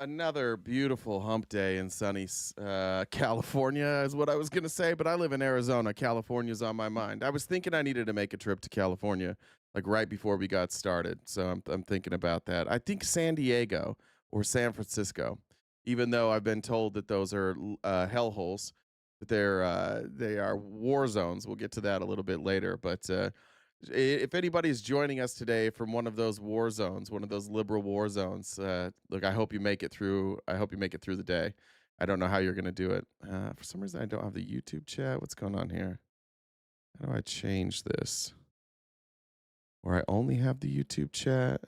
Another beautiful hump day in sunny California is what I was going to say, but I live in Arizona. California's on my mind. I was thinking I needed to make a trip to California like right before we got started. So I'm thinking about that. I think San Diego or San Francisco, even though I've been told that those are hellholes, that they are war zones. We'll get to that a little bit later, but if anybody's joining us today from one of those war zones, one of those liberal war zones, look, I hope you make it through. I hope you make it through the day. I don't know how you're going to do it. For some reason, I don't have the YouTube chat. What's going on here? How do I change this? Or I only have the YouTube chat.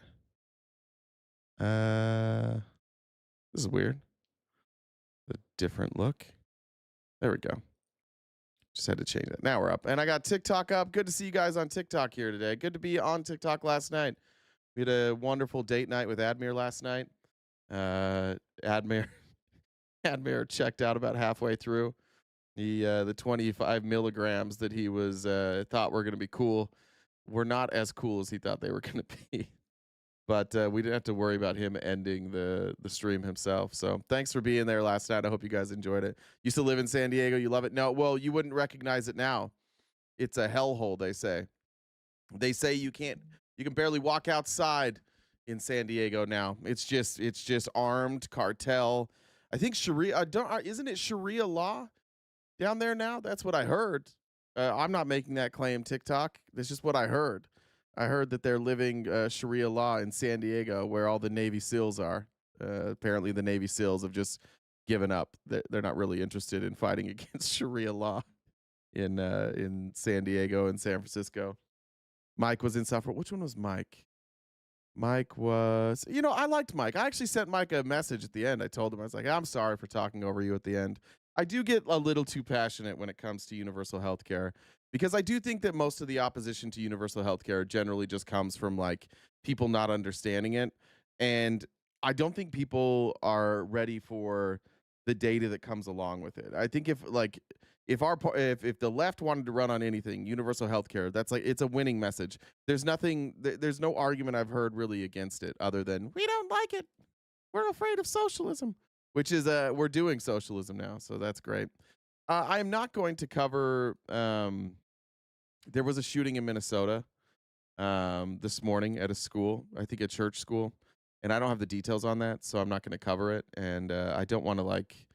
This is weird. A different look. There we go. Just had to change it. Now we're up. And I got TikTok up. Good to see you guys on TikTok here today. Good to be on TikTok last night. We had a wonderful date night with Admir last night. Admir Admir checked out about halfway through. The 25 milligrams that he was thought were going to be cool were not as cool as he thought they were going to be. But we didn't have to worry about him ending the stream himself. So thanks for being there last night. I hope you guys enjoyed it. You still live in San Diego? You love it? No, well, you wouldn't recognize it now. It's a hellhole, they say. They say you can barely walk outside in San Diego now. It's just armed cartel. I think Sharia isn't it Sharia law down there now? That's what I heard. I'm not making that claim, TikTok. That's just what I heard. I heard that they're living Sharia law in San Diego, where all the Navy SEALs are. Apparently, the Navy SEALs have just given up. They're not really interested in fighting against Sharia law in San Diego and San Francisco. Mike was in Suffolk. Which one was Mike? Mike was, I liked Mike. I actually sent Mike a message at the end. I told him, I was like, I'm sorry for talking over you at the end. I do get a little too passionate when it comes to universal health care because I do think that most of the opposition to universal health care generally just comes from like people not understanding it. And I don't think people are ready for the data that comes along with it. I think if the left wanted to run on anything, universal health care, that's like it's a winning message. There's no argument I've heard really against it other than we don't like it. We're afraid of socialism, which is we're doing socialism now, so that's great. I am not going to cover there was a shooting in Minnesota this morning at a school, I think a church school, and I don't have the details on that, so I'm not going to cover it, and I don't like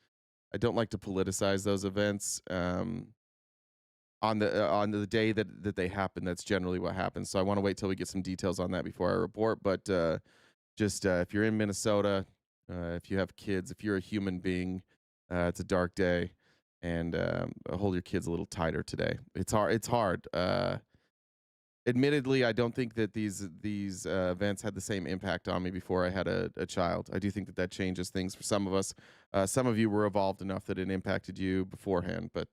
to politicize those events on the day that they happen. That's generally what happens. So I want to wait till we get some details on that before I report. But just if you're in Minnesota, if you have kids, if you're a human being, it's a dark day, and hold your kids a little tighter today. It's hard. It's hard. Admittedly, I don't think that these events had the same impact on me before I had a child. I do think that changes things for some of us. Some of you were evolved enough that it impacted you beforehand, but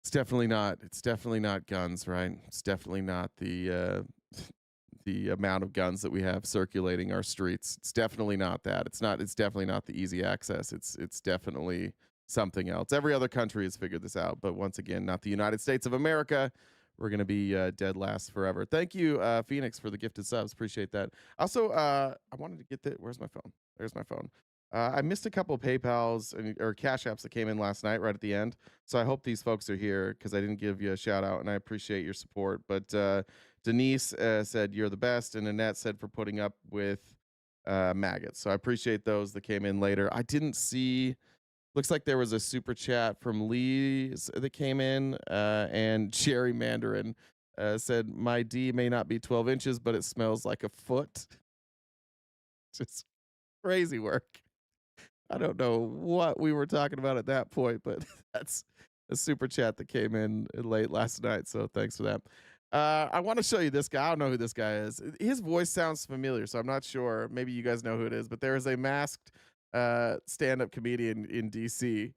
it's definitely not. It's definitely not guns, right? It's definitely not the amount of guns that we have circulating our streets. It's definitely not that. It's not. It's definitely not the easy access. It's definitely something else. Every other country has figured this out, but once again, not the United States of America. We're going to be dead last forever. Thank you, Phoenix, for the gifted subs. Appreciate that. Also, I wanted to get where's my phone? There's my phone. I missed a couple of PayPals or Cash Apps that came in last night right at the end. So I hope these folks are here because I didn't give you a shout out, and I appreciate your support. But Denise said, you're the best, and Annette said for putting up with maggots. So I appreciate those that came in later. I didn't see... Looks like there was a super chat from Lee that came in, and Jerry Mandarin said, my D may not be 12 inches, but it smells like a foot. Just crazy work. I don't know what we were talking about at that point, but that's a super chat that came in late last night, so thanks for that. I want to show you this guy. I don't know who this guy is. His voice sounds familiar, so I'm not sure. Maybe you guys know who it is, but there is a masked stand-up comedian in DC,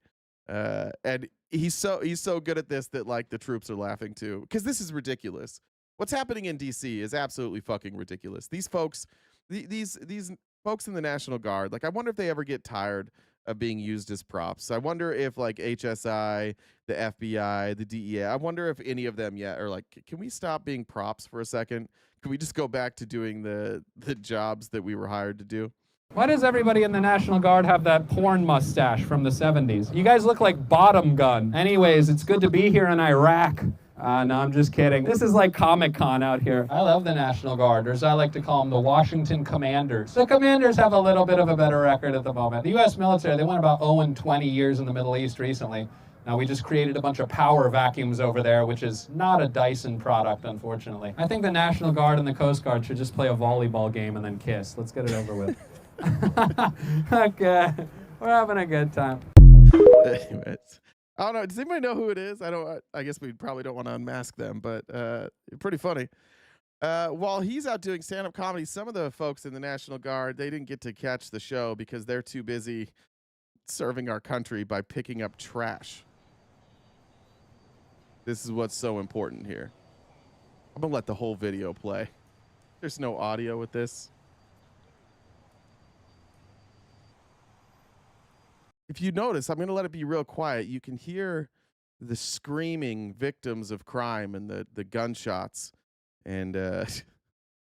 and he's so good at this that like the troops are laughing too, because this is ridiculous. What's happening in DC is absolutely fucking ridiculous. These folks, these folks in the National Guard, like I wonder if they ever get tired of being used as props. I wonder if like HSI, the FBI, the DEA, I wonder if any of them yet are like, can we stop being props for a second? Can we just go back to doing the jobs that we were hired to do? Why does everybody in the National Guard have that porn mustache from the 70s? You guys look like Bottom Gun. Anyways, it's good to be here in Iraq. No, I'm just kidding. This is like Comic-Con out here. I love the National Guard, or as I like to call them, the Washington Commanders. The Commanders have a little bit of a better record at the moment. The U.S. military, they went about 0-20 years in the Middle East recently. Now, we just created a bunch of power vacuums over there, which is not a Dyson product, unfortunately. I think the National Guard and the Coast Guard should just play a volleyball game and then kiss. Let's get it over with. Okay, we're having a good time. Anyways, I don't know. Does anybody know who it is? I guess we probably don't want to unmask them, but pretty funny. While he's out doing stand-up comedy, some of the folks in the National Guard, they didn't get to catch the show because they're too busy serving our country by picking up trash. This is what's so important here. I'm gonna let the whole video play. There's no audio with this. If you notice, I'm going to let it be real quiet. You can hear the screaming victims of crime and the gunshots and the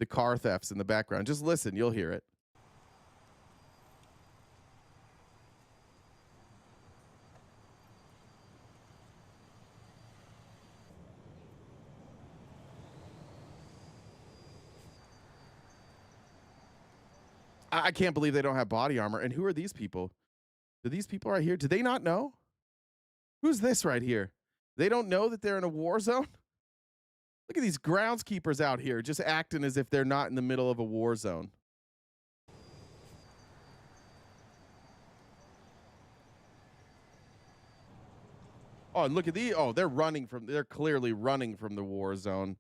car thefts in the background. Just listen. You'll hear it. I can't believe they don't have body armor. And who are these people? Do these people right here, do they not know? Who's this right here? They don't know that they're in a war zone? Look at these groundskeepers out here just acting as if they're not in the middle of a war zone. Oh, and look at these. Oh, they're clearly running from the war zone.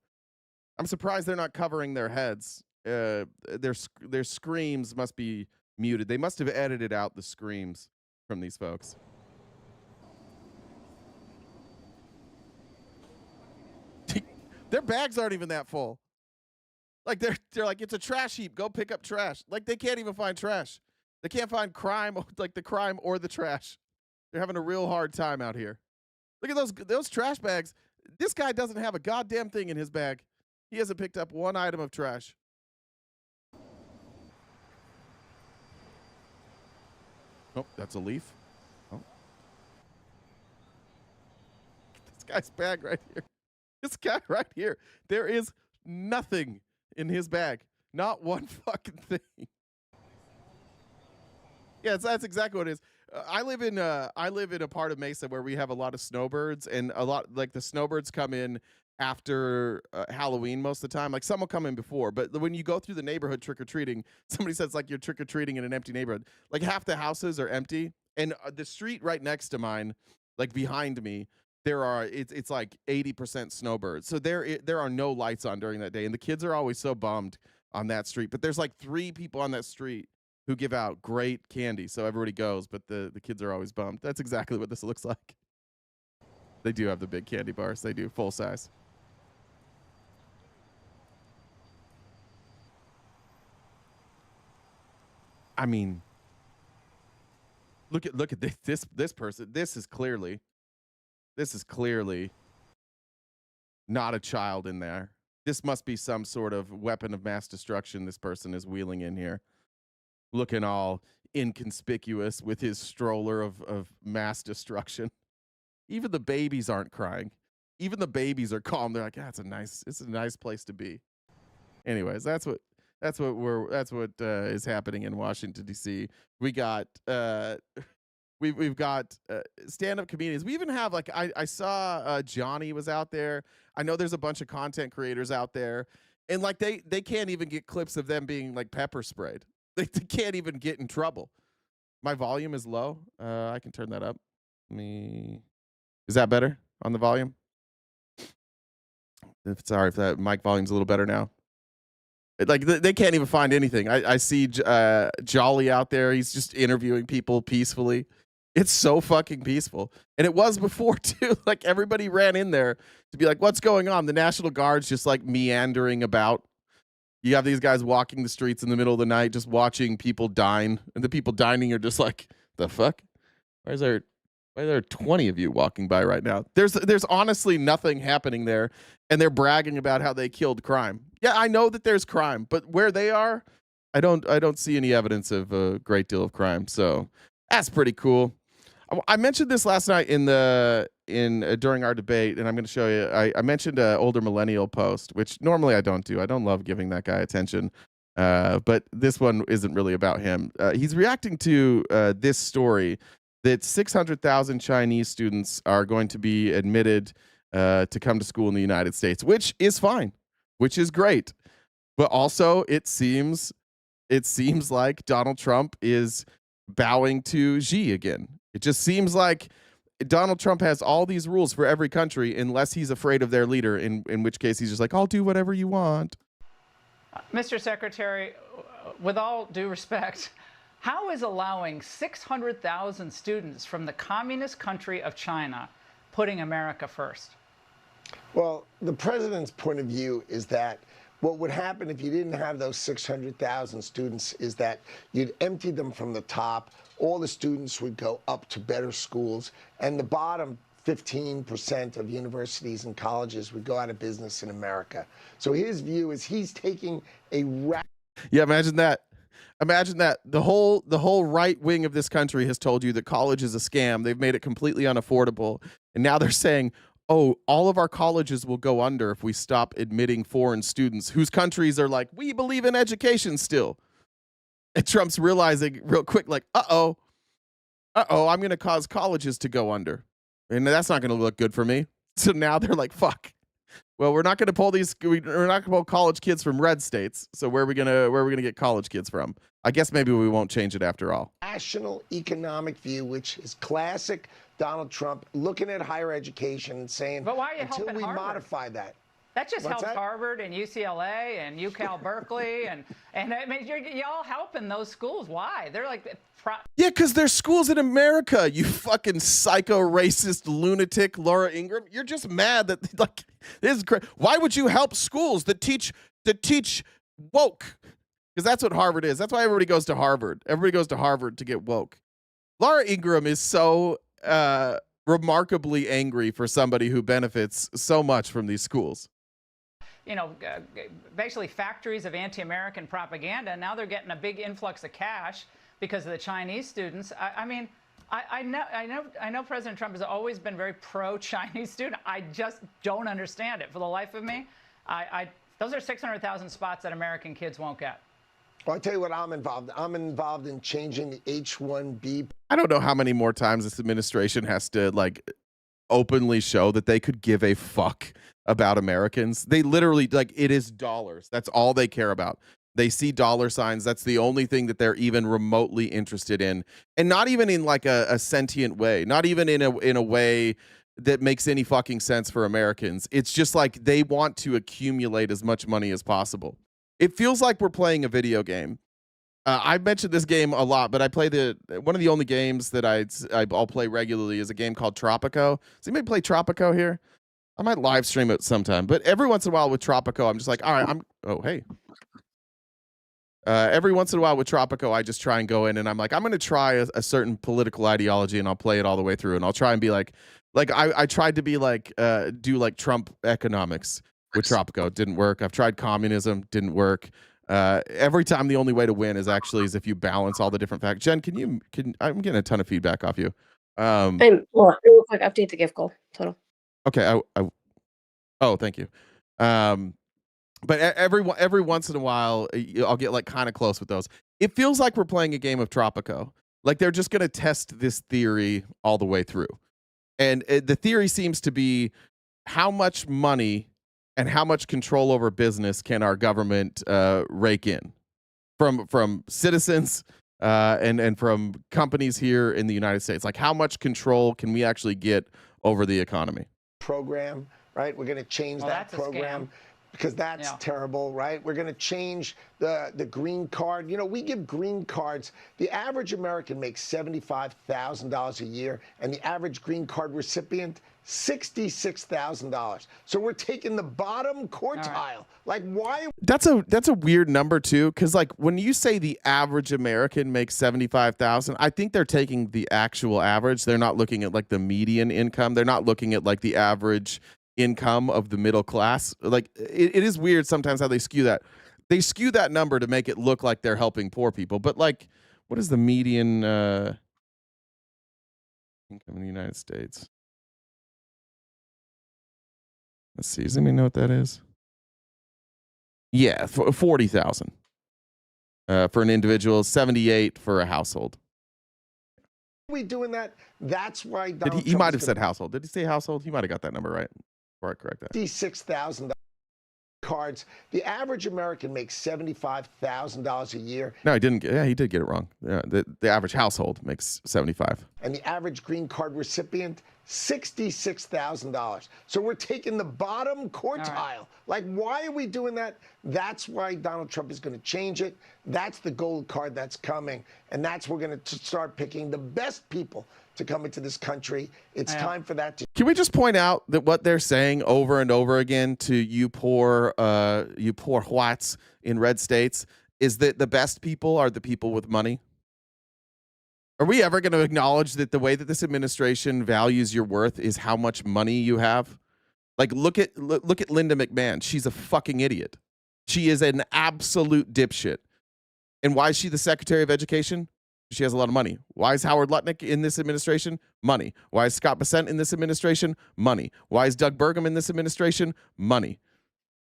I'm surprised they're not covering their heads. Their screams must be muted. They must have edited out the screams from these folks. Their bags aren't even that full. Like they're like, it's a trash heap. Go pick up trash. Like they can't even find trash. They can't find crime, like the crime or the trash. They're having a real hard time out here. Look at those trash bags. This guy doesn't have a goddamn thing in his bag. He hasn't picked up one item of trash. Oh, that's a leaf. Oh. This guy's bag right here. This guy right here. There is nothing in his bag. Not one fucking thing. Yeah, that's exactly what it is. I live in a part of Mesa where we have a lot of snowbirds, and a lot like the snowbirds come in after Halloween most of the time. Like some will come in before, but when you go through the neighborhood trick or treating, somebody says like you're trick or treating in an empty neighborhood. Like half the houses are empty, and the street right next to mine, like behind me, it's like 80% snowbirds. So there are no lights on during that day, and the kids are always so bummed on that street. But there's like 3 people on that street who give out great candy, so everybody goes, but the kids are always bummed. That's exactly what this looks like. They do have the big candy bars. They do, full size. I mean, look at this person. This is clearly not a child in there. This must be some sort of weapon of mass destruction this person is wheeling in here. Looking all inconspicuous with his stroller of mass destruction. Even the babies aren't crying. Even the babies are calm. They're like, it's a nice place to be. Anyways, that's what is happening in Washington D.C. We got we've got stand-up comedians. We even have like I saw Johnny was out there. I know there's a bunch of content creators out there, and like they can't even get clips of them being like pepper sprayed. They can't even get in trouble. My volume is low. I can turn that up. Is that better on the volume? Sorry if that mic volume's a little better now. Like they can't even find anything. I see Jolly out there. He's just interviewing people peacefully. It's so fucking peaceful. And it was before too. Like everybody ran in there to be like, what's going on? The National Guard's just like meandering about. You have these guys walking the streets in the middle of the night, just watching people dine. And the people dining are just like, the fuck? Why are there 20 of you walking by right now? There's honestly nothing happening there. And they're bragging about how they killed crime. Yeah, I know that there's crime, but where they are, I don't see any evidence of a great deal of crime. So that's pretty cool. I mentioned this last night in during our debate, and I'm going to show you. I mentioned an older millennial post, which normally I don't do. I don't love giving that guy attention, but this one isn't really about him. He's reacting to this story that 600,000 Chinese students are going to be admitted to come to school in the United States, which is fine, which is great. But also, it seems like Donald Trump is bowing to Xi again. It just seems like Donald Trump has all these rules for every country unless he's afraid of their leader, in which case he's just like, I'll do whatever you want. Mr. Secretary, with all due respect, how is allowing 600,000 students from the communist country of China putting America first? Well, the president's point of view is that what would happen if you didn't have those 600,000 students is that you'd empty them from the top. All the students would go up to better schools, and the bottom 15% of universities and colleges would go out of business in America. So his view is he's taking a Yeah, imagine that. Imagine that the whole right wing of this country has told you that college is a scam. They've made it completely unaffordable, and now they're saying, oh, all of our colleges will go under if we stop admitting foreign students whose countries are like, we believe in education still. And Trump's realizing real quick, like, I'm going to cause colleges to go under. And that's not going to look good for me. So now they're like, fuck. Well, we're not going to pull we're not going to pull college kids from red states. So where are we going to get college kids from? I guess maybe we won't change it after all. national economic view, which is classic Donald Trump, looking at higher education and saying, But why are you until helping we Harvard? modify that. That just What's helps that? Harvard and UCLA and UCal Berkeley and I mean y'all helping those schools. Why? They're like Yeah, because there's schools in America, you fucking psycho racist lunatic, Laura Ingraham. You're just mad that like this is crazy. Why would you help schools that teach woke? Because that's what Harvard is. That's why everybody goes to Harvard. Everybody goes to Harvard to get woke. Laura Ingraham is so remarkably angry for somebody who benefits so much from these schools. Basically factories of anti-American propaganda. And now they're getting a big influx of cash because of the Chinese students. I know President Trump has always been very pro-Chinese student. I just don't understand it for the life of me. Those are 600,000 spots that American kids won't get. Well, I'll tell you what I'm involved in. I'm involved in changing the H-1B. I don't know how many more times this administration has to like openly show that they could give a fuck about Americans. They literally, like, it is dollars. That's all they care about. They see dollar signs. That's the only thing that they're even remotely interested in. And not even in like a sentient way, not even in a way that makes any fucking sense for Americans. It's just like they want to accumulate as much money as possible. It feels like we're playing a video game. I've mentioned this game a lot, but I play one of the only games that I'll play regularly is a game called Tropico. Does anybody play Tropico here? I might live stream it sometime, but every once in a while with Tropico, I'm just like, all right, every once in a while with Tropico, I just try and go in and I'm like, I'm going to try a certain political ideology and I'll play it all the way through. And I'll try and be like I tried to be like, do like Trump economics with Tropico. It didn't work. I've tried communism. Didn't work. Every time the only way to win is if you balance all the different facts. Jen, I'm getting a ton of feedback off you. Real quick, update the gift goal total. Okay. Oh, thank you. But every once in a while, I'll get like kind of close with those. It feels like we're playing a game of Tropico. Like they're just going to test this theory all the way through. And the theory seems to be how much money and how much control over business can our government rake in from citizens and from companies here in the United States. Like how much control can we actually get over the economy? Program, right? We're going to change that program because that's terrible, right? We're going to change the green card. You know, we give green cards. The average American makes $75,000 a year, and the average green card recipient, $66,000. So we're taking the bottom quartile. Right. Like, why? That's a weird number too, because like when you say the average American makes $75,000, I think they're taking the actual average. They're not looking at like the median income. They're not looking at like the average income of the middle class. Like it is weird sometimes how they skew that. They skew that number to make it look like they're helping poor people. But like, what is the median income in the United States? Let's see. Does anybody know what that is? Yeah, 40,000 for an individual, 78 for a household. Are we doing that? That's why Donald He might have said household. Did he say household? He might have got that number right. Before I correct that. $56,000 cards. The average American makes $75,000 a year. No, he didn't. Yeah, he did get it wrong. Yeah, the average household makes 75. And the average green card recipient, $66,000. So we're taking the bottom quartile. Right. Like, why are we doing that? That's why Donald Trump is going to change it. That's the gold card that's coming. And that's we're going to start picking the best people to come into this country. It's time for that to. Can we just point out that what they're saying over and over again to you poor whites in red states is that the best people are the people with money? Are we ever going to acknowledge that the way that this administration values your worth is how much money you have? Like, look at Linda McMahon. She's a fucking idiot. She is an absolute dipshit. And why is she the Secretary of Education? She has a lot of money. Why is Howard Lutnick in this administration? Money. Why is Scott Bessent in this administration? Money. Why is Doug Burgum in this administration? Money.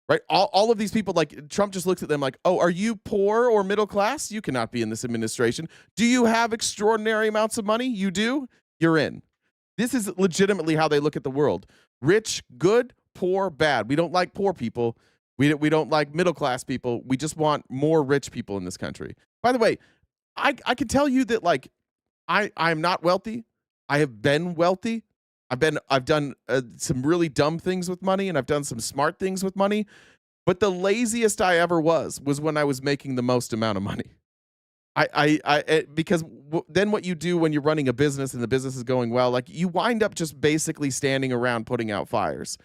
Right? All of these people, like, Trump just looks at them like, oh, are you poor or middle class? You cannot be in this administration. Do you have extraordinary amounts of money? You do? You're in. This is legitimately how they look at the world. Rich, good, poor, bad. We don't like poor people. We don't like middle class people. We just want more rich people in this country. By the way, I can tell you that, like, I'm not wealthy. I have been wealthy. I've done some really dumb things with money, and I've done some smart things with money. But the laziest I ever was when I was making the most amount of money. Because then what you do when you're running a business and the business is going well, like, you wind up just basically standing around putting out fires.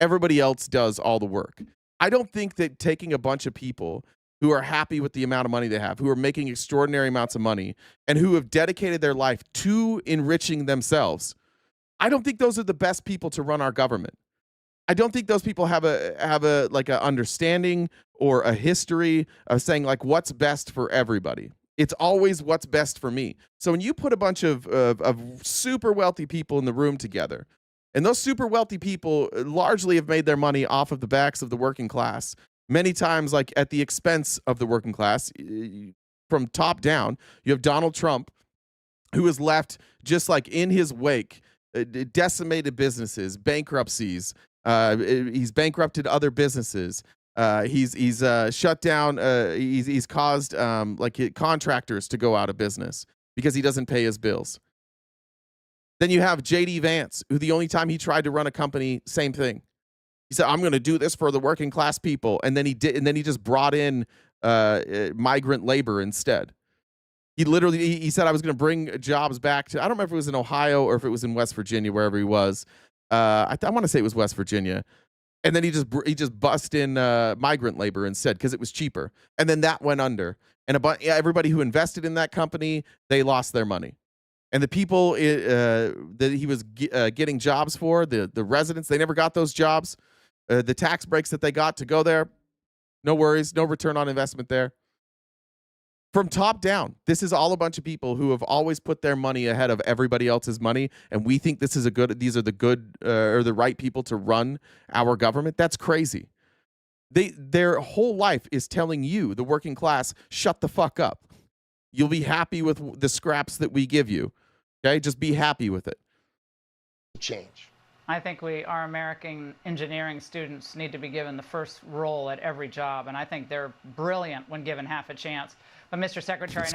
Everybody else does all the work. I don't think that taking a bunch of people who are happy with the amount of money they have, who are making extraordinary amounts of money, and who have dedicated their life to enriching themselves, I don't think those are the best people to run our government. I don't think those people have a like a understanding or a history of saying, like, what's best for everybody. It's always what's best for me. So when you put a bunch of super wealthy people in the room together, and those super wealthy people largely have made their money off of the backs of the working class, many times like at the expense of the working class, from top down, you have Donald Trump, who has left just like in his wake decimated businesses, bankruptcies. He's bankrupted other businesses. He's shut down. He's caused like contractors to go out of business because he doesn't pay his bills. Then you have J.D. Vance, who the only time he tried to run a company, same thing. He said, "I'm going to do this for the working class people," and then he did, and then he just brought in migrant labor instead. He said, "I was going to bring jobs back to." I don't remember if it was in Ohio or if it was in West Virginia, wherever he was. I want to say it was West Virginia. And then he just bust in migrant labor instead because it was cheaper. And then that went under. And everybody who invested in that company, they lost their money. And the people that he was getting jobs for, the residents, they never got those jobs. The tax breaks that they got to go there, no worries, no return on investment there. From top down, this is all a bunch of people who have always put their money ahead of everybody else's money, and we think these are the good or the right people to run our government. That's crazy. Their whole life is telling you, the working class, shut the fuck up. You'll be happy with the scraps that we give you. Okay, just be happy with it. Change. I think our American engineering students need to be given the first role at every job, and I think they're brilliant when given half a chance. But Mr. Secretary,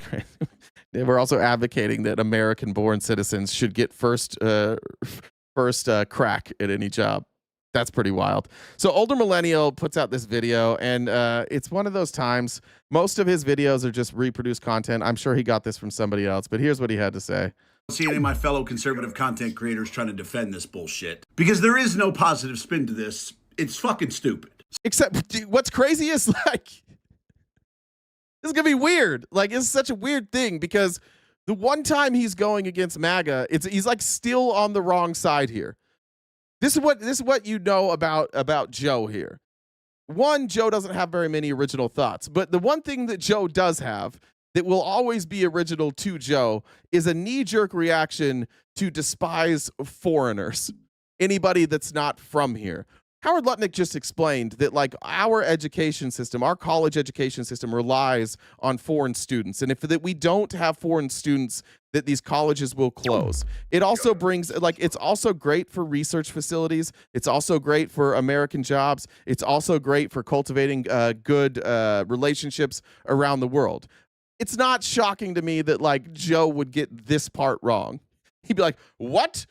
we're also advocating that American-born citizens should get first crack at any job. That's pretty wild. So Older Millennial puts out this video, and it's one of those times. Most of his videos are just reproduced content. I'm sure he got this from somebody else, but here's what he had to say. See any of my fellow conservative content creators trying to defend this bullshit, because there is no positive spin to this. It's fucking stupid. Except, dude, what's crazy is, like, this is gonna be weird. Like, it's such a weird thing because the one time he's going against MAGA, he's like still on the wrong side here. This is what you know about Joe here. one, Joe doesn't have very many original thoughts, but the one thing that Joe does have that will always be original to Joe is a knee-jerk reaction to despise foreigners, anybody that's not from here. Howard Lutnick just explained that like our education system, our college education system relies on foreign students. And if that we don't have foreign students, that these colleges will close. It also brings like, it's also great for research facilities. It's also great for American jobs. It's also great for cultivating good relationships around the world. It's not shocking to me that like Joe would get this part wrong. He'd be like, what?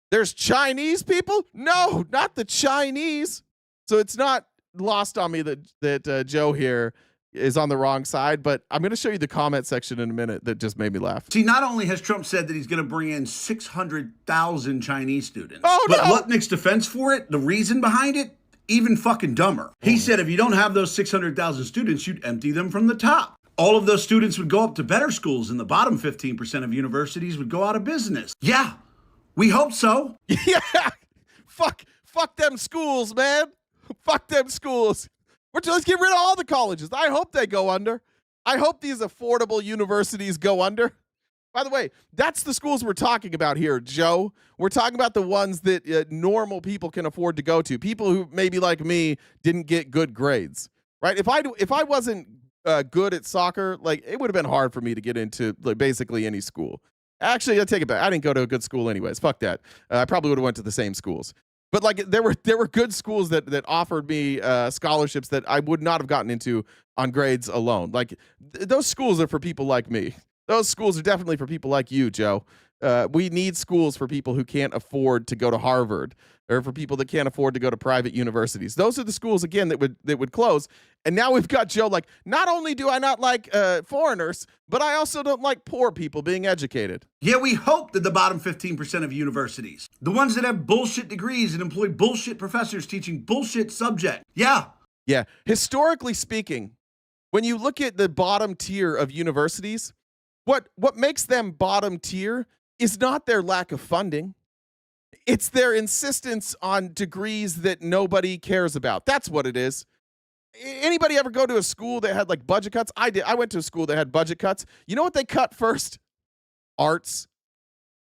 There's Chinese people? No, not the Chinese. So it's not lost on me that Joe here is on the wrong side, but I'm going to show you the comment section in a minute that just made me laugh. See, not only has Trump said that he's going to bring in 600,000 Chinese students, but Lutnick's defense for it, the reason behind it, even fucking dumber. He said if you don't have those 600,000 students, you'd empty them from the top. All of those students would go up to better schools, and the bottom 15% of universities would go out of business. Yeah. We hope so. Yeah. Fuck them schools, man. Fuck them schools. Let's get rid of all the colleges. I hope they go under. I hope these affordable universities go under. By the way, that's the schools we're talking about here, Joe. We're talking about the ones that normal people can afford to go to. People who maybe like me didn't get good grades, right? If I wasn't good at soccer, like it would have been hard for me to get into like basically any school. Actually, I take it back. I didn't go to a good school anyways. Fuck that. I probably would have went to the same schools. But like there were good schools that offered me scholarships that I would not have gotten into on grades alone. Like those schools are for people like me. Those schools are definitely for people like you, Joe. We need schools for people who can't afford to go to Harvard or for people that can't afford to go to private universities. Those are the schools, again, that would close. And now we've got Joe like, not only do I not like foreigners, but I also don't like poor people being educated. Yeah, we hope that the bottom 15% of universities, the ones that have bullshit degrees and employ bullshit professors teaching bullshit subject. Yeah. Yeah. Historically speaking, when you look at the bottom tier of universities, what makes them bottom tier is not their lack of funding. It's their insistence on degrees that nobody cares about. That's what it is. Anybody ever go to a school that had like budget cuts? I did. I went to a school that had budget cuts. You know what they cut first? Arts.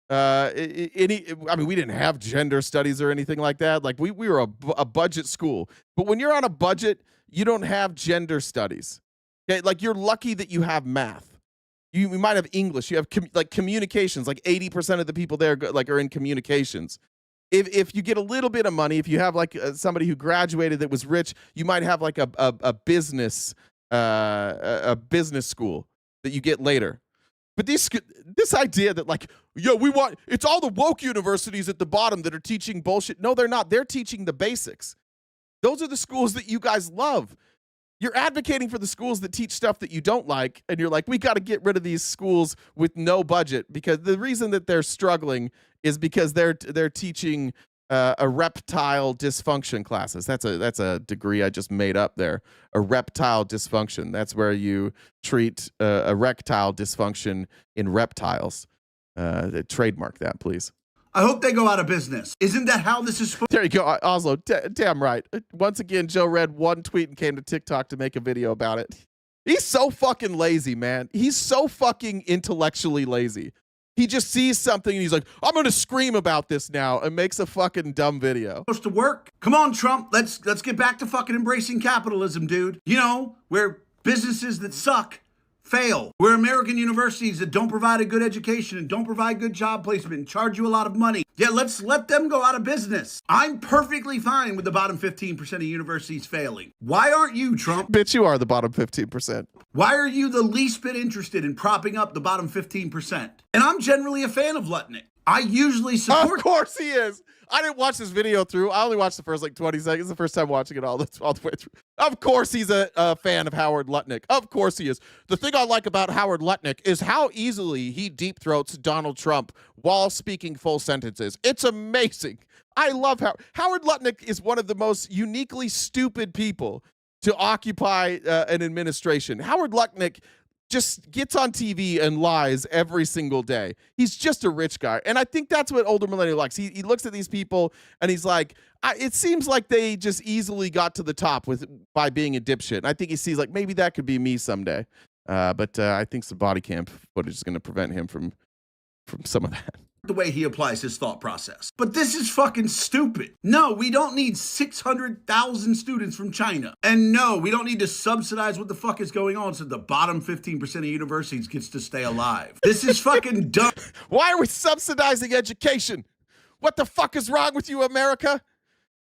I mean, we didn't have gender studies or anything like that. Like we were a budget school. But when you're on a budget, you don't have gender studies. Okay? Like you're lucky that you have math. You might have English. You have like communications. Like 80% of the people there are in communications. If you get a little bit of money, if you have like somebody who graduated that was rich, you might have like a business school that you get later. But this idea that like, it's all the woke universities at the bottom that are teaching bullshit. No, they're not. They're teaching the basics. Those are the schools that you guys love. You're advocating for the schools that teach stuff that you don't like, and you're like, we got to get rid of these schools with no budget, because the reason that they're struggling is because they're teaching erectile dysfunction classes. That's a degree I just made up there. Erectile dysfunction. That's where you treat erectile dysfunction in reptiles. Trademark that, please. I hope they go out of business. Isn't that how this is supposed? There you go, Oslo. Damn right. Once again, Joe read one tweet and came to TikTok to make a video about it. He's so fucking lazy, man. He's so fucking intellectually lazy. He just sees something and he's like, I'm going to scream about this now, and makes a fucking dumb video. Supposed to work? Come on, Trump. Let's get back to fucking embracing capitalism, dude. You know, where businesses that suck fail. We're American universities that don't provide a good education and don't provide good job placement and charge you a lot of money. Yeah, let's let them go out of business. I'm perfectly fine with the bottom 15% of universities failing. Why aren't you, Trump? Bitch, you are the bottom 15%. Why are you the least bit interested in propping up the bottom 15%? And I'm generally a fan of Lutnick. I usually support. Of course he is. I didn't watch this video through. I only watched the first like 20 seconds. The first time watching it all the way through. Of course he's a fan of Howard Lutnick. Of course he is. The thing I like about Howard Lutnick is how easily he deep throats Donald Trump while speaking full sentences. It's amazing. I love Howard Lutnick is one of the most uniquely stupid people to occupy an administration. Howard Lutnick just gets on TV and lies every single day. He's just a rich guy. And I think that's what older millennial likes. He looks at these people and he's like, it seems like they just easily got to the top by being a dipshit. And I think he sees like, maybe that could be me someday. But I think some body cam footage is going to prevent him from some of that. The way he applies his thought process. But this is fucking stupid. No, we don't need 600,000 students from China. And no, we don't need to subsidize what the fuck is going on so the bottom 15% of universities gets to stay alive. This is fucking dumb. Why are we subsidizing education? What the fuck is wrong with you, America?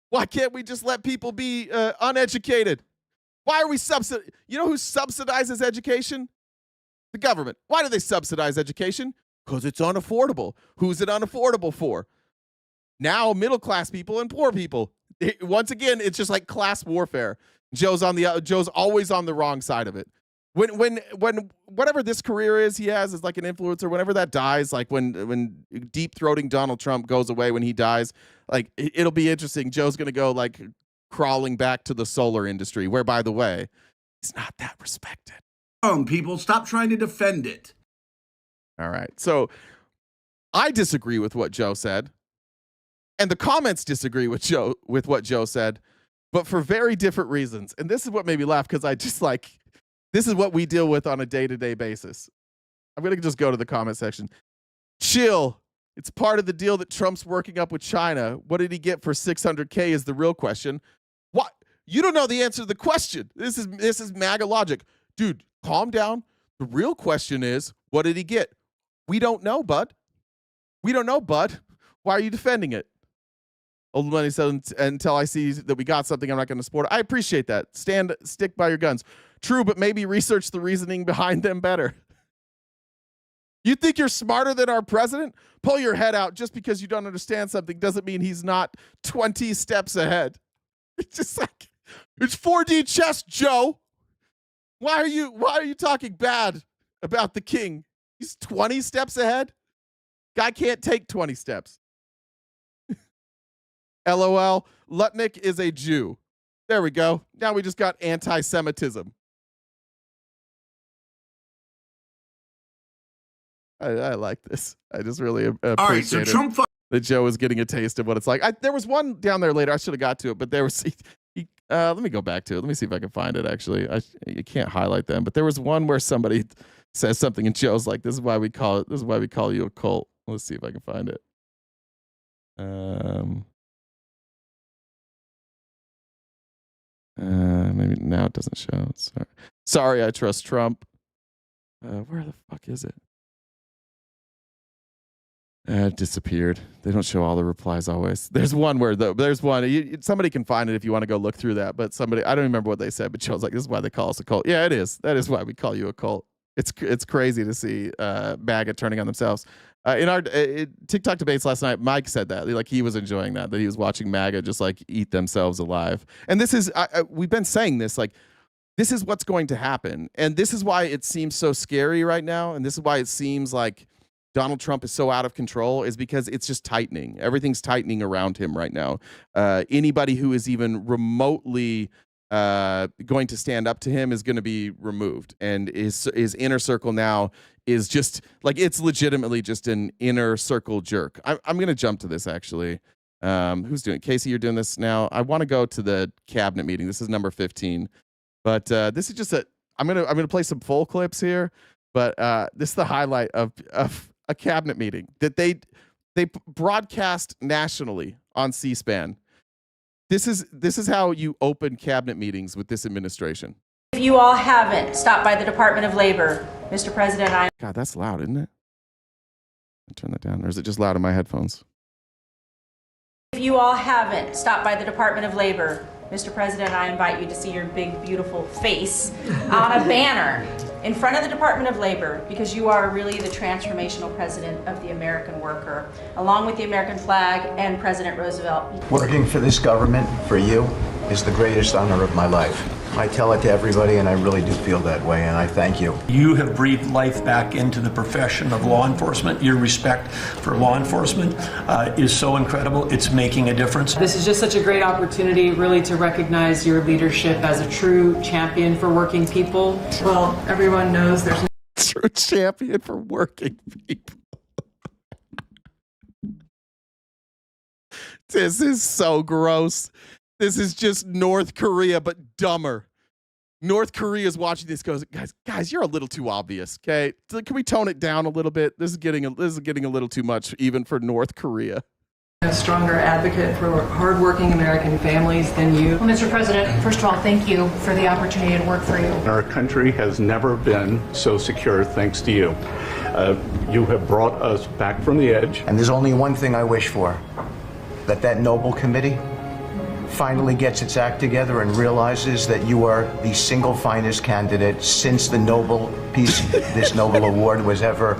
Why can't we just let people be uneducated? Why are we You know who subsidizes education? The government. Why do they subsidize education? Because it's unaffordable. Who's it unaffordable for? Now, middle-class people and poor people. Once again, it's just like class warfare. Joe's always on the wrong side of it. When whatever this career he has is like an influencer, whenever that dies, like when deep-throating Donald Trump goes away when he dies, like it'll be interesting. Joe's going to go like crawling back to the solar industry, where, by the way, he's not that respected. People, stop trying to defend it. All right. So I disagree with what Joe said, and the comments disagree with what Joe said, but for very different reasons. And this is what made me laugh, because I just like, this is what we deal with on a day-to-day basis. I'm going to just go to the comment section. Chill. It's part of the deal that Trump's working up with China. What did he get for 600K is the real question. What? You don't know the answer to the question. This is MAGA logic. Dude, calm down. The real question is, what did he get? We don't know, bud. We don't know, bud. Why are you defending it? Old Money said, until I see that we got something, I'm not going to support it. I appreciate that. Stick by your guns. True, but maybe research the reasoning behind them better. You think you're smarter than our president? Pull your head out. Just because you don't understand something doesn't mean he's not 20 steps ahead. It's just like, it's 4D chess, Joe. Why are you talking bad about the king? He's 20 steps ahead. Guy can't take 20 steps. LOL. Lutnick is a Jew. There we go. Now we just got anti-Semitism. I like this. I just really appreciate All right, so Trump that Joe is getting a taste of what it's like. There was one down there later. I should have got to it, but there was. Let me go back to it. Let me see if I can find it. Actually, you can't highlight them, but there was one where somebody says something and Joe's like, "This is why we call it. This is why we call you a cult." Let's see if I can find it. Maybe now it doesn't show. Sorry, I trust Trump. Where the fuck is it? It disappeared. They don't show all the replies always. There's one where somebody can find it if you want to go look through that. But I don't remember what they said. But Joe's like, "This is why they call us a cult." Yeah, it is. That is why we call you a cult. It's crazy to see MAGA turning on themselves. In our TikTok debates last night, Mike said that like he was enjoying that he was watching MAGA just like eat themselves alive. And this is we've been saying this, like this is what's going to happen, and this is why it seems so scary right now, and this is why it seems like Donald Trump is so out of control, is because it's just tightening. Everything's tightening around him right now. Anybody who is even remotely going to stand up to him is going to be removed, and his inner circle now is just like, it's legitimately just an inner circle jerk. I'm going to jump to this actually. Who's doing it? Casey, you're doing this now. I want to go to the cabinet meeting. This is number 15, but this is just I'm going to play some full clips here, but this is the highlight of a cabinet meeting that they broadcast nationally on C-SPAN. This is how you open cabinet meetings with this administration. If you all haven't stopped by the Department of Labor, Mr. President, God, that's loud, isn't it? I'll turn that down. Or is it just loud in my headphones? If you all haven't stopped by the Department of Labor, Mr. President, I invite you to see your big, beautiful face on a banner in front of the Department of Labor, because you are really the transformational president of the American worker, along with the American flag and President Roosevelt. Working for this government, for you, is the greatest honor of my life. I tell it to everybody, and I really do feel that way, and I thank you. You have breathed life back into the profession of law enforcement. Your respect for law enforcement is so incredible. It's making a difference. This is just such a great opportunity, really, to recognize your leadership as a true champion for working people. Well, everyone knows there's true champion for working people. This is so gross. This is just North Korea, but dumber. North Korea is watching this, goes, guys, you're a little too obvious. Okay, so can we tone it down a little bit? This is getting a little too much, even for North Korea. A stronger advocate for hardworking American families than you. Well, Mr. President, first of all, thank you for the opportunity to work for you. Our country has never been so secure thanks to you. You have brought us back from the edge. And there's only one thing I wish for, that noble committee finally gets its act together and realizes that you are the single finest candidate since the Nobel Peace, this Nobel Award was ever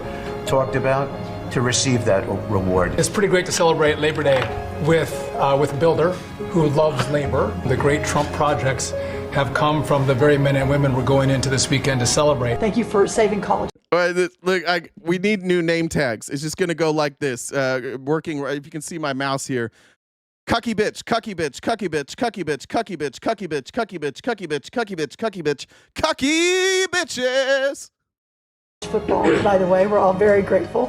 talked about, to receive that reward. It's pretty great to celebrate Labor Day with a builder who loves labor. The great Trump projects have come from the very men and women we're going into this weekend to celebrate. Thank you for saving college. Look, we need new name tags. It's just going to go like this. Working, if you can see my mouse here. Cucky bitch, cucky bitch, cucky bitch, cucky bitch, cucky bitch, cucky bitch, cucky bitch, cucky bitch, cucky bitch, cucky bitch, cucky bitches. Football, by the way, we're all very grateful.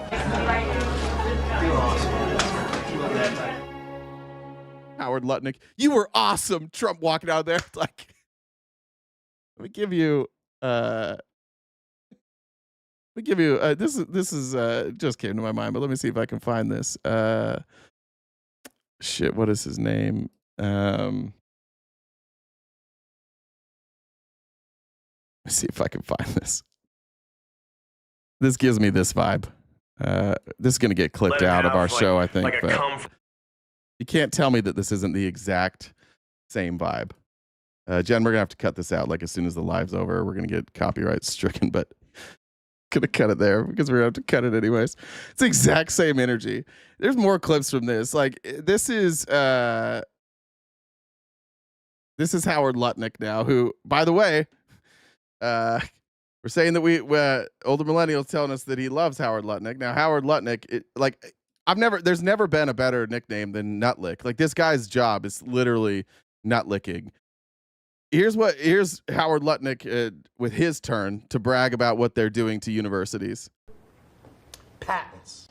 Howard Lutnick, you were awesome. Trump walking out there like, let me give you this is just came to my mind, but let me see if I can find this. Shit, what is his name? Let's see if I can find this. This gives me this vibe. This is going to get clipped out of our show, I think. But you can't tell me that this isn't the exact same vibe. Jen, we're going to have to cut this out like as soon as the live's over. We're going to get copyright stricken, but going to cut it there because we're going to have to cut it anyways. It's the exact same energy. There's more clips from this. Like, this is Howard Lutnick now, who, by the way, we're saying that older millennials telling us that he loves Howard Lutnick. Now, Howard Lutnick, there's never been a better nickname than Nutlick. Like, this guy's job is literally nutlicking. Here's Howard Lutnick with his turn to brag about what they're doing to universities. Patents.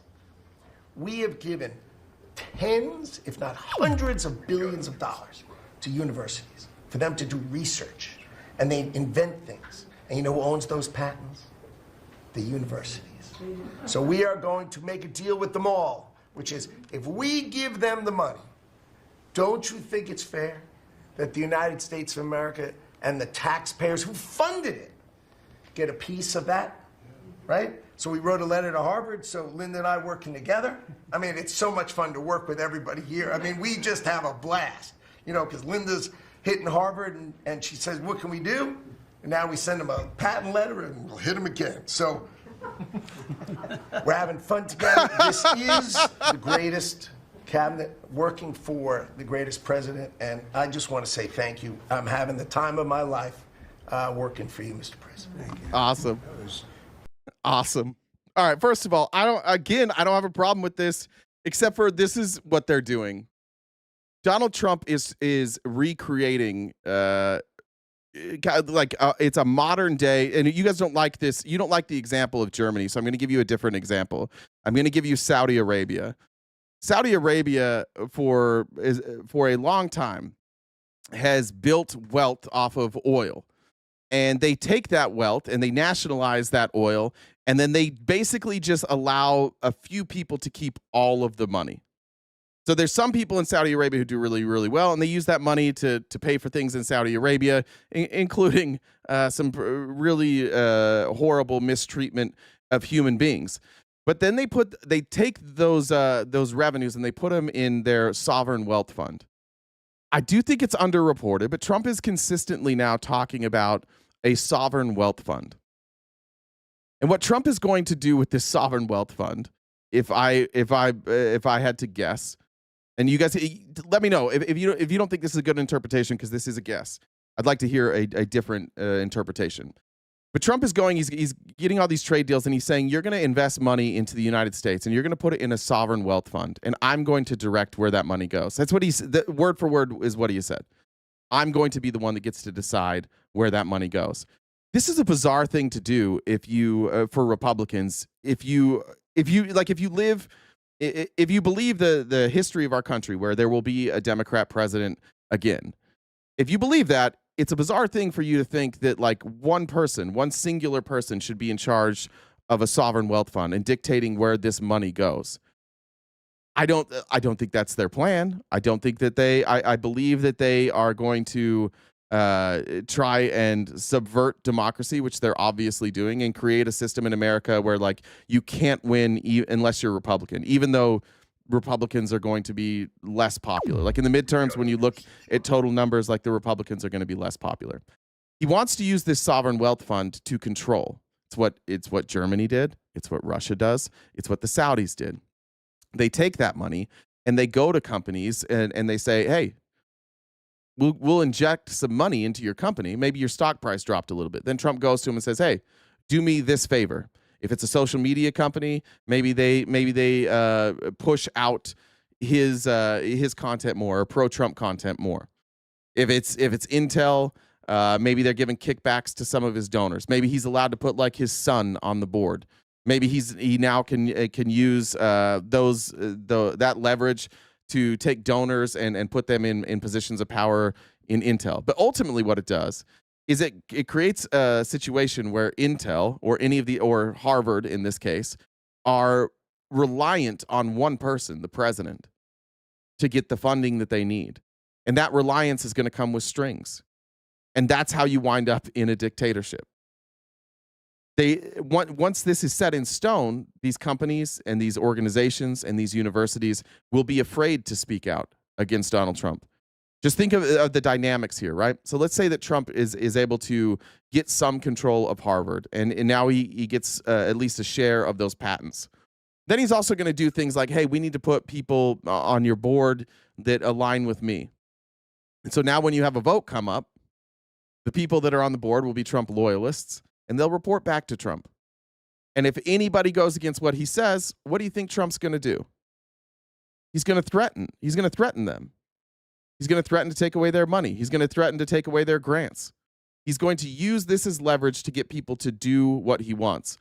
We have given tens, if not hundreds of billions of dollars to universities for them to do research, and they invent things. And you know who owns those patents? The universities. So we are going to make a deal with them all, which is, if we give them the money, don't you think it's fair that the United States of America and the taxpayers who funded it get a piece of that, right? So we wrote a letter to Harvard, so Linda and I working together. I mean, it's so much fun to work with everybody here. I mean, we just have a blast, because Linda's hitting Harvard, and she says, what can we do? And now we send them a patent letter, and we'll hit them again. So we're having fun together. This is the greatest cabinet working for the greatest president, and I just want to say thank you. I'm having the time of my life working for you, Mr. President. Thank you. Awesome. All right, first of all, I don't have a problem with this, except for this is what they're doing. Donald Trump is recreating it's a modern day, and you guys don't like this. You don't like the example of Germany, so I'm going to give you a different example. I'm going to give you Saudi Arabia. Saudi Arabia, for a long time, has built wealth off of oil. And they take that wealth and they nationalize that oil, and then they basically just allow a few people to keep all of the money. So there's some people in Saudi Arabia who do really, really well, and they use that money to pay for things in Saudi Arabia, including some really horrible mistreatment of human beings. But then they take those revenues and they put them in their sovereign wealth fund. I do think it's underreported, but Trump is consistently now talking about a sovereign wealth fund. And what Trump is going to do with this sovereign wealth fund, if I had to guess, and you guys let me know if you don't think this is a good interpretation, because this is a guess. I'd like to hear a different interpretation. But Trump is he's getting all these trade deals, and he's saying, you're going to invest money into the United States, and you're going to put it in a sovereign wealth fund, and I'm going to direct where that money goes. That's what word for word is what he said. I'm going to be the one that gets to decide where that money goes. This is a bizarre thing to do if you for Republicans. If you believe the history of our country where there will be a Democrat president again. If you believe that, it's a bizarre thing for you to think that like one singular person should be in charge of a sovereign wealth fund and dictating where this money goes. I don't think that's their plan. I don't think that I believe that they are going to try and subvert democracy, which they're obviously doing, and create a system in America where like you can't win unless you're Republican, even though Republicans are going to be less popular. Like in the midterms, when you look at total numbers, like the Republicans are going to be less popular. He wants to use this sovereign wealth fund to control. It's what Germany did. It's what Russia does. It's what the Saudis did. They take that money and they go to companies and they say, hey, we'll inject some money into your company. Maybe your stock price dropped a little bit. Then Trump goes to him and says, hey, do me this favor. If it's a social media company, maybe they push out his content more, or pro-Trump content more. If it's Intel, maybe they're giving kickbacks to some of his donors. Maybe he's allowed to put like his son on the board. Maybe he now can use that leverage to take donors and put them in positions of power in Intel. But ultimately, what it does is it creates a situation where Intel or Harvard in this case are reliant on one person, the president, to get the funding that they need. And that reliance is going to come with strings. And that's how you wind up in a dictatorship. Once this is set in stone, these companies and these organizations and these universities will be afraid to speak out against Donald Trump. Just think of the dynamics here, right? So let's say that Trump is able to get some control of Harvard, and now he gets at least a share of those patents. Then he's also going to do things like, hey, we need to put people on your board that align with me. And so now when you have a vote come up, the people that are on the board will be Trump loyalists, and they'll report back to Trump. And if anybody goes against what he says, what do you think Trump's going to do? He's going to threaten. He's going to threaten them. He's going to threaten to take away their money. He's going to threaten to take away their grants. He's going to use this as leverage to get people to do what he wants.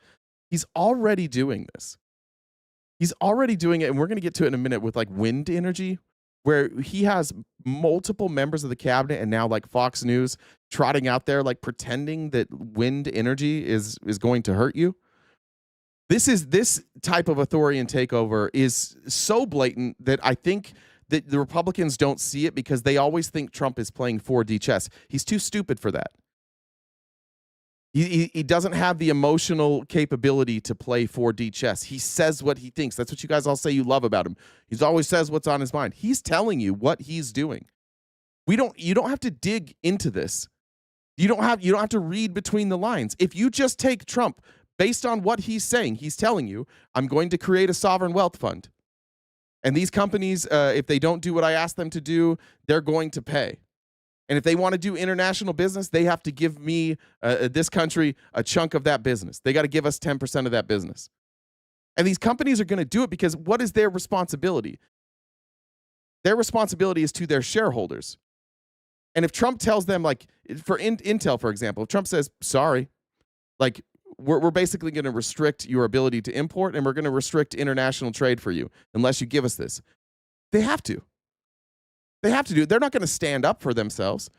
He's already doing this. He's already doing it, and we're going to get to it in a minute with like wind energy, where he has multiple members of the cabinet and now like Fox News trotting out there like pretending that wind energy is going to hurt you. This type of authoritarian takeover is so blatant that I think that the Republicans don't see it because they always think Trump is playing 4D chess. He's too stupid for that. He doesn't have the emotional capability to play 4D chess. He says what he thinks. That's what you guys all say you love about him. He always says what's on his mind. He's telling you what he's doing. You don't have to dig into this. You don't have to read between the lines. If you just take Trump based on what he's saying, he's telling you, I'm going to create a sovereign wealth fund. And these companies, if they don't do what I ask them to do, they're going to pay. And if they want to do international business, they have to give me, this country, a chunk of that business. They got to give us 10% of that business. And these companies are going to do it because what is their responsibility? Their responsibility is to their shareholders. And if Trump tells them, like, for Intel, for example, if Trump says, sorry, like, we're basically going to restrict your ability to import, and we're going to restrict international trade for you unless you give us this. They have to. They have to do it. They're not going to stand up for themselves.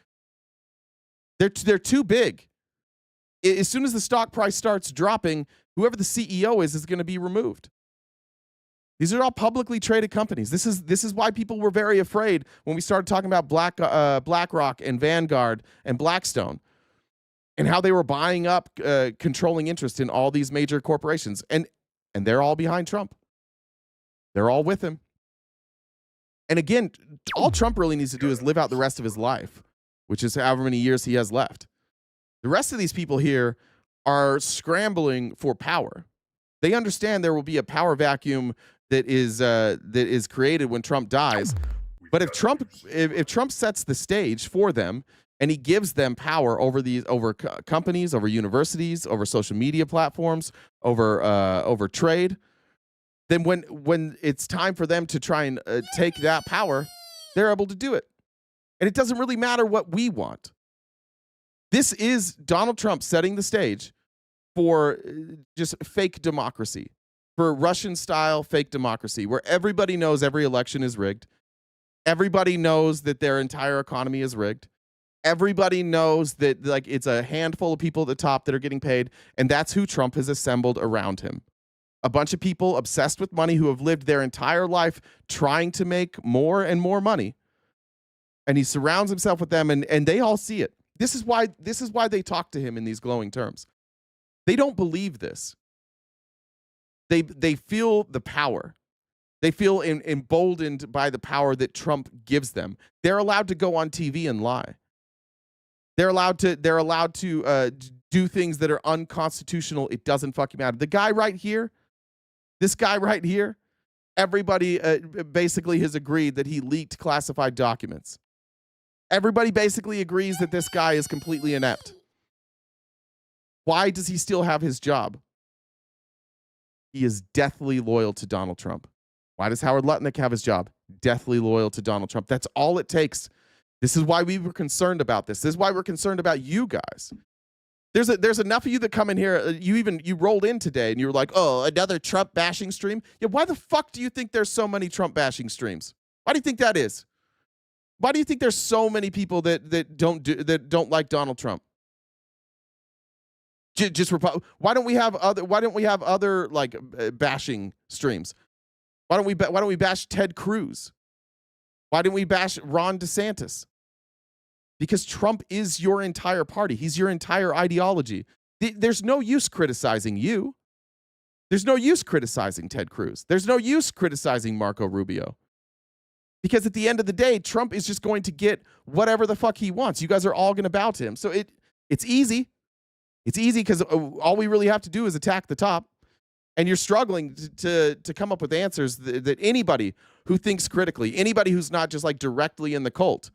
They're too big. As soon as the stock price starts dropping, whoever the CEO is going to be removed. These are all publicly traded companies. This is why people were very afraid when we started talking about BlackRock and Vanguard and Blackstone, and how they were buying up controlling interest in all these major corporations. And they're all behind Trump. They're all with him. And again, all Trump really needs to do is live out the rest of his life, which is however many years he has left. The rest of these people here are scrambling for power. They understand there will be a power vacuum that is created when Trump dies. But if Trump sets the stage for them, and he gives them power over companies, over universities, over social media platforms, over trade, then when it's time for them to try and take that power, they're able to do it. And it doesn't really matter what we want. This is Donald Trump setting the stage for just fake democracy, for Russian-style fake democracy, where everybody knows every election is rigged. Everybody knows that their entire economy is rigged. Everybody knows that like it's a handful of people at the top that are getting paid, and that's who Trump has assembled around him. A bunch of people obsessed with money who have lived their entire life trying to make more and more money. And he surrounds himself with them, and they all see it. This is why they talk to him in these glowing terms. They don't believe this. They feel the power. They feel emboldened by the power that Trump gives them. They're allowed to go on TV and lie. They're allowed to do things that are unconstitutional. It doesn't fucking matter. The guy right here, this guy right here, everybody basically has agreed that he leaked classified documents. Everybody basically agrees that this guy is completely inept. Why does he still have his job? He is deathly loyal to Donald Trump. Why does Howard Lutnick have his job? Deathly loyal to Donald Trump. That's all it takes. This is why we were concerned about this. This is why we're concerned about you guys. There's enough of you that come in here. You rolled in today and you were like, oh, another Trump bashing stream. Yeah, why the fuck do you think there's so many Trump bashing streams? Why do you think that is? Why do you think there's so many people that don't like Donald Trump? Why don't we have other like bashing streams? Why don't we bash Ted Cruz? Why didn't we bash Ron DeSantis? Because Trump is your entire party. He's your entire ideology. There's no use criticizing you. There's no use criticizing Ted Cruz. There's no use criticizing Marco Rubio. Because at the end of the day, Trump is just going to get whatever the fuck he wants. You guys are all going to bow to him. So it's easy. It's easy because all we really have to do is attack the top. And you're struggling to come up with answers that anybody who thinks critically, anybody who's not just like directly in the cult,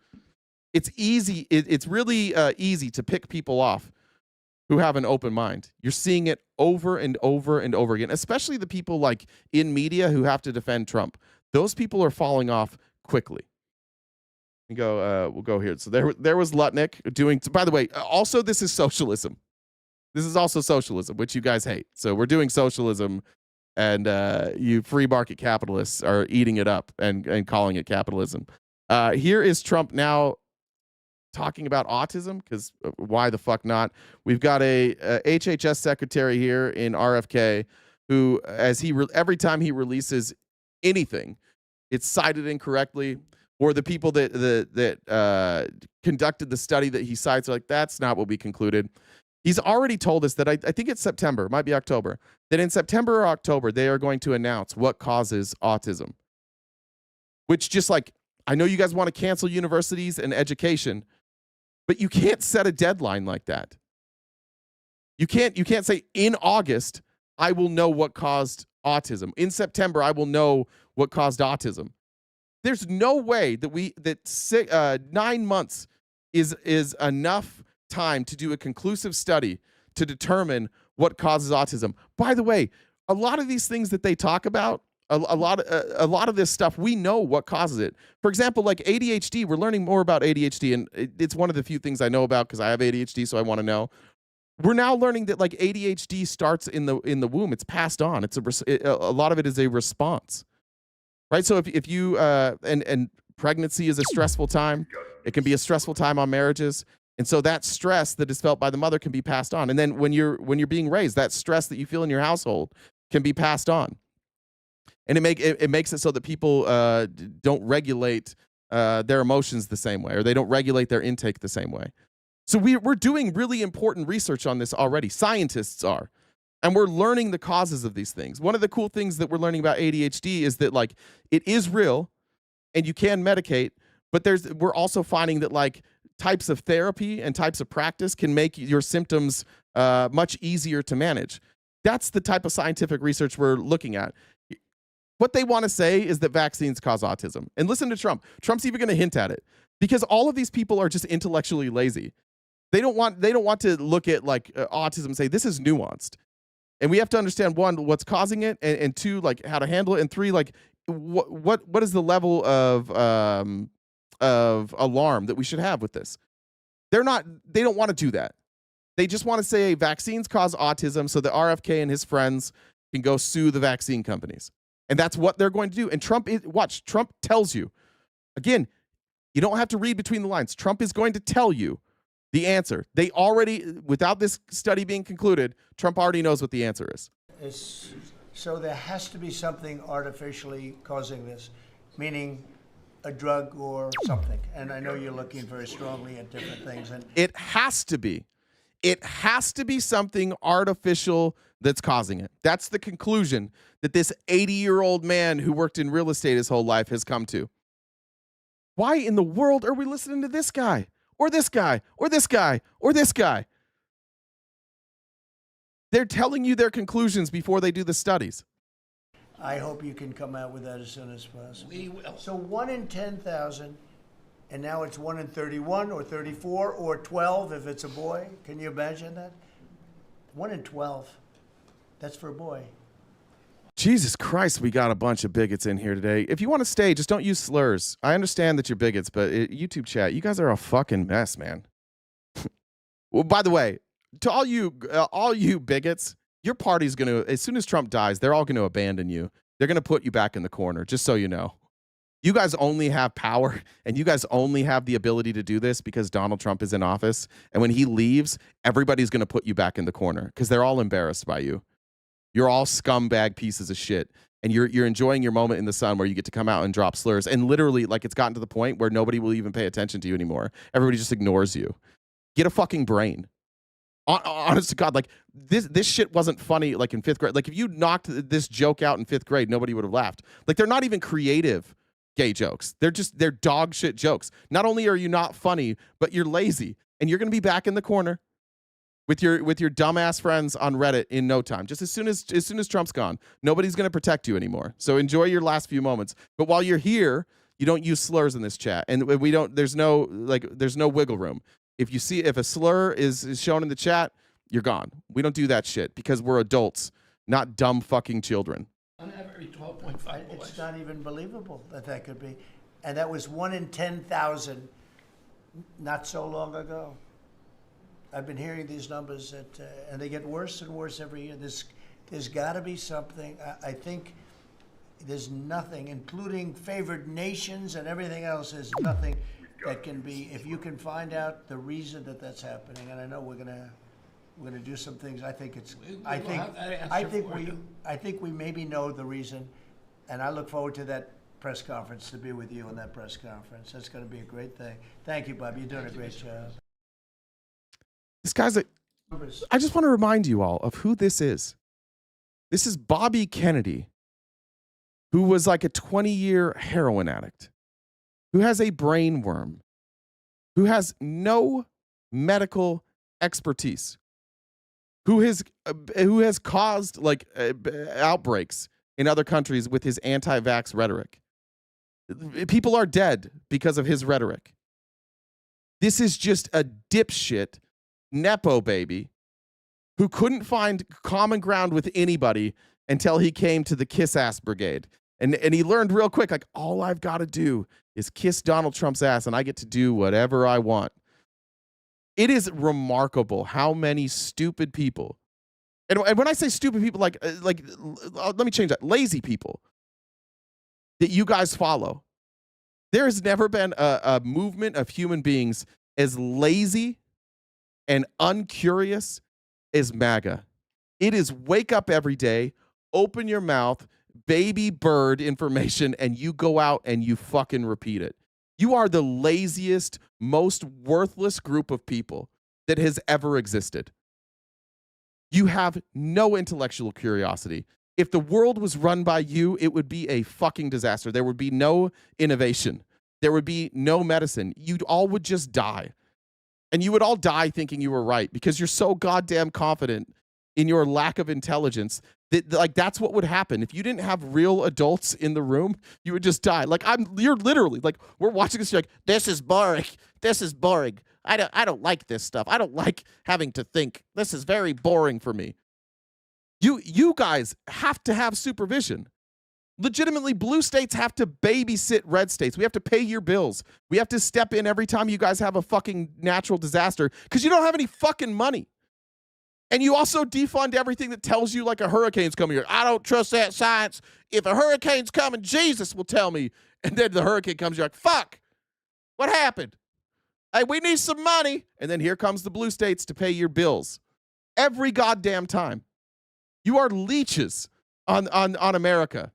it's easy. It's really easy to pick people off who have an open mind. You're seeing it over and over and over again, especially the people like in media who have to defend Trump. Those people are falling off quickly. We'll go here. So there was Lutnick doing. By the way, also this is socialism. This is also socialism, which you guys hate. So we're doing socialism, and you free market capitalists are eating it up and calling it capitalism. Here is Trump now talking about autism, because why the fuck not? We've got a HHS secretary here in RFK who, every time he releases anything, it's cited incorrectly, or the people that conducted the study that he cites are like, that's not what we concluded. He's already told us that I think it's September, might be October, that in September or October, they are going to announce what causes autism. Which just like, I know you guys want to cancel universities and education, but you can't set a deadline like that. You can't say in August, I will know what caused autism. In September, I will know what caused autism. There's no way that 9 months is enough time to do a conclusive study to determine what causes autism. By the way, a lot of these things that they talk about, a lot of this stuff, we know what causes it. For example, like ADHD, we're learning more about ADHD, and it's one of the few things I know about because I have ADHD, so I want to know. We're now learning that like ADHD starts in the womb. It's passed on. A lot of it is a response, right? So if you and pregnancy is a stressful time. It can be a stressful time on marriages. And so that stress that is felt by the mother can be passed on. And then when you're being raised, that stress that you feel in your household can be passed on. And it makes it so that people don't regulate their emotions the same way, or they don't regulate their intake the same way. So we're doing really important research on this already. Scientists are. And we're learning the causes of these things. One of the cool things that we're learning about ADHD is that like it is real and you can medicate, but we're also finding that like types of therapy and types of practice can make your symptoms much easier to manage. That's the type of scientific research we're looking at. What they want to say is that vaccines cause autism. And listen to Trump. Trump's even going to hint at it because all of these people are just intellectually lazy. They don't want to look at like autism and say this is nuanced. And we have to understand, one, what's causing it, and two, like how to handle it, and three, like what is the level of alarm that we should have with this. They don't want to do that. They just want to say vaccines cause autism so that RFK and his friends can go sue the vaccine companies. And that's what they're going to do. And Trump tells you, again, you don't have to read between the lines. Trump is going to tell you the answer. They already, without this study being concluded, Trump already knows what the answer is. So there has to be something artificially causing this, meaning a drug or something. And I know you're looking very strongly at different things. And it has to be. It has to be something artificial that's causing it. That's the conclusion that this 80-year-old man who worked in real estate his whole life has come to. Why in the world are we listening to this guy or this guy or this guy or this guy? They're telling you their conclusions before they do the studies. I hope you can come out with that as soon as possible. We will. So 1 in 10,000, and now it's 1 in 31 or 34 or 12 if it's a boy. Can you imagine that? 1 in 12. That's for a boy. Jesus Christ, we got a bunch of bigots in here today. If you want to stay, just don't use slurs. I understand that you're bigots, but YouTube chat, you guys are a fucking mess, man. Well, by the way, to all you bigots, your party's going to, as soon as Trump dies, they're all going to abandon you. They're going to put you back in the corner, just so you know. You guys only have power, and you guys only have the ability to do this because Donald Trump is in office. And when he leaves, everybody's going to put you back in the corner because they're all embarrassed by you. You're all scumbag pieces of shit. And you're enjoying your moment in the sun where you get to come out and drop slurs. And literally, like, it's gotten to the point where nobody will even pay attention to you anymore. Everybody just ignores you. Get a fucking brain. Honest to God, like, this shit wasn't funny, like, in 5th grade. Like, if you knocked this joke out in 5th grade, nobody would have laughed. Like, they're not even creative gay jokes. They're dog shit jokes. Not only are you not funny, but you're lazy. And you're going to be back in the corner with your dumbass friends on Reddit in no time. Just as soon as Trump's gone, nobody's going to protect you anymore. So enjoy your last few moments. But while you're here, you don't use slurs in this chat, and there's no wiggle room. If a slur is shown in the chat, you're gone. We don't do that shit because we're adults, not dumb fucking children. On average, 12.5 boys. It's not even believable that could be. And that was 1 in 10,000 not so long ago. I've been hearing these numbers, and they get worse and worse every year. There's got to be something. I think there's nothing, including favored nations and everything else, there's nothing that can be, if you can find out the reason that's happening, and I know we're gonna do some things. I think we maybe know the reason, and I look forward to that press conference, to be with you in that press conference. That's going to be a great thing. Thank you, Bob. You're doing a great job. This guy's I just want to remind you all of who this is. This is Bobby Kennedy, who was like a 20-year heroin addict, who has a brain worm, who has no medical expertise, who has caused like outbreaks in other countries with his anti-vax rhetoric. People are dead because of his rhetoric. This is just a dipshit Nepo baby who couldn't find common ground with anybody until he came to the kiss ass brigade. And he learned real quick, like, all I've got to do is kiss Donald Trump's ass and I get to do whatever I want. It is remarkable how many stupid people, and when I say stupid people, like let me change that, lazy people that you guys follow. There has never been a movement of human beings as lazy and uncurious as MAGA. It is wake up every day, open your mouth, baby bird information, and you go out and you fucking repeat it. You are the laziest, most worthless group of people that has ever existed. You have no intellectual curiosity. If the world was run by you, it would be a fucking disaster. There would be no innovation. There would be no medicine. You all would just die. And you would all die thinking you were right because you're so goddamn confident in your lack of intelligence that, like, that's what would happen. If you didn't have real adults in the room, you would just die. Like, you're literally, like, we're watching this, you're like, this is boring. This is boring. I don't like this stuff. I don't like having to think. This is very boring for me. You guys have to have supervision. Legitimately, blue states have to babysit red states. We have to pay your bills. We have to step in every time you guys have a fucking natural disaster because you don't have any fucking money. And you also defund everything that tells you like a hurricane's coming here. I don't trust that science. If a hurricane's coming, Jesus will tell me. And then the hurricane comes, you're like, fuck, what happened? Hey, we need some money. And then here comes the blue states to pay your bills. Every goddamn time. You are leeches on America.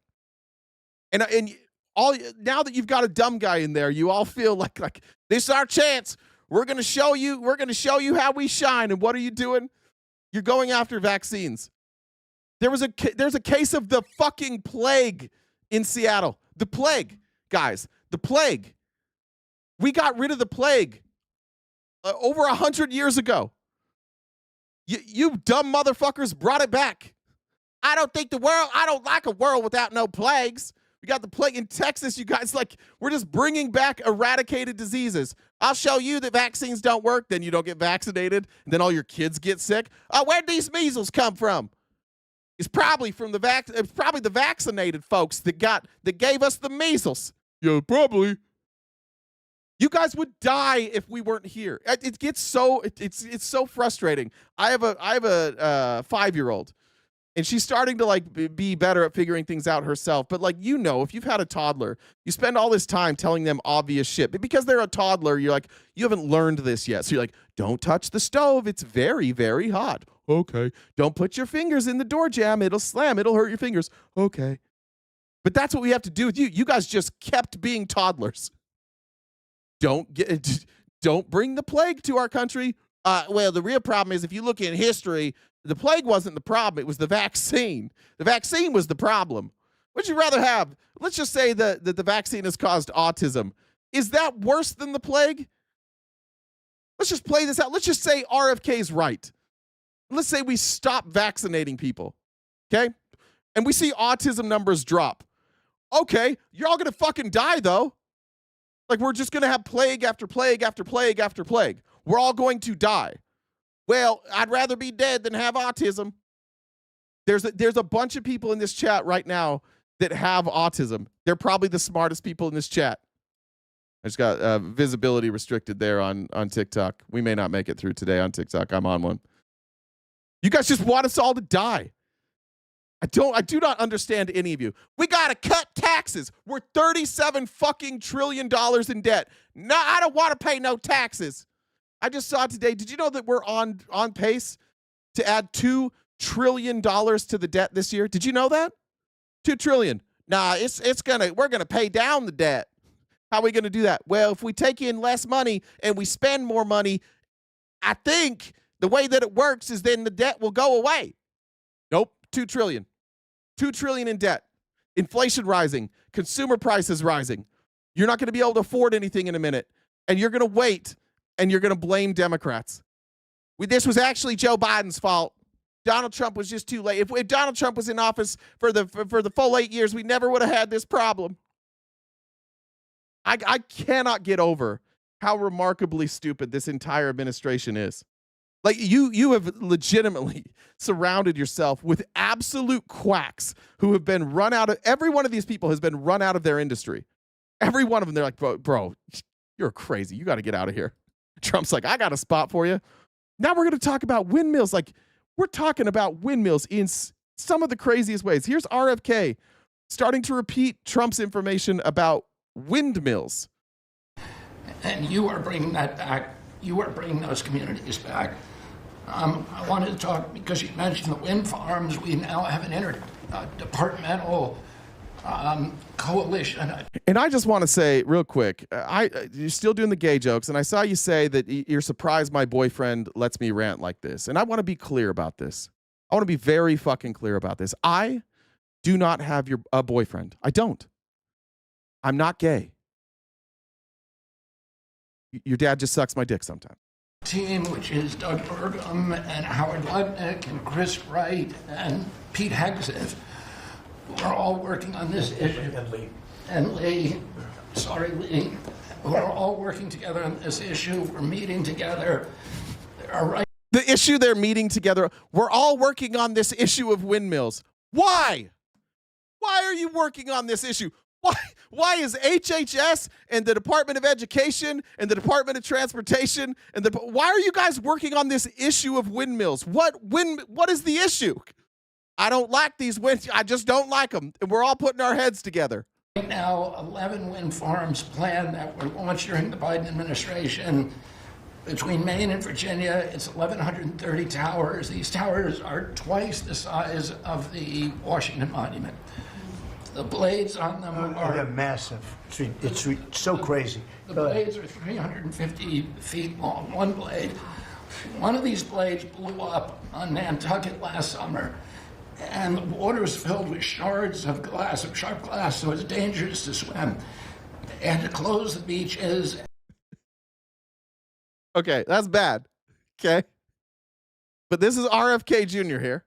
And all now that you've got a dumb guy in there, you all feel like this is our chance. We're gonna show you how we shine. And what are you doing? You're going after vaccines. There's a case of the fucking plague in Seattle. The plague, guys. The plague. We got rid of the plague over 100 years ago. You dumb motherfuckers brought it back. I don't like a world without no plagues. We got the plague in Texas. You guys we're just bringing back eradicated diseases. I'll show you that vaccines don't work. Then you don't get vaccinated. And then all your kids get sick. Where'd these measles come from? It's probably from the vaccinated folks that gave us the measles. Yeah, probably. You guys would die if we weren't here. It gets so it's so frustrating. I have a 5-year-old. And she's starting to be better at figuring things out herself. But if you've had a toddler, you spend all this time telling them obvious shit. But because they're a toddler, you're like, you haven't learned this yet. So you're like, don't touch the stove. It's very, very hot. Okay. Don't put your fingers in the door jamb. It'll slam. It'll hurt your fingers. Okay. But that's what we have to do with you. You guys just kept being toddlers. Don't bring the plague to our country. Well, the real problem is if you look in history, the plague wasn't the problem. It was the vaccine. The vaccine was the problem. Would you rather have? Let's just say that the vaccine has caused autism. Is that worse than the plague? Let's just play this out. Let's just say RFK's right. Let's say we stop vaccinating people. Okay? And we see autism numbers drop. Okay, you're all going to fucking die, though. We're just going to have plague after plague after plague after plague. We're all going to die. Well, I'd rather be dead than have autism. There's a bunch of people in this chat right now that have autism. They're probably the smartest people in this chat. I just got visibility restricted there on TikTok. We may not make it through today on TikTok. I'm on one. You guys just want us all to die. I do not understand any of you. We got to cut taxes. We're $37 fucking trillion in debt. No, I don't want to pay no taxes. I just saw today, did you know that we're on pace to add $2 trillion to the debt this year? Did you know that? $2 trillion. Nah, we're gonna pay down the debt. How are we gonna do that? Well, if we take in less money and we spend more money, I think the way that it works is then the debt will go away. Nope, $2 trillion. $2 trillion in debt. Inflation rising, consumer prices rising. You're not gonna be able to afford anything in a minute. And you're gonna wait. And you're going to blame Democrats. This was actually Joe Biden's fault. Donald Trump was just too late. If Donald Trump was in office for the full 8 years, we never would have had this problem. I cannot get over how remarkably stupid this entire administration is. You have legitimately surrounded yourself with absolute quacks who have been run out of. Every one of these people has been run out of their industry. Every one of them, they're like, bro, you're crazy. You got to get out of here. Trump's like, I got a spot for you. Now we're going to talk about windmills. We're talking about windmills in some of the craziest ways. Here's RFK starting to repeat Trump's information about windmills. And you are bringing that back. You are bringing those communities back. I wanted to talk because you mentioned the wind farms. We now have an interdepartmental coalition. And I just want to say real quick, you're still doing the gay jokes, and I saw you say that you're surprised my boyfriend lets me rant like this. And I want to be clear about this. I want to be very fucking clear about this. I do not have a boyfriend. I don't. I'm not gay. Your dad just sucks my dick sometimes. Team, which is Doug Burgum and Howard Lutnick and Chris Wright and Pete Hegseth. We're all working on this issue. And Lee. Sorry, Lee. We're all working together on this issue. We're meeting together. The issue they're meeting together. We're all working on this issue of windmills. Why? Why are you working on this issue? Why is HHS and the Department of Education and the Department of Transportation and why are you guys working on this issue of windmills? What is the issue? I don't like these winds. I just don't like them. And we're all putting our heads together. Right now, 11 wind farms planned that were launched during the Biden administration. Between Maine and Virginia, it's 1,130 towers. These towers are twice the size of the Washington Monument. The blades on them They're massive. It's so crazy. The blades are 350 feet long, one blade. One of these blades blew up on Nantucket last summer, and the water was filled with shards of glass, of sharp glass, so it's dangerous to swim. They had to close the beaches. Okay, that's bad. Okay. But this is RFK Jr. here.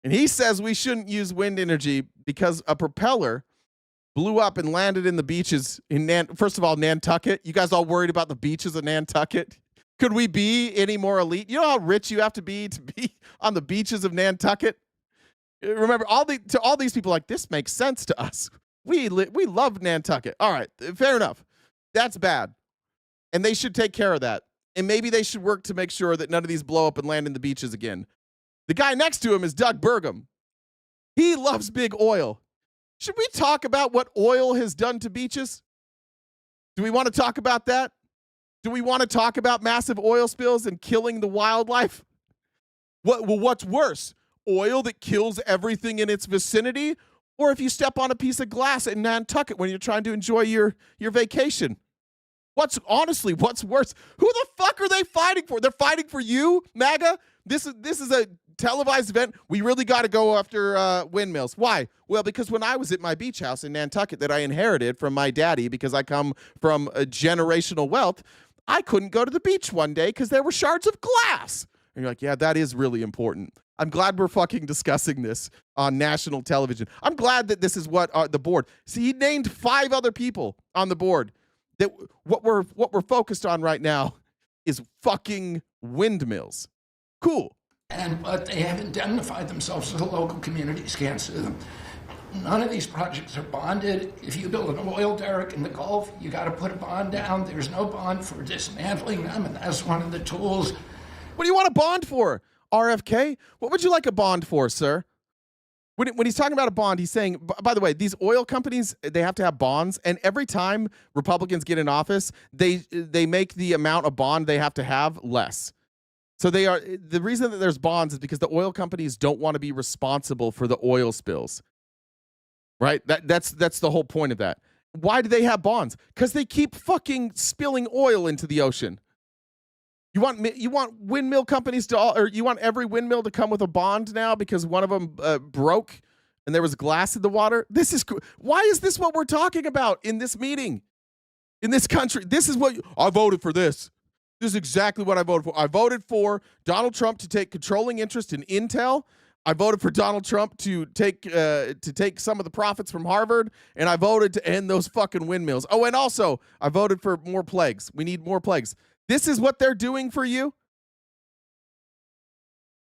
And he says we shouldn't use wind energy because a propeller blew up and landed in the beaches in first of all, Nantucket. You guys all worried about the beaches of Nantucket? Could we be any more elite? You know how rich you have to be on the beaches of Nantucket? Remember, all these people like, this makes sense to us. We love Nantucket. All right, fair enough. That's bad. And they should take care of that. And maybe they should work to make sure that none of these blow up and land in the beaches again. The guy next to him is Doug Burgum. He loves big oil. Should we talk about what oil has done to beaches? Do we want to talk about that? Do we want to talk about massive oil spills and killing the wildlife? What's worse? Oil that kills everything in its vicinity? Or if you step on a piece of glass in Nantucket when you're trying to enjoy your vacation? What's worse? Who the fuck are they fighting for? They're fighting for you, MAGA? This is a televised event. We really got to go after windmills. Why? Well, because when I was at my beach house in Nantucket that I inherited from my daddy because I come from a generational wealth, I couldn't go to the beach one day because there were shards of glass. And you're like, yeah, that is really important. I'm glad we're fucking discussing this on national television. I'm glad that this is what the board. See, he named 5 other people on the board. That what we're focused on right now is fucking windmills. Cool. But they have indemnified themselves so the local communities can't sue them. None of these projects are bonded. If you build an oil derrick in the Gulf, you got to put a bond down. There's no bond for dismantling them, and that's one of the tools. What do you want a bond for, RFK? What would you like a bond for, sir? When he's talking about a bond, he's saying, by the way, these oil companies, they have to have bonds. And every time Republicans get in office, they make the amount of bond they have to have less. So the reason that there's bonds is because the oil companies don't want to be responsible for the oil spills. Right? That's the whole point of that. Why do they have bonds? Because they keep fucking spilling oil into the ocean. You want windmill companies or you want every windmill to come with a bond now because one of them broke and there was glass in the water? Why is this what we're talking about in this meeting, in this country? This is what I voted for. This is exactly what I voted for. I voted for Donald Trump to take controlling interest in Intel. I voted for Donald Trump to take some of the profits from Harvard, and I voted to end those fucking windmills. Oh, and also I voted for more plagues. We need more plagues. This is what they're doing for you.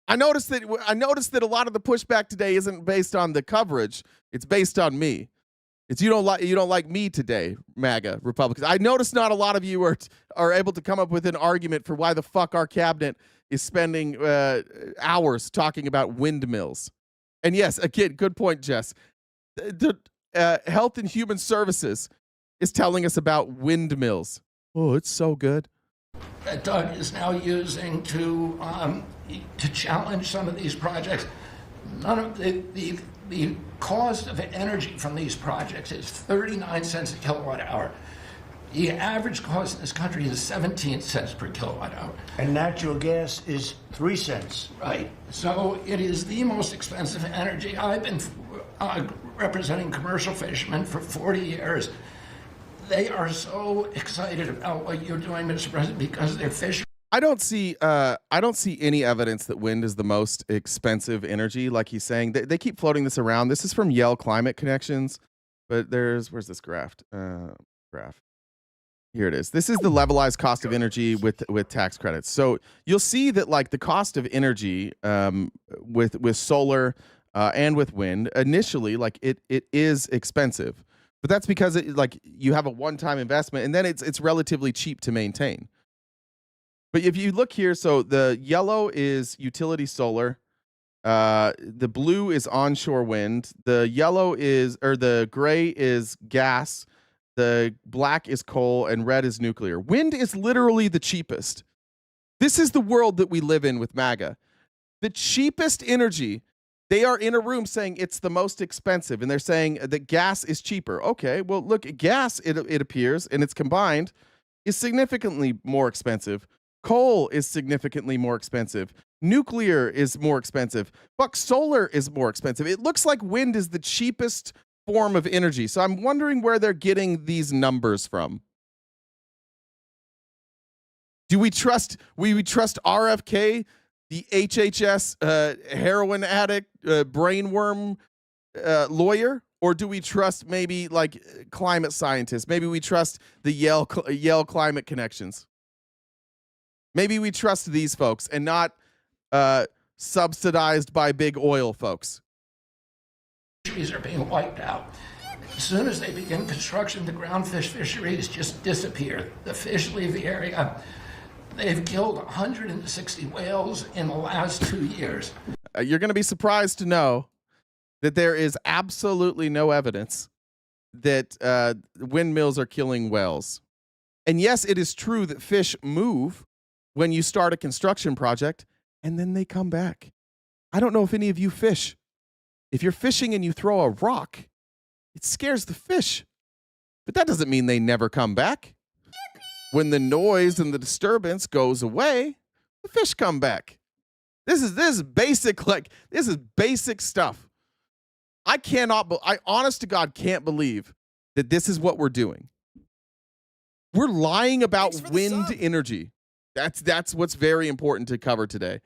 I noticed that a lot of the pushback today isn't based on the coverage. It's based on me. It's you don't like me today, MAGA Republicans. I noticed not a lot of you are able to come up with an argument for why the fuck our cabinet is spending hours talking about windmills. And yes, again, good point, Jess. The Health and Human Services is telling us about windmills. Oh, it's so good. That Doug is now using to challenge some of these projects. None of the cost of energy from these projects is 39 cents a kilowatt hour. The average cost in this country is 17 cents per kilowatt hour. And natural gas is 3 cents. Right. So it is the most expensive energy. I've been representing commercial fishermen for 40 years. They are so excited about what you're doing, Mr. President, because they're fishing. I don't see any evidence that wind is the most expensive energy, like he's saying. They keep floating this around. This is from Yale Climate Connections, but where's this graph? Here it is. This is the levelized cost of energy with tax credits. So you'll see that like the cost of energy with solar and with wind. Initially, like it is expensive, but that's because you have a one-time investment, and then it's relatively cheap to maintain. But if you look here, so the yellow is utility solar. The blue is onshore wind. The gray is gas. The black is coal, and red is nuclear. Wind is literally the cheapest. This is the world that we live in with MAGA. The cheapest energy, they are in a room saying it's the most expensive, and they're saying that gas is cheaper. Okay, well, look, gas, it appears, and it's combined, is significantly more expensive. Coal is significantly more expensive. Nuclear is more expensive. But solar is more expensive. It looks like wind is the cheapest form of energy. So I'm wondering where they're getting these numbers from. Do we trust RFK, the HHS heroin addict, brainworm lawyer? Or do we trust maybe like climate scientists? Maybe we trust the Yale Climate Connections. Maybe we trust these folks and not subsidized by big oil folks. Fisheries are being wiped out. As soon as they begin construction, the groundfish fisheries just disappear. The fish leave the area. They've killed 160 whales in the last 2 years. You're going to be surprised to know that there is absolutely no evidence that windmills are killing whales. And yes, it is true that fish move when you start a construction project, and then they come back. I don't know if any of you fish. If you're fishing and you throw a rock, it scares the fish. But that doesn't mean they never come back. When the noise and the disturbance goes away, the fish come back. This is basic, this is basic stuff. I honest to God can't believe that this is what we're doing. We're lying about wind energy. That's what's very important to cover today.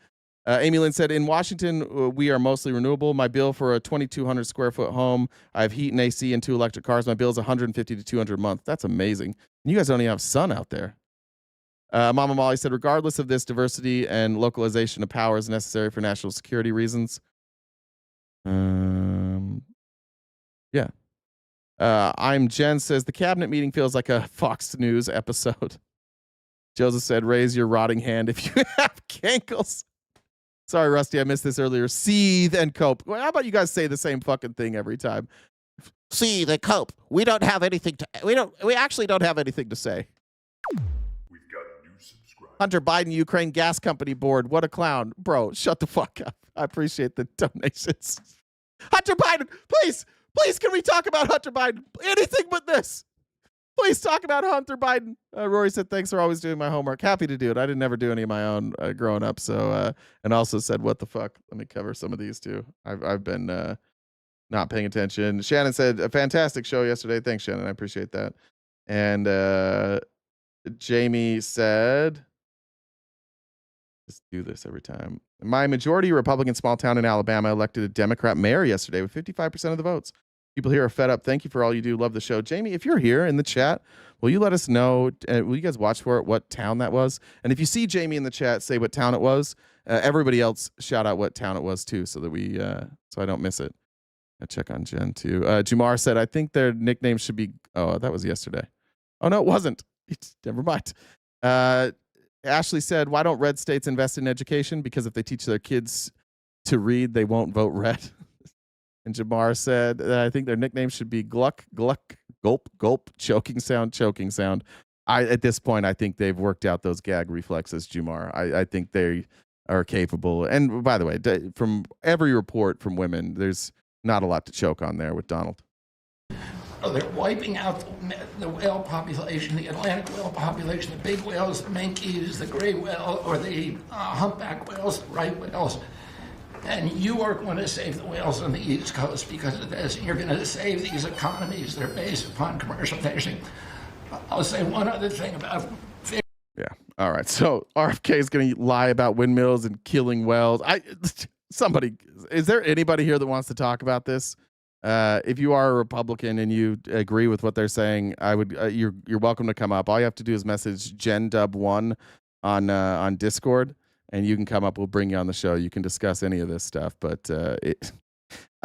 Amy Lynn said, in Washington, we are mostly renewable. My bill for a 2,200 square foot home, I have heat and AC and 2 electric cars. My bill is $150 to $200 a month. That's amazing. And you guys don't even have sun out there. Mama Molly said, regardless of this, diversity and localization of power is necessary for national security reasons. Yeah. I'm Jen says, the cabinet meeting feels like a Fox News episode. Joseph said, raise your rotting hand if you have cankles. Sorry, Rusty, I missed this earlier. Seethe and cope. Well, how about you guys say the same fucking thing every time? Seethe and cope. We actually don't have anything to say. We've got new subscribers. Hunter Biden, Ukraine Gas Company board. What a clown. Bro, shut the fuck up. I appreciate the donations. Hunter Biden, please, can we talk about Hunter Biden? Anything but this. Please talk about Hunter Biden. Rory said, thanks for always doing my homework. Happy to do it. I didn't never do any of my own growing up. So, and also said, what the fuck? Let me cover some of these too. I've been not paying attention. Shannon said, a fantastic show yesterday. Thanks, Shannon. I appreciate that. And Jamie said, just do this every time. My majority Republican small town in Alabama elected a Democrat mayor yesterday with 55% of the votes. People here are fed up. Thank you for all you do. Love the show. Jamie, if you're here in the chat, will you let us know? Will you guys watch for it? What town that was? And if you see Jamie in the chat, say what town it was. Everybody else shout out what town it was too, so that so I don't miss it. I check on Jen too. Jumar said, I think their nickname should be. Oh, that was yesterday. Oh no, it wasn't. Never mind. Ashley said, why don't red states invest in education? Because if they teach their kids to read, they won't vote red. And Jamar said, I think their nickname should be Gluck, Gluck, Gulp, Gulp, choking sound, choking sound. At this point, I think they've worked out those gag reflexes, Jamar. I think they are capable. And by the way, from every report from women, there's not a lot to choke on there with Donald. Oh, they're wiping out the whale population, the Atlantic whale population, the big whales, the minkies, the gray whale, or the humpback whales, the right whales. And you are going to save the whales on the East Coast because of this. And you're going to save these economies that are based upon commercial fishing. I'll say one other thing about fish. Yeah. All right. So RFK is going to lie about windmills and killing whales. Is there anybody here that wants to talk about this? If you are a Republican and you agree with what they're saying, I would. You're welcome to come up. All you have to do is message GenDub1 on Discord. And you can come up. We'll bring you on the show. You can discuss any of this stuff. But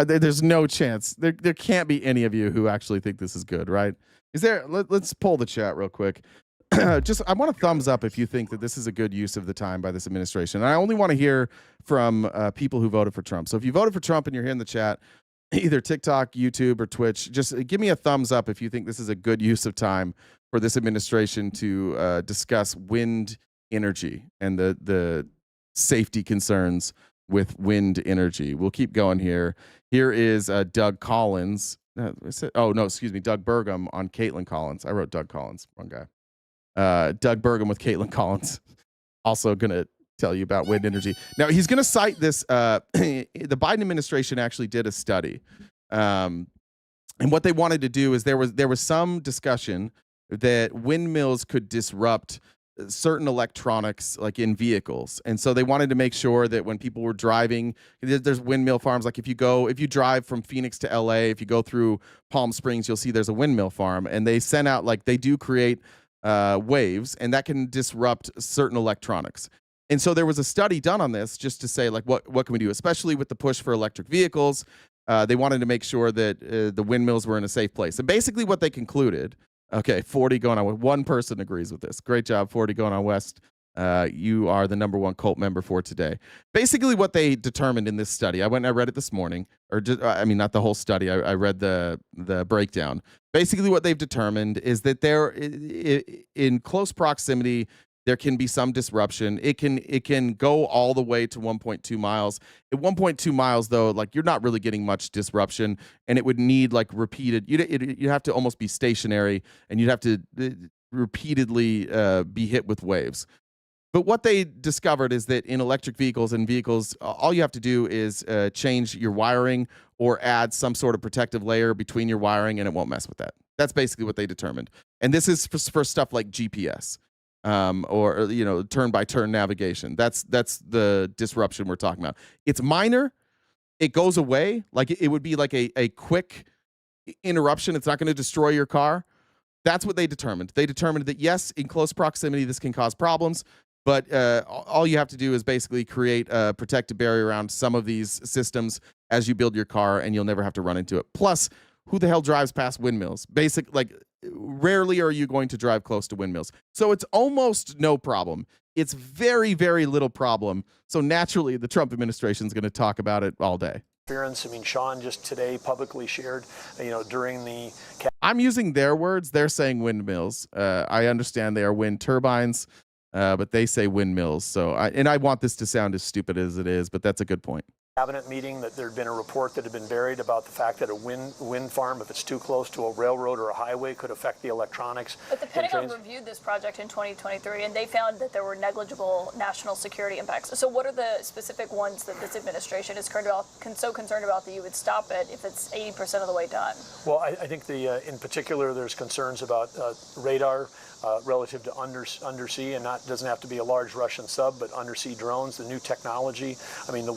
There's no chance. There can't be any of you who actually think this is good, right? Is there? Let's poll the chat real quick. I want a thumbs up if you think that this is a good use of the time by this administration. And I only want to hear from people who voted for Trump. So if you voted for Trump and you're here in the chat, either TikTok, YouTube, or Twitch, just give me a thumbs up if you think this is a good use of time for this administration to discuss wind energy and the safety concerns with wind energy. We'll keep going here. Here is Doug Collins. Doug Burgum on Caitlin Collins. I wrote Doug Collins, wrong guy. Doug Burgum with Caitlin Collins. Also going to tell you about wind energy. Now, he's going to cite this. The Biden administration actually did a study. And what they wanted to do is there was some discussion that windmills could disrupt certain electronics like in vehicles. And so they wanted to make sure that when people were driving, there's windmill farms. Like if you drive from Phoenix to LA, if you go through Palm Springs, you'll see there's a windmill farm. And they sent out, like they do create waves, and that can disrupt certain electronics. And so there was a study done on this just to say, like, what can we do, especially with the push for electric vehicles. They wanted to make sure that the windmills were in a safe place. And basically what they concluded, okay, 40 going on. One person agrees with this. Great job, 40 going on West. You are the #1 cult member for today. Basically what they determined in this study, I went and I read it this morning, or just, I mean, not the whole study. I read the breakdown. Basically what they've determined is that in close proximity, there can be some disruption. It can go all the way to 1.2 miles. At 1.2 miles, though, like you're not really getting much disruption, and it would need like repeated. You have to almost be stationary, and you'd have to repeatedly be hit with waves. But what they discovered is that in electric vehicles and vehicles, all you have to do is change your wiring or add some sort of protective layer between your wiring, and it won't mess with that. That's basically what they determined. And this is for stuff like GPS or turn-by-turn navigation. That's the disruption we're talking about. It's minor. It goes away. Like it would be like a quick interruption. It's not going to destroy your car. That's what they determined. They determined that, yes, in close proximity, this can cause problems. But all you have to do is basically create a protective barrier around some of these systems as you build your car, and you'll never have to run into it. Plus, who the hell drives past windmills? Rarely are you going to drive close to windmills. So it's almost no problem. It's very, very little problem. So naturally, the Trump administration is going to talk about it all day. I mean, Sean just today publicly shared, during the... I'm using their words. They're saying windmills. I understand they are wind turbines. But they say windmills. So I want this to sound as stupid as it is, but that's a good point. Cabinet meeting that there had been a report that had been buried about the fact that a wind farm, if it's too close to a railroad or a highway, could affect the electronics. But the Pentagon reviewed this project in 2023, and they found that there were negligible national security impacts. So what are the specific ones that this administration is so concerned about that you would stop it if it's 80% of the way done? Well, I think in particular, there's concerns about radar relative to undersea, and doesn't have to be a large Russian sub, but undersea drones, the new technology. I mean,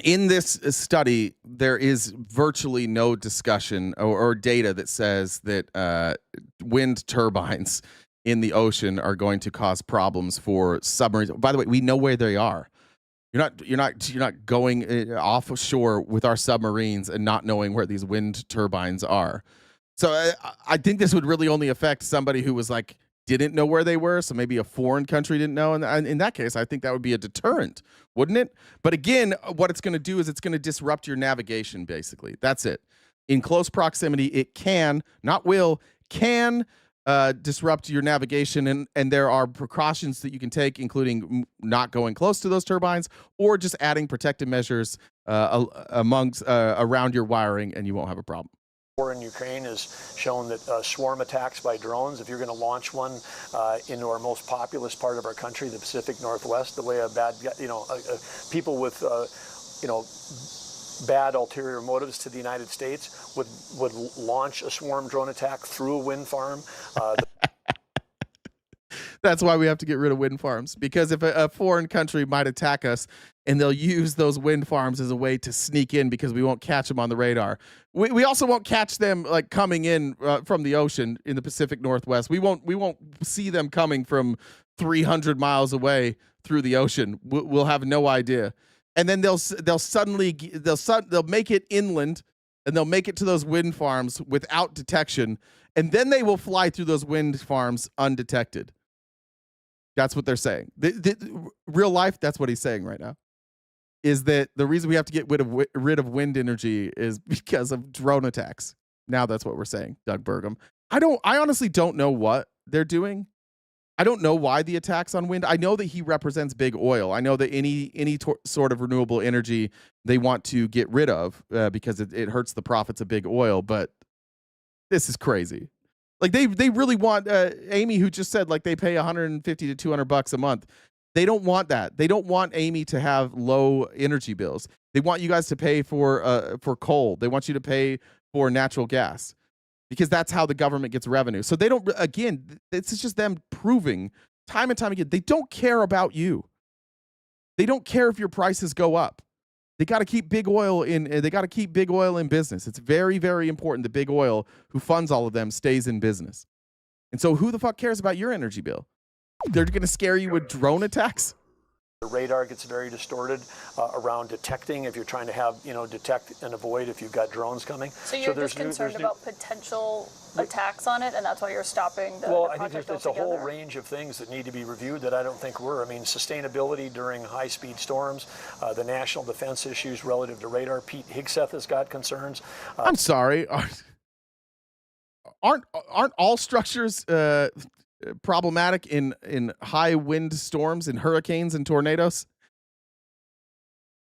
in this study, there is virtually no discussion or data that says that wind turbines in the ocean are going to cause problems for submarines. By the way, we know where they are. You're not going offshore with our submarines and not knowing where these wind turbines are. So I think this would really only affect somebody who was like didn't know where they were, so maybe a foreign country didn't know. And in that case, I think that would be a deterrent, wouldn't it? But again, what it's going to do is it's going to disrupt your navigation, basically. That's it. In close proximity, it can disrupt your navigation, and there are precautions that you can take, including not going close to those turbines or just adding protective measures around your wiring, and you won't have a problem. War in Ukraine has shown that swarm attacks by drones, if you're going to launch one into our most populous part of our country, the Pacific Northwest, the way people with bad ulterior motives to the United States would launch a swarm drone attack through a wind farm. That's why we have to get rid of wind farms, because if a foreign country might attack us and they'll use those wind farms as a way to sneak in because we won't catch them on the radar. We also won't catch them like coming in from the ocean in the Pacific Northwest. We won't see them coming from 300 miles away through the ocean. We'll have no idea. And then they'll make it inland and they'll make it to those wind farms without detection, and then they will fly through those wind farms undetected. That's what they're saying. Real life, that's what he's saying right now, is that the reason we have to get rid of wind energy is because of drone attacks. Now that's what we're saying, Doug Burgum. I honestly don't know what they're doing. I don't know why the attacks on wind. I know that he represents big oil. I know that any sort of renewable energy they want to get rid of because it hurts the profits of big oil. But this is crazy. Like they really want Amy, who just said like they pay $150 to $200 a month. They don't want that. They don't want Amy to have low energy bills. They want you guys to pay for coal. They want you to pay for natural gas, because that's how the government gets revenue. So they don't, again, it's just them proving time and time again, they don't care about you. They don't care if your prices go up. They got to keep big oil in business. It's very, very important that big oil, who funds all of them, stays in business. And so who the fuck cares about your energy bill? They're going to scare you with drone attacks? The radar gets very distorted around detecting if you're trying to have, detect and avoid if you've got drones coming. So you're just concerned about potential attacks on it, and that's why you're stopping the Well, I project think there's a whole range of things that need to be reviewed that I don't think were. I mean, sustainability during high-speed storms, the national defense issues relative to radar. Pete Hegseth has got concerns. I'm sorry. Aren't all structures problematic in high wind storms and hurricanes and tornadoes?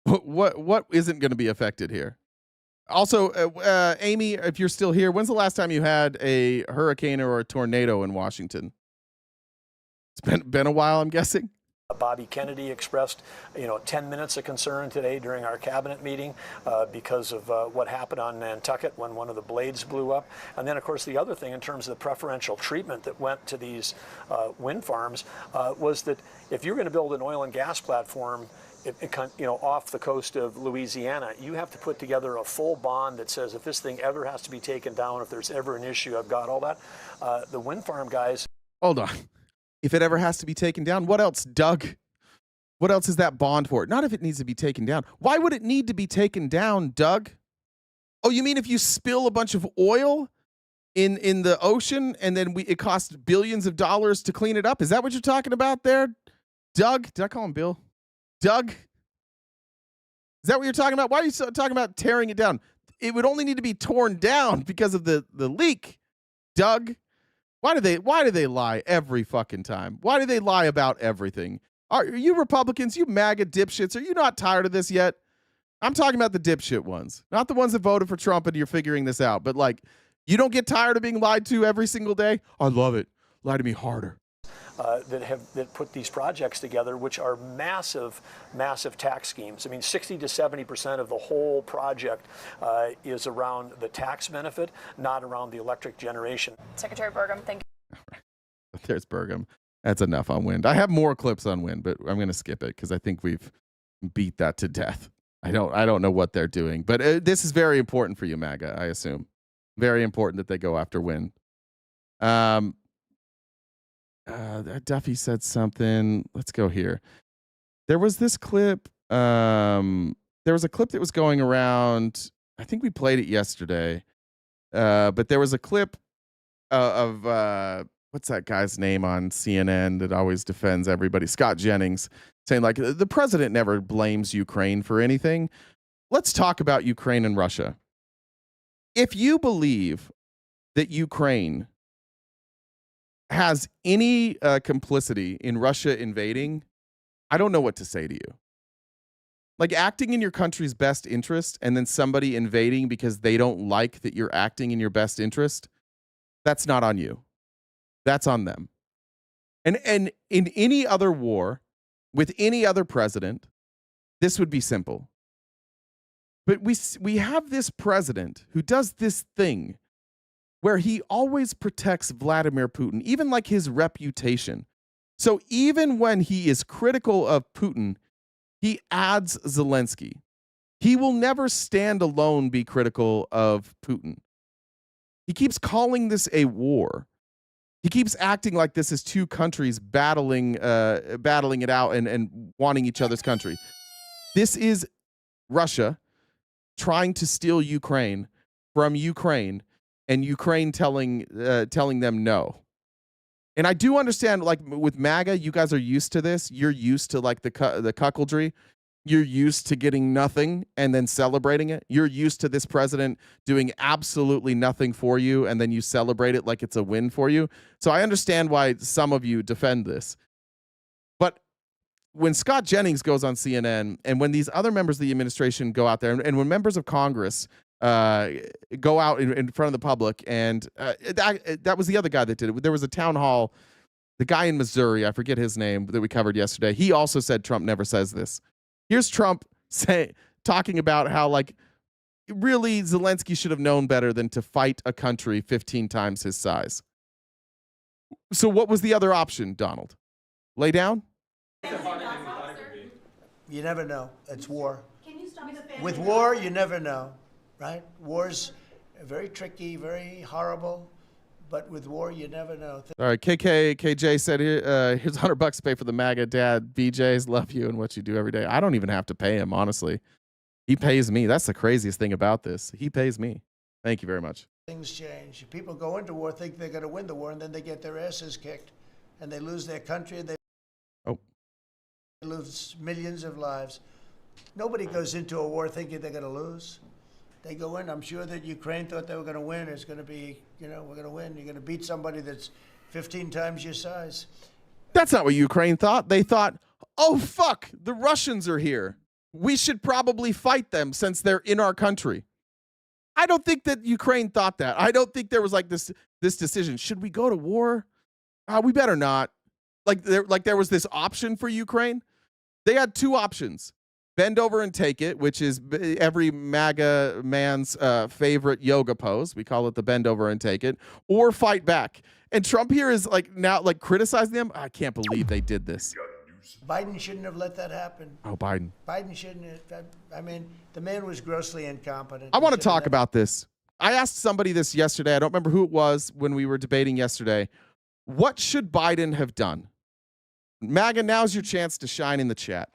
What isn't going to be affected here? Also, Amy, if you're still here, when's the last time you had a hurricane or a tornado in Washington? It's been a while, I'm guessing. Bobby Kennedy expressed, 10 minutes of concern today during our cabinet meeting because of what happened on Nantucket when one of the blades blew up. And then, of course, the other thing in terms of the preferential treatment that went to these wind farms was that if you're going to build an oil and gas platform, off the coast of Louisiana, you have to put together a full bond that says if this thing ever has to be taken down, if there's ever an issue, I've got all that. The wind farm guys. Hold on. If it ever has to be taken down, what else, Doug? What else is that bond for? Not if it needs to be taken down. Why would it need to be taken down, Doug? Oh, you mean if you spill a bunch of oil in the ocean and then it costs billions of dollars to clean it up? Is that what you're talking about there, Doug? Did I call him Bill? Doug? Is that what you're talking about? Why are you talking about tearing it down? It would only need to be torn down because of the leak, Doug. Why do they lie every fucking time? Why do they lie about everything? Are you Republicans, you MAGA dipshits, are you not tired of this yet? I'm talking about the dipshit ones, not the ones that voted for Trump and you're figuring this out. But like, you don't get tired of being lied to every single day? I love it. Lie to me harder. That put these projects together, which are massive, massive tax schemes. I mean, 60 to 70% of the whole project is around the tax benefit, not around the electric generation. Secretary Burgum, thank you. There's Burgum. That's enough on wind. I have more clips on wind, but I'm going to skip it because I think we've beat that to death. I don't know what they're doing, but this is very important for you, MAGA, I assume. Very important that they go after wind. Duffy said something. Let's go here. There was this clip. There was a clip that was going around. I think we played it yesterday. But there was a clip of what's that guy's name on CNN that always defends everybody? Scott Jennings, saying like the president never blames Ukraine for anything. Let's talk about Ukraine and Russia. If you believe that Ukraine has any complicity in Russia invading, I don't know what to say to you. Like acting in your country's best interest and then somebody invading because they don't like that you're acting in your best interest, that's not on you. That's on them. And in any other war with any other president, this would be simple. But we have this president who does this thing where he always protects Vladimir Putin, even like his reputation. So even when he is critical of Putin, he adds Zelensky. He will never stand alone be critical of Putin. He keeps calling this a war. He keeps acting like this is two countries battling it out and wanting each other's country. This is Russia trying to steal Ukraine from Ukraine and Ukraine telling them no. And I do understand, like with MAGA, you guys are used to this. You're used to like the cuckoldry. You're used to getting nothing and then celebrating it. You're used to this president doing absolutely nothing for you and then you celebrate it like it's a win for you. So I understand why some of you defend this. But when Scott Jennings goes on CNN and when these other members of the administration go out there and when members of Congress go out in front of the public and that was the other guy that did it. There was a town hall, the guy in Missouri, I forget his name, that we covered yesterday. He also said Trump never says this. Here's Trump talking about how, like, really Zelensky should have known better than to fight a country 15 times his size. So what was the other option, Donald? Lay down? You never know. It's war. With war, you never know, right? War's very tricky, very horrible. But with war, you never know. All right, KJ said, here's $100 to pay for the MAGA dad. BJ's, love you and what you do every day. I don't even have to pay him, honestly. He pays me. That's the craziest thing about this. He pays me. Thank you very much. Things change. People go into war, think they're going to win the war, and then they get their asses kicked, and they lose their country, and they lose millions of lives. Nobody goes into a war thinking they're going to lose. They go in. I'm sure that Ukraine thought they were going to win. It's going to be, we're going to win. You're going to beat somebody that's 15 times your size. That's not what Ukraine thought. They thought, oh, fuck, the Russians are here. We should probably fight them since they're in our country. I don't think that Ukraine thought that. I don't think there was like this decision. Should we go to war? We better not. Like there was this option for Ukraine. They had two options. Bend over and take it, which is every MAGA man's favorite yoga pose. We call it the bend over and take it, or fight back. And Trump here is like now like criticizing them. I can't believe they did this. Biden shouldn't have let that happen. Oh, Biden. Biden shouldn't have. I mean, the man was grossly incompetent. I want to talk about this. I asked somebody this yesterday. I don't remember who it was when we were debating yesterday. What should Biden have done? MAGA, now's your chance to shine in the chat.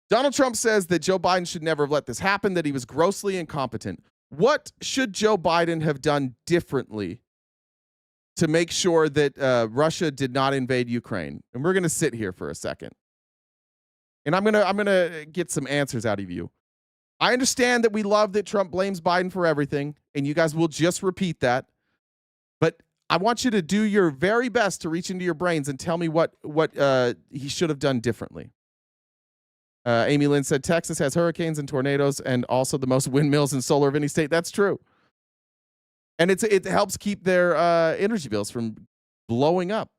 Donald Trump says that Joe Biden should never have let this happen, that he was grossly incompetent. What should Joe Biden have done differently to make sure that Russia did not invade Ukraine? And we're going to sit here for a second. And I'm going to get some answers out of you. I understand that we love that Trump blames Biden for everything, and you guys will just repeat that. But I want you to do your very best to reach into your brains and tell me what he should have done differently. Amy Lynn said, Texas has hurricanes and tornadoes and also the most windmills and solar of any state. That's true. And it helps keep their energy bills from blowing up.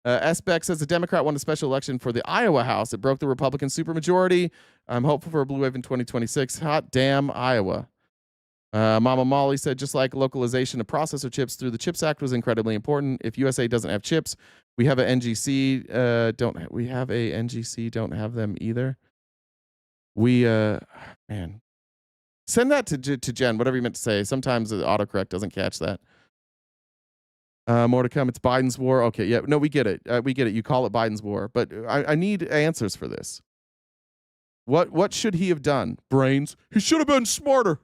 SBEC says the Democrat won a special election for the Iowa House. It broke the Republican supermajority. I'm hopeful for a blue wave in 2026. Hot damn Iowa. Mama Molly said, just like localization of processor chips through the CHIPS Act was incredibly important. If USA doesn't have chips, we have a NGC. Don't have them either. Man, send that to Jen. Whatever you meant to say. Sometimes the autocorrect doesn't catch that. More to come. It's Biden's war. Okay, yeah, no, we get it. We get it. You call it Biden's war, but I need answers for this. What should he have done? Brains. He should have been smarter.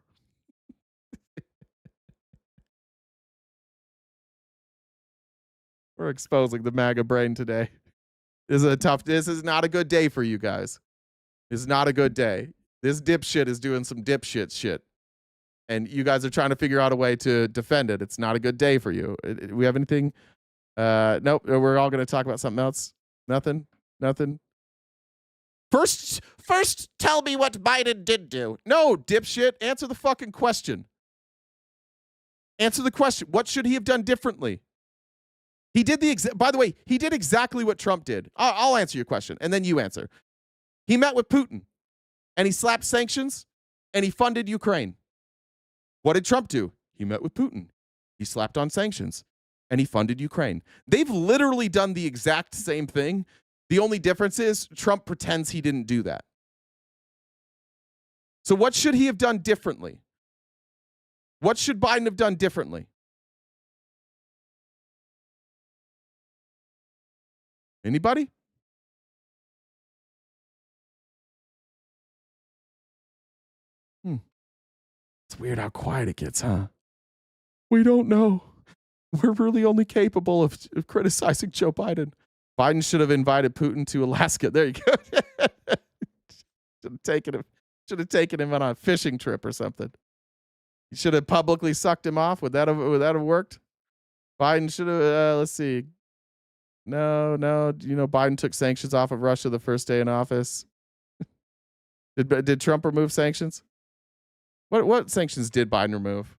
We're exposing the MAGA brain today. This is not a good day for you guys. This is not a good day. This dipshit is doing some dipshit shit. And you guys are trying to figure out a way to defend it. It's not a good day for you. We have anything? Nope. We're all going to talk about something else. Nothing. First, tell me what Biden did do. No, dipshit. Answer the fucking question. Answer the question. What should he have done differently? He did by the way, he did exactly what Trump did. I'll answer your question, and then you answer. He met with Putin, and he slapped sanctions, and he funded Ukraine. What did Trump do? He met with Putin. He slapped on sanctions, and he funded Ukraine. They've literally done the exact same thing. The only difference is Trump pretends he didn't do that. So what should he have done differently? What should Biden have done differently? Anybody? It's weird how quiet it gets, huh? We don't know. We're really only capable of criticizing Joe Biden. Biden should have invited Putin to Alaska. There you go. Should have taken him on a fishing trip or something. You should have publicly sucked him off. Would that have worked? Biden should have. Let's see. No. Biden took sanctions off of Russia the first day in office. Did Trump remove sanctions? What sanctions did Biden remove?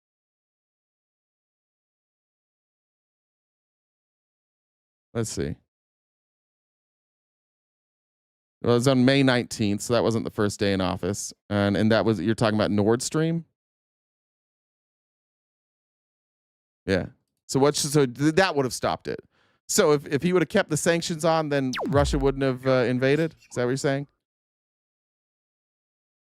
Let's see. Well, it was on May 19th, so that wasn't the first day in office. And that was, you're talking about Nord Stream? Yeah. So that would have stopped it. So if he would have kept the sanctions on, then Russia wouldn't have invaded? Is that what you're saying?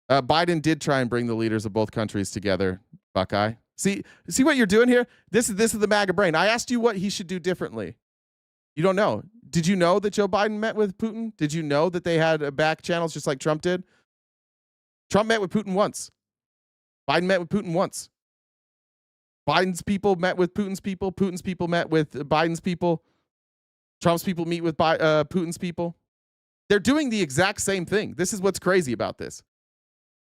Biden did try and bring the leaders of both countries together, Buckeye. See what you're doing here? This is the MAGA brain. I asked you what he should do differently. You don't know. Did you know that Joe Biden met with Putin? Did you know that they had back channels just like Trump did? Trump met with Putin once. Biden met with Putin once. Biden's people met with Putin's people. Putin's people met with Biden's people. Trump's people meet with Putin's people. They're doing the exact same thing. This is what's crazy about this.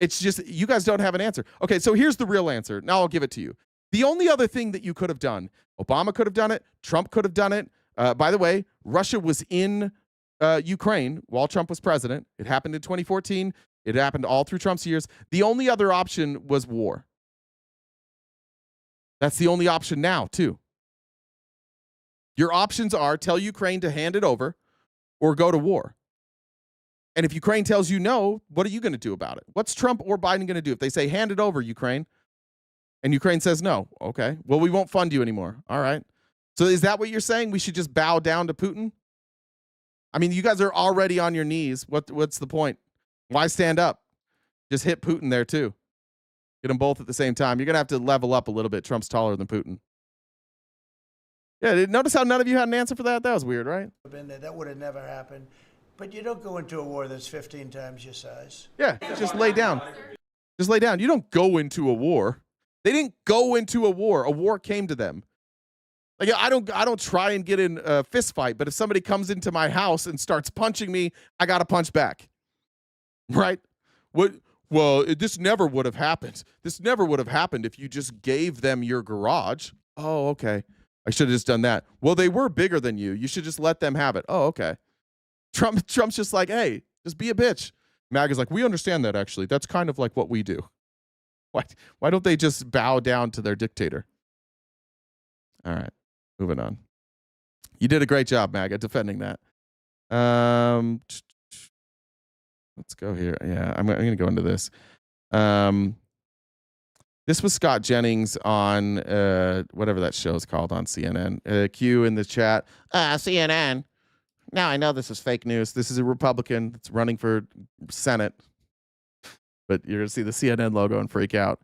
It's just, you guys don't have an answer. Okay, so here's the real answer. Now I'll give it to you. The only other thing that you could have done, Obama could have done it, Trump could have done it. By the way, Russia was in Ukraine while Trump was president. It happened in 2014. It happened all through Trump's years. The only other option was war. That's the only option now, too. Your options are tell Ukraine to hand it over or go to war. And if Ukraine tells you no, what are you going to do about it? What's Trump or Biden going to do if they say hand it over, Ukraine, and Ukraine says no? Okay, well, we won't fund you anymore. All right. So is that what you're saying? We should just bow down to Putin? I mean, you guys are already on your knees. What's the point? Why stand up? Just hit Putin there too. Get them both at the same time. You're going to have to level up a little bit. Trump's taller than Putin. Yeah, notice how none of you had an answer for that? That was weird, right? That would have never happened. But you don't go into a war that's 15 times your size. Yeah, just lay down. Just lay down. You don't go into a war. They didn't go into a war. A war came to them. Like, I don't try and get in a fist fight, but if somebody comes into my house and starts punching me, I got to punch back. Right? Well, this never would have happened. This never would have happened if you just gave them your garage. Oh, okay. I should have just done that. Well, they were bigger than you. You should just let them have it. Oh, okay. Trump's just like, hey, just be a bitch. MAGA's like, we understand that, actually. That's kind of like what we do. Why don't they just bow down to their dictator? All right, moving on. You did a great job, MAGA, defending that. Let's go here. Yeah, I'm going to go into this. This was Scott Jennings on whatever that show's called on CNN. Q in the chat. CNN. Now, I know this is fake news. This is a Republican that's running for Senate. But you're going to see the CNN logo and freak out.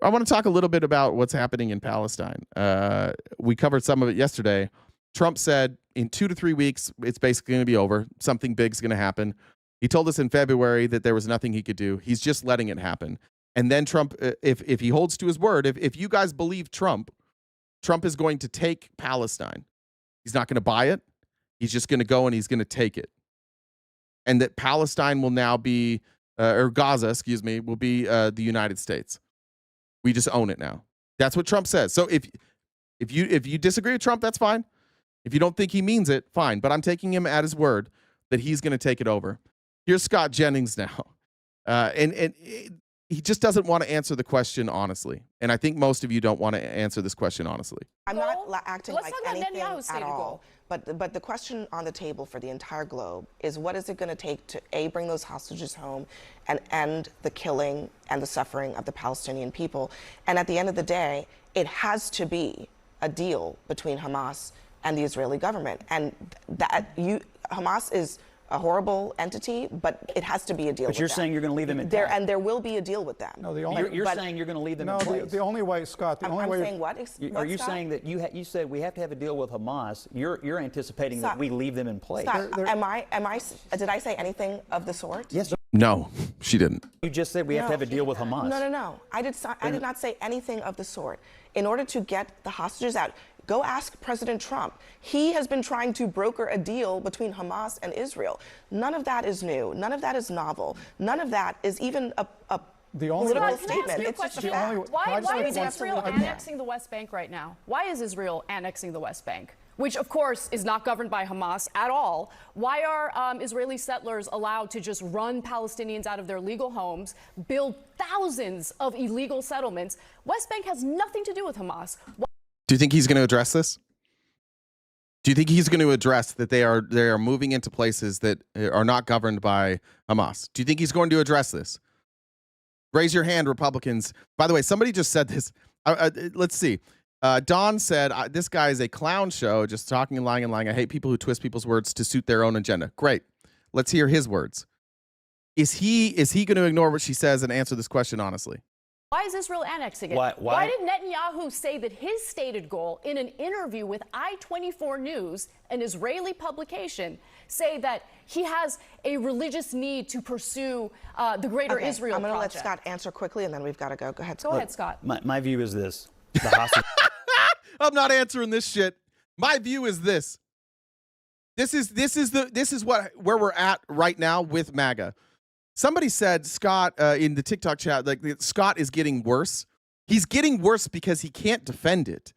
I want to talk a little bit about what's happening in Palestine. We covered some of it yesterday. Trump said in 2 to 3 weeks, it's basically going to be over. Something big's going to happen. He told us in February that there was nothing he could do. He's just letting it happen. And then Trump, if he holds to his word, if you guys believe Trump is going to take Palestine. He's not going to buy it. He's just going to go and he's going to take it. And that Palestine will now be, or Gaza, will be the United States. We just own it now. That's what Trump says. So if you disagree with Trump, that's fine. If you don't think he means it, fine. But I'm taking him at his word that he's going to take it over. Here's Scott Jennings now. And he just doesn't want to answer the question honestly. And I think most of you don't want to answer this question honestly. I'm not acting like anything at all. But the question on the table for the entire globe is, what is it going to take to, A, bring those hostages home and end the killing and the suffering of the Palestinian people? And at the end of the day, it has to be a deal between Hamas and the Israeli government. And Hamas is a horrible entity, but it has to be a deal with them. But you're saying you're going to leave them intact. And there will be a deal with them. No, you're saying you're going to leave them in place. The only way, Scott, the only way... I'm saying what? Are you saying that you said we have to have a deal with Hamas? You're anticipating that we leave them in place. Scott, did I say anything of the sort? Yes. No. She didn't. You just said we have to have a deal with Hamas. No. I did not say anything of the sort. In order to get the hostages out, go ask President Trump. He has been trying to broker a deal between Hamas and Israel. None of that is new. None of that is novel. None of that is even a political statement. It's just a fact. Why is Israel annexing the West Bank right now? Why is Israel annexing the West Bank? Which, of course, is not governed by Hamas at all. Why are Israeli settlers allowed to just run Palestinians out of their legal homes, build thousands of illegal settlements? West Bank has nothing to do with Hamas. Do you think he's going to address this? Do you think he's going to address that they are moving into places that are not governed by Hamas? Do you think he's going to address this? Raise your hand, Republicans. By the way, somebody just said this. Let's see. Don said, this guy is a clown show, just talking and lying and lying. I hate people who twist people's words to suit their own agenda. Great. Let's hear his words. Is he going to ignore what she says and answer this question honestly? Why is Israel annexing it? Why did Netanyahu say that his stated goal in an interview with I-24 News, an Israeli publication, say that he has a religious need to pursue the greater Israel I'm going to let project? Scott answer quickly, and then we've got to go. Go ahead, Go ahead, Scott. My view is this. The hostage. I'm not answering this shit. My view is this. This is where we're at right now with MAGA. Somebody said, Scott, in the TikTok chat, like Scott is getting worse. He's getting worse because he can't defend it.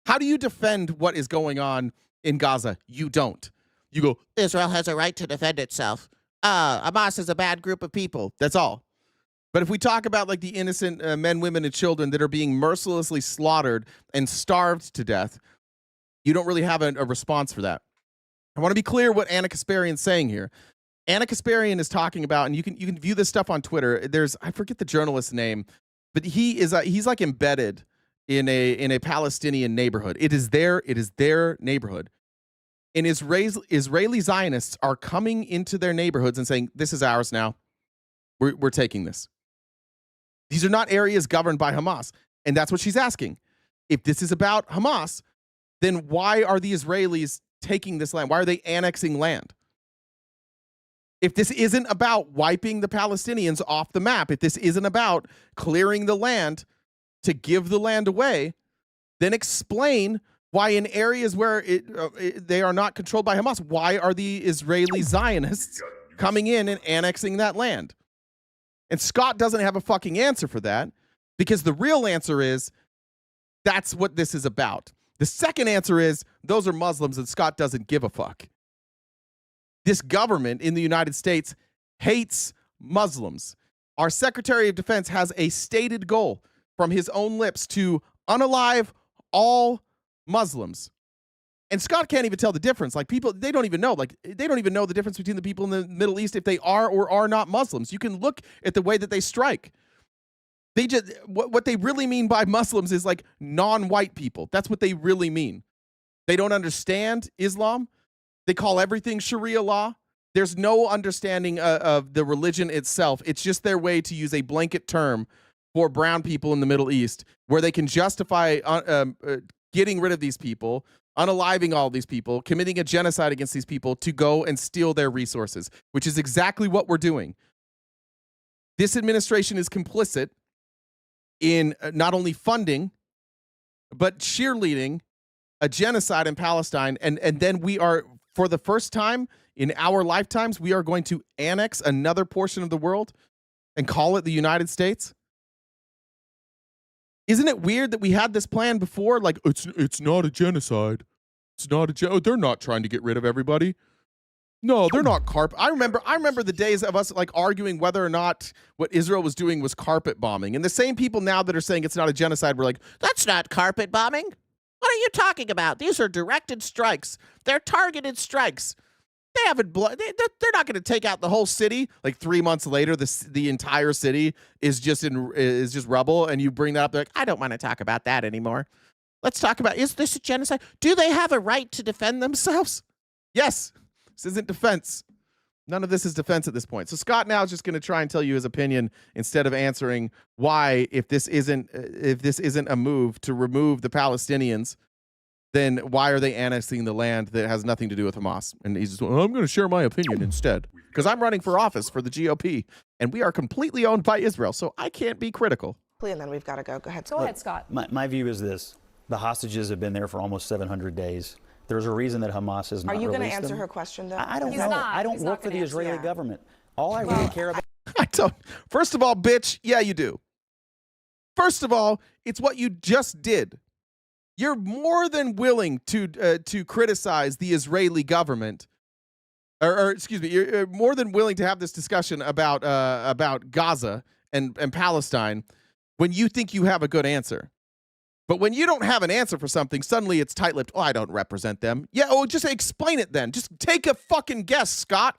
How do you defend what is going on in Gaza? You don't. You go, Israel has a right to defend itself. Hamas is a bad group of people. That's all. But if we talk about like the innocent men, women, and children that are being mercilessly slaughtered and starved to death, you don't really have a response for that. I want to be clear what Anna Kasparian's saying here. Anna Kasparian is talking about, and you can view this stuff on Twitter. I forget the journalist's name, but he's like embedded in a Palestinian neighborhood. It is their neighborhood. And Israeli Zionists are coming into their neighborhoods and saying, this is ours now. We're taking this. These are not areas governed by Hamas. And that's what she's asking. If this is about Hamas, then why are the Israelis taking this land? Why are they annexing land? If this isn't about wiping the Palestinians off the map, if this isn't about clearing the land to give the land away, then explain why in areas where they are not controlled by Hamas, why are the Israeli Zionists coming in and annexing that land? And Scott doesn't have a fucking answer for that, because the real answer is that's what this is about. The second answer is those are Muslims and Scott doesn't give a fuck. This government in the United States hates Muslims. Our Secretary of Defense has a stated goal from his own lips to unalive all Muslims. And Scott can't even tell the difference. Like, people, they don't even know. Like, they don't even know the difference between the people in the Middle East if they are or are not Muslims. You can look at the way that they strike. They just, what they really mean by Muslims is like non-white people. That's what they really mean. They don't understand Islam. They call everything Sharia law. There's no understanding of the religion itself. It's just their way to use a blanket term for brown people in the Middle East, where they can justify getting rid of these people, unaliving all these people, committing a genocide against these people to go and steal their resources, which is exactly what we're doing. This administration is complicit in not only funding, but cheerleading a genocide in Palestine. And then we are, for the first time in our lifetimes, we are going to annex another portion of the world and call it the United States. Isn't it weird that we had this plan before? Like, it's not a genocide. It's not they're not trying to get rid of everybody. No, they're not I remember the days of us like arguing whether or not what Israel was doing was carpet bombing. And the same people now that are saying it's not a genocide were like, that's not carpet bombing. What are you talking about? These are directed strikes. They're targeted strikes. They haven't they're not going to take out the whole city. Like 3 months later, the entire city is just rubble, and you bring that up. They're like, I don't want to talk about that anymore. Let's talk about, is this a genocide? Do they have a right to defend themselves? Yes. This isn't defense. None of this is defense at this point. So Scott now is just going to try and tell you his opinion instead of answering why, if this isn't a move to remove the Palestinians, then why are they annexing the land that has nothing to do with Hamas? And he's just, well, I'm going to share my opinion instead. because I'm running for office for the GOP, and we are completely owned by Israel, so I can't be critical. And then we've got to go. Go ahead. Go ahead, Scott. My view is this. The hostages have been there for almost 700 days. There's a reason that Hamas has not released them. Are you going to answer her question, though? I don't know. I don't work for the Israeli government. All I really care about... I don't. First of all, bitch, yeah, you do. First of all, it's what you just did. You're more than willing to criticize the Israeli government, or excuse me, you're more than willing to have this discussion about Gaza and Palestine when you think you have a good answer. But when you don't have an answer for something, suddenly it's tight-lipped. Oh, I don't represent them. Yeah, oh, just explain it then. Just take a fucking guess, Scott.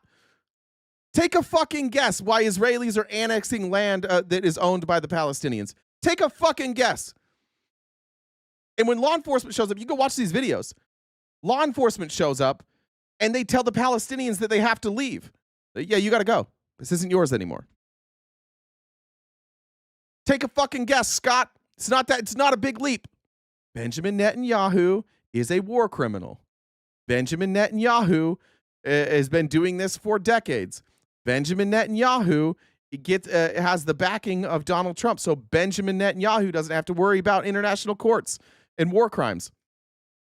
Take a fucking guess why Israelis are annexing land that is owned by the Palestinians. Take a fucking guess. And when law enforcement shows up, you go watch these videos. Law enforcement shows up, and they tell the Palestinians that they have to leave. Yeah, you got to go. This isn't yours anymore. Take a fucking guess, Scott. It's not a big leap. Benjamin Netanyahu is a war criminal. Benjamin Netanyahu has been doing this for decades. Benjamin Netanyahu has the backing of Donald Trump, so Benjamin Netanyahu doesn't have to worry about international courts and war crimes.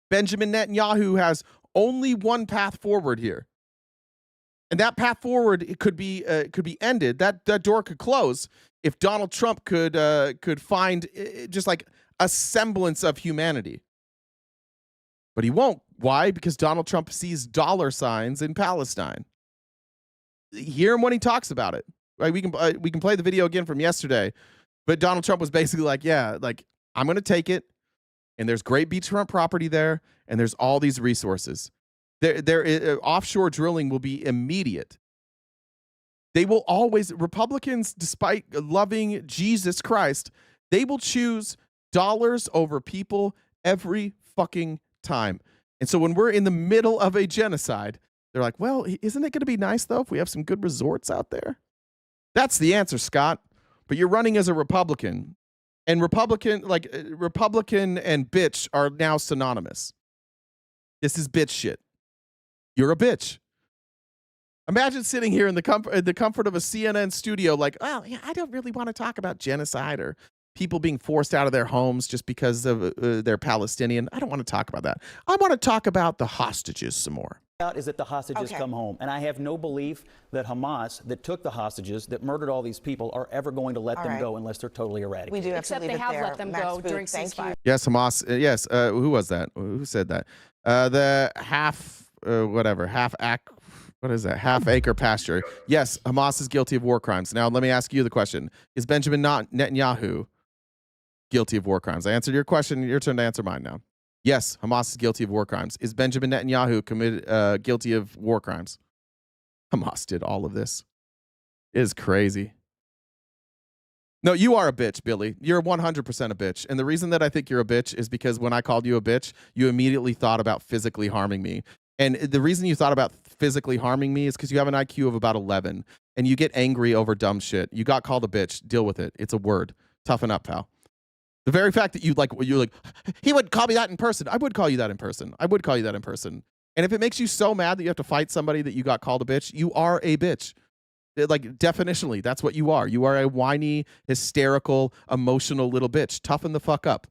Benjamin Netanyahu has only one path forward here, and that path forward could be ended. That door could close if Donald Trump could find just like a semblance of humanity. But he won't. Why? Because Donald Trump sees dollar signs in Palestine. Hear him when he talks about it. Right? We can play the video again from yesterday, but Donald Trump was basically like, yeah, like I'm going to take it, and there's great beachfront property there, and there's all these resources. Offshore drilling will be immediate. They will always, Republicans, despite loving Jesus Christ, they will choose dollars over people every fucking time. And so when we're in the middle of a genocide, they're like, well, isn't it going to be nice, though, if we have some good resorts out there? That's the answer, Scott. But you're running as a Republican. And Republican and bitch are now synonymous. This is bitch shit. You're a bitch. Imagine sitting here in the comfort of a CNN studio like, oh, yeah, I don't really want to talk about genocide or people being forced out of their homes just because of they're Palestinian. I don't want to talk about that. I want to talk about the hostages some more. Is that the hostages come home. And I have no belief that Hamas, that took the hostages, that murdered all these people, are ever going to let them go unless they're totally eradicated. We do have Except to leave they have there. let them Max go Booth, during thank ceasefire. you. Yes, Hamas. Yes. Who was that? Who said that? The half acre pasture. Yes, Hamas is guilty of war crimes. Now, let me ask you the question. Is Benjamin Netanyahu guilty of war crimes? I answered your question. Your turn to answer mine now. Yes, Hamas is guilty of war crimes. Is Benjamin Netanyahu guilty of war crimes? Hamas did all of this. It is crazy. No, you are a bitch, Billy. You're 100% a bitch. And the reason that I think you're a bitch is because when I called you a bitch, you immediately thought about physically harming me. And the reason you thought about physically harming me is because you have an IQ of about 11 and you get angry over dumb shit. You got called a bitch. Deal with it. It's a word. Toughen up, pal. The very fact that you're like, he would call me that in person. I would call you that in person. I would call you that in person. And if it makes you so mad that you have to fight somebody that you got called a bitch, you are a bitch. Like, definitionally, that's what you are. You are a whiny, hysterical, emotional little bitch. Toughen the fuck up.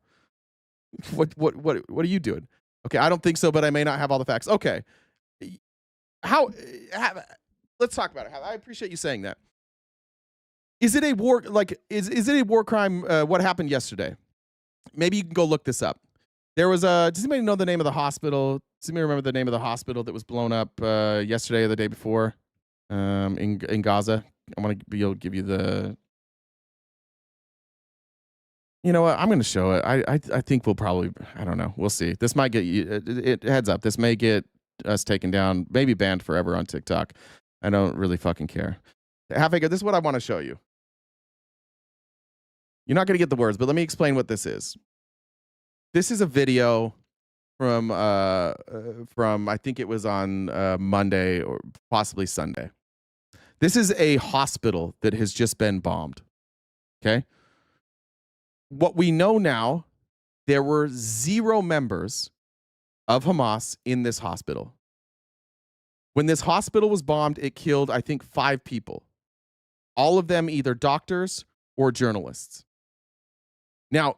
What are you doing? Okay, I don't think so, but I may not have all the facts. Okay. Let's talk about it. I appreciate you saying that. Is it a war, is it a war crime, what happened yesterday? Maybe you can go look this up. There was does anybody know the name of the hospital? Does anybody remember the name of the hospital that was blown up yesterday or the day before in Gaza? I want to give you the... You know what? I'm going to show it. I think we'll probably... I don't know. We'll see. This might get you... heads up. This may get us taken down, maybe banned forever on TikTok. I don't really fucking care. This is what I want to show you. You're not going to get the words, but let me explain what this is. This is a video from I think it was on Monday or possibly Sunday. This is a hospital that has just been bombed. Okay? What we know now, there were 0 members of Hamas in this hospital. When this hospital was bombed, it killed, I think, 5 people. All of them either doctors or journalists. Now,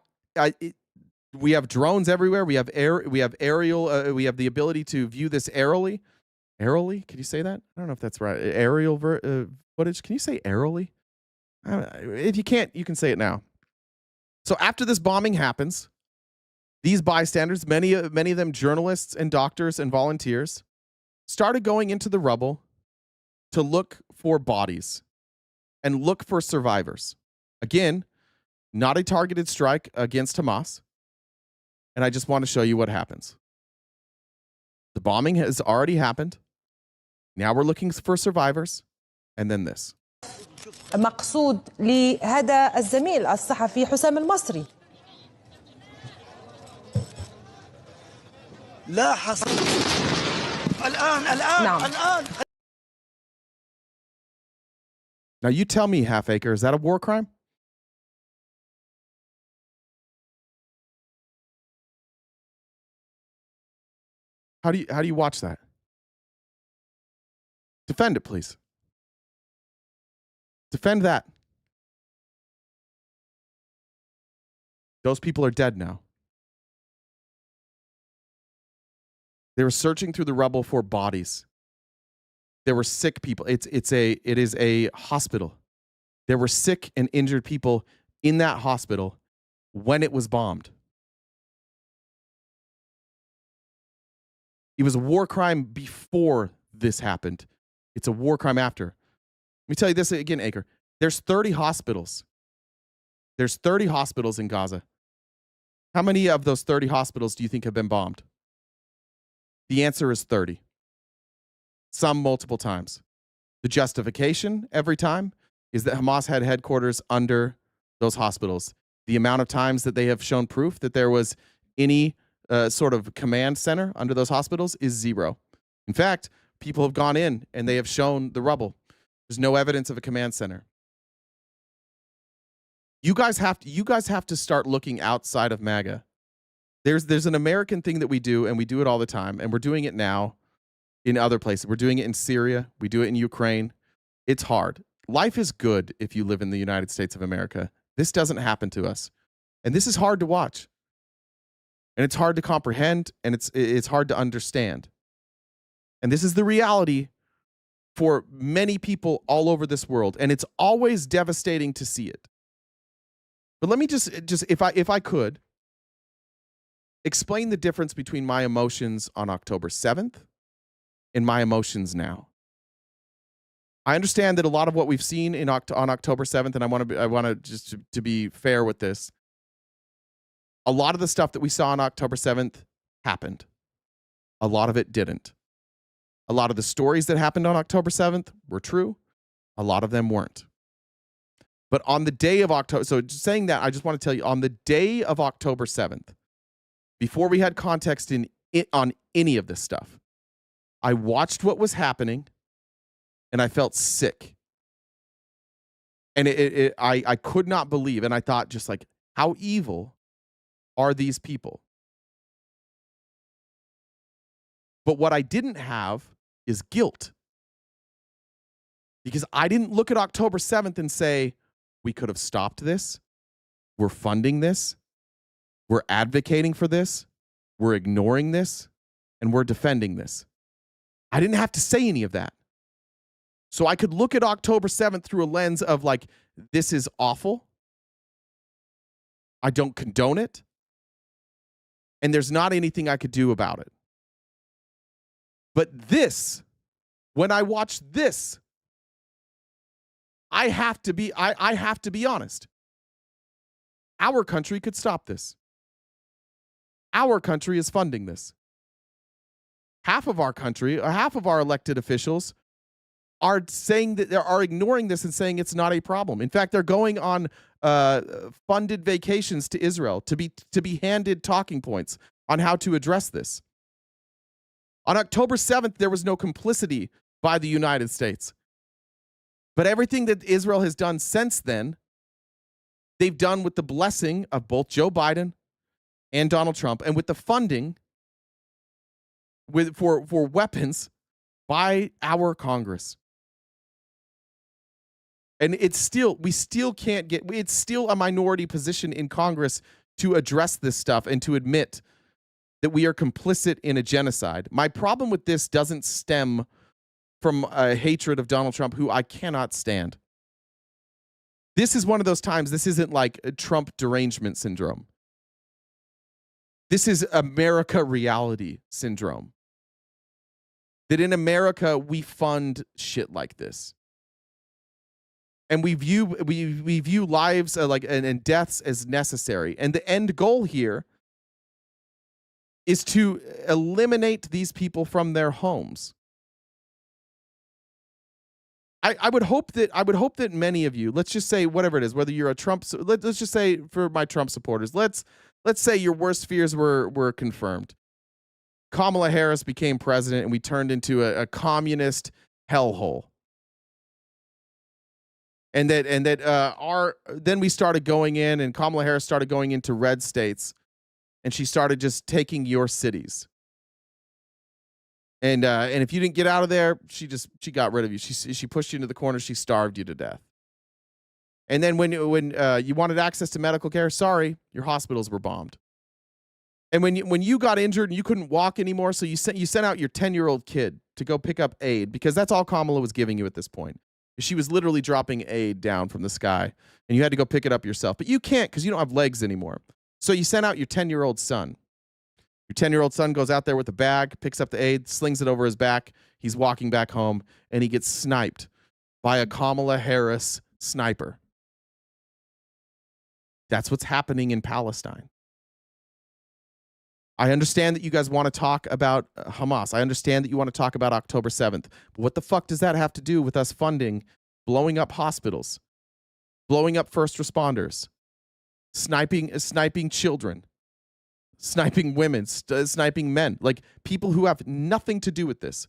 we have drones everywhere. We have aerial. We have the ability to view this aerially. Aerially? Can you say that? I don't know if that's right. Aerial footage. Can you say aerially? If you can't, you can say it now. So after this bombing happens, these bystanders, many of them journalists and doctors and volunteers, started going into the rubble to look for bodies and look for survivors. Again, not a targeted strike against Hamas. And I just want to show you what happens. The bombing has already happened. Now we're looking for survivors. And then this. مقصود لهذا الزميل الصحفي حسام المصري. لا حصل الآن. Now you tell me, Half Acre, is that a war crime? How do you watch that? Defend it, please. Defend that. Those people are dead now. They were searching through the rubble for bodies. There were sick people. It is a hospital. There were sick and injured people in that hospital when it was bombed. It was a war crime before this happened. It's a war crime after. Let me tell you this again, Acre. There's 30 hospitals. There's 30 hospitals in Gaza. How many of those 30 hospitals do you think have been bombed? The answer is 30. Some multiple times. The justification every time is that Hamas had headquarters under those hospitals. The amount of times that they have shown proof that there was any sort of command center under those hospitals is 0. In fact, people have gone in and they have shown the rubble. There's no evidence of a command center. You guys have to start looking outside of MAGA. There's an American thing that we do, and we do it all the time, and we're doing it now in other places. We're doing it in Syria. We do it in Ukraine. It's hard. Life is good if you live in the United States of America. This doesn't happen to us. And this is hard to watch. And it's hard to comprehend, and it's hard to understand. And this is the reality for many people all over this world, and it's always devastating to see it. But let me just if I could explain the difference between my emotions on October 7th and my emotions now. I understand that a lot of what we've seen on October 7th, and I want to just to be fair with this. A lot of the stuff that we saw on October 7th happened. A lot of it didn't. A lot of the stories that happened on October 7th were true. A lot of them weren't. But on the day of October, so saying that, I just want to tell you, on the day of October 7th, before we had context on any of this stuff, I watched what was happening, and I felt sick. And I could not believe, and I thought just like, how evil are these people? But what I didn't have is guilt. Because I didn't look at October 7th and say, we could have stopped this. We're funding this. We're advocating for this. We're ignoring this. And we're defending this. I didn't have to say any of that. So I could look at October 7th through a lens of like, this is awful. I don't condone it. And there's not anything I could do about it. But this, when I watch this, I have to be honest. Our country could stop this. Our country is funding this. Half of our country, or half of our elected officials are saying that they are ignoring this and saying it's not a problem. In fact, they're going on funded vacations to Israel to be handed talking points on how to address this. On October 7th, there was no complicity by the United States. But everything that Israel has done since then, they've done with the blessing of both Joe Biden and Donald Trump, and with the funding for weapons by our Congress. And we still can't get, it's still a minority position in Congress to address this stuff and to admit that we are complicit in a genocide. My problem with this doesn't stem from a hatred of Donald Trump, who I cannot stand. This is one of those times, this isn't like a Trump derangement syndrome. This is America reality syndrome. That in America, we fund shit like this. And we view lives and deaths as necessary. And the end goal here is to eliminate these people from their homes. I would hope that many of you, let's just say whatever it is, whether you're a Trump, let's just say for my Trump supporters, let's say your worst fears were confirmed. Kamala Harris became president and we turned into a communist hellhole. And then we started going in, and Kamala Harris started going into red states, and she started just taking your cities. And if you didn't get out of there, she got rid of you. She pushed you into the corner. She starved you to death. And then when you wanted access to medical care, sorry, your hospitals were bombed. And when you got injured and you couldn't walk anymore, so you sent out your 10-year-old kid to go pick up aid, because that's all Kamala was giving you at this point. She was literally dropping aid down from the sky, and you had to go pick it up yourself. But you can't because you don't have legs anymore. So you sent out your 10-year-old son. Your 10-year-old son goes out there with a bag, picks up the aid, slings it over his back. He's walking back home, and he gets sniped by a Kamala Harris sniper. That's what's happening in Palestine. I understand that you guys want to talk about Hamas. I understand that you want to talk about October 7th. But what the fuck does that have to do with us funding blowing up hospitals, blowing up first responders, sniping children, sniping women, sniping men, like people who have nothing to do with this,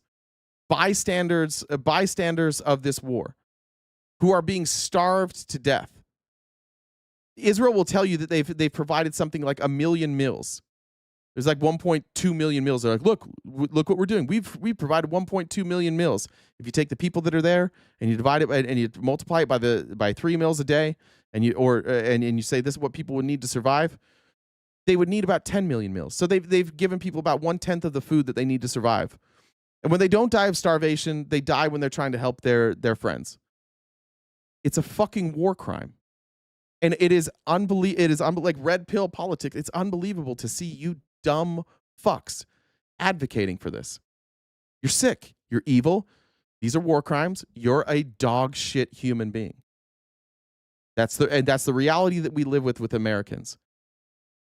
bystanders of this war, who are being starved to death. Israel will tell you that they've provided something like 1 million meals. There's like 1.2 million meals. They're like, look what we're doing. We've provided 1.2 million meals. If you take the people that are there and you divide it and you multiply it by 3 meals a day, and you say this is what people would need to survive, they would need about 10 million meals. So they've given people about 1/10 of the food that they need to survive. And when they don't die of starvation, they die when they're trying to help their friends. It's a fucking war crime. And it is like red pill politics. It's unbelievable to see you dumb fucks advocating for this. You're sick. You're evil. These are war crimes. You're a dog shit human being. That's the reality that we live with Americans,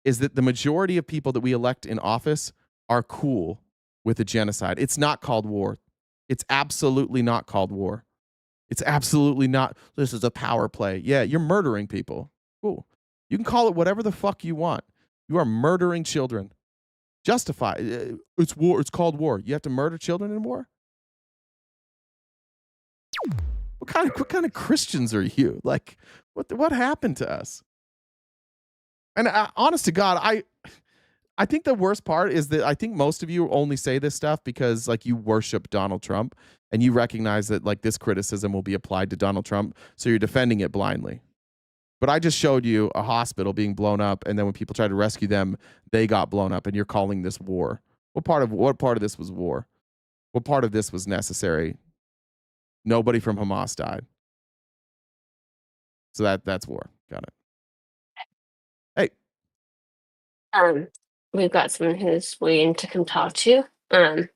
is that the majority of people that we elect in office are cool with a genocide. It's not called war. It's absolutely not called war. It's absolutely not, this is a power play. Yeah, you're murdering people. Cool. You can call it whatever the fuck you want. You are murdering children. Justify. It's war. It's called war. You have to murder children in war? What kind of Christians are you? Like, what happened to us? And honest to God, I think the worst part is that I think most of you only say this stuff because like you worship Donald Trump and you recognize that like this criticism will be applied to Donald Trump, so you're defending it blindly. But I just showed you a hospital being blown up, and then when people tried to rescue them, they got blown up, and you're calling this war. What part of this was war? What part of this was necessary? Nobody from Hamas died. So that's war. Got it. Hey. We've got someone who's waiting to come talk to you. Sorry,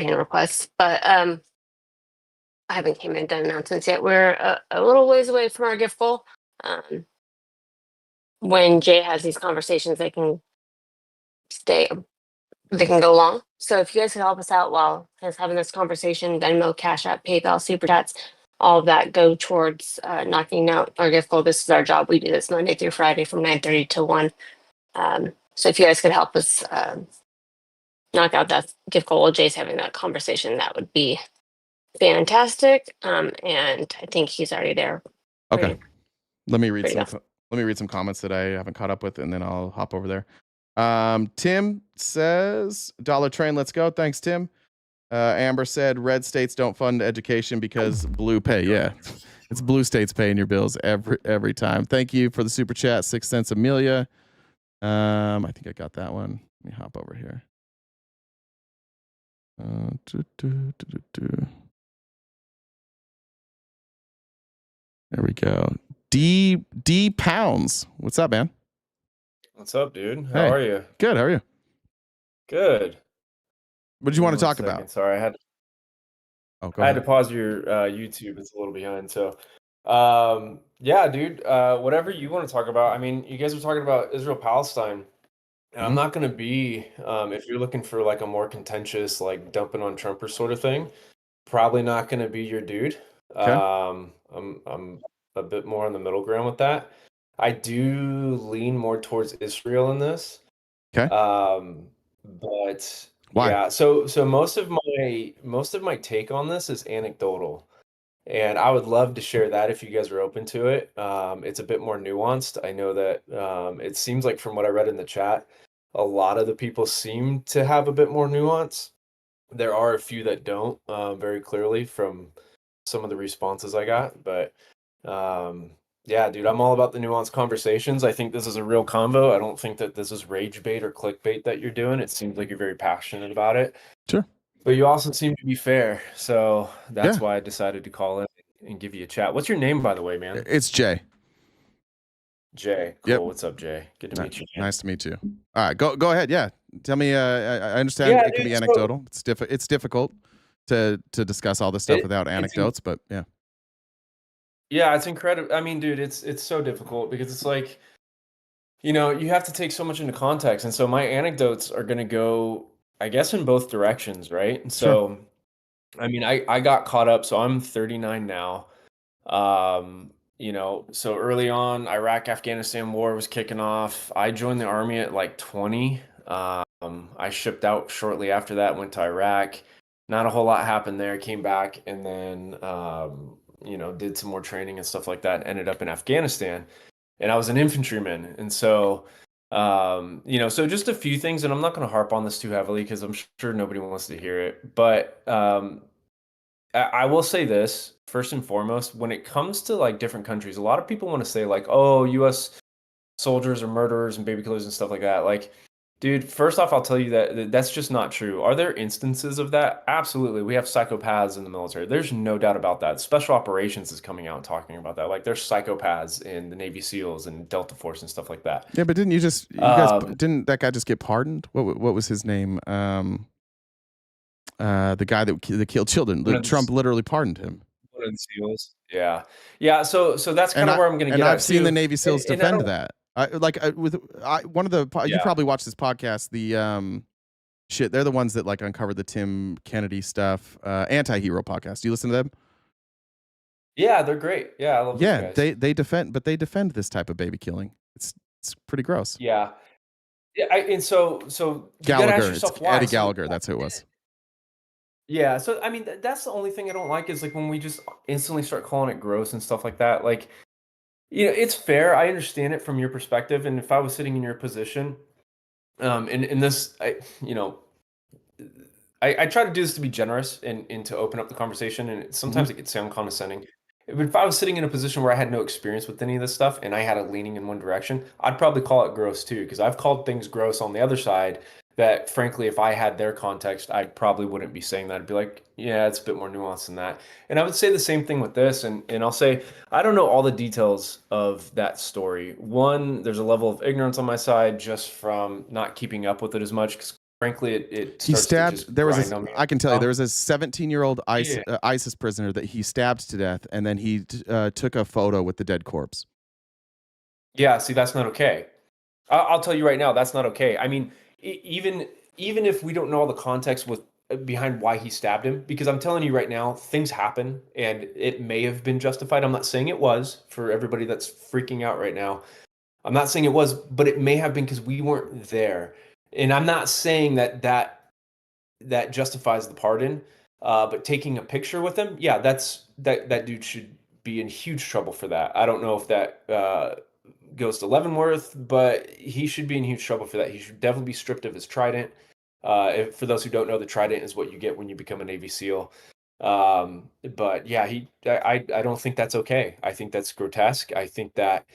hand requests, but I haven't came in and done announcements yet. We're a little ways away from our gift goal. When Jay has these conversations, they can go long. So if you guys can help us out while he's having this conversation, Venmo, Cash App, PayPal, Super Chats, all of that go towards knocking out our gift goal. This is our job. We do this Monday through Friday from 9:30 to 1. So if you guys could help us knock out that gift goal while Jay's having that conversation, that would be fantastic. And I think he's already there. Okay. Let me read some comments that I haven't caught up with, and then I'll hop over there. Tim says, Dollar Train, let's go. Thanks, Tim. Amber said red states don't fund education because blue pay. Yeah, it's blue states paying your bills every time. Thank you for the super chat, 6 cents, Amelia. I think I got that one. Let me hop over here. There we go. D Pounds. What's up, man? What's up, dude? How Hey. are you? Good. How are you? Good. What did you want to One talk second. about? Sorry, I had Go I had to ahead. pause your YouTube. It's a little behind. So, yeah, dude. Whatever you want to talk about. I mean, you guys are talking about Israel Palestine, and I'm Mhm. not going to be. If you're looking for like a more contentious, like dumping on Trumper sort of thing, probably not going to be your dude. Okay. I'm a bit more on the middle ground with that. I do lean more towards Israel in this. Okay. But Why? yeah, so most of my take on this is anecdotal, and I would love to share that if you guys are open to it. It's a bit more nuanced. I know that it seems like from what I read in the chat, a lot of the people seem to have a bit more nuance. There are a few that don't, very clearly from some of the responses I got, but yeah, dude, I'm all about the nuanced conversations. I think this is a real convo. I don't think that this is rage bait or clickbait that you're doing. It seems like you're very passionate about it. Sure. But you also seem to be fair. So that's Yeah. why I decided to call in and give you a chat. What's your name, by the way, man? It's Jay. Jay. Cool. Yep. What's up, Jay? Good to meet you, man. Nice to meet you. All right, go ahead. Yeah, tell me. I understand Yeah, it can dude, be so- anecdotal. It's difficult to discuss all this stuff without it's in- anecdotes, but yeah. Yeah, it's incredible. I mean, dude, it's so difficult because it's like, you know, you have to take so much into context. And so my anecdotes are going to go, I guess, in both directions, right? And so, I mean, I got caught up. So I'm 39 now. You know, so early on, Iraq, Afghanistan war was kicking off. I joined the army at like 20. I shipped out shortly after that, went to Iraq. Not a whole lot happened there. Came back and then, you know, did some more training and stuff like that. Ended up in Afghanistan, and I was an infantryman. And so, you know, so just a few things, and I'm not going to harp on this too heavily because I'm sure nobody wants to hear it. But I will say this first and foremost: when it comes to like different countries, a lot of people want to say like, "Oh, U.S. soldiers are murderers and baby killers and stuff like that." Like, dude, first off, I'll tell you that that's just not true. Are there instances of that? Absolutely. We have psychopaths in the military. There's no doubt about that. Special Operations is coming out and talking about that. Like, there's psychopaths in the Navy SEALs and Delta Force and stuff like that. Yeah, but didn't you guys didn't that guy just get pardoned? What was his name? The guy that killed children. Trump literally pardoned him. One of the SEALs. Yeah. Yeah. So that's kind of where I'm going to get And at. I've seen too. the Navy SEALs And I defend don't- that. One of the you Yeah. probably watched this podcast. The shit, they're the ones that like uncovered the Tim Kennedy stuff. Anti-hero podcast. Do you listen to them? Yeah, they're great. Yeah, I love those Yeah, guys. they defend this type of baby killing. It's pretty gross. Yeah. Yeah, and so you gotta ask Gallagher, it's yourself why. Eddie So- Gallagher. That's who it was. Yeah, so I mean, that's the only thing I don't like is like when we just instantly start calling it gross and stuff like that. Like, you know, it's fair. I understand it from your perspective, and if I was sitting in your position, in this, you know, I try to do this to be generous and to open up the conversation, and sometimes it can sound condescending. But if I was sitting in a position where I had no experience with any of this stuff and I had a leaning in one direction, I'd probably call it gross too, because I've called things gross on the other side that, frankly, if I had their context, I probably wouldn't be saying that. I'd be like, yeah, it's a bit more nuanced than that. And I would say the same thing with this, and I'll say, I don't know all the details of that story. One, there's a level of ignorance on my side just from not keeping up with it as much, because frankly, it He starts to just stabbed. There was grind on me. I can tell you, there was a 17-year-old Yeah. ISIS prisoner that he stabbed to death, and then he took a photo with the dead corpse. Yeah, see, that's not okay. I'll tell you right now, that's not okay. I mean, even if we don't know all the context behind why he stabbed him, because I'm telling you right now, things happen, and it may have been justified. I'm not saying it was, for everybody that's freaking out right now. I'm not saying it was, but it may have been because we weren't there. And I'm not saying that justifies the pardon, but taking a picture with him, yeah, that dude should be in huge trouble for that. I don't know if that goes to Leavenworth, but he should be in huge trouble for that. He should definitely be stripped of his trident. For those who don't know, the trident is what you get when you become a Navy SEAL. But yeah, I don't think that's okay. I think that's grotesque. I think that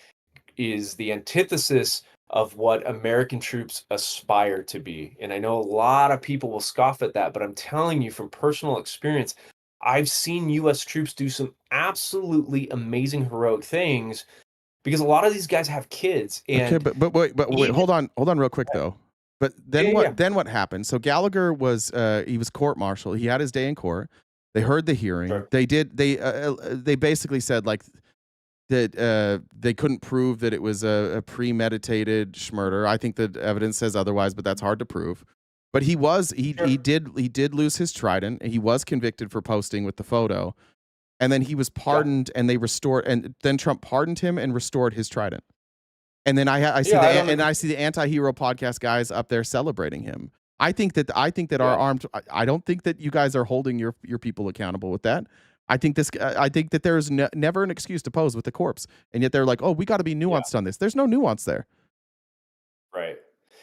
is the antithesis of what American troops aspire to be. And I know a lot of people will scoff at that, but I'm telling you from personal experience, I've seen US troops do some absolutely amazing heroic things because a lot of these guys have kids. And okay, but wait, hold on real quick though. But then Yeah. Then what happened? So Gallagher was he was court martial. He had his day in court. They heard the hearing. Sure. They basically said like that they couldn't prove that it was a premeditated murder. I think the evidence says otherwise, but that's hard to prove. But he did lose his trident. And he was convicted for posting with the photo, and then he was pardoned, and they restored. And then Trump pardoned him and restored his trident. And then I see the anti-hero podcast guys up there celebrating him. I think that our armed. I don't think that you guys are holding your people accountable with that. I think that there's never an excuse to pose with the corpse, and yet they're like, oh, we got to be nuanced on this. There's no nuance there. Right.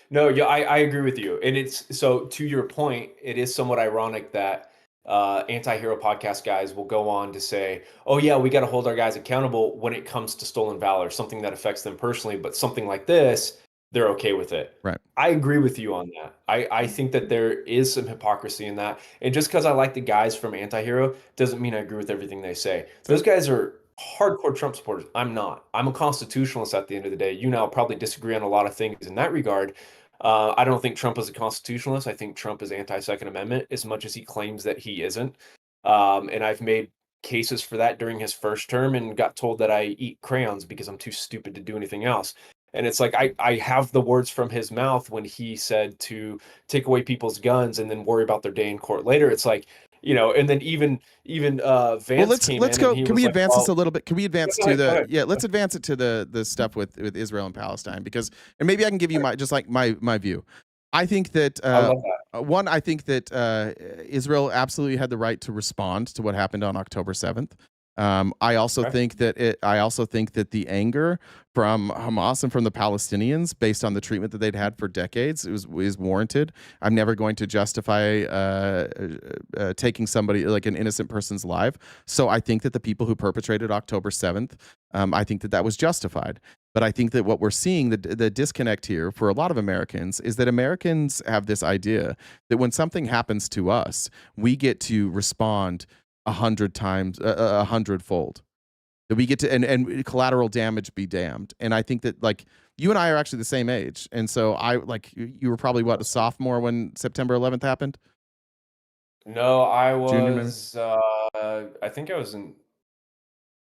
No, yeah, I agree with you. And it's so to your point, it is somewhat ironic that anti-hero podcast guys will go on to say, oh yeah, we got to hold our guys accountable when it comes to stolen valor, something that affects them personally, but something like this, they're okay with it. Right. I agree with you on that. I think that there is some hypocrisy in that. And just because I like the guys from anti-hero doesn't mean I agree with everything they say. Those guys are hardcore Trump supporters. I'm not. I'm a constitutionalist at the end of the day. You and I'll probably disagree on a lot of things in that regard. I don't think Trump is a constitutionalist. I think Trump is anti-Second Amendment as much as he claims that he isn't. And I've made cases for that during his first term and got told that I eat crayons because I'm too stupid to do anything else. And it's like I have the words from his mouth when he said to take away people's guns and then worry about their day in court later. It's like, you know, and then even Vance came let's in go. and he Can was we like, advance well, this a little bit? Can we advance go to ahead. let's advance it to the stuff with Israel and Palestine, because and maybe I can give you my view. I think that I love that. one, I think that Israel absolutely had the right to respond to what happened on October 7th. I also think that the anger from Hamas and from the Palestinians, based on the treatment that they'd had for decades, is warranted. I'm never going to justify taking somebody, like an innocent person's life. So I think that the people who perpetrated October 7th, I think that was justified. But I think that what we're seeing, the disconnect here for a lot of Americans, is that Americans have this idea that when something happens to us, we get to respond 100 times, 100-fold. That we get to, and collateral damage be damned. And I think that, like, you and I are actually the same age, and so you were probably a sophomore when September 11th happened. No, I Junior, was. I think I was in.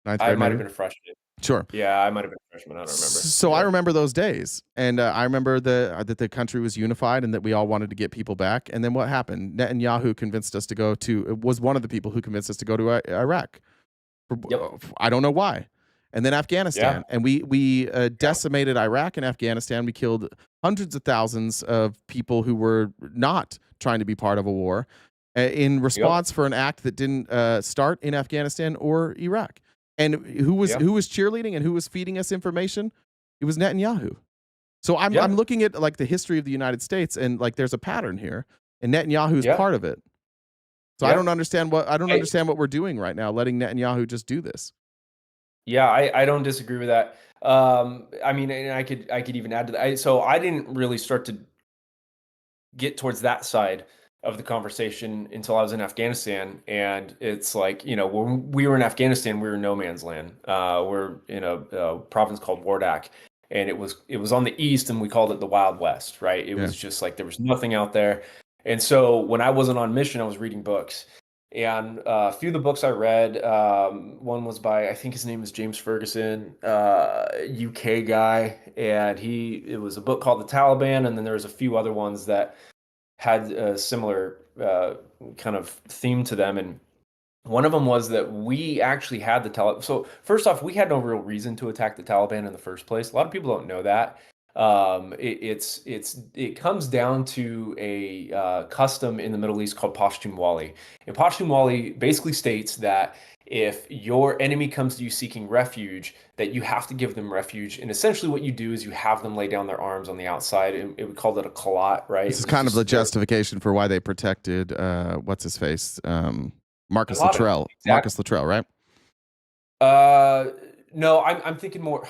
Ninth I grade, might have maybe? been a freshman. Sure. Yeah, I might have been a freshman. I don't remember. So I remember those days, and I remember that the country was unified and that we all wanted to get people back. And then what happened? Netanyahu convinced us to go to. Was one of the people who convinced us to go to Iraq. I don't know why. And then Afghanistan, and we decimated Iraq and Afghanistan. We killed hundreds of thousands of people who were not trying to be part of a war, in response for an act that didn't start in Afghanistan or Iraq. And who was cheerleading and who was feeding us information? It was Netanyahu. So I'm looking at like the history of the United States, and like there's a pattern here, and Netanyahu is part of it. So I don't understand what we're doing right now, letting Netanyahu just do this. Yeah, I don't disagree with that. I mean, and I could even add to that. So I didn't really start to get towards that side of the conversation until I was in Afghanistan. And it's like, you know, when we were in Afghanistan, we were in no man's land. We're in a province called Wardak, and it was on the east, and we called it the Wild West, right? It was just like there was nothing out there. And so when I wasn't on mission, I was reading books. And a few of the books I read, one was by, I think his name is James Ferguson, UK guy, and it was a book called The Taliban, and then there was a few other ones that had a similar kind of theme to them. And one of them was that we actually had the Taliban. So first off, we had no real reason to attack the Taliban in the first place. A lot of people don't know that. It comes down to a custom in the Middle East called Pashtun Wali. And Pashtun Wali basically states that if your enemy comes to you seeking refuge, that you have to give them refuge. And essentially what you do is you have them lay down their arms on the outside. And we called it a kalot, right? This is kind of the justification for why they protected, what's his face? Marcus Luttrell. Exactly. Marcus Luttrell, right? No, I'm thinking more.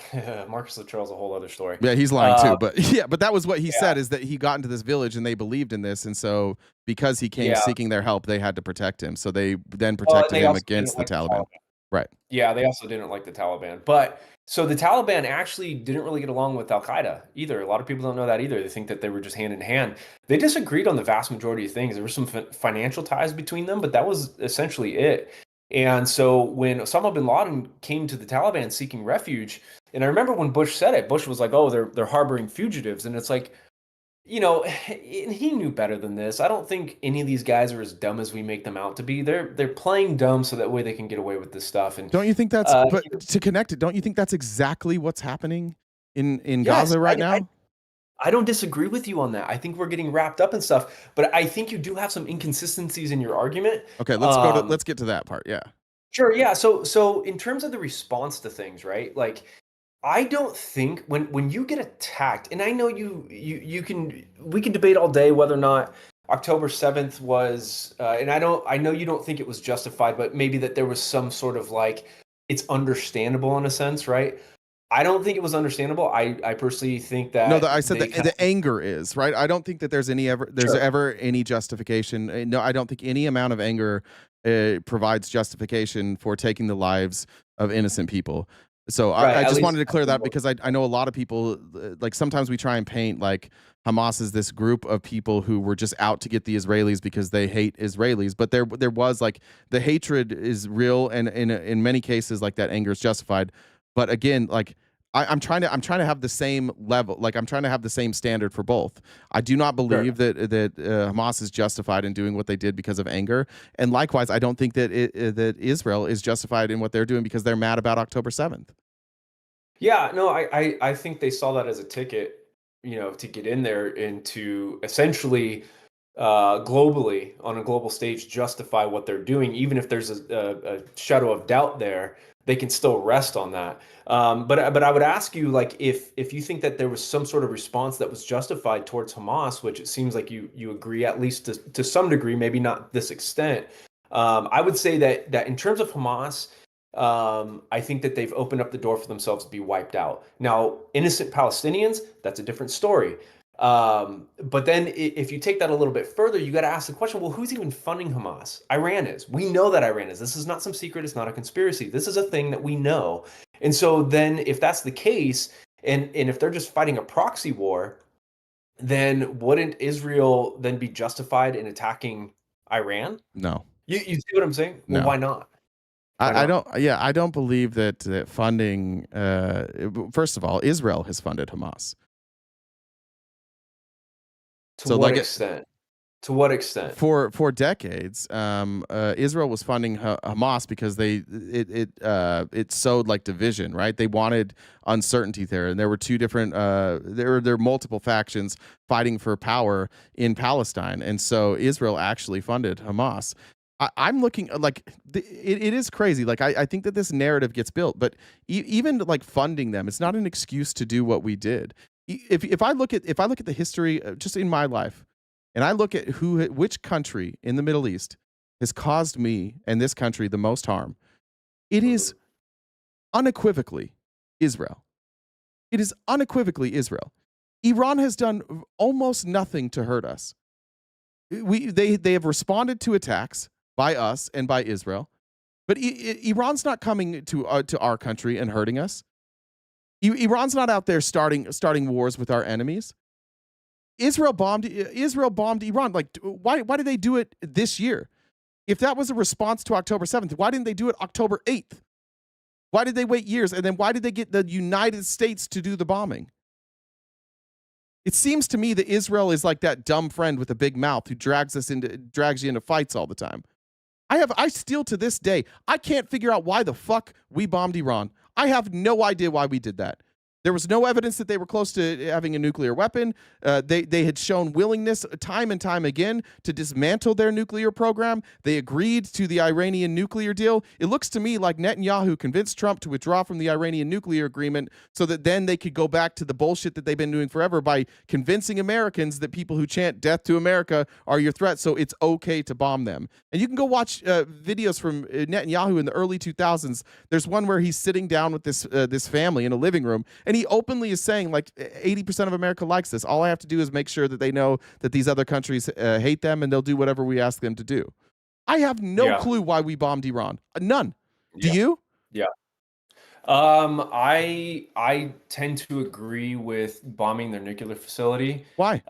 Marcus Luttrell's a whole other story. Yeah, he's lying too. But but that was what he said, is that he got into this village and they believed in this, and so because he came seeking their help, they had to protect him. So they then protected him against the Taliban. Right. Yeah, they also didn't like the Taliban. But so the Taliban actually didn't really get along with Al Qaeda either. A lot of people don't know that either. They think that they were just hand in hand. They disagreed on the vast majority of things. There were some financial ties between them, but that was essentially it. And so when Osama bin Laden came to the Taliban seeking refuge, and I remember when Bush said it, Bush was like, "Oh, they're harboring fugitives," and it's like, you know, he knew better than this. I don't think any of these guys are as dumb as we make them out to be. They're playing dumb so that way they can get away with this stuff. And don't you think that's? But to connect it, don't you think that's exactly what's happening in Gaza right now? I don't disagree with you on that. I think we're getting wrapped up in stuff, but I think you do have some inconsistencies in your argument. Okay, let's get to that part. Yeah. Sure. Yeah. So in terms of the response to things, right? Like, I don't think when you get attacked, and I know we can debate all day whether or not October 7th was, and I know you don't think it was justified, but maybe that there was some sort of like, it's understandable in a sense, right? I don't think it was understandable. I personally think that I said the anger is right. I don't think that there's ever any justification. No, I don't think any amount of anger provides justification for taking the lives of innocent people. So I just wanted to clear that, because I know a lot of people, like, sometimes we try and paint like Hamas is this group of people who were just out to get the Israelis because they hate Israelis, but there was, like, the hatred is real, and in many cases, like, that anger is justified. But again, like, I'm trying to have the same level, like, I'm trying to have the same standard for both. I do not believe that Hamas is justified in doing what they did because of anger, and likewise, I don't think that that Israel is justified in what they're doing because they're mad about October 7th. Yeah, no, I think they saw that as a ticket, to get in there and to essentially globally, on a global stage, justify what they're doing, even if there's a shadow of doubt there. They can still rest on that. But I would ask you, like, if you think that there was some sort of response that was justified towards Hamas, which it seems like you agree, at least to some degree, maybe not this extent. I would say that in terms of Hamas, I think that they've opened up the door for themselves to be wiped out. Now, innocent Palestinians, that's a different story. But then if you take that a little bit further, you got to ask the question, well, who's even funding Hamas? Iran is. We know that Iran is. This is not some secret. It's not a conspiracy. This is a thing that we know. And so then if that's the case, and if they're just fighting a proxy war, then wouldn't Israel then be justified in attacking Iran? No. You see what I'm saying? Well, No. why not? I don't believe that funding, first of all, Israel has funded Hamas. To what extent? To what extent? For decades, Israel was funding Hamas because it sowed, like, division, right? They wanted uncertainty there, and there were two different there were multiple factions fighting for power in Palestine, and so Israel actually funded Hamas. I'm looking, like, it is crazy. Like, I think that this narrative gets built, but even like funding them, it's not an excuse to do what we did. If I look at the history just in my life, and I look at which country in the Middle East has caused me and this country the most harm, it is unequivocally Israel. It is unequivocally Israel. Iran has done almost nothing to hurt us. They have responded to attacks by us and by Israel, but Iran's not coming to our country and hurting us. Iran's not out there starting wars with our enemies. Israel bombed Iran. Like, why did they do it this year? If that was a response to October 7th, why didn't they do it October 8th? Why did they wait years? And then why did they get the United States to do the bombing? It seems to me that Israel is like that dumb friend with a big mouth who drags you into fights all the time. I still, to this day, I can't figure out why the fuck we bombed Iran. I have no idea why we did that. There was no evidence that they were close to having a nuclear weapon. They had shown willingness time and time again to dismantle their nuclear program. They agreed to the Iranian nuclear deal. It looks to me like Netanyahu convinced Trump to withdraw from the Iranian nuclear agreement so that then they could go back to the bullshit that they've been doing forever by convincing Americans that people who chant death to America are your threat, so it's okay to bomb them. And you can go watch videos from Netanyahu in the early 2000s. There's one where he's sitting down with this family in a living room, and he openly is saying, like, 80% of America likes this. All I have to do is make sure that they know that these other countries hate them, and they'll do whatever we ask them to do. I have no clue why we bombed Iran. None. Do you? Yeah. I tend to agree with bombing their nuclear facility. Why?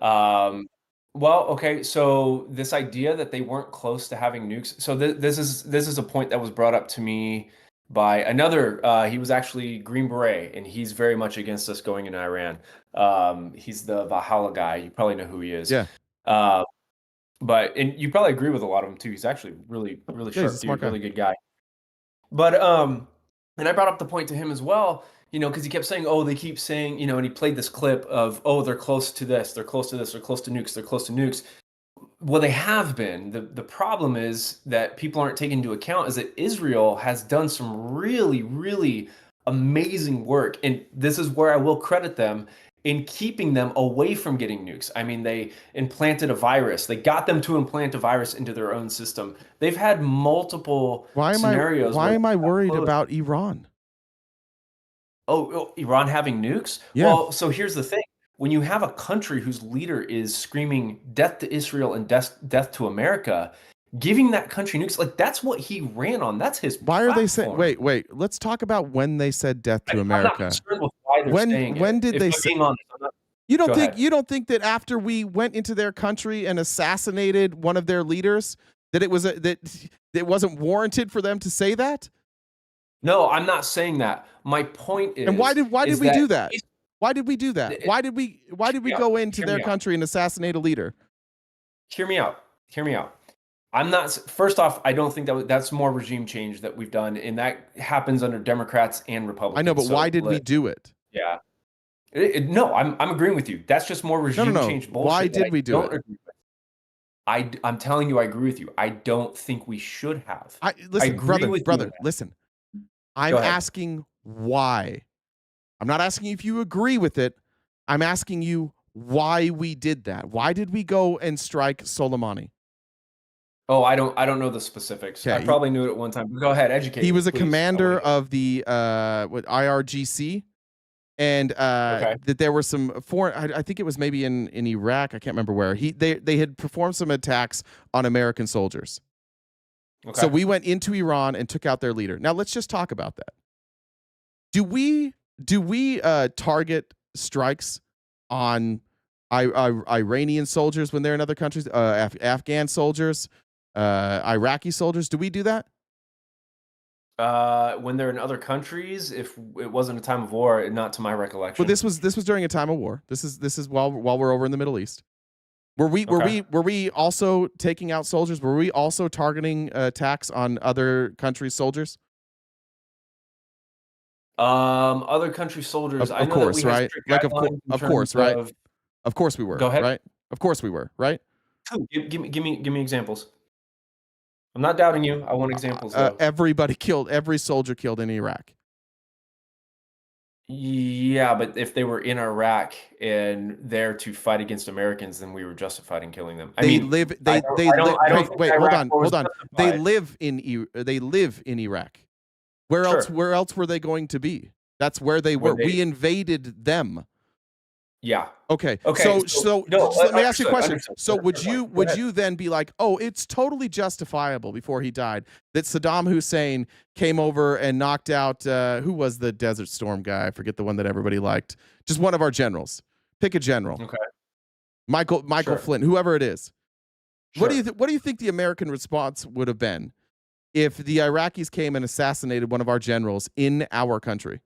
Well, okay, so this idea that they weren't close to having nukes. So this is a point that was brought up to me by another. He was actually Green Beret, and he's very much against us going into Iran. He's the Valhalla guy. You probably know who he is. Yeah. And you probably agree with a lot of them too. He's actually really sharp dude, really good guy. But and I brought up the point to him as well, because he kept saying, oh, they keep saying, and he played this clip of, oh, they're close to this, they're close to this, they're close to nukes, they're close to nukes. Well, they have been. The problem is that people aren't taking into account is that Israel has done some really, really amazing work. And this is where I will credit them in keeping them away from getting nukes. I mean, they implanted a virus. They got them to implant a virus into their own system. They've had multiple scenarios. Why am I worried about Iran? Oh, Iran having nukes? Yeah. Well, so here's the thing. When you have a country whose leader is screaming death to Israel and death to America, giving that country nukes, like that's what he ran on. That's his Why are they saying, platform. wait, let's talk about when they said death to America. I'm not concerned with why they're saying When it. did If they I'm say? being honest, I'm not- You Go don't think ahead. that after we went into their country and assassinated one of their leaders, that that it wasn't warranted for them to say that? No, I'm not saying that. My point is, And why did we do that? he's- Why did we do that? Why did we me out. go into Hear their me out. country and assassinate a leader? Hear me out. Hear me out. I'm not. First off, I don't think that's more regime change that we've done, and that happens under Democrats and Republicans. I know, but So why did we do it? Yeah. No, I'm agreeing with you. That's just more regime No. change bullshit. Why that did I we do don't it? agree with. I'm telling you, I agree with you. I don't think we should have. Listen, agree brother, with you brother, on that. listen. I'm Go ahead. asking why. I'm not asking if you agree with it. I'm asking you why we did that. Why did we go and strike Soleimani? Oh, I don't know the specifics. I Okay. probably knew it at one time. But go ahead, educate. He me, was a please. commander of the IRGC, and that there were some foreign. I think it was maybe in Iraq. I can't remember where. They had performed some attacks on American soldiers. Okay. So we went into Iran and took out their leader. Now let's just talk about that. Do we target strikes on Iranian soldiers when they're in other countries? Afghan soldiers, Iraqi soldiers. Do we do that? When they're in other countries, if it wasn't a time of war, not to my recollection. Well, this was during a time of war. This is while we're over in the Middle East. Were we also taking out soldiers? Were we also targeting attacks on other countries' soldiers? Other country soldiers. I Of know course, that we have right? strict Like guidelines in of course, terms right? of- Of course we were. Go ahead. Right? Of course we were. Right? Give me examples. I'm not doubting you. I want examples. Though. Every soldier killed in Iraq. Yeah, but if they were in Iraq and there to fight against Americans, then we were justified in killing them. I mean, Wait, hold on. They live in Iraq. Where else were they going to be? That's where they were. We invaded them. Yeah. Okay. Okay. So let me ask you a question. So would you then be like, oh, it's totally justifiable before he died that Saddam Hussein came over and knocked out who was the Desert Storm guy? I forget the one that everybody liked. Just one of our generals. Pick a general. Okay. Michael Sure. Flynn, whoever it is. Sure. What do you think the American response would have been if the Iraqis came and assassinated one of our generals in our country?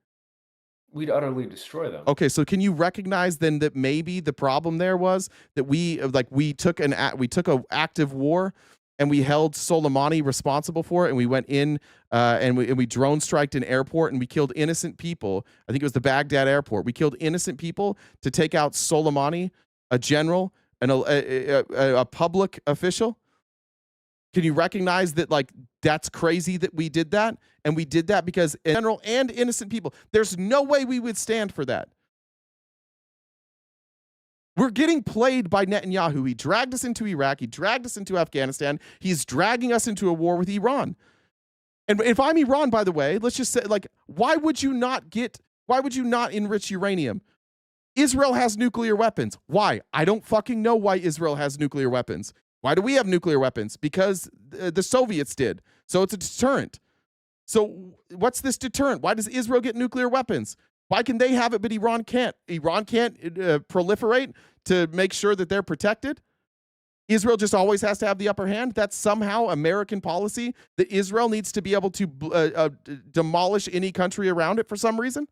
We'd utterly destroy them. Okay, so can you recognize then that maybe the problem there was that we took a active war and we held Soleimani responsible for it, and we went in and we drone striked an airport, and we killed innocent people. I think it was the Baghdad airport. We killed innocent people to take out Soleimani, a general, and a public official. Can you recognize that, like, that's crazy that we did that? And we did that because general and innocent people. There's no way we would stand for that. We're getting played by Netanyahu. He dragged us into Iraq. He dragged us into Afghanistan. He's dragging us into a war with Iran. And if I'm Iran, by the way, let's just say, like, why would you not enrich uranium? Israel has nuclear weapons. Why? I don't fucking know why Israel has nuclear weapons. Why do we have nuclear weapons? Because the Soviets did. So it's a deterrent. So what's this deterrent? Why does Israel get nuclear weapons? Why can they have it, but Iran can't? Iran can't proliferate to make sure that they're protected? Israel just always has to have the upper hand? That's somehow American policy, that Israel needs to be able to demolish any country around it for some reason?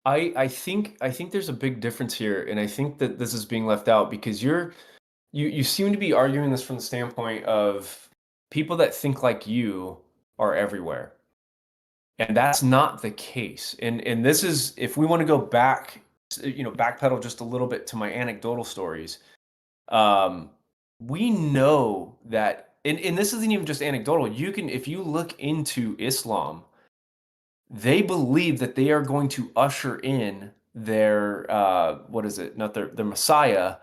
I think there's a big difference here, and I think that this is being left out because you seem to be arguing this from the standpoint of people that think like you are everywhere. And that's not the case. And this is, if we want to go back, backpedal just a little bit to my anecdotal stories, we know that, and this isn't even just anecdotal, if you look into Islam, they believe that they are going to usher in their, their Messiah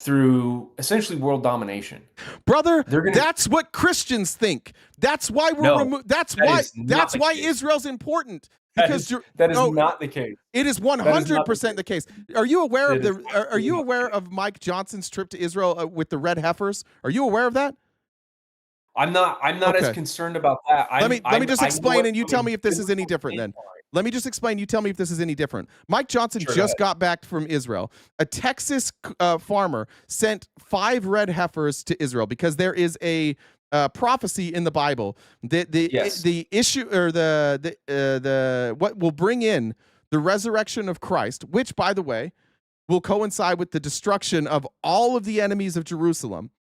through essentially world domination. Brother, that's what Christians think. That's why that's why Israel's important. Because that is not the case. It is 100% the case. Are you aware of Mike Johnson's trip to Israel with the red heifers? Are you aware of that? I'm not as concerned about that. Let me just explain, and you tell me if this is any different then. Let me just explain. You tell me if this is any different. Mike Johnson just got back from Israel. A Texas farmer sent 5 red heifers to Israel because there is a prophecy in the Bible that the issue, or the what will bring in the resurrection of Christ, which, by the way, will coincide with the destruction of all of the enemies of Jerusalem,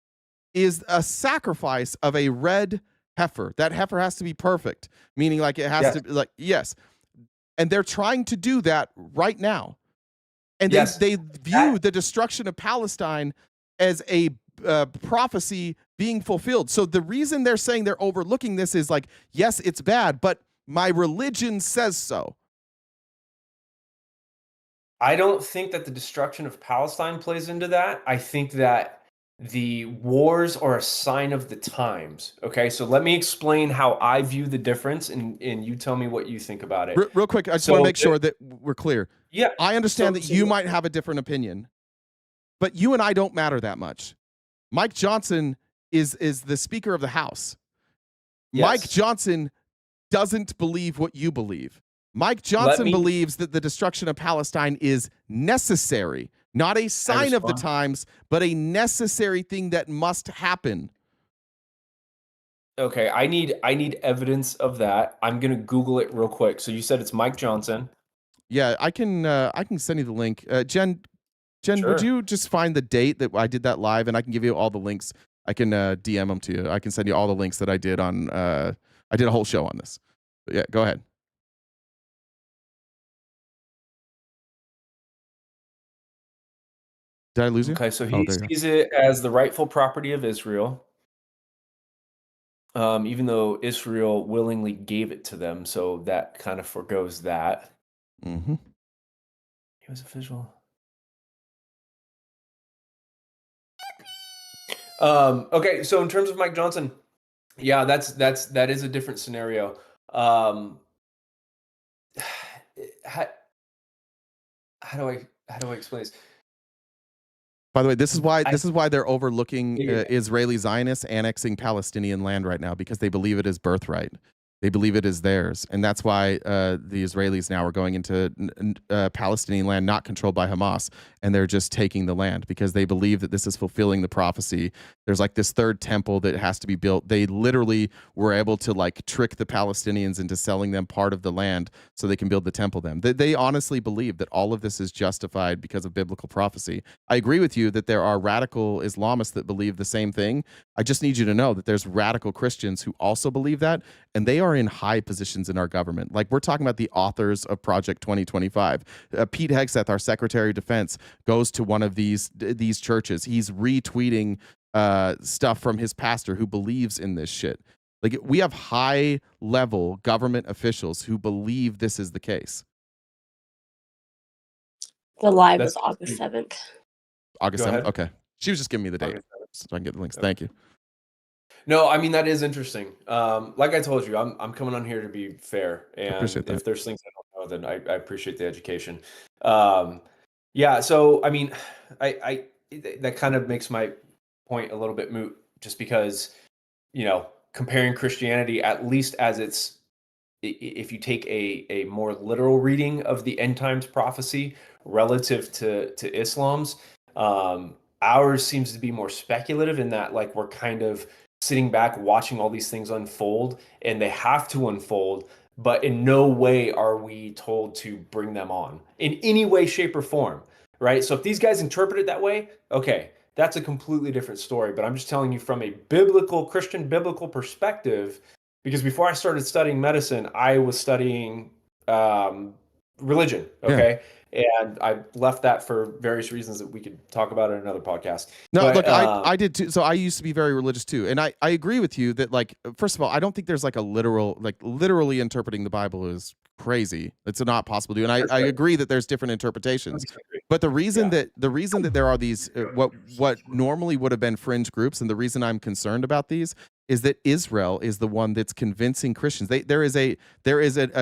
is a sacrifice of a red heifer. That heifer has to be perfect, meaning like it has to be like, yes. And they're trying to do that right now. And they view the destruction of Palestine as a prophecy being fulfilled. So the reason they're saying they're overlooking this is like, yes, it's bad, but my religion says so. I don't think that the destruction of Palestine plays into that. I think that the wars are a sign of the times. Okay, so let me explain how I view the difference, and you tell me what you think about it. Real quick, I just want to make sure that we're clear. Yeah, I understand that you might have a different opinion, but you and I don't matter that much. Mike Johnson is the Speaker of the House. Yes. Mike Johnson doesn't believe what you believe. Mike Johnson believes that the destruction of Palestine is necessary. Not a sign of the times, but a necessary thing that must happen. Okay, I need evidence of that. I'm gonna Google it real quick. So you said it's Mike Johnson. Yeah, I can send you the link. Jen, Sure. Would you just find the date that I did that live, and I can give you all the links. I can DM them to you. I can send you all the links that I did on. I did a whole show on this. But yeah, go ahead. Did I lose you? Okay, so he sees it as the rightful property of Israel, even though Israel willingly gave it to them, so that kind of forgoes that. Mm-hmm. He was official. Okay, so in terms of Mike Johnson, yeah, that is a different scenario. How do I explain this? By the way, this is why they're overlooking Israeli Zionists annexing Palestinian land right now, because they believe it is birthright. They believe it is theirs, and that's why the Israelis now are going into Palestinian land not controlled by Hamas, and they're just taking the land because they believe that this is fulfilling the prophecy. There's like this third temple that has to be built. They literally were able to like trick the Palestinians into selling them part of the land so they can build the temple. They honestly believe that all of this is justified because of biblical prophecy. I agree with you that there are radical Islamists that believe the same thing. I just need you to know that there's radical Christians who also believe that, and they are in high positions in our government. Like, we're talking about the authors of Project 2025. Pete Hegseth, our Secretary of Defense, goes to one of these churches. He's retweeting stuff from his pastor who believes in this shit. Like, we have high level government officials who believe this is the case. The live was August 7th. August 7th? Okay. She was just giving me the date so I can get the links. Thank you. No, I mean, that is interesting. Like I told you, I'm coming on here to be fair, and if there's things I don't know, then I appreciate the education. Yeah, so I mean, I that kind of makes my point a little bit moot, just because, you know, comparing Christianity, at least as it's, if you take a more literal reading of the end times prophecy relative to Islam's, ours seems to be more speculative in that, like, we're kind of sitting back watching all these things unfold, and they have to unfold, but in no way are we told to bring them on in any way, shape, or form, right? So if these guys interpret it that way, okay, that's a completely different story. But I'm just telling you from a biblical, Christian biblical perspective, because before I started studying medicine, I was studying religion, okay? Yeah. And I left that for various reasons that we could talk about in another podcast. No, but, look, I did too. So I used to be very religious too. And I agree with you that, like, first of all, I don't think there's like a literal, like, literally interpreting the Bible is crazy. It's not possible to do. And I agree that there's different interpretations. But the reason that there are these what normally would have been fringe groups, and the reason I'm concerned about these is that Israel is the one that's convincing Christians. There is a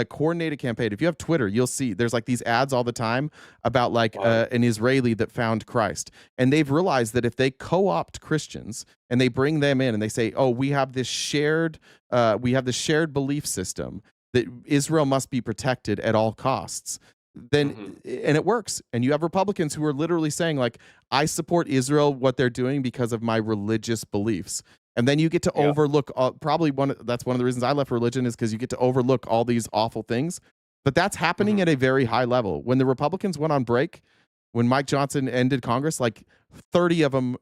coordinated campaign. If you have Twitter, you'll see there's like these ads all the time about like an Israeli that found Christ, and they've realized that if they co-opt Christians and they bring them in and they say, "Oh, we have this shared belief system that Israel must be protected at all costs," then and it works. And you have Republicans who are literally saying, like, I support Israel, what they're doing, because of my religious beliefs. And then you get to overlook that's one of the reasons I left religion, is because you get to overlook all these awful things. But that's happening at a very high level. When the Republicans went on break, when Mike Johnson ended Congress, like 30 of them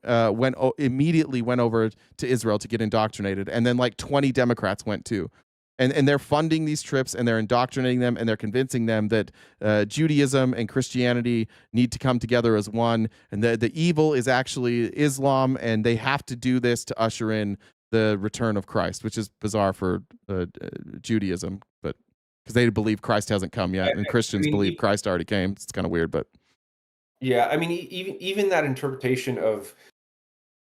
immediately went over to Israel to get indoctrinated. And then like 20 Democrats went too. And they're funding these trips, and they're indoctrinating them, and they're convincing them that Judaism and Christianity need to come together as one, and the evil is actually Islam, and they have to do this to usher in the return of Christ, which is bizarre for Judaism, but because they believe Christ hasn't come yet, and Christians believe Christ already came. It's kind of weird, but yeah, I mean, even that interpretation of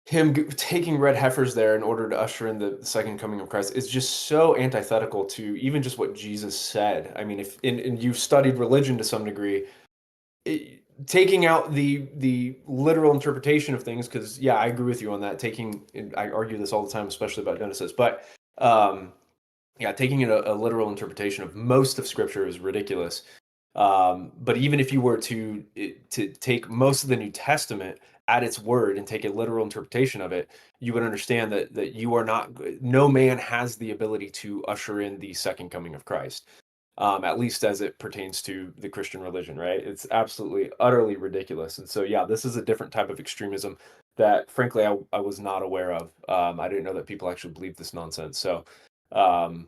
him taking red heifers there in order to usher in the second coming of Christ is just so antithetical to even just what Jesus said. I mean, if and you've studied religion to some degree, taking out the literal interpretation of things, because yeah, I agree with you on that. I argue this all the time, especially about Genesis, but yeah, taking a literal interpretation of most of Scripture is ridiculous. But even if you were to take most of the New Testament at its word and take a literal interpretation of it, you would understand that you are not, no man has the ability to usher in the second coming of Christ, at least as it pertains to the Christian religion, right? It's absolutely, utterly ridiculous. And so, yeah, this is a different type of extremism that, frankly, I was not aware of. I didn't know that people actually believe this nonsense. So, and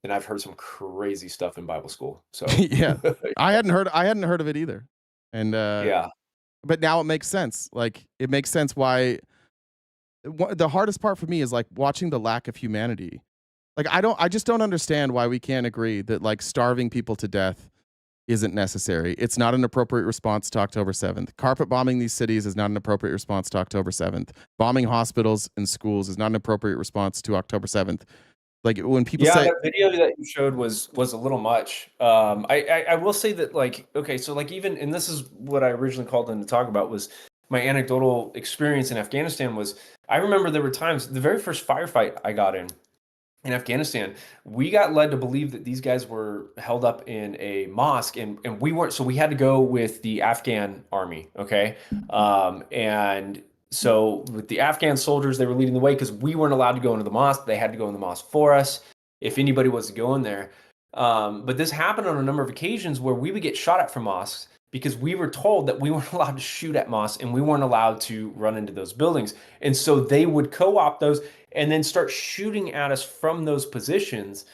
I've heard some crazy stuff in Bible school. So yeah, I hadn't heard of it either. And yeah. But now it makes sense. Like, it makes sense why. The hardest part for me is like watching the lack of humanity. Like, I just don't understand why we can't agree that like starving people to death isn't necessary. It's not an appropriate response to October 7th. Carpet bombing these cities is not an appropriate response to October 7th. Bombing hospitals and schools is not an appropriate response to October 7th. Like, when people say that video that you showed was a little much. I will say that, like, okay, so like, even, and this is what I originally called in to talk about, was my anecdotal experience in Afghanistan. Was I remember there were times, the very first firefight I got in, in Afghanistan, we got led to believe that these guys were held up in a mosque, and we weren't. So we had to go with the Afghan army, okay? And so with the Afghan soldiers, they were leading the way because we weren't allowed to go into the mosque. They had to go in the mosque for us if anybody was to go in there. But this happened on a number of occasions where we would get shot at from mosques because we were told that we weren't allowed to shoot at mosques and we weren't allowed to run into those buildings. And so they would co-opt those and then start shooting at us from those positions.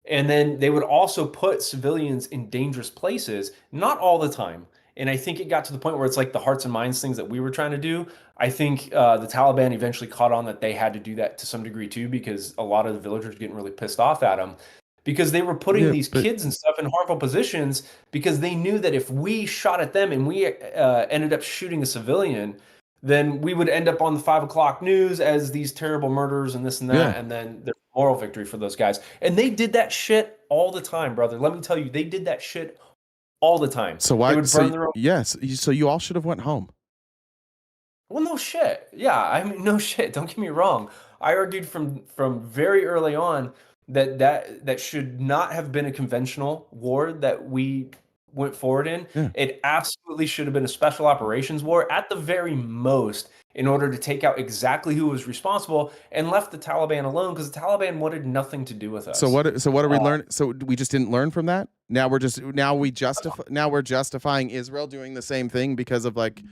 And then they would also put civilians in dangerous places, not all the time. And I think it got to the point where it's like the hearts and minds things that we were trying to do. I think the Taliban eventually caught on that they had to do that to some degree too, because a lot of the villagers were getting really pissed off at them because they were putting these kids and stuff in harmful positions because they knew that if we shot at them and we ended up shooting a civilian, then we would end up on the 5 o'clock news as these terrible murders and this and that. And then there's moral victory for those guys. And they did that shit all the time, brother. Let me tell you, they did that shit all the time. So why? They would burn their own. Yes. So you all should have went home. Well, no shit. Yeah, I mean, no shit. Don't get me wrong. I argued from very early on that should not have been a conventional war that we went forward in. It absolutely should have been a special operations war at the very most, in order to take out exactly who was responsible and left the Taliban alone, because the Taliban wanted nothing to do with us. So what are we learning? So we just didn't learn from that. Now we're justifying Israel doing the same thing because of like.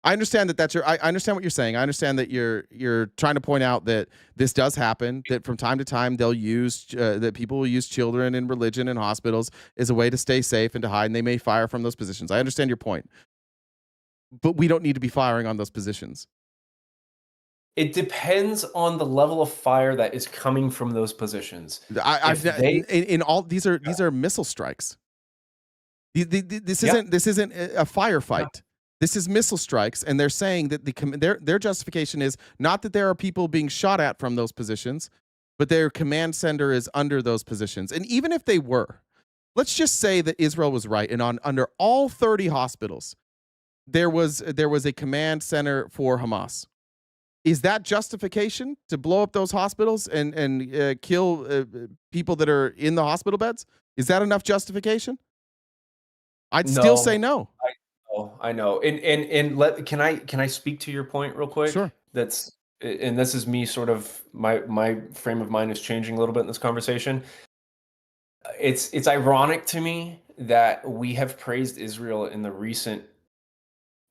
I understand that I understand what you're saying. I understand that you're trying to point out that this does happen, that from time to time they'll use that people will use children in religion and hospitals as a way to stay safe and to hide, and they may fire from those positions. I understand your point. But we don't need to be firing on those positions. It depends on the level of fire that is coming from those positions. In all these are missile strikes. This isn't a firefight. No. This is missile strikes, and they're saying that their justification is not that there are people being shot at from those positions, but their command center is under those positions. And even if they were, let's just say that Israel was right, and under all 30 hospitals, there was a command center for Hamas. Is that justification to blow up those hospitals and kill people that are in the hospital beds? Is that enough justification? I'd still say no. I know. Can I speak to your point real quick? Sure. This is me sort of my frame of mind is changing a little bit in this conversation. It's ironic to me that we have praised Israel in the recent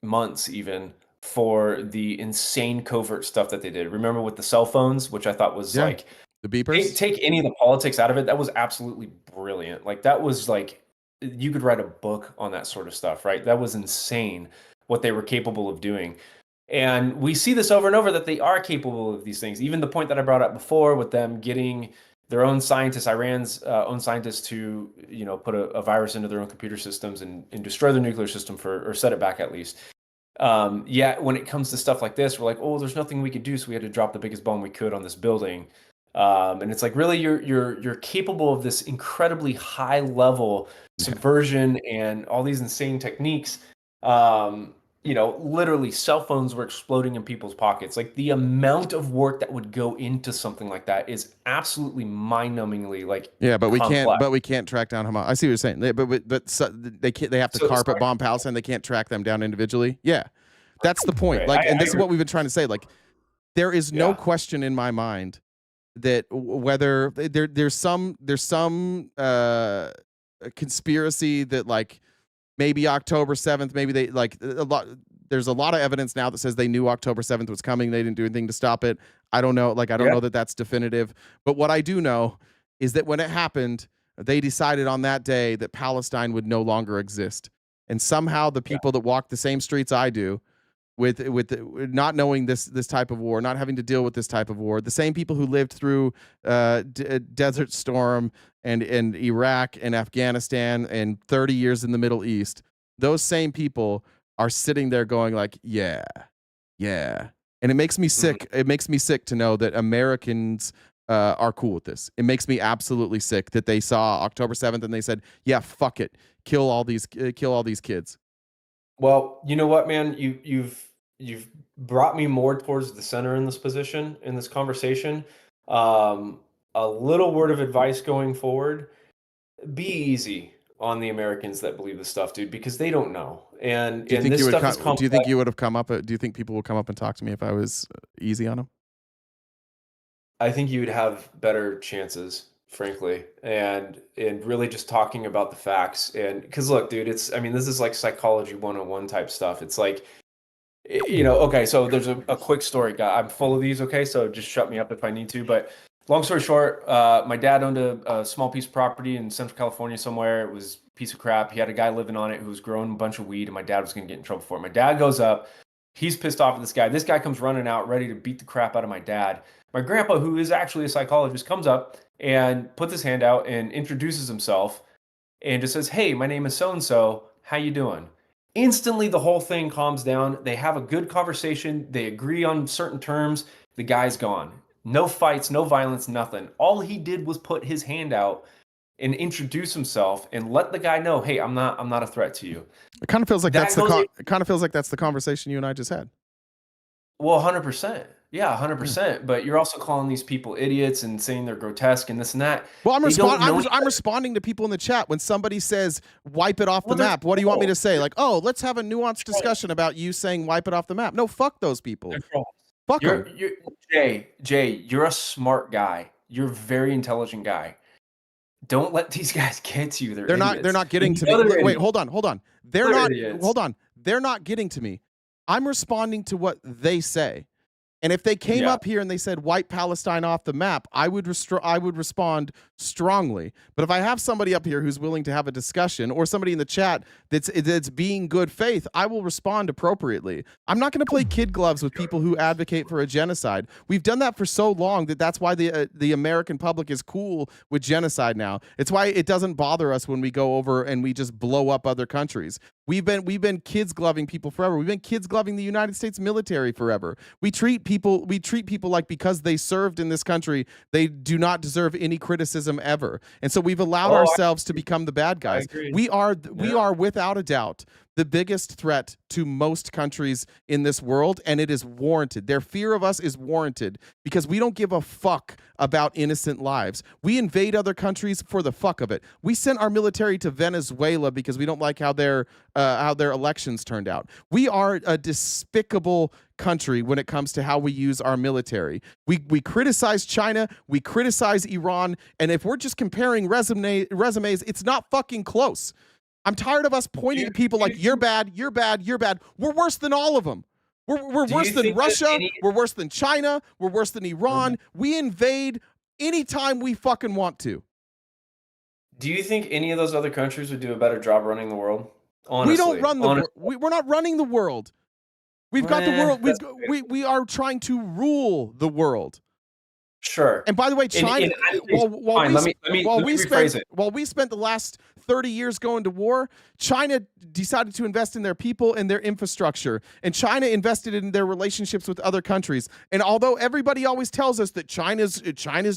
months even for the insane covert stuff that they did. Remember with the cell phones, which I thought was like the beepers? Take any of the politics out of it. That was absolutely brilliant. Like that was like, you could write a book on that sort of stuff, right? That was insane what they were capable of doing. And we see this over and over that they are capable of these things. Even the point that I brought up before with them getting their own scientists, Iran's own scientists, to put a virus into their own computer systems and destroy their nuclear system or set it back at least. When it comes to stuff like this, we're like, oh, there's nothing we could do, so we had to drop the biggest bomb we could on this building. And it's like, really, you're capable of this incredibly high level subversion and all these insane techniques. Literally cell phones were exploding in people's pockets. Like the amount of work that would go into something like that is absolutely mind-numbingly but we can't track down Hamas. I see what you're saying. They have to carpet bomb Palestine. They can't track them down individually. Yeah, that's the point. Right. This is what we've been trying to say. Like, there is no question in my mind that whether there's some conspiracy that like maybe October 7th, maybe they like a lot. There's a lot of evidence now that says they knew October 7th was coming. They didn't do anything to stop it. I don't know. I don't know that that's definitive. But what I do know is that when it happened, they decided on that day that Palestine would no longer exist. And somehow the people that walk the same streets I do, with not knowing this type of war, not having to deal with this type of war, the same people who lived through Desert Storm and Iraq and Afghanistan and 30 years in the Middle East, those same people are sitting there going like, yeah. And it makes me sick. It makes me sick to know that Americans are cool with this. It makes me absolutely sick that they saw October 7th and they said, yeah, fuck it. Kill all these kids. Well, you know what, man? You've brought me more towards the center in this position, in this conversation. a little word of advice going forward: be easy on the Americans that believe this stuff, dude, because they don't know. And Do you think this you would? stuff is complex. Do you think you would have come up? Do you think people would come up and talk to me if I was easy on them? I think you would have better chances, frankly, and really just talking about the facts. And because look, dude, this is like psychology 101 type stuff. It's like, okay, so there's a quick story, guy. I'm full of these, okay, so just shut me up if I need to. But long story short, my dad owned a small piece of property in Central California somewhere. It was a piece of crap. He had a guy living on it who was growing a bunch of weed, and my dad was going to get in trouble for it. My dad goes up. He's pissed off at this guy. This guy comes running out, ready to beat the crap out of my dad. My grandpa, who is actually a psychologist, comes up and puts his hand out and introduces himself and just says, "Hey, my name is so-and-so. How you doing?" Instantly, the whole thing calms down. They have a good conversation. They agree on certain terms. The guy's gone. No fights, no violence, nothing. All he did was put his hand out and introduce himself and let the guy know, "Hey, I'm not a threat to you." It kind of feels like that's the conversation you and I just had. Well, 100%. Yeah, 100%. But you're also calling these people idiots and saying they're grotesque and this and that. Well, I'm responding to people in the chat when somebody says wipe it off the map. What do you want me to say? Like, oh, let's have a nuanced discussion about you saying wipe it off the map. No, fuck those people. Fuck them. Jay, you're a smart guy. You're a very intelligent guy. Don't let these guys get to you. They're not getting to me. Wait, hold on. They're not getting to me. I'm responding to what they say. And if they came up here and they said wipe Palestine off the map, I would respond strongly. But if I have somebody up here who's willing to have a discussion, or somebody in the chat that's being good faith, I will respond appropriately. I'm not going to play kid gloves with people who advocate for a genocide. We've done that for so long that's why the American public is cool with genocide now. It's why it doesn't bother us when we go over and we just blow up other countries. We've been kids gloving people forever. We've been kids gloving the United States military forever. We treat people like because they served in this country, they do not deserve any criticism ever. And so we've allowed ourselves to become the bad guys. We are without a doubt the biggest threat to most countries in this world, and it is warranted. Their fear of us is warranted because we don't give a fuck about innocent lives. We invade other countries for the fuck of it. We sent our military to Venezuela because we don't like how their elections turned out. We are a despicable country when it comes to how we use our military. We criticize China, we criticize Iran, and if we're just comparing resumes, it's not fucking close. I'm tired of us pointing at people like, you're bad, you're bad, you're bad. We're worse than all of them. We're worse than Russia. We're worse than China. We're worse than Iran. We invade anytime we fucking want to. Do you think any of those other countries would do a better job running the world? Honestly, we don't run the world. We're not running the world. We've got the world. We are trying to rule the world. Sure. And by the way, China, while we spent the last 30 years going to war, China decided to invest in their people and their infrastructure. And China invested in their relationships with other countries. And although everybody always tells us that China's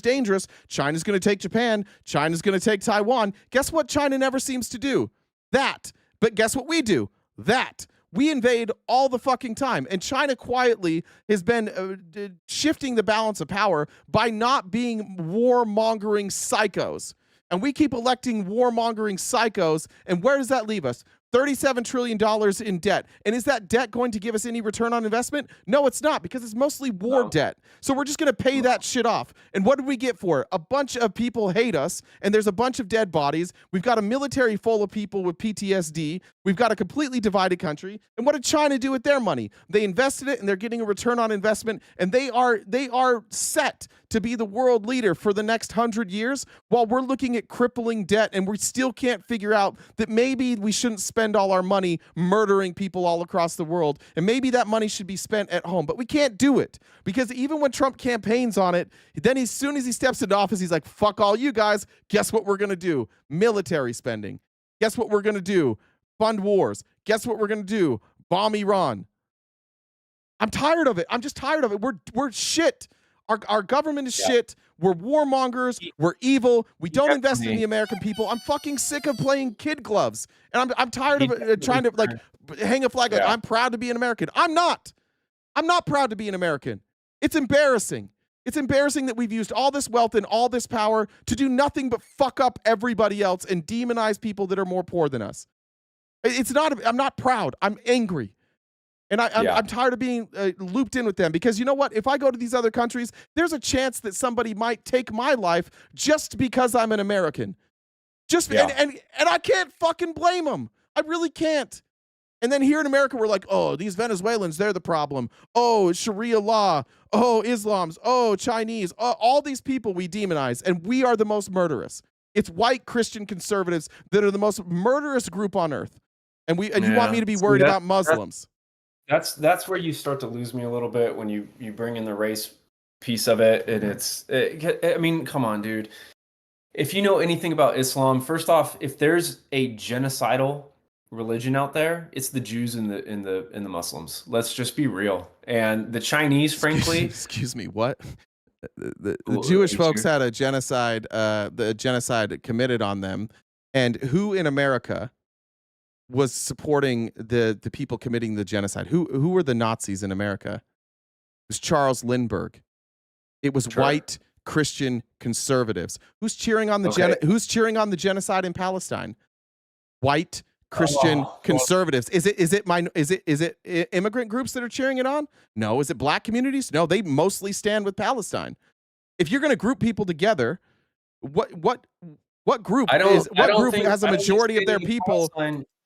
dangerous, China's going to take Japan, China's going to take Taiwan, guess what China never seems to do? That. But guess what we do? That. We invade all the fucking time. And China quietly has been shifting the balance of power by not being warmongering psychos. And we keep electing warmongering psychos. And where does that leave us? $37 trillion in debt. And is that debt going to give us any return on investment? No, it's not, because it's mostly war debt. So we're just going to pay that shit off. And what did we get for it? A bunch of people hate us, and there's a bunch of dead bodies. We've got a military full of people with PTSD. We've got a completely divided country. And what did China do with their money? They invested it, and they're getting a return on investment, and they are set to be the world leader for the next 100 years, while we're looking at crippling debt, and we still can't figure out that maybe we shouldn't spend all our money murdering people all across the world, and maybe that money should be spent at home. But we can't do it, because even when Trump campaigns on it, then as soon as he steps into office, he's like, fuck all you guys. Guess what we're going to do? Military spending. Guess what we're going to do? Fund wars. Guess what we're going to do? Bomb Iran. I'm tired of it. I'm just tired of it. We're shit. Our government is shit. We're warmongers. We're evil. We don't invest in the American people. I'm fucking sick of playing kid gloves. And I'm tired of trying to like hang a flag like I'm proud to be an American. I'm not. I'm not proud to be an American. It's embarrassing. It's embarrassing that we've used all this wealth and all this power to do nothing but fuck up everybody else and demonize people that are more poor than us. I'm not proud. I'm angry. And I'm tired of being looped in with them, because you know what? If I go to these other countries, there's a chance that somebody might take my life just because I'm an American. And I can't fucking blame them. I really can't. And then here in America, we're like, oh, these Venezuelans, they're the problem. Oh, Sharia law. Oh, Islams. Oh, Chinese. All these people we demonize, and we are the most murderous. It's white Christian conservatives that are the most murderous group on earth. And you want me to be worried about Muslims. That's where you start to lose me a little bit when you bring in the race piece of it. And I mean, come on, dude. If you know anything about Islam, first off, if there's a genocidal religion out there, it's the Jews and the Muslims. Let's just be real. And the Chinese, frankly, excuse me, what? The Jewish folks had a genocide, the genocide committed on them, and who in America was supporting the people committing the genocide? Who were the Nazis in America? It was Charles Lindbergh. It was white Christian conservatives. Who's cheering on the genocide in Palestine? White Christian conservatives. Is it immigrant groups that are cheering it on? No. Is it black communities? No, they mostly stand with Palestine. If you're going to group people together, what group has a majority of their people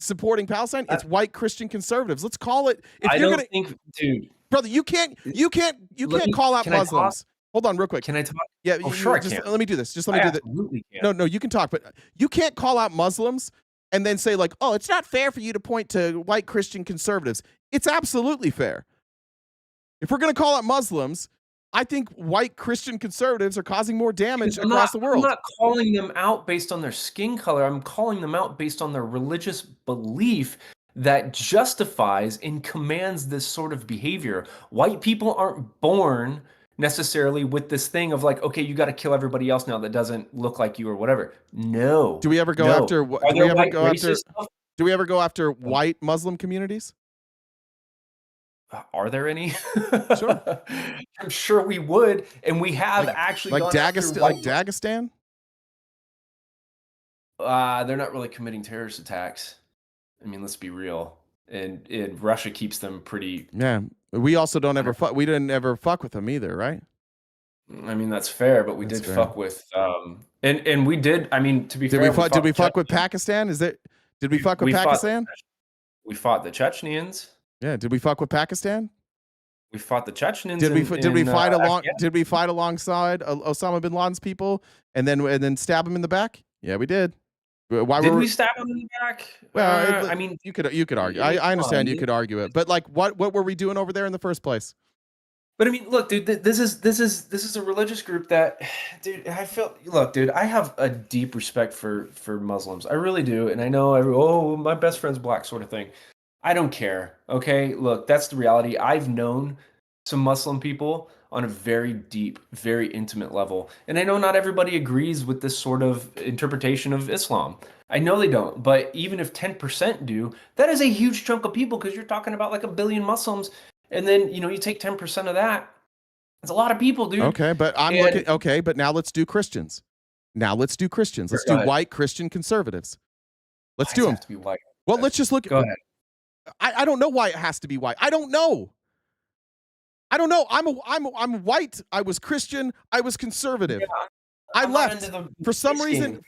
supporting Palestine? It's white Christian conservatives. Let's call it. Dude, brother, you can't call out Muslims. Hold on, real quick. Can I talk? Yeah, sure, I can. Let me do this. Just let me do this. Absolutely can. No, you can talk, but you can't call out Muslims and then say like, oh, it's not fair for you to point to white Christian conservatives. It's absolutely fair. If we're going to call out Muslims, I think white Christian conservatives are causing more damage across the world. I'm not calling them out based on their skin color. I'm calling them out based on their religious belief that justifies and commands this sort of behavior. White people aren't born necessarily with this thing of like, okay, you got to kill everybody else now that doesn't look like you or whatever. No. Do we ever go after? Do we ever go after white Muslim communities? Are there any? Sure. I'm sure we would, and we have actually like Dagestan. They're not really committing terrorist attacks. I mean, let's be real. And Russia keeps them pretty. Yeah. We also don't ever fuck. We didn't ever fuck with them either, right? I mean, that's fair, but we did fuck with. And we did. I mean, to be fair, did we fuck with Pakistan? Did we fuck with Pakistan? We fought the Chechens. Yeah. Did we fuck with Pakistan? We fought the Chechens. Did we fight alongside Osama bin Laden's people and then stab him in the back? Yeah, we did. Did we stab him in the back? Well, I mean, you could argue. I understand you could argue it, but like, what were we doing over there in the first place? But I mean, look, dude, this is a religious group that, dude, I have a deep respect for Muslims. I really do, and I know my best friend's black sort of thing. I don't care. Okay, look, that's the reality. I've known some Muslim people on a very deep, very intimate level. And I know not everybody agrees with this sort of interpretation of Islam. I know they don't, but even if 10% do, that is a huge chunk of people, because you're talking about like 1 billion Muslims. And then, you take 10% of that. That's a lot of people, dude. Okay, but but now let's do Christians. Let's do white Christian conservatives. Let's do them. To be white. Well, let's just look. Go ahead. I don't know why it has to be white. I don't know. I'm white. I was Christian. I was conservative. Yeah, I left for some reason.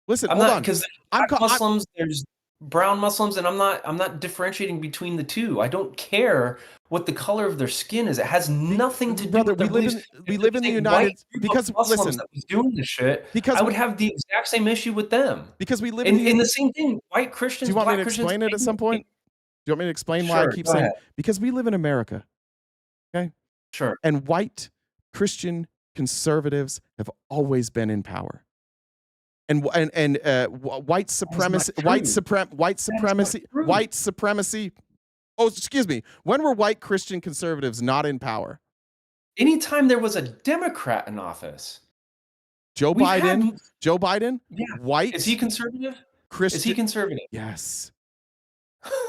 Listen, hold on. Because Muslims, there's brown Muslims, and I'm not differentiating between the two. I don't care what the color of their skin is. It has nothing to do with their beliefs. We live in the United because Muslims that was doing this shit. Because I would have the exact same issue with them. Because we live in the same thing. White Christians. Do you want me to explain it at some point? Do you want me to explain why I keep saying? Because we live in America. Okay. Sure. And white Christian conservatives have always been in power. And white supremacy. Oh, excuse me. When were white Christian conservatives not in power? Anytime there was a Democrat in office. Joe Biden. Yeah. White. Is he conservative? Christian. Is he conservative? Yes.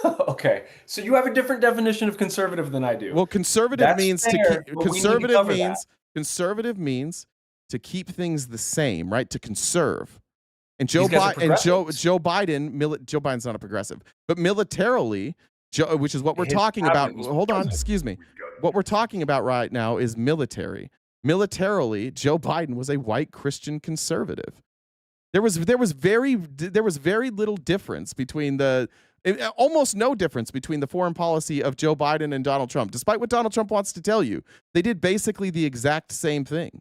Okay, so you have a different definition of conservative than I do. Well, conservative That's means fair, to but keep, we need to cover that. conservative means to keep things the same, right? To conserve. And These guys are Joe progressives. Joe Biden's not a progressive, but militarily, which is what we're His talking about. cabinet was Hold on, progressive. excuse me. What we're talking about right now is military. Militarily, Joe Biden was a white Christian conservative. There was very little difference between almost no difference between the foreign policy of Joe Biden and Donald Trump. Despite what Donald Trump wants to tell you, they did basically the exact same thing.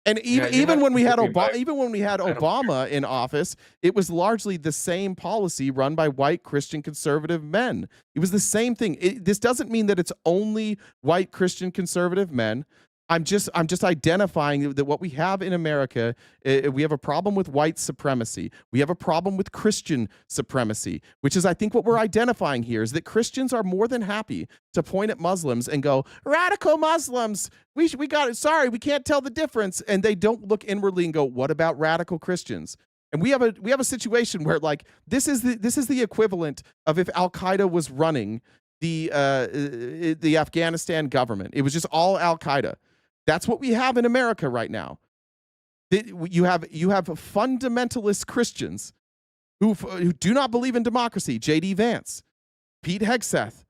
And even when we had Obama in office, it was largely the same policy run by white Christian conservative men. It was the same thing. This doesn't mean that it's only white Christian conservative men. I'm just identifying that what we have in America, we have a problem with white supremacy. We have a problem with Christian supremacy, which is, I think, what we're identifying here is that Christians are more than happy to point at Muslims and go, radical Muslims, we got it. Sorry, we can't tell the difference. And they don't look inwardly and go, what about radical Christians? And we have a situation where, like, this is the equivalent of if Al-Qaeda was running the Afghanistan government. It was just all Al-Qaeda. That's what we have in America right now. You have fundamentalist Christians who do not believe in democracy. J.D. Vance, Pete Hegseth,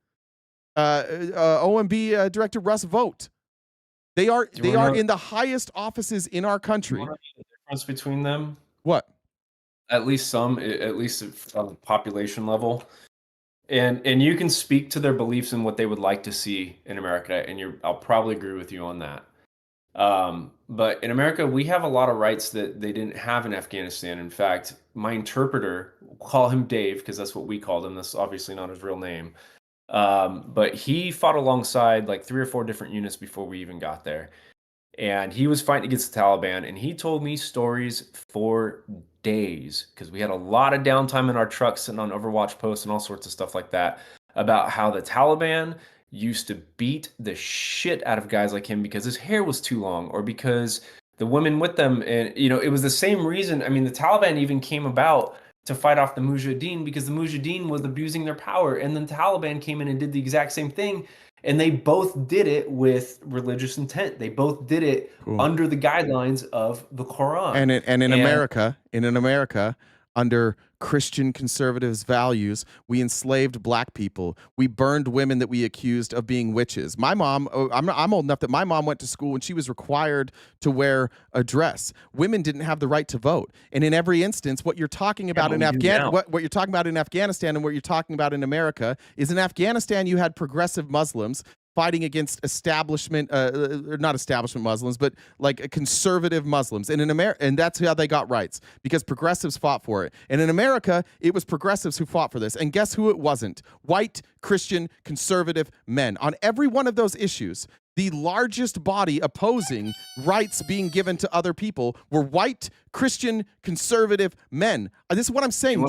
OMB Director Russ Vought. They are in the highest offices in our country. Do you want to know the difference between them? What? At least on the population level. And you can speak to their beliefs and what they would like to see in America, and I'll probably agree with you on that. But in America, we have a lot of rights that they didn't have in Afghanistan. In fact, my interpreter, we'll call him Dave because that's what we called him. That's obviously not his real name. But he fought alongside like 3 or 4 different units before we even got there. And he was fighting against the Taliban. And he told me stories for days because we had a lot of downtime in our trucks sitting on Overwatch posts and all sorts of stuff like that about how the Taliban used to beat the shit out of guys like him because his hair was too long or because the women with them, and it was the same reason. I mean, the Taliban even came about to fight off the Mujahideen because the Mujahideen was abusing their power, and then the Taliban came in and did the exact same thing, and they both did it with religious intent. They both did it under the guidelines of the Quran. And in America, under Christian conservatives' values, we enslaved black people. We burned women that we accused of being witches. My mom, I'm old enough that my mom went to school and she was required to wear a dress. Women didn't have the right to vote. And in every instance, what you're talking about what you're talking about in Afghanistan and what you're talking about in America is in Afghanistan, you had progressive Muslims fighting against not establishment Muslims, but like conservative Muslims. And in America, and that's how they got rights because progressives fought for it. And in America, it was progressives who fought for this. And guess who it wasn't? White Christian conservative men. On every one of those issues, the largest body opposing rights being given to other people were white Christian conservative men. This is what I'm saying.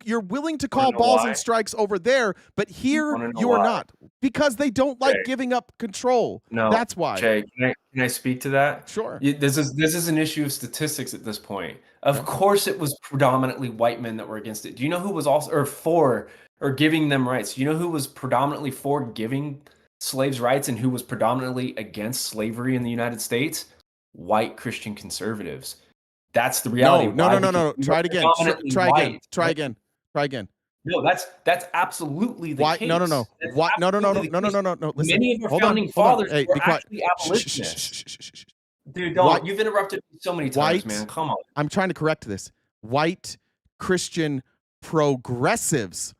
You're willing to call balls and strikes over there, but here you are not because they don't like giving up control. No, that's why. Jay, can I speak to that? Sure. This is an issue of statistics at this point. Of course, it was predominantly white men that were against it. Do you know who was also for giving them rights? Do you know who was predominantly for giving slaves' rights and who was predominantly against slavery in the United States? White Christian conservatives. That's the reality. No. Try it again. Try again. No, that's absolutely the case. No. No. Listen, many of our founding fathers were actually abolitionists. Dude, don't. You've interrupted me so many times, man. Come on. I'm trying to correct this. White Christian progressives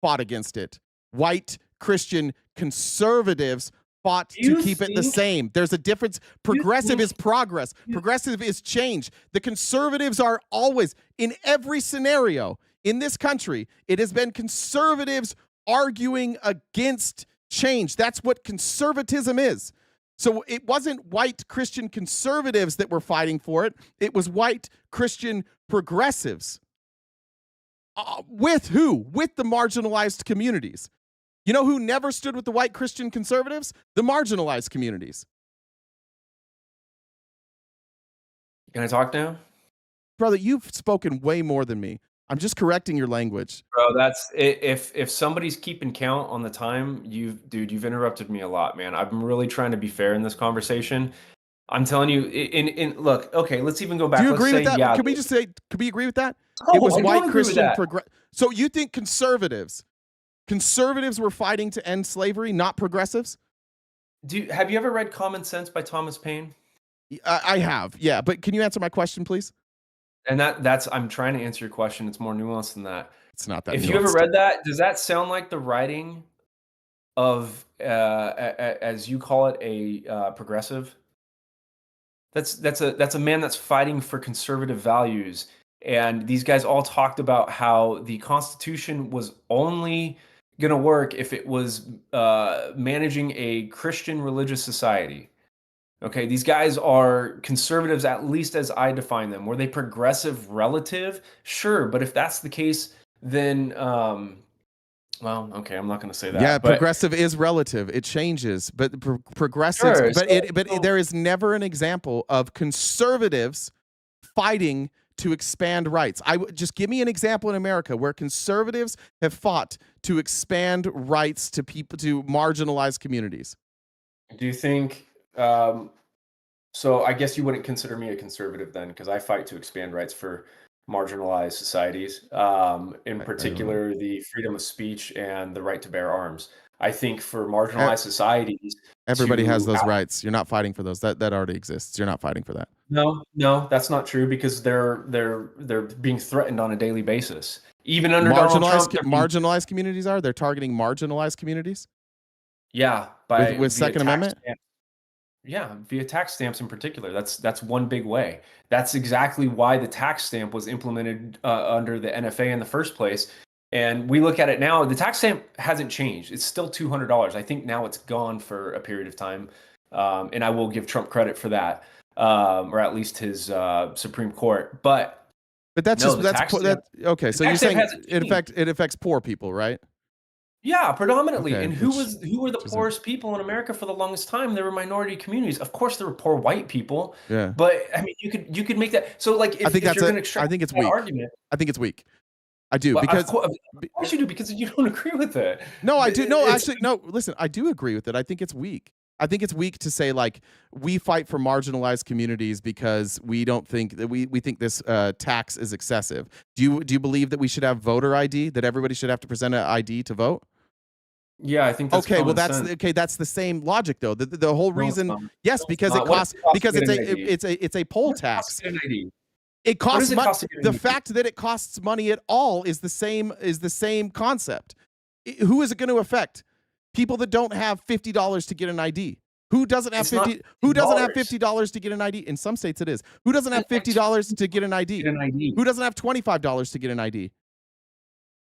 fought against it. White Christian conservatives fought to keep it the same. There's a difference. Progressive is progress. Progressive is change. The conservatives are always, in every scenario in this country, it has been conservatives arguing against change. That's what conservatism is. So it wasn't white Christian conservatives that were fighting for it. It was white Christian progressives. With who? With the marginalized communities. You know who never stood with the white Christian conservatives? The marginalized communities. Can I talk now? Brother, you've spoken way more than me. I'm just correcting your language. Bro, that's if somebody's keeping count on the time, you've interrupted me a lot, man. I'm really trying to be fair in this conversation. I'm telling you, in look, okay, let's even go back. Do you Let's agree say, with that? yeah, Can we just say, can we agree with that? No, It was I don't white agree with Christian that. So you think conservatives were fighting to end slavery, not progressives? Have you ever read Common Sense by Thomas Paine? I have, yeah. But can you answer my question, please? And that's I'm trying to answer your question. It's more nuanced than that. It's not that If nuanced. you ever read that, does that sound like the writing of, as you call it, a progressive? That's a man that's fighting for conservative values. And these guys all talked about how the Constitution was only going to work if it was managing a Christian religious society. Okay, these guys are conservatives, at least as I define them. Were they progressive relative? Sure, but if that's the case, then, well, okay, I'm not going to say that. Yeah, but progressive is relative. It changes, but progressives. Sure, But there is never an example of conservatives fighting to expand rights. Just give me an example in America where conservatives have fought to expand rights to people, to marginalized communities. Do you think? So I guess you wouldn't consider me a conservative then, because I fight to expand rights for marginalized societies, in particular the freedom of speech and the right to bear arms. I think for marginalized societies, Everybody has to those rights. You're not fighting for those. That already exists. You're not fighting for that. No, that's not true, because they're being threatened on a daily basis. Even under Donald Trump, Marginalized communities are. They're targeting marginalized communities. Yeah, with via Second tax Amendment. stamps. Yeah, via tax stamps in particular. That's one big way. That's exactly why the tax stamp was implemented under the NFA in the first place. And we look at it now, the tax stamp hasn't changed. It's still $200. I think now it's gone for a period of time. And I will give Trump credit for that, or at least his Supreme Court. But that's no, just okay. So you're saying it affects poor people, right? Yeah, predominantly. Okay, And who were the poorest people in America for the longest time? They were minority communities. Of course, there were poor white people. Yeah. But I mean, you could make that. So like, if you're going to extract I think it's that weak. argument, I think it's weak. I do, well, because of course you do, because you don't agree with it. No, I do. No, actually, no. Listen, I do agree with it. I think it's weak. I think it's weak to say, like, we fight for marginalized communities because we don't think that we think this tax is excessive. Do you believe that we should have voter ID? That everybody should have to present an ID to vote? Yeah, I think that's okay. Well, common sense. that's the same logic, though. The whole reason, No, it's not. yes, No, because it's it not. What costs does it cost because to get an ID? it's a poll What does it cost tax. to get an ID? It costs does it money. cost to get an The ID? fact that it costs money at all is the same concept. Who is it going to affect? People that don't have $50 to get an ID. Who doesn't have Who doesn't have $50 to get an ID? In some states, it is. Who doesn't have $50 to get an ID? Who doesn't have $25 to get an ID?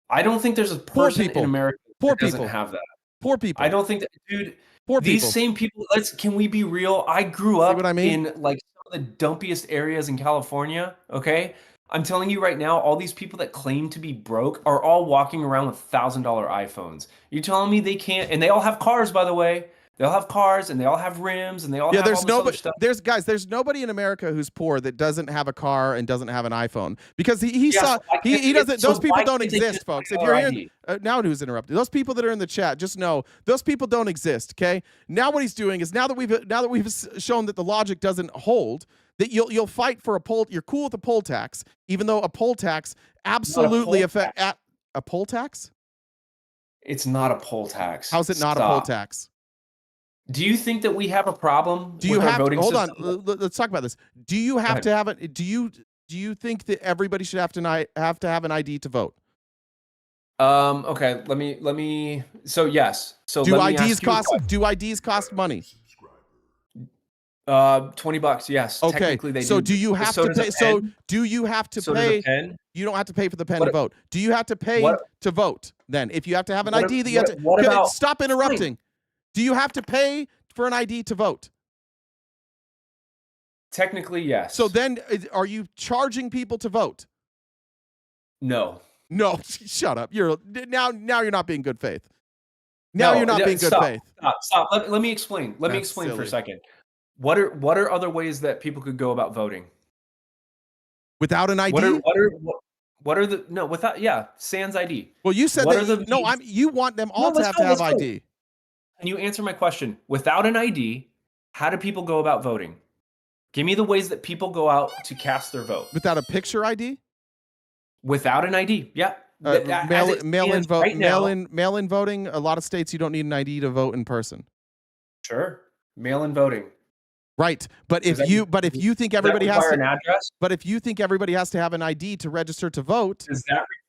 I don't think there's a person in America that doesn't have that. Poor people. I don't think that, dude. Poor these people. same people. Can we be real? I grew up what I mean? in like some of the dumpiest areas in California. Okay, I'm telling you right now, all these people that claim to be broke are all walking around with $1,000 iPhones. You're telling me they can't? And they all have cars, by the way. They all have cars, and they all have rims, and they all have all this other stuff. There's nobody in America who's poor that doesn't have a car and doesn't have an iPhone, because he doesn't. Those people don't exist, folks. If you're here now, who's interrupted? Those people that are in the chat, just know those people don't exist. Okay. Now what he's doing is, now that we've shown that the logic doesn't hold, that you'll fight for a poll. You're cool with a poll tax, even though a poll tax absolutely affects a poll tax. It's not a poll tax. How's it not a poll tax? Do you think that we have a problem with our voting hold system? on, let's talk about this. Do you have to have it? Do you think that everybody should have to have an ID to vote? Okay, let me so yes. So do let me IDs cost money? $20, yes. Okay. Technically they so do you have to pay? So do you have to pay? You don't have to pay for the pen to vote. Do you have to pay to vote? Then, if you have to have an ID, that you have to stop interrupting. Do you have to pay for an ID to vote? Technically, yes. So then, are you charging people to vote? No. No, shut up. You're not being good faith. You're not being good faith. Stop. Let me explain. Let me explain for a second. What are other ways that people could go about voting without an ID? What are the without sans ID? Well, you said what that are the no. You want them all to have ID. Can you answer my question? Without an ID, how do people go about voting? Give me the ways that people go out to cast their vote. Without a picture ID? Without an ID, yeah. Mail-in voting. A lot of states you don't need an ID to vote in person. Sure, mail-in voting. Right, but if you think everybody has to, an address? But if you think everybody has to have an ID to register to vote,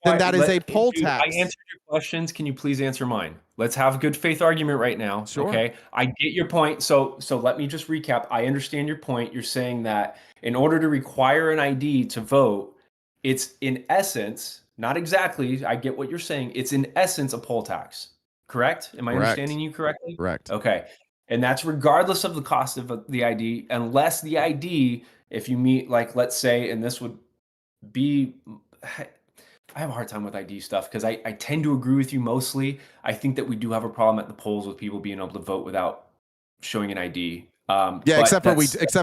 then that is a poll tax. I answered your questions. Can you please answer mine? Let's have a good faith argument right now. Sure. Okay, I get your point. So let me just recap. I understand your point. You're saying that in order to require an ID to vote, it's in essence, not exactly. I get what you're saying. It's in essence a poll tax. Correct? Am I understanding you correctly? Correct. Okay. And that's regardless of the cost of the ID, unless the ID, if you meet, like, let's say, and this would be, I have a hard time with ID stuff because I tend to agree with you mostly. I think that we do have a problem at the polls with people being able to vote without showing an ID. Except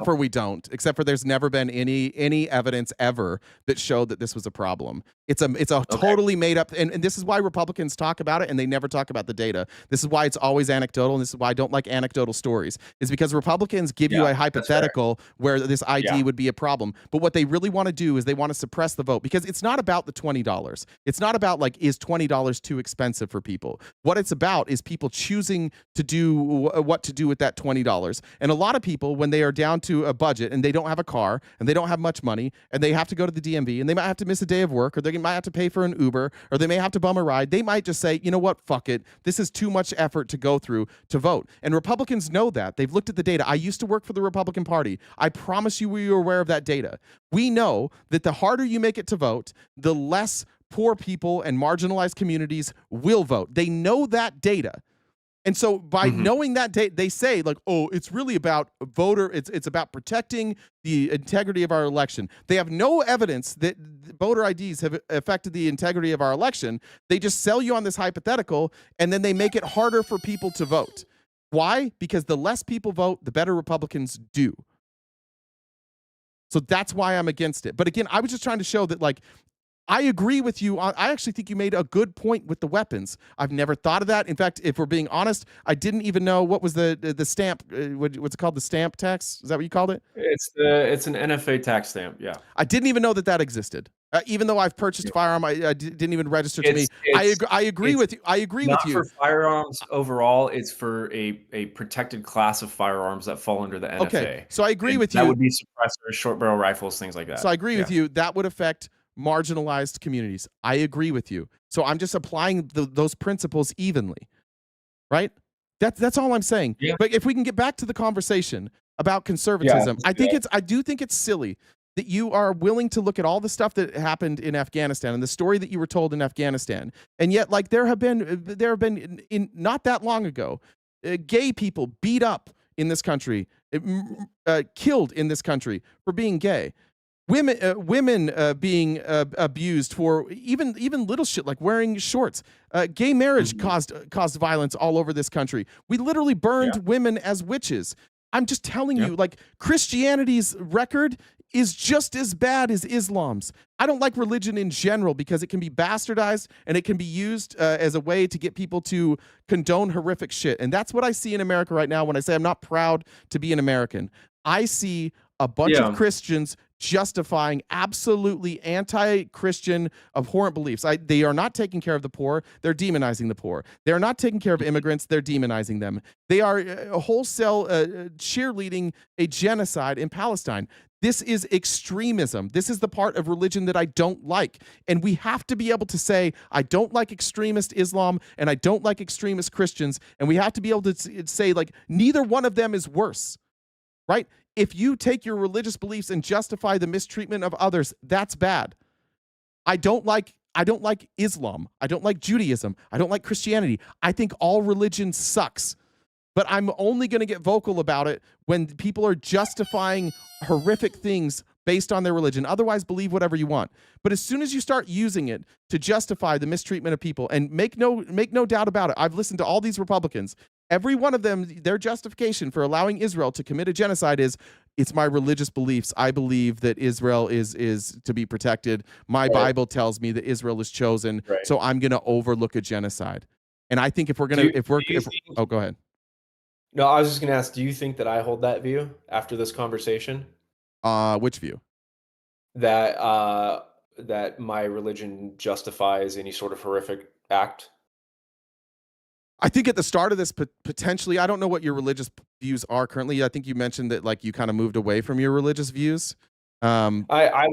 for we don't. Except for there's never been any evidence ever that showed that this was a problem. It's a totally made up, and this is why Republicans talk about it and they never talk about the data. This is why it's always anecdotal, and this is why I don't like anecdotal stories. Is because Republicans give you a hypothetical where this ID would be a problem, but what they really want to do is they want to suppress the vote because it's not about the $20. It's not about like, is $20 too expensive for people? What it's about is people choosing to do what to do with that $20. And a lot of people, when they are down to a budget and they don't have a car and they don't have much money and they have to go to the DMV and they might have to miss a day of work, or they might have to pay for an Uber, or they may have to bum a ride, they might just say, you know what, fuck it. This is too much effort to go through to vote. And Republicans know that. They've looked at the data. I used to work for the Republican Party. I promise you we are aware of that data. We know that the harder you make it to vote, the less poor people and marginalized communities will vote. They know that data. And so by knowing that date, they say like, oh, it's really about it's about protecting the integrity of our election. They have no evidence that voter IDs have affected the integrity of our election. They just sell you on this hypothetical, and then they make it harder for people to vote. Why? Because the less people vote, the better Republicans do. So that's why I'm against it. But again, I was just trying to show that, like, I agree with you. I actually think you made a good point with the weapons. I've never thought of that. In fact, if we're being honest, I didn't even know what was the stamp. What's it called? The stamp tax? Is that what you called it? It's an NFA tax stamp. Yeah. I didn't even know that existed. Even though I've purchased a firearm, I didn't even register to me. I agree with you. I agree with you. Not for firearms overall. It's for a protected class of firearms that fall under the NFA. Okay, so I agree with you. That would be suppressors, short barrel rifles, things like that. So I agree with you. That would affect marginalized communities. I agree with you. So I'm just applying those principles evenly, right? That's all I'm saying. Yeah. But if we can get back to the conversation about conservatism, I do think it's silly that you are willing to look at all the stuff that happened in Afghanistan and the story that you were told in Afghanistan, and yet, like, there have been in not that long ago, gay people beat up in this country, killed in this country for being gay. Women being abused for even little shit like wearing shorts. Gay marriage caused violence all over this country. We literally burned women as witches. I'm just telling you, like, Christianity's record is just as bad as Islam's. I don't like religion in general because it can be bastardized and it can be used as a way to get people to condone horrific shit. And that's what I see in America right now when I say I'm not proud to be an American. I see a bunch of Christians justifying absolutely anti-Christian, abhorrent beliefs. They are not taking care of the poor. They're demonizing the poor. They are not taking care of immigrants. They're demonizing them. They are wholesale cheerleading a genocide in Palestine. This is extremism. This is the part of religion that I don't like. And we have to be able to say, I don't like extremist Islam and I don't like extremist Christians. And we have to be able to say, like, neither one of them is worse, right? If you take your religious beliefs and justify the mistreatment of others, that's bad. I don't like Islam. I don't like Judaism. I don't like Christianity. I think all religion sucks. But I'm only going to get vocal about it when people are justifying horrific things based on their religion. Otherwise, believe whatever you want. But as soon as you start using it to justify the mistreatment of people, and make no doubt about it, I've listened to all these Republicans. Every one of them, their justification for allowing Israel to commit a genocide is It's my religious beliefs. I believe that Israel is to be protected. My Bible tells me that Israel is chosen, so I'm going to overlook a genocide. And I think if we're going to, oh, go ahead. No, I was just going to ask, do you think that I hold that view after this conversation? Which view? That that my religion justifies any sort of horrific act? I think at the start of this, potentially, I don't know what your religious views are currently. I think you mentioned that like you kind of moved away from your religious views. I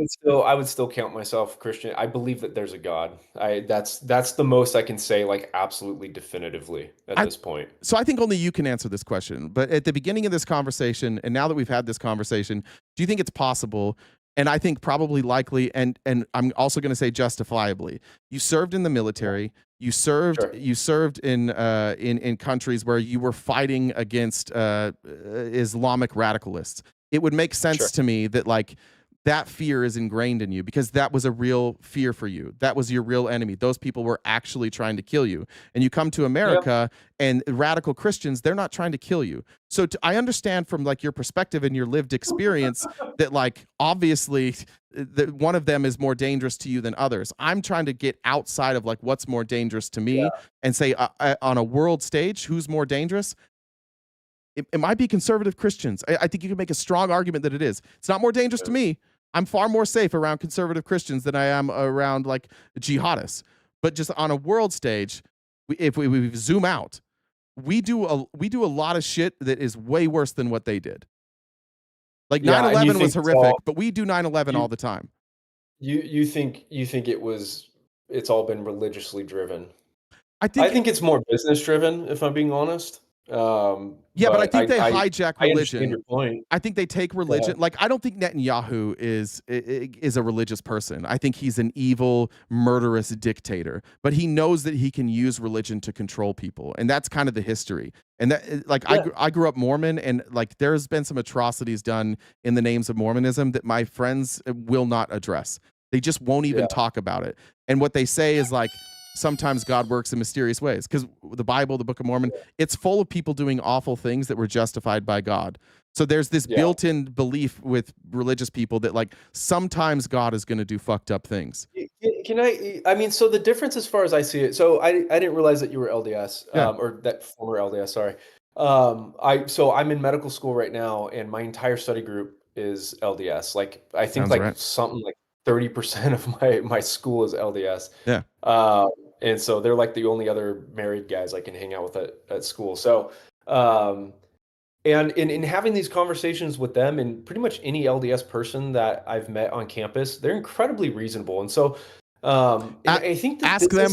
would still count myself Christian. I believe that there's a God. That's the most I can say, like, absolutely definitively at this point. So I think only you can answer this question. But at the beginning of this conversation, and now that we've had this conversation, do you think it's possible? And I think probably likely, and I'm also going to say justifiably. You served in the military. You served. Sure. You served in countries where you were fighting against Islamic radicalists. It would make sense to me that like that fear is ingrained in you because that was a real fear for you. That was your real enemy. Those people were actually trying to kill you. And you come to America and radical Christians, they're not trying to kill you. So I understand from like your perspective and your lived experience that like obviously one of them is more dangerous to you than others. I'm trying to get outside of like what's more dangerous to me and say on a world stage, who's more dangerous? It might be conservative Christians. I think you can make a strong argument that it is. It's not more dangerous to me. I'm far more safe around conservative Christians than I am around like jihadists. But just on a world stage, if we zoom out, we do a lot of shit that is way worse than what they did. Like 9/11 was horrific, but we do 9/11 all the time. You think it's all been religiously driven? I think it's more business driven, if I'm being honest. But I think they hijack I religion. understand your point. I think they take religion. Like I don't think Netanyahu is a religious person. I think he's an evil, murderous dictator. But he knows that he can use religion to control people, and that's kind of the history. And that, like, I grew up Mormon, and like there's been some atrocities done in the names of Mormonism that my friends will not address. They just won't even talk about it. And what they say is like, sometimes God works in mysterious ways because the Bible, the Book of Mormon, it's full of people doing awful things that were justified by God. So there's this built-in belief with religious people that like sometimes God is going to do fucked up things. Can I mean, so the difference as far as I see it, so I didn't realize that you were LDS or that former LDS, sorry. I'm in medical school right now and my entire study group is LDS. Like I think something like 30% of my school is LDS. Yeah. And so they're like the only other married guys I can hang out with at school. So, and in having these conversations with them and pretty much any LDS person that I've met on campus, they're incredibly reasonable. And so, I think that ask them.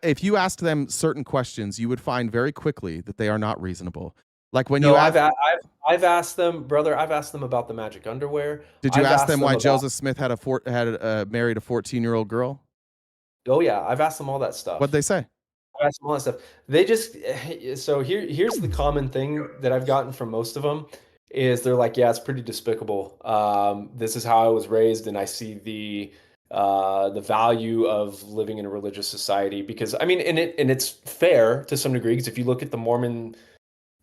If you asked them certain questions, you would find very quickly that they are not reasonable. Like when I've asked them, brother. I've asked them about the magic underwear. Did you ask them why Joseph Smith had married a 14-year-old girl? Oh yeah, I've asked them all that stuff. What'd they say? I've asked them all that stuff. They just here's the common thing that I've gotten from most of them is they're like, yeah, it's pretty despicable. This is how I was raised, and I see the value of living in a religious society because I mean, and it's fair to some degree because if you look at the Mormon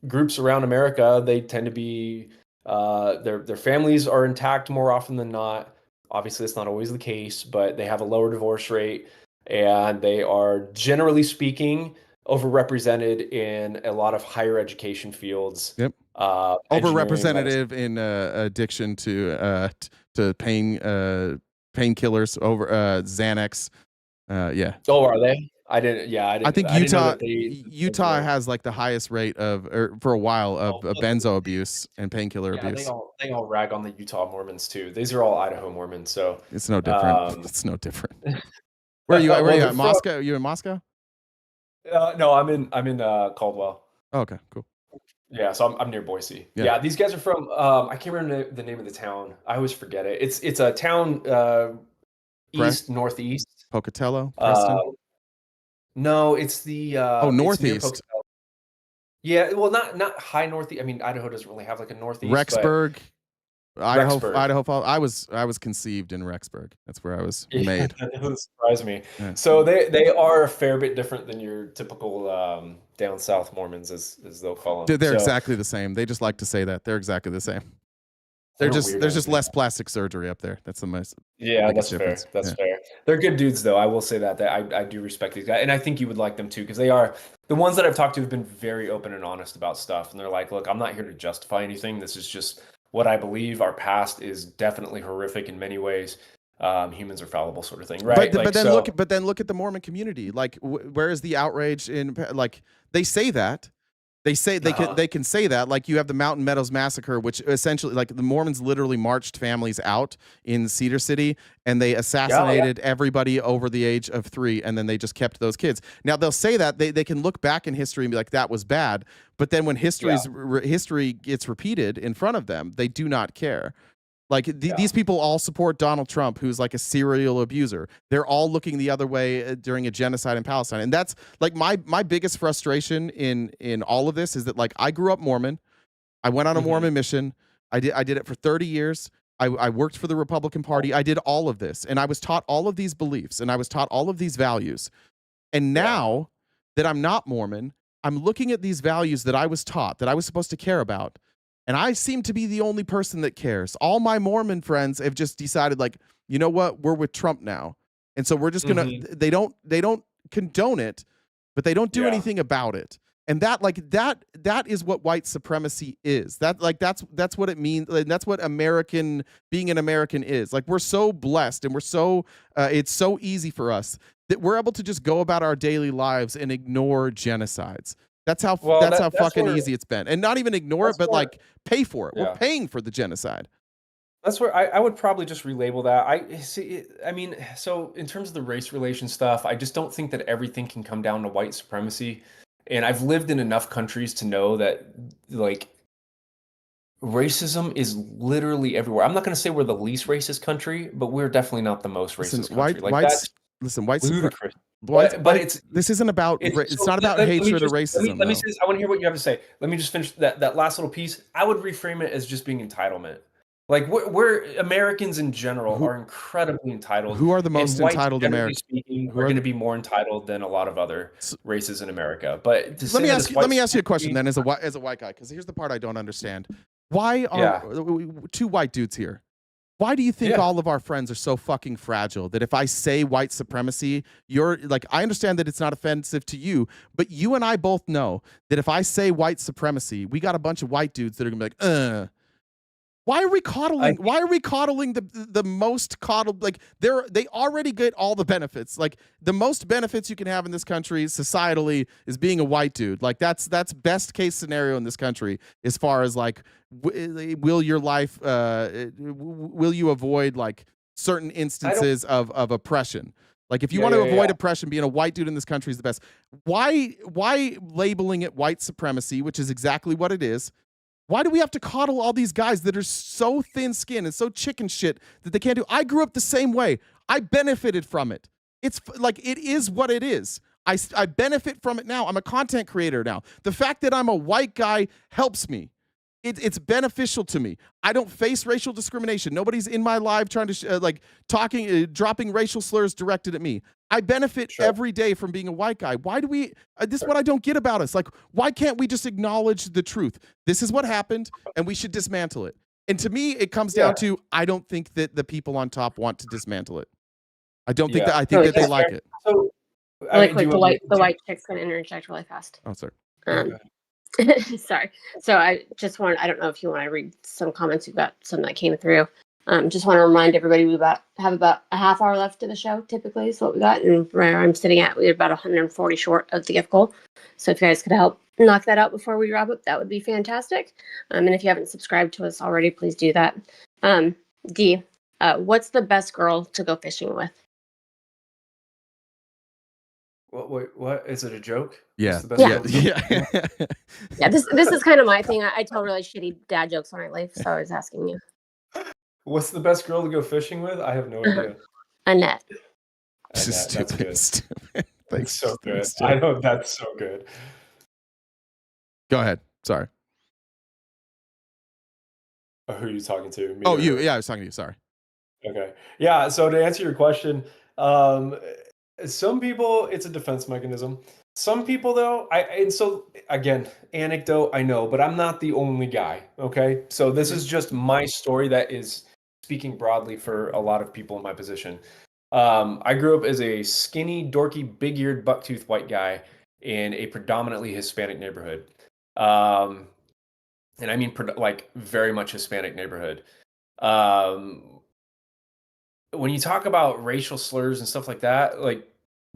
groups around America, they tend to be their families are intact more often than not. Obviously, that's not always the case, but they have a lower divorce rate. And they are, generally speaking, overrepresented in a lot of higher education fields. Yep. Overrepresented in addiction to painkillers over Xanax. Yeah. Oh, are they? I didn't. I think Utah has like the highest rate for a while of benzo abuse and painkiller abuse. They all rag on the Utah Mormons too. These are all Idaho Mormons, so it's no different. It's no different. Where are you? Where are you at? Moscow? Are you in Moscow? No, I'm in Caldwell. Oh, okay, cool. Yeah, so I'm near Boise. Yeah, these guys are from. I can't remember the name of the town. I always forget it. It's a town northeast. Pocatello. Preston? No, it's the northeast. Yeah, well, not high northeast. I mean, Idaho doesn't really have like a northeast. Rexburg. Idaho Falls. I was conceived in Rexburg. That's where I was made. That doesn't surprise me. Yeah. So they are a fair bit different than your typical down south Mormons, as they'll call them. They're exactly the same. They just like to say that they're exactly the same. They're just there's just less plastic surgery up there. That's the most Yeah, biggest that's fair. difference. That's Yeah. fair. They're good dudes, though. I will say that. I do respect these guys, and I think you would like them too, because they are the ones that I've talked to have been very open and honest about stuff, and they're like, "Look, I'm not here to justify anything. This is just what I believe. Our past is definitely horrific in many ways. Humans are fallible, sort of thing, right?" But then look at the Mormon community. Like, where is the outrage in? Like, they say that. They say they can say that. Like, you have the Mountain Meadows massacre, which essentially, like, the Mormons literally marched families out in Cedar City, and they assassinated everybody over the age of 3, and then they just kept those kids. Now they'll say that they can look back in history and be like, that was bad, but then when history gets repeated in front of them, they do not care. Like, these people all support Donald Trump, who's like a serial abuser. They're all looking the other way during a genocide in Palestine. And that's like my biggest frustration in all of this is that, like, I grew up Mormon. I went on a Mormon mission. I did it for 30 years. I worked for the Republican Party. I did all of this. And I was taught all of these beliefs, and I was taught all of these values. And now that I'm not Mormon, I'm looking at these values that I was taught, that I was supposed to care about. And I seem to be the only person that cares. All my Mormon friends have just decided, like, you know what? We're with Trump now. And so we're just going to, they don't condone it, but they don't do anything about it. And that is what white supremacy is. That's what it means. And that's what being an American is. Like, we're so blessed, and we're so, it's so easy for us that we're able to just go about our daily lives and ignore genocides. That's how fucking easy it's been. And not even ignore it, but like pay for it. We're paying for the genocide. That's where I would probably just relabel that. I mean, so in terms of the race relation stuff, I just don't think that everything can come down to white supremacy. And I've lived in enough countries to know that, like, racism is literally everywhere. I'm not going to say we're the least racist country, but we're definitely not the most racist country. Like, that's ludicrous. But this isn't about it's not about hatred or racism. Let me say this. I want to hear what you have to say. Let me just finish that last little piece. I would reframe it as just being entitlement. Like, we're Americans in general are incredibly entitled. Who are the most entitled Americans? We're going to be more entitled than a lot of other races in America. But let me ask you a question then, as a white guy, because here's the part I don't understand. Why are two white dudes here? Why do you think all of our friends are so fucking fragile that if I say white supremacy, you're like, I understand that it's not offensive to you, but you and I both know that if I say white supremacy, we got a bunch of white dudes that are gonna be like, why are we coddling? Why are we coddling the most coddled? Like, they already get all the benefits. Like, the most benefits you can have in this country societally is being a white dude. Like, that's best case scenario in this country as far as, like, will your life will you avoid, like, certain instances of oppression? Like, if you want to avoid oppression, being a white dude in this country is the best. Why labeling it white supremacy, which is exactly what it is? Why do we have to coddle all these guys that are so thin-skinned and so chicken shit that they can't do? I grew up the same way. I benefited from it. It's like, it is what it is. I benefit from it now. I'm a content creator now. The fact that I'm a white guy helps me. It's beneficial to me. I don't face racial discrimination. Nobody's in my life trying to dropping racial slurs directed at me. I benefit every day from being a white guy. Why do we? This is what I don't get about us. Like, why can't we just acknowledge the truth? This is what happened, and we should dismantle it. And to me, it comes down to, I don't think that the people on top want to dismantle it. I don't think that. I think that they like it. So, the white chick's going to interject really fast. Oh, sorry. Sorry. So I don't know if you want to read some comments. We've got some that came through. Just want to remind everybody we have about a half hour left of the show, typically is what we got. And where I'm sitting at, we're about 140 short of the gift goal. So if you guys could help knock that out before we wrap up, that would be fantastic. And if you haven't subscribed to us already, please do that. D, what's the best girl to go fishing with? What? Is it a joke? Yeah. Yeah, this is kind of my thing. I tell really shitty dad jokes when I leave, so I was asking you. What's the best girl to go fishing with? I have no idea. Annette. This is stupid. Thanks. So good. I know, that's so good. Go ahead. Sorry. Who are you talking to? Me you. Yeah, I was talking to you. Sorry. Okay. Yeah. So to answer your question, Some people, it's a defense mechanism. Some people, though, and so again, anecdote, I know, but I'm not the only guy. Okay, so this is just my story that is speaking broadly for a lot of people in my position. I grew up as a skinny, dorky, big-eared, buck-toothed white guy in a predominantly Hispanic neighborhood, and I mean like very much Hispanic neighborhood. Um, when you talk about racial slurs and stuff like that, like,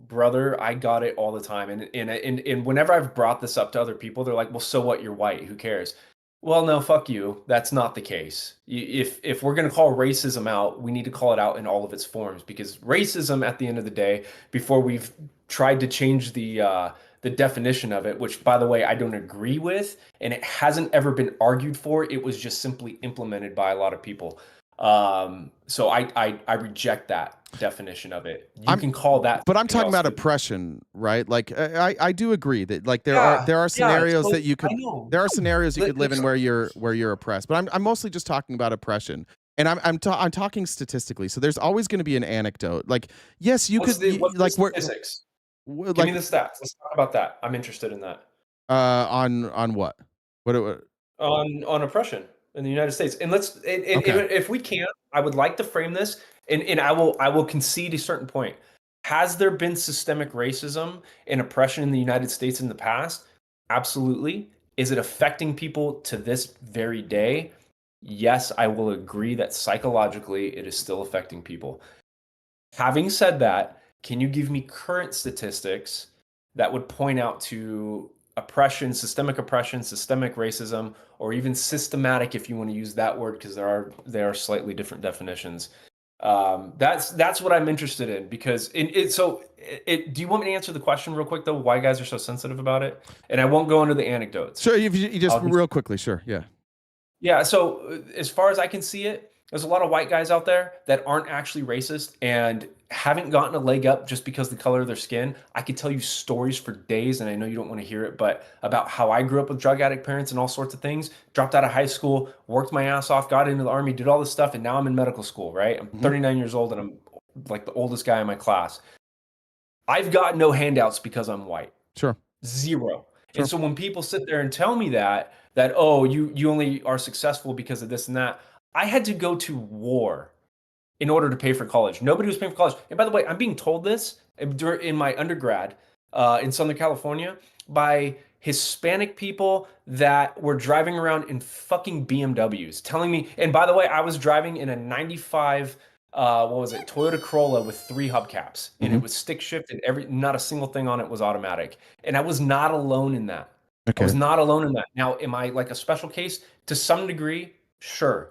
brother, I got it all the time. And whenever I've brought this up to other people, they're like, "Well, so what? You're white. Who cares?" Well, no, fuck you. That's not the case. If we're going to call racism out, we need to call it out in all of its forms, because racism, at the end of the day, before we've tried to change the definition of it, which, by the way, I don't agree with, and it hasn't ever been argued for. It was just simply implemented by a lot of people. So I reject that definition of it. You can call that, but I'm talking about else. oppression, right? Like I do agree that like there are scenarios that you could scenarios you could live in where you're oppressed. But I'm mostly just talking about oppression. And I'm talking statistically. So there's always going to be an anecdote. Like, yes, you What's could what's like the statistics? Give me the stats. Let's talk about that. I'm interested in that. On what? What On oppression in the United States. And if we can, I would like to frame this, and I will concede a certain point. Has there been systemic racism and oppression in the United States in the past? Absolutely. Is it affecting people to this very day? Yes, I will agree that psychologically it is still affecting people. Having said that, can you give me current statistics that would point out to oppression, systemic racism, or even systematic, if you want to use that word, because there are slightly different definitions. That's what I'm interested in, because do you want me to answer the question real quick, though, why guys are so sensitive about it? And I won't go into the anecdotes. Sure, you just real quickly, sure, yeah. Yeah, so as far as I can see it, there's a lot of white guys out there that aren't actually racist and haven't gotten a leg up just because of the color of their skin. I could tell you stories for days, and I know you don't want to hear it, but about how I grew up with drug addict parents and all sorts of things, dropped out of high school, worked my ass off, got into the Army, did all this stuff, and now I'm in medical school, right? I'm 39 years old, and I'm like the oldest guy in my class. I've got no handouts because I'm white. Sure. Zero. Sure. And so when people sit there and tell me that oh, you only are successful because of this and that, I had to go to war in order to pay for college. Nobody was paying for college. And by the way, I'm being told this in my undergrad in Southern California by Hispanic people that were driving around in fucking BMWs, telling me, and by the way, I was driving in a 95, Toyota Corolla with 3 hubcaps, and it was stick shift, and not a single thing on it was automatic. And I was not alone in that. Okay. I was not alone in that. Now, am I like a special case? To some degree, sure.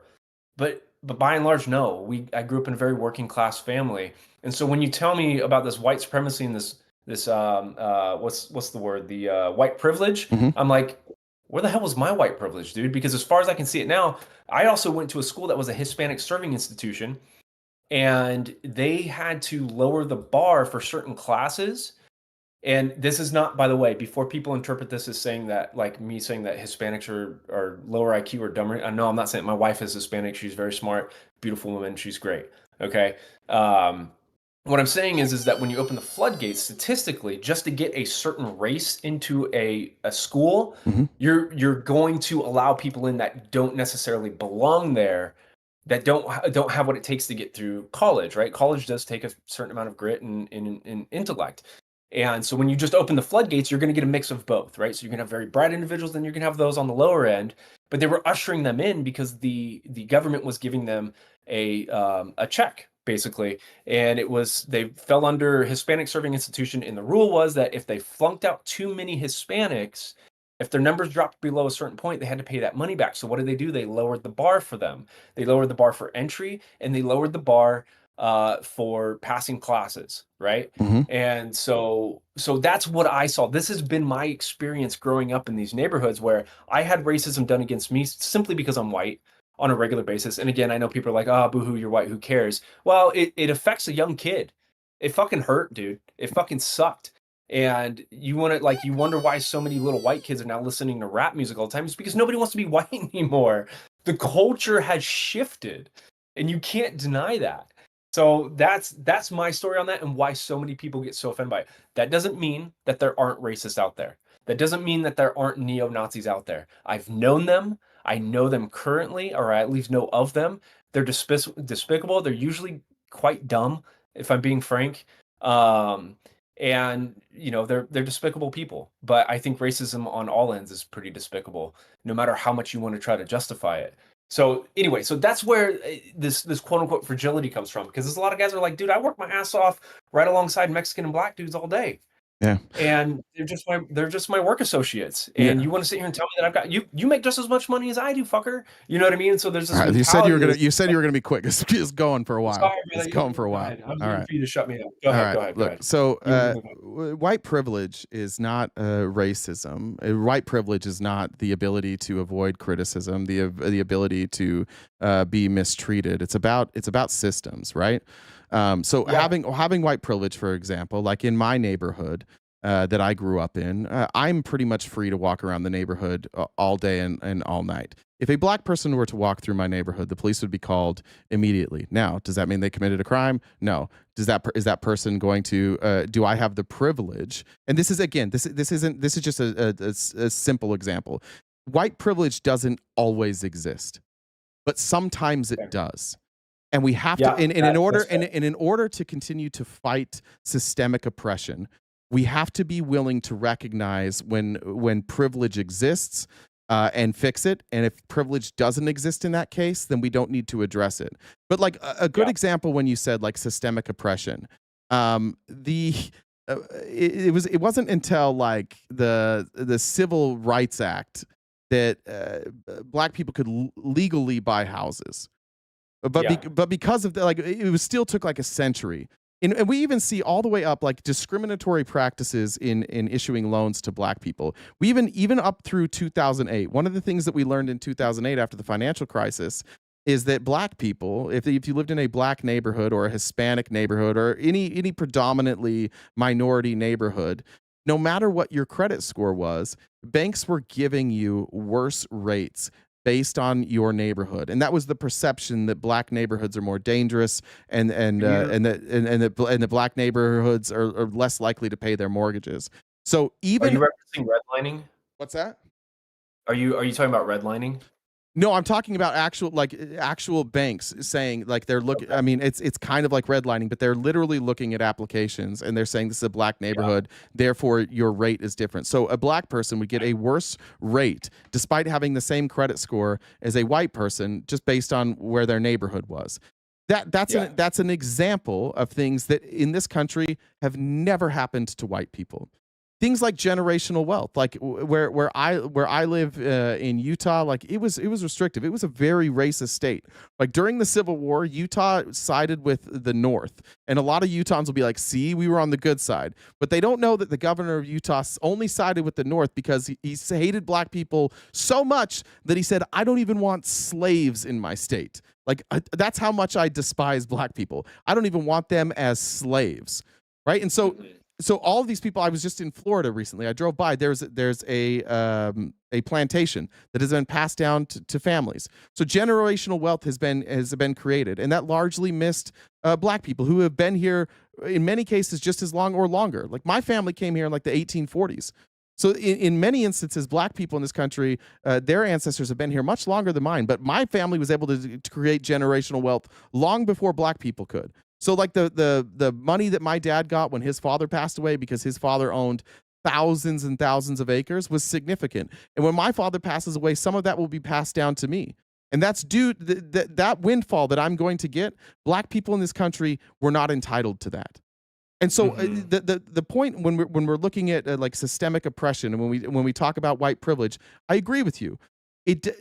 But by and large, no. I grew up in a very working class family. And so when you tell me about this white supremacy and this what's the word? The white privilege, I'm like, where the hell was my white privilege, dude? Because as far as I can see it now, I also went to a school that was a Hispanic serving institution, and they had to lower the bar for certain classes. And this is not, by the way, before people interpret this as saying that, like me saying that Hispanics are lower IQ or dumber. No, I'm not saying. My wife is Hispanic. She's very smart, beautiful woman. She's great. Okay. What I'm saying is that when you open the floodgates, statistically, just to get a certain race into a school, you're going to allow people in that don't necessarily belong there, that don't have what it takes to get through college, right? College does take a certain amount of grit and intellect. And so when you just open the floodgates, you're going to get a mix of both, right? So you're going to have very bright individuals, then you're going to have those on the lower end. But they were ushering them in because the government was giving them a check, basically. And they fell under Hispanic serving institution. And the rule was that if they flunked out too many Hispanics, if their numbers dropped below a certain point, they had to pay that money back. So what did? They lowered the bar for them. They lowered the bar for entry, and they lowered the bar for passing classes, right? And so that's what I saw. This has been my experience growing up in these neighborhoods where I had racism done against me simply because I'm white on a regular basis. And again, I know people are like, oh, boohoo, you're white, who cares? Well, it affects a young kid. It fucking hurt, dude. It fucking sucked. And you wonder why so many little white kids are now listening to rap music all the time. It's because nobody wants to be white anymore. The culture has shifted, and you can't deny that. So that's my story on that and why so many people get so offended by it. That doesn't mean that there aren't racists out there. That doesn't mean that there aren't neo-Nazis out there. I've known them. I know them currently, or I at least know of them. They're despicable. They're usually quite dumb, if I'm being frank. And they're despicable people. But I think racism on all ends is pretty despicable, no matter how much you want to try to justify it. So anyway, so that's where this quote unquote fragility comes from, because there's a lot of guys are like, dude, I work my ass off right alongside Mexican and black dudes all day. Yeah. And they're just my work associates. And you want to sit here and tell me that I've got you make just as much money as I do, fucker. You know what I mean? So there's this you said you were gonna be quick. It's going for a while. Sorry, it's going for a while. I'm all right. for you to shut me up. Go ahead. Look, so white privilege is not racism. White privilege is not the ability to avoid criticism, the ability to be mistreated. It's about systems, right? Having white privilege, for example, like in my neighborhood that I grew up in, I'm pretty much free to walk around the neighborhood all day and all night. If a black person were to walk through my neighborhood, the police would be called immediately. Now, does that mean they committed a crime? No. Is that person going to? Do I have the privilege? And this is just a simple example. White privilege doesn't always exist, but sometimes it does. And we have to, in order to continue to fight systemic oppression, we have to be willing to recognize when privilege exists and fix it. And if privilege doesn't exist in that case, then we don't need to address it. But like a good example when you said like systemic oppression, it wasn't until like the Civil Rights Act that black people could legally buy houses. But because of that, it still took like a century. And we even see all the way up like discriminatory practices in issuing loans to black people. We even up through 2008. One of the things that we learned in 2008 after the financial crisis is that black people, if you lived in a black neighborhood or a Hispanic neighborhood or any predominantly minority neighborhood, no matter what your credit score was, banks were giving you worse rates based on your neighborhood, and that was the perception that black neighborhoods are more dangerous, and the black neighborhoods are less likely to pay their mortgages. So even are you referencing redlining? What's that? Are you talking about redlining? No, I'm talking about actual banks saying like they're looking. Okay. I mean, it's kind of like redlining, but they're literally looking at applications and they're saying this is a black neighborhood, therefore your rate is different. So a black person would get a worse rate despite having the same credit score as a white person, just based on where their neighborhood was. That's an example of things that in this country have never happened to white people. Things like generational wealth, like where I live in Utah, like it was restrictive. It was a very racist state. Like during the Civil War, Utah sided with the North, and a lot of Utahns will be like, "See, we were on the good side," but they don't know that the governor of Utah only sided with the North because he hated black people so much that he said, "I don't even want slaves in my state." Like that's how much I despise black people. I don't even want them as slaves, right? And so all of these people, I was just in Florida recently. I drove by. There's a plantation that has been passed down to families. So generational wealth has been created, and that largely missed black people who have been here in many cases just as long or longer. Like my family came here in like the 1840s. So in many instances, black people in this country, their ancestors have been here much longer than mine. But my family was able to create generational wealth long before black people could. So like the money that my dad got when his father passed away because his father owned thousands and thousands of acres was significant. And when my father passes away, some of that will be passed down to me. And that's due that windfall that I'm going to get. Black people in this country were not entitled to that. And so the point when we're looking at like systemic oppression and when we talk about white privilege, I agree with you.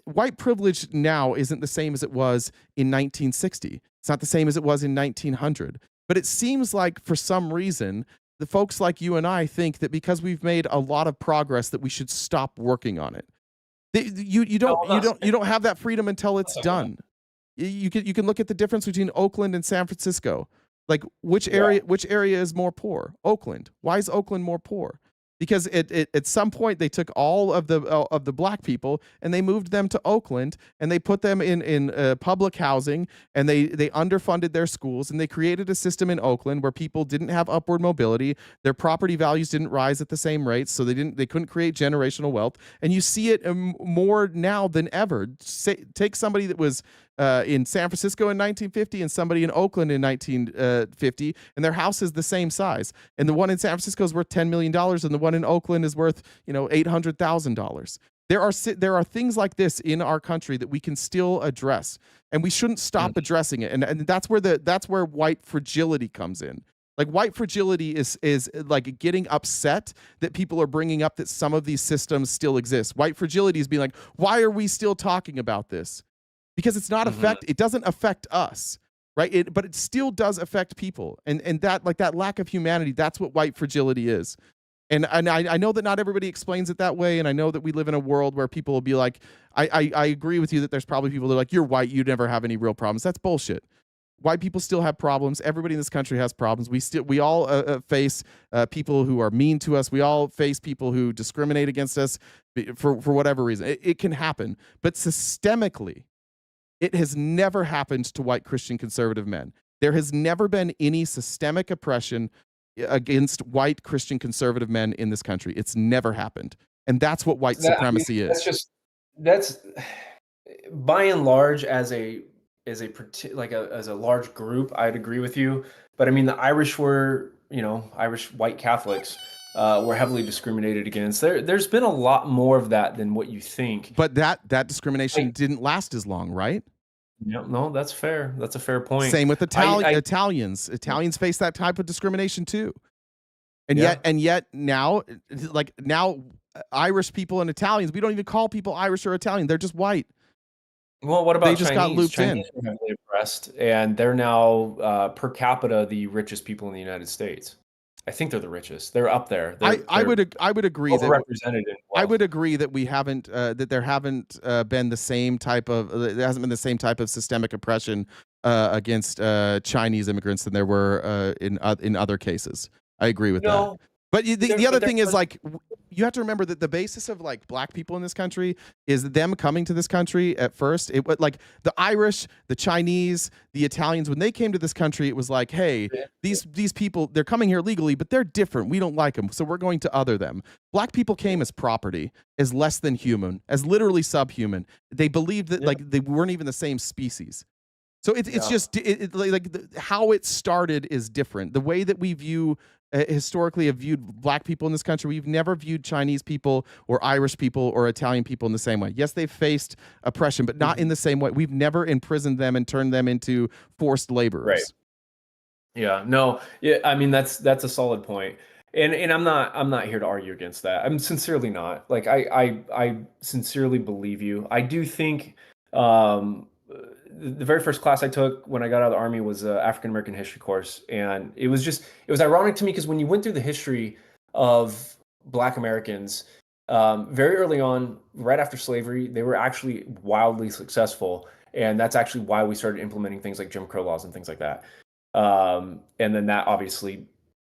White privilege now isn't the same as it was in 1960. It's not the same as it was in 1900. But it seems like for some reason, the folks like you and I think that because we've made a lot of progress that we should stop working on it. You don't have that freedom until it's done. You can look at the difference between Oakland and San Francisco. Like which area is more poor? Oakland. Why is Oakland more poor? because at some point they took all of the black people and they moved them to Oakland and they put them in public housing, and they underfunded their schools, and they created a system in Oakland where people didn't have upward mobility, their property values didn't rise at the same rates, so they couldn't create generational wealth. And you see it more now than ever. Take somebody that was in San Francisco in 1950 and somebody in Oakland in 1950, and their house is the same size. And the one in San Francisco is worth $10 million, and the one in Oakland is worth, $800,000. There are things like this in our country that we can still address, and we shouldn't stop addressing it. And that's where white fragility comes in. Like, white fragility is like getting upset that people are bringing up that some of these systems still exist. White fragility is being like, why are we still talking about this? Because it's not it doesn't affect us, right? But it still does affect people, and that, like, that lack of humanity, that's what white fragility is. And I know that not everybody explains it that way, and I know that we live in a world where people will be like, I agree with you that there's probably people that are like, you're white, you never have any real problems. That's bullshit. White people still have problems. Everybody in this country has problems. We all face people who are mean to us. We all face people who discriminate against us for whatever reason. It can happen, but systemically, it has never happened to white Christian conservative men. There has never been any systemic oppression against white Christian conservative men in this country. It's never happened. And that's what white supremacy is. That's by and large, as a large group, I'd agree with you. But I mean, the Irish were, Irish white Catholics were heavily discriminated against. There's been a lot more of that than what you think. But that discrimination didn't last as long, right? No, that's fair. That's a fair point. Same with Italians. Italians face that type of discrimination too. And yet now Irish people and Italians, we don't even call people Irish or Italian. They're just white. Well, what about they just got looped Chinese in? Were heavily oppressed, and they're now per capita the richest people in the United States. I think they're the richest. They're up there. I would agree that overrepresented in wealth. I would agree that we haven't that there haven't been the same type of there hasn't been the same type of systemic oppression against Chinese immigrants than there were in other cases. I agree with that. But the other thing is, like, you have to remember that the basis of, like, black people in this country is them coming to this country at first. It was like the Irish, the Chinese, the Italians, when they came to this country, it was like, hey, these people, they're coming here legally, but they're different. We don't like them, so we're going to other them. Black people came as property, as less than human, as literally subhuman. They believed that like they weren't even the same species. So it's just how it started is different. The way that we view historically have viewed black people in this country, we've never viewed Chinese people or Irish people or Italian people in the same way. Yes, they've faced oppression, but not in the same way. We've never imprisoned them and turned them into forced laborers. Right. Yeah. No. Yeah. I mean, that's a solid point. And I'm not here to argue against that. I'm sincerely not. Like, I sincerely believe you. I do think the very first class I took when I got out of the Army was an African American history course, and it was ironic to me because when you went through the history of Black Americans, very early on, right after slavery, they were actually wildly successful, and that's actually why we started implementing things like Jim Crow laws and things like that. And then that obviously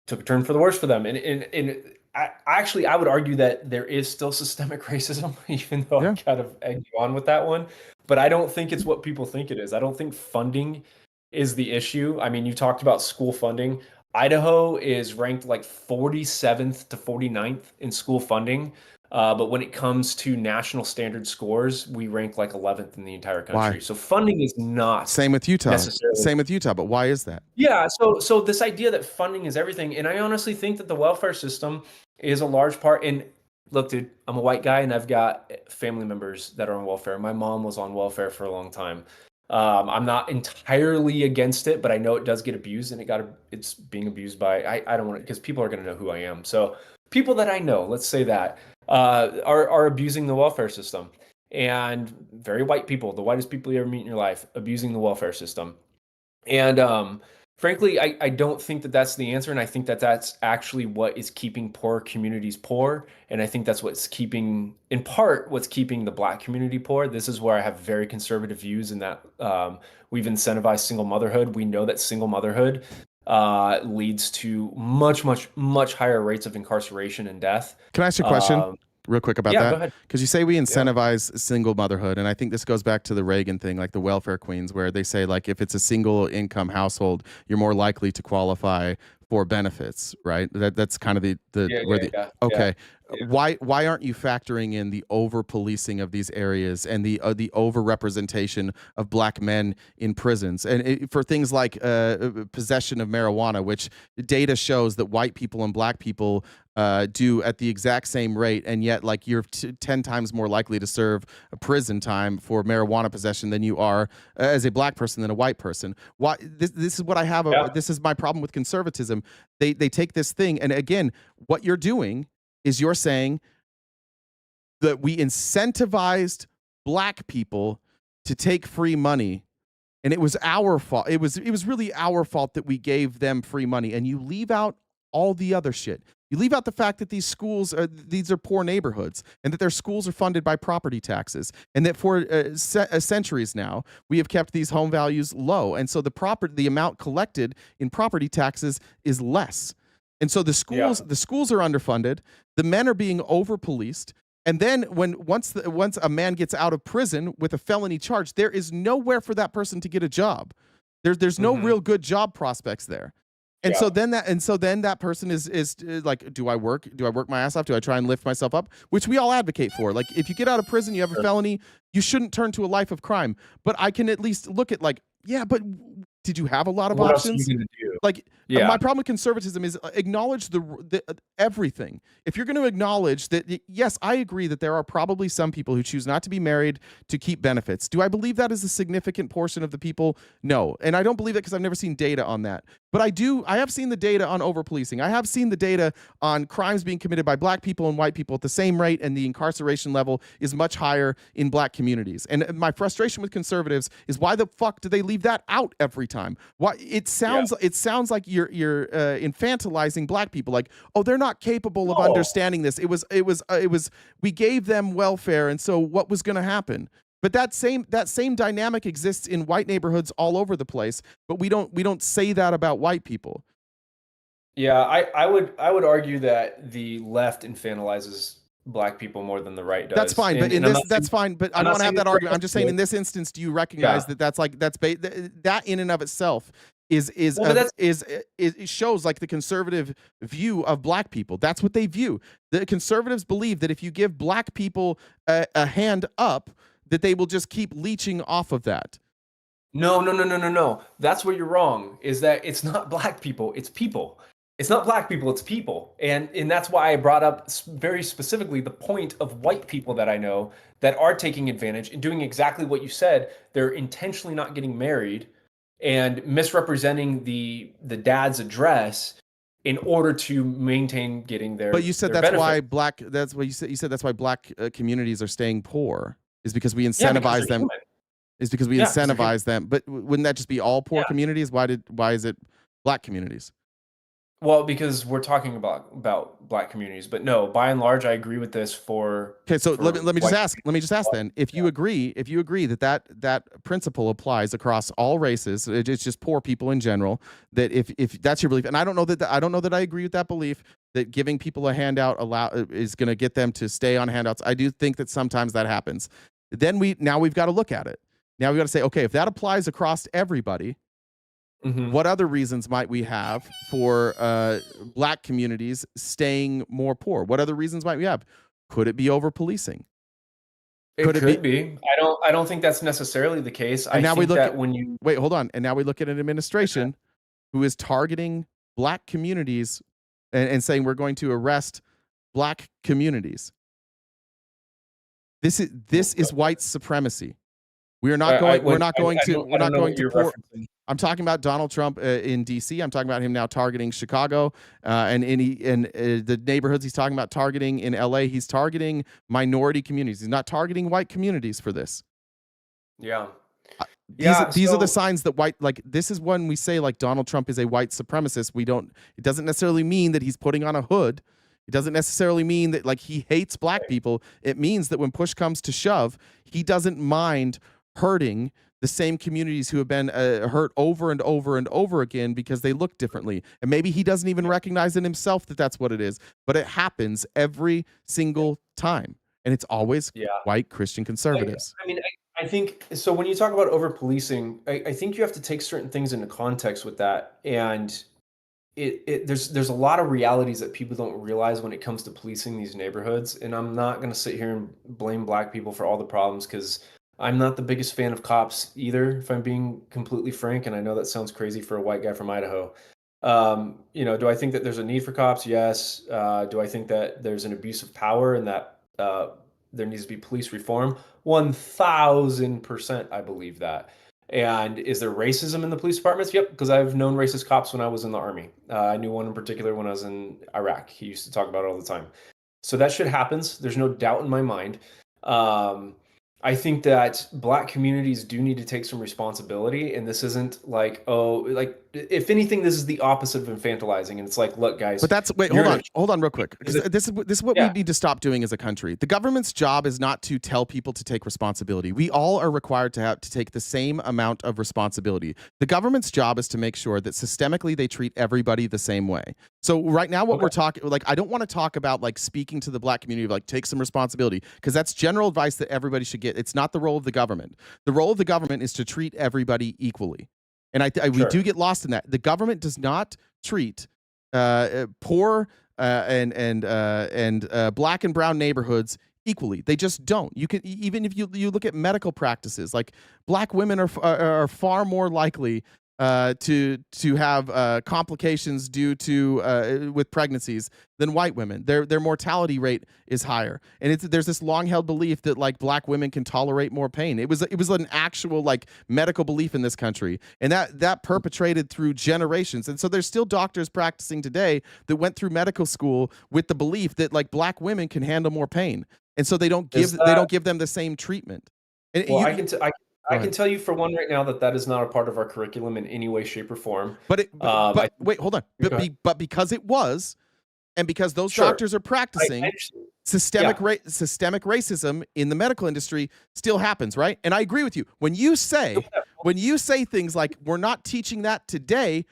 took a turn for the worse for them. And I would argue that there is still systemic racism, even though I kind of egged you on with that one. But I don't think it's what people think it is. I don't think funding is the issue. I mean, you talked about school funding. Idaho is ranked like 47th to 49th in school funding. But when it comes to national standard scores, we rank like 11th in the entire country. Why? So funding is not Same with Utah. necessarily. Same with Utah. But why is that? Yeah. So this idea that funding is everything, and I honestly think that the welfare system is a large part. And look, dude, I'm a white guy, and I've got family members that are on welfare. My mom was on welfare for a long time. I'm not entirely against it, but I know it does get abused, and it's being abused by I don't want to, because people are going to know who I am. So people that I know, let's say that, are abusing the welfare system, and very white people, the whitest people you ever meet in your life, abusing the welfare system. And frankly, I don't think that that's the answer, and I think that that's actually what is keeping poor communities poor, and I think that's what's keeping the Black community poor. This is where I have very conservative views in that we've incentivized single motherhood. We know that single motherhood leads to much higher rates of incarceration and death. Can I ask you a question real quick about yeah, that? go ahead. Because you say we incentivize single motherhood, and I think this goes back to the Reagan thing, like the welfare queens, where they say like if it's a single income household, you're more likely to qualify for benefits, right? That's kind of okay. Why aren't you factoring in the over policing of these areas and the over representation of black men in prisons, and for things like possession of marijuana, which data shows that white people and black people do at the exact same rate, and yet like you're 10 times more likely to serve a prison time for marijuana possession than you are as a black person than a white person. Why this is what I have this is my problem with conservatism. They take this thing, and again, what you're doing is you're saying that we incentivized black people to take free money, and it was our fault. It was really our fault that we gave them free money, and you leave out all the other shit. You leave out the fact that these are poor neighborhoods, and that their schools are funded by property taxes, and that for centuries now we have kept these home values low, and so the amount collected in property taxes is less, and so the schools are underfunded. The men are being over policed, and then once a man gets out of prison with a felony charge, there is nowhere for that person to get a job. There's no real good job prospects there. And so then that person is like, do I work my ass off? Do I try and lift myself up? Which we all advocate for. Like, if you get out of prison, you have a felony, you shouldn't turn to a life of crime. But I can at least look at like, yeah, but did you have a lot of What options? else are you gonna do? Like, my problem with conservatism is acknowledge the everything. If you're going to acknowledge that, yes, I agree that there are probably some people who choose not to be married to keep benefits. Do I believe that is a significant portion of the people? No. And I don't believe that because I've never seen data on that. But I have seen the data on over-policing. I have seen the data on crimes being committed by black people and white people at the same rate, and the incarceration level is much higher in black communities. And my frustration with conservatives is, why the fuck do they leave that out every time? Why it sounds like you're infantilizing black people, like, oh, they're not capable of understanding this. It was we gave them welfare, and so what was going to happen? But that same dynamic exists in white neighborhoods all over the place, but we don't say that about white people. Yeah, I would argue that the left infantilizes black people more than the right does. That's fine, but that's fine. But I don't have that argument. I'm just saying, in this instance, do you recognize that that in and of itself it shows like the conservative view of black people? That's what they view. The conservatives believe that if you give black people a hand up, that they will just keep leeching off of that. No. That's where you're wrong. Is that it's not black people, it's people. It's not black people, it's people. And that's why I brought up very specifically the point of white people that I know that are taking advantage and doing exactly what you said. They're intentionally not getting married and misrepresenting the dad's address in order to maintain getting their. But you said their that's benefit. why that's what you said. You said that's why black communities are staying poor, is because we incentivize them. Human. Is because we incentivize them. But wouldn't that just be all poor communities? Why is it black communities? Well, because we're talking about black communities, but no, by and large, I agree with this for. Okay, so let me just ask. Let me just ask then. If you agree that principle applies across all races, it's just poor people in general. That if that's your belief, and I don't know that I agree with that belief, that giving people a handout is going to get them to stay on handouts. I do think that sometimes that happens. Then we've got to look at it. Now we've got to say, okay, if that applies across everybody. Mm-hmm. What other reasons might we have for black communities staying more poor? What other reasons might we have? Could it be over policing? It could be. I don't think that's necessarily the case. And now we look at wait, hold on. And now we look at an administration who is targeting black communities and saying we're going to arrest black communities. This is white supremacy. We're not going to. I'm talking about Donald Trump in D.C. I'm talking about him now targeting Chicago and the neighborhoods he's talking about targeting in L.A. He's targeting minority communities. He's not targeting white communities for this. Yeah. These are the signs that this is when we say like Donald Trump is a white supremacist. It doesn't necessarily mean that he's putting on a hood. It doesn't necessarily mean that like he hates black people. It means that when push comes to shove, he doesn't mind hurting the same communities who have been hurt over and over and over again because they look differently. And maybe he doesn't even recognize in himself that that's what it is, but it happens every single time. And it's always white Christian conservatives. I mean, I think so. When you talk about over policing, I think you have to take certain things into context with that. And there's a lot of realities that people don't realize when it comes to policing these neighborhoods. And I'm not going to sit here and blame black people for all the problems, because I'm not the biggest fan of cops either, if I'm being completely frank. And I know that sounds crazy for a white guy from Idaho. Do I think that there's a need for cops? Yes. Do I think that there's an abuse of power and that there needs to be police reform? 1000%, I believe that. And is there racism in the police departments? Yep, because I've known racist cops when I was in the Army. I knew one in particular when I was in Iraq. He used to talk about it all the time. So that shit happens. There's no doubt in my mind. I think that black communities do need to take some responsibility, and this isn't like, if anything, this is the opposite of infantilizing. And it's like, look, guys. But that's hold on real quick. This is what we need to stop doing as a country. The government's job is not to tell people to take responsibility. We all are required to take the same amount of responsibility. The government's job is to make sure that systemically they treat everybody the same way. So right now, what we're talking, I don't want to talk about speaking to the black community of take some responsibility, because that's general advice that everybody should get. It's not the role of the government. The role of the government is to treat everybody equally. And we do get lost in that. The government does not treat poor and black and brown neighborhoods equally. They just don't. You can, even if you look at medical practices, black women are far more likely to have complications due to with pregnancies than white women. Their mortality rate is higher, and there's this long held belief that black women can tolerate more pain. It was an actual medical belief in this country, and that perpetrated through generations. And so there's still doctors practicing today that went through medical school with the belief that black women can handle more pain, and so they don't give them the same treatment. And I can tell you for one right now that is not a part of our curriculum in any way, shape, or form. But wait, hold on. But because it was, and because those doctors are practicing, systemic racism in the medical industry still happens, right? And I agree with you. When you say things like we're not teaching that today,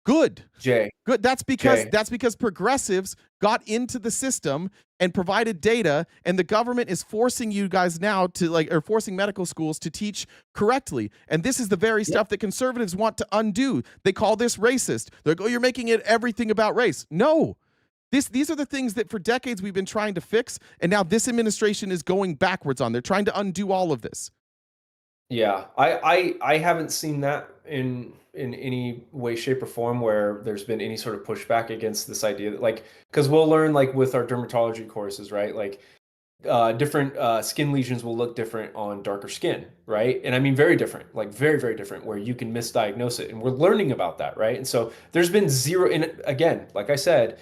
good. Good. That's because progressives got into the system and provided data, and the government is forcing you guys now to or forcing medical schools to teach correctly. And this is the very stuff that conservatives want to undo. They call this racist. They're like, oh, you're making it everything about race. No. These are the things that for decades we've been trying to fix, and now this administration is going backwards on. They're trying to undo all of this. Yeah, I haven't seen that in any way, shape, or form where there's been any sort of pushback against this idea that because we'll learn with our dermatology courses, right? Different skin lesions will look different on darker skin, right? And I mean very different, very, very different, where you can misdiagnose it, and we're learning about that, right? And so there's been zero, and again, like I said,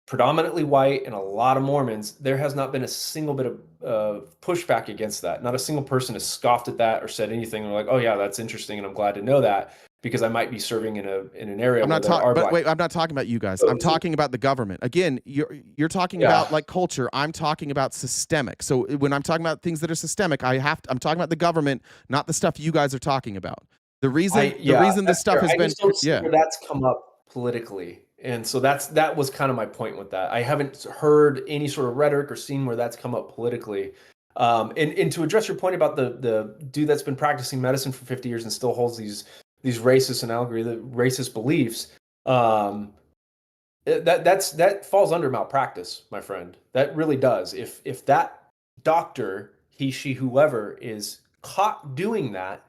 predominantly white and a lot of Mormons, there has not been a single bit of pushback against that. Not a single person has scoffed at that or said anything. They're like, oh yeah, that's interesting, and I'm glad to know that, because I might be serving in an area I'm where not there are black. Wait, I'm not talking about you guys. I'm talking about the government. Again, you're talking about culture. I'm talking about systemic. So when I'm talking about things that are systemic, I'm talking about the government, not the stuff you guys are talking about. The reason this stuff has been where that's come up politically. And so that was kind of my point with that. I haven't heard any sort of rhetoric or seen where that's come up politically. And to address your point about the dude that's been practicing medicine for 50 years and still holds these racist and racist beliefs, that falls under malpractice, my friend. That really does. If that doctor, he, she, whoever is caught doing that,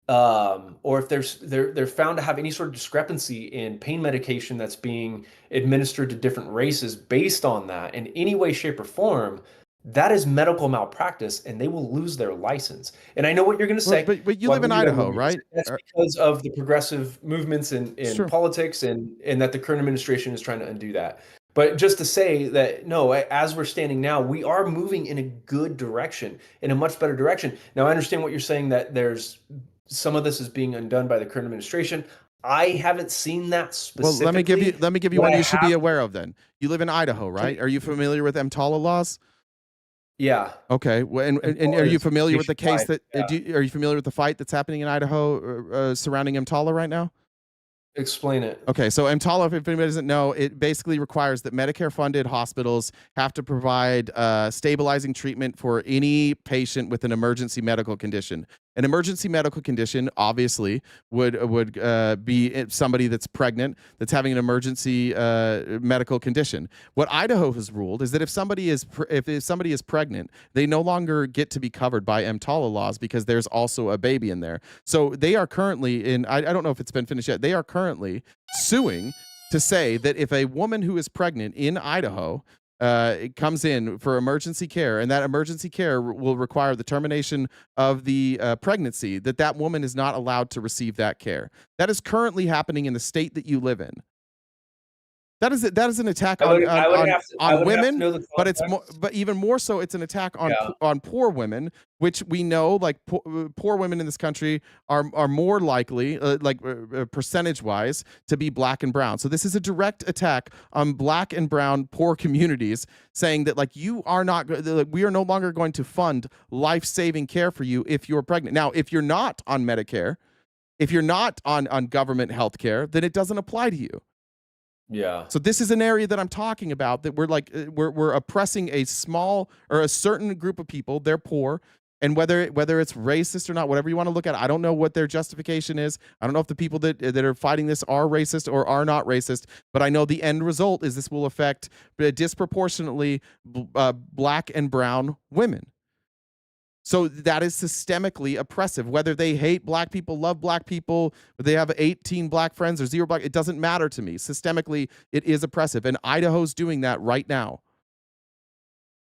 or if they're found to have any sort of discrepancy in pain medication that's being administered to different races based on that in any way, shape, or form, that is medical malpractice, and they will lose their license. And I know what you're going to say. But you live in Idaho, right? That's because of the progressive movements in politics, and that the current administration is trying to undo that. But just to say that, no, as we're standing now, we are moving in a good direction, in a much better direction. Now, I understand what you're saying, that there's some of this is being undone by the current administration. I haven't seen that specifically. Well, let me give you one you should be aware of then. You live in Idaho, right? Are you familiar with EMTALA laws? Yeah. Okay. Well, and are you familiar with the case that are you familiar with the fight that's happening in Idaho surrounding EMTALA right now? Explain it. Okay, so EMTALA, if anybody doesn't know, it basically requires that Medicare-funded hospitals have to provide stabilizing treatment for any patient with an emergency medical condition. An emergency medical condition, obviously, would be somebody that's pregnant, that's having an emergency medical condition. What Idaho has ruled is that if somebody is pregnant, they no longer get to be covered by EMTALA laws because there's also a baby in there. So they are currently in. I don't know if it's been finished yet. They are currently suing to say that if a woman who is pregnant in Idaho comes in for emergency care, and that emergency care will require the termination of the pregnancy, that woman is not allowed to receive that care. That is currently happening in the state that you live in. That is an attack on women, but even more so, it's an attack on poor women, which we know, like poor women in this country are more likely, percentage-wise, to be black and brown. So this is a direct attack on black and brown poor communities, saying that we are no longer going to fund life-saving care for you if you're pregnant. Now, if you're not on Medicare, if you're not on government health care, then it doesn't apply to you. Yeah. So this is an area that I'm talking about, that we're oppressing a small or a certain group of people. They're poor, and whether it's racist or not, whatever you want to look at, I don't know what their justification is. I don't know if the people that are fighting this are racist or are not racist, but I know the end result is this will affect disproportionately black and brown women. So that is systemically oppressive. Whether they hate black people, love black people, they have 18 black friends or 0 black, it doesn't matter to me. Systemically, it is oppressive. And Idaho's doing that right now.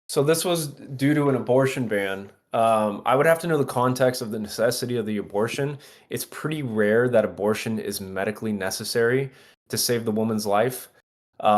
So this was due to an abortion ban. I would have to know the context of the necessity of the abortion. It's pretty rare that abortion is medically necessary to save the woman's life. There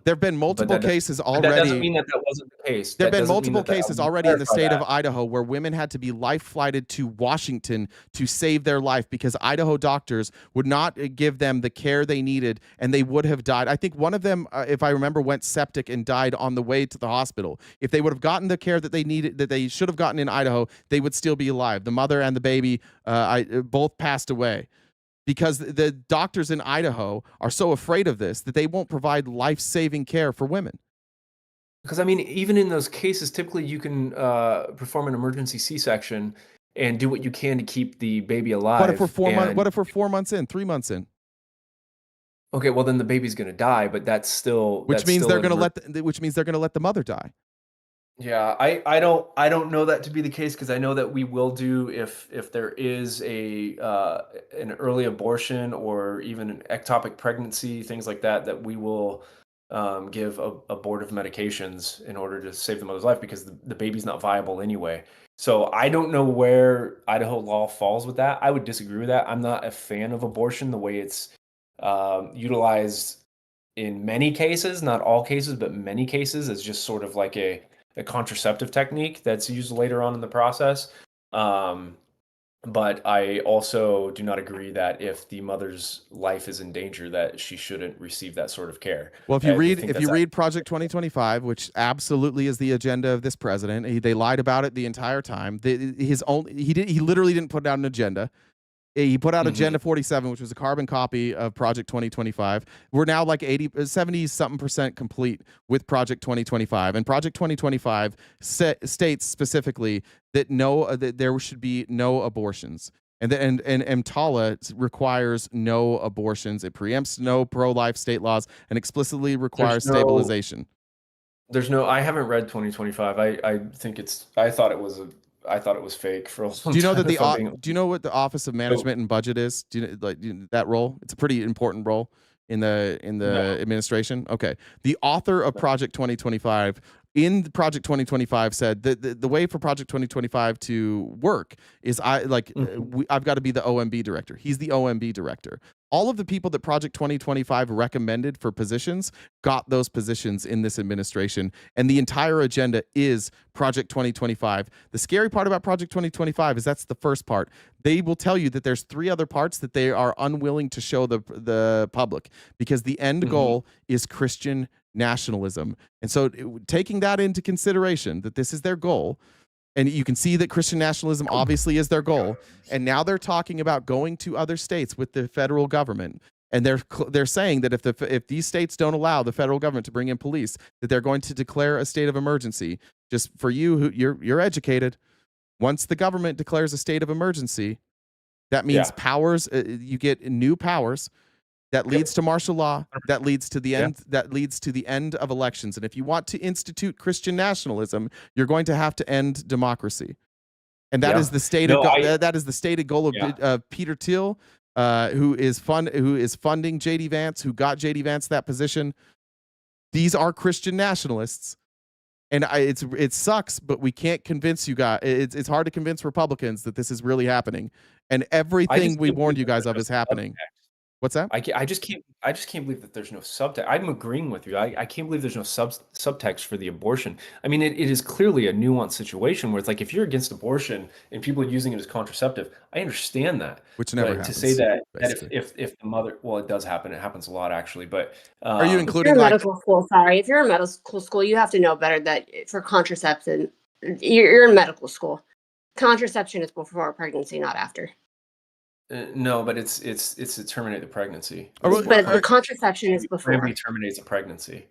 have been multiple cases already. That doesn't mean that wasn't the case. There have been multiple cases already in the state of Idaho where women had to be life flighted to Washington to save their life because Idaho doctors would not give them the care they needed, and they would have died. I think one of them, if I remember, went septic and died on the way to the hospital. If they would have gotten the care that they needed, that they should have gotten in Idaho, they would still be alive. The mother and the baby both passed away, because the doctors in Idaho are so afraid of this that they won't provide life-saving care for women. Because, I mean, even in those cases, typically you can perform an emergency C-section and do what you can to keep the baby alive. What if we're 4 months in, 3 months in? Okay, well, then the baby's going to die, but that's still... Which means they're going to let the mother die. Yeah, I don't know that to be the case, because I know that we will do if there is an early abortion or even an ectopic pregnancy, things like that we will give abortive medications in order to save the mother's life, because the baby's not viable anyway. So I don't know where Idaho law falls with that. I would disagree with that. I'm not a fan of abortion the way it's utilized in many cases, not all cases, but many cases, as just sort of like a contraceptive technique that's used later on in the process. But I also do not agree that if the mother's life is in danger, that she shouldn't receive that sort of care. Well, if you read Project 2025, which absolutely is the agenda of this president, they lied about it the entire time. He literally didn't put out an agenda. He put out Agenda 47, which was a carbon copy of Project 2025. We're now like 70-something% complete with Project 2025. And Project 2025 states specifically that that there should be no abortions. And EMTALA requires no abortions. It preempts no pro-life state laws and explicitly requires stabilization. I haven't read 2025. I thought it was fake for a long time. Do you know do you know what the Office of Management and Budget is? Do you know that role? It's a pretty important role in the administration. Okay. The author of Project 2025 in Project 2025 said that the way for Project 2025 to work is I've got to be the OMB director. He's the OMB director. All of the people that Project 2025 recommended for positions got those positions in this administration, and the entire agenda is Project 2025. The scary part about Project 2025 is that's the first part. They will tell you that there's 3 other parts that they are unwilling to show the public, because the end goal is Christian nationalism. And so taking that into consideration, that this is their goal, and you can see that Christian nationalism obviously is their goal. And now they're talking about going to other states with the federal government. And they're saying that if these states don't allow the federal government to bring in police, that they're going to declare a state of emergency. Just for you, who you're educated, once the government declares a state of emergency, that means powers. You get new powers. That leads to martial law. That leads to the end. That leads to the end of elections. And if you want to institute Christian nationalism, you're going to have to end democracy. And that is the stated that is the stated goal of Peter Thiel, who is funding JD Vance, who got JD Vance that position. These are Christian nationalists, and it sucks, but we can't convince you guys. It's hard to convince Republicans that this is really happening, and everything we warned you guys of is happening. What's that? I just can't believe that there's no subtext. I'm agreeing with you. I can't believe there's no subtext for the abortion. I mean, it is clearly a nuanced situation where it's like, if you're against abortion and people are using it as contraceptive, I understand that. Which never happens. To say that if the mother, well, it does happen. It happens a lot, actually. But are you including if you're in medical school? Sorry, if you're in medical school, you have to know better that for contraception, you're in medical school. Contraception is before pregnancy, not after. No, but it's to terminate the pregnancy. But the contraception is before. It terminates a pregnancy.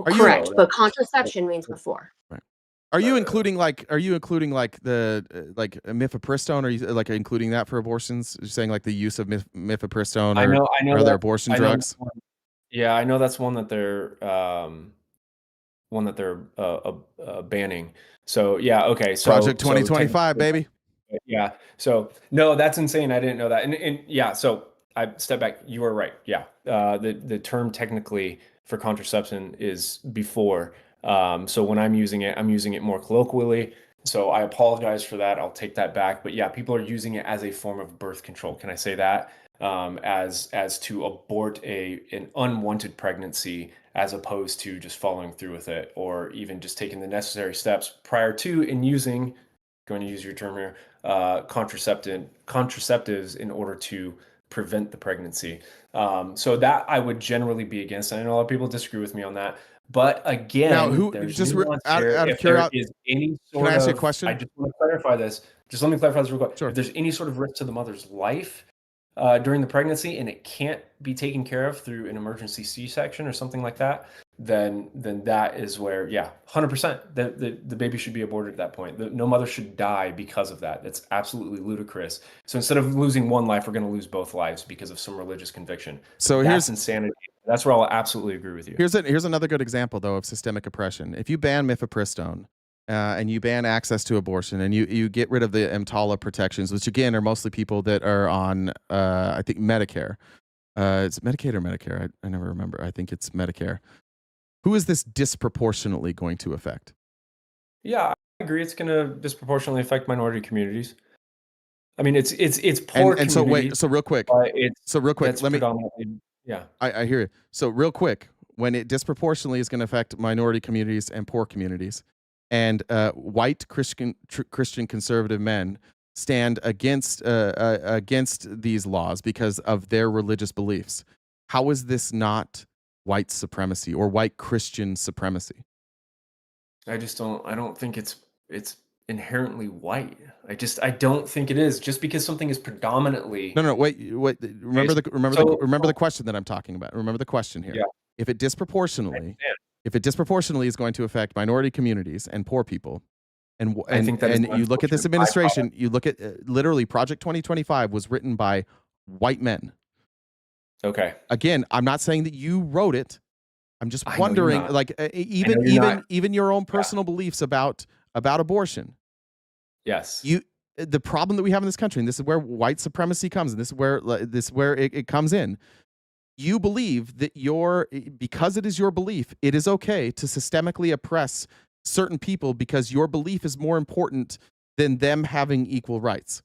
Correct, but contraception means before. Right. Are you including like the mifepristone? Are you like including that for abortions? You're saying like the use of mifepristone or other abortion drugs? Yeah, I know that's one that they're banning. So yeah, okay. So Project 2025, baby. Yeah. So no, that's insane. I didn't know that. And yeah, so I step back. You are right. Yeah. The term technically for contraception is before. So when I'm using it more colloquially. So I apologize for that. I'll take that back. But yeah, people are using it as a form of birth control. Can I say that? As to abort an unwanted pregnancy, as opposed to just following through with it, or even just taking the necessary steps prior to and using, going to use your term here, contraceptives in order to prevent the pregnancy. So that I would generally be against. I know a lot of people disagree with me on that, but again, now, there's just out of curiosity, any sort can I ask of, you a question? I just want to clarify this. Just let me clarify this real quick. Sure. If there's any sort of risk to the mother's life during the pregnancy, and it can't be taken care of through an emergency C-section or something like that, then that is where, 100%, the baby should be aborted at that point. No mother should die because of that. That's absolutely ludicrous. So instead of losing one life, we're going to lose both lives because of some religious conviction. So that's insanity. That's where I'll absolutely agree with you. Here's another good example, though, of systemic oppression. If you ban mifepristone, and you ban access to abortion, and you get rid of the EMTALA protections, which again are mostly people that are on, I think, Medicare. It's Medicaid or Medicare. I never remember. I think it's Medicare. Who is this disproportionately going to affect? Yeah, I agree. It's going to disproportionately affect minority communities. I mean, it's poor and so wait, so real quick, let me. Yeah, I hear you. So real quick, when it disproportionately is going to affect minority communities and poor communities, and white Christian conservative men stand against these laws because of their religious beliefs, how is this not white supremacy or white Christian supremacy? I don't think it's inherently white. I don't think it is, just because something is predominantly. No, wait. Remember the question that I'm talking about. Remember the question here. Yeah. If it disproportionately is going to affect minority communities and poor people, and you look at this administration, you look at literally Project 2025 was written by white men. Okay. Again, I'm not saying that you wrote it. I'm just wondering, like, even your own personal beliefs about abortion. Yes. The problem that we have in this country, and this is where white supremacy comes, and this is where it comes in. You believe that because it is your belief, it is okay to systemically oppress certain people because your belief is more important than them having equal rights.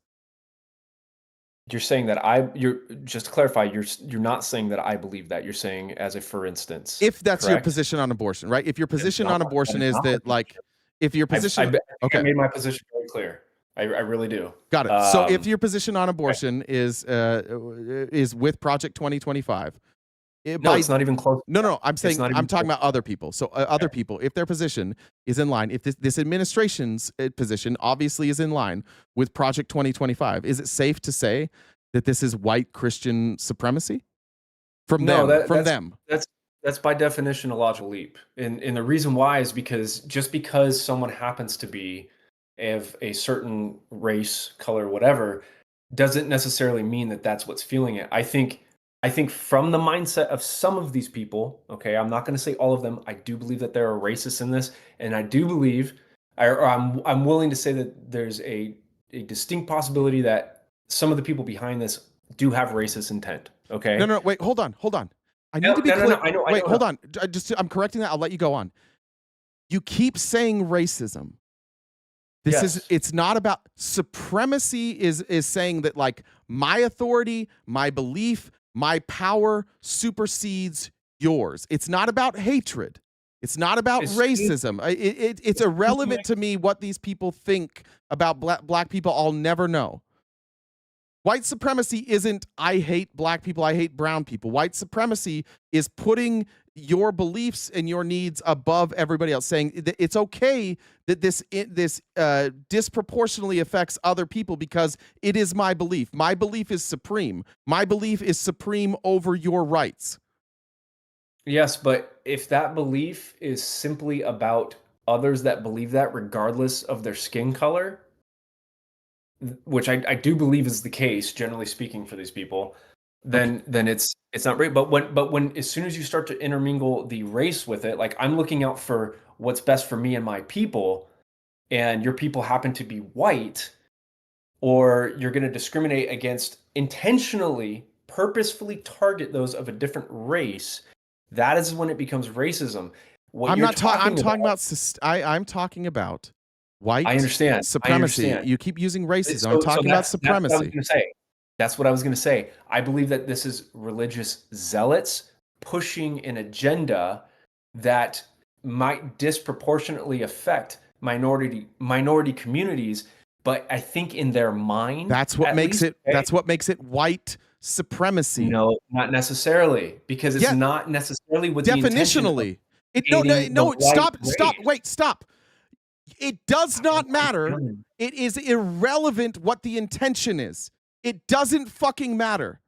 You're saying that you're just to clarify, you're not saying that I believe that. You're saying as a for instance. If that's your correct? position on abortion, right? If your position not- on abortion that is is not my that like, if your I position, think okay, I made my position very clear. I really do. got it. So if your position on abortion is with Project 2025, No, it's not even close. No, I'm saying not even I'm talking close. about other people. So other people, if their position is in line, if this administration's position obviously is in line with Project 2025, is it safe to say that this is white Christian supremacy from them? That's by definition a logical leap, and the reason why is because just because someone happens to be of a certain race, color, whatever, doesn't necessarily mean that that's what's feeling it. I think from the mindset of some of these people, okay, I'm not going to say all of them. I do believe that there are racists in this, and I do believe, or I'm willing to say that there's a distinct possibility that some of the people behind this do have racist intent. Okay. No, wait, hold on. I need to be clear. No, I know. Wait, hold on. I'm correcting that. I'll let you go on. You keep saying racism. It's not about supremacy. Is saying that like my authority, my belief, my power supersedes yours. It's not about hatred. It's not about racism. It's irrelevant to me what these people think about black people. I'll never know. White supremacy isn't I hate black people, I hate brown people. White supremacy is putting your beliefs and your needs above everybody else, saying that it's okay that this disproportionately affects other people because it is my belief. My belief is supreme. My belief is supreme over your rights. Yes, but if that belief is simply about others that believe that regardless of their skin color, which I do believe is the case, generally speaking, for these people, then it's not right. But when as soon as you start to intermingle the race with it, like I'm looking out for what's best for me and my people, and your people happen to be white, or you're going to discriminate against, intentionally, purposefully target those of a different race, that is when it becomes racism. I'm talking about white supremacy. You keep using racism. I'm talking about supremacy. That's what I was going to say. I believe that this is religious zealots pushing an agenda that might disproportionately affect minority communities, but I think in their mind, that's what makes it white supremacy. No, not necessarily, because it's not necessarily with definitionally. Stop. It does not matter. It is irrelevant what the intention is. It doesn't fucking matter.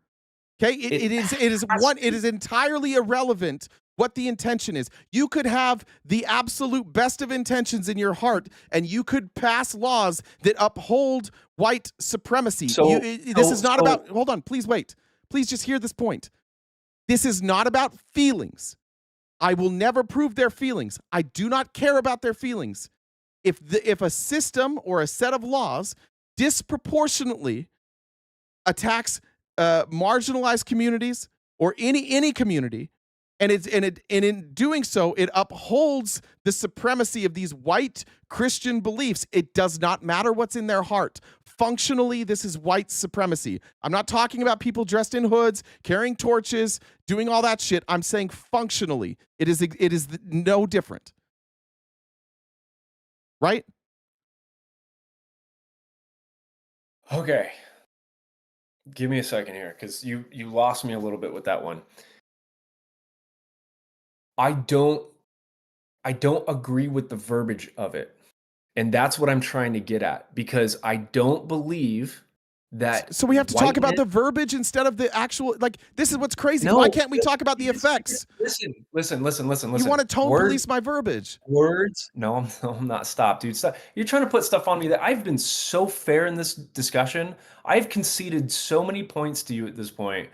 Okay? It is entirely irrelevant what the intention is. You could have the absolute best of intentions in your heart, and you could pass laws that uphold white supremacy. This is not about, hold on, please wait. Please just hear this point. This is not about feelings. I will never prove their feelings. I do not care about their feelings. If a system or a set of laws disproportionately attacks marginalized communities or any community, and in doing so, it upholds the supremacy of these white Christian beliefs, it does not matter what's in their heart. Functionally, this is white supremacy. I'm not talking about people dressed in hoods, carrying torches, doing all that shit. I'm saying functionally, it is no different. Right? Okay. Give me a second here, because you lost me a little bit with that one. I don't agree with the verbiage of it. And that's what I'm trying to get at, because I don't believe that. So we have to talk about the verbiage instead of the actual, like, this is what's crazy. No, why can't we talk about the effects? Listen. You want to tone police my verbiage. Words? No, I'm not. Stop, dude. Stop. You're trying to put stuff on me that I've been so fair in this discussion. I've conceded so many points to you at this point.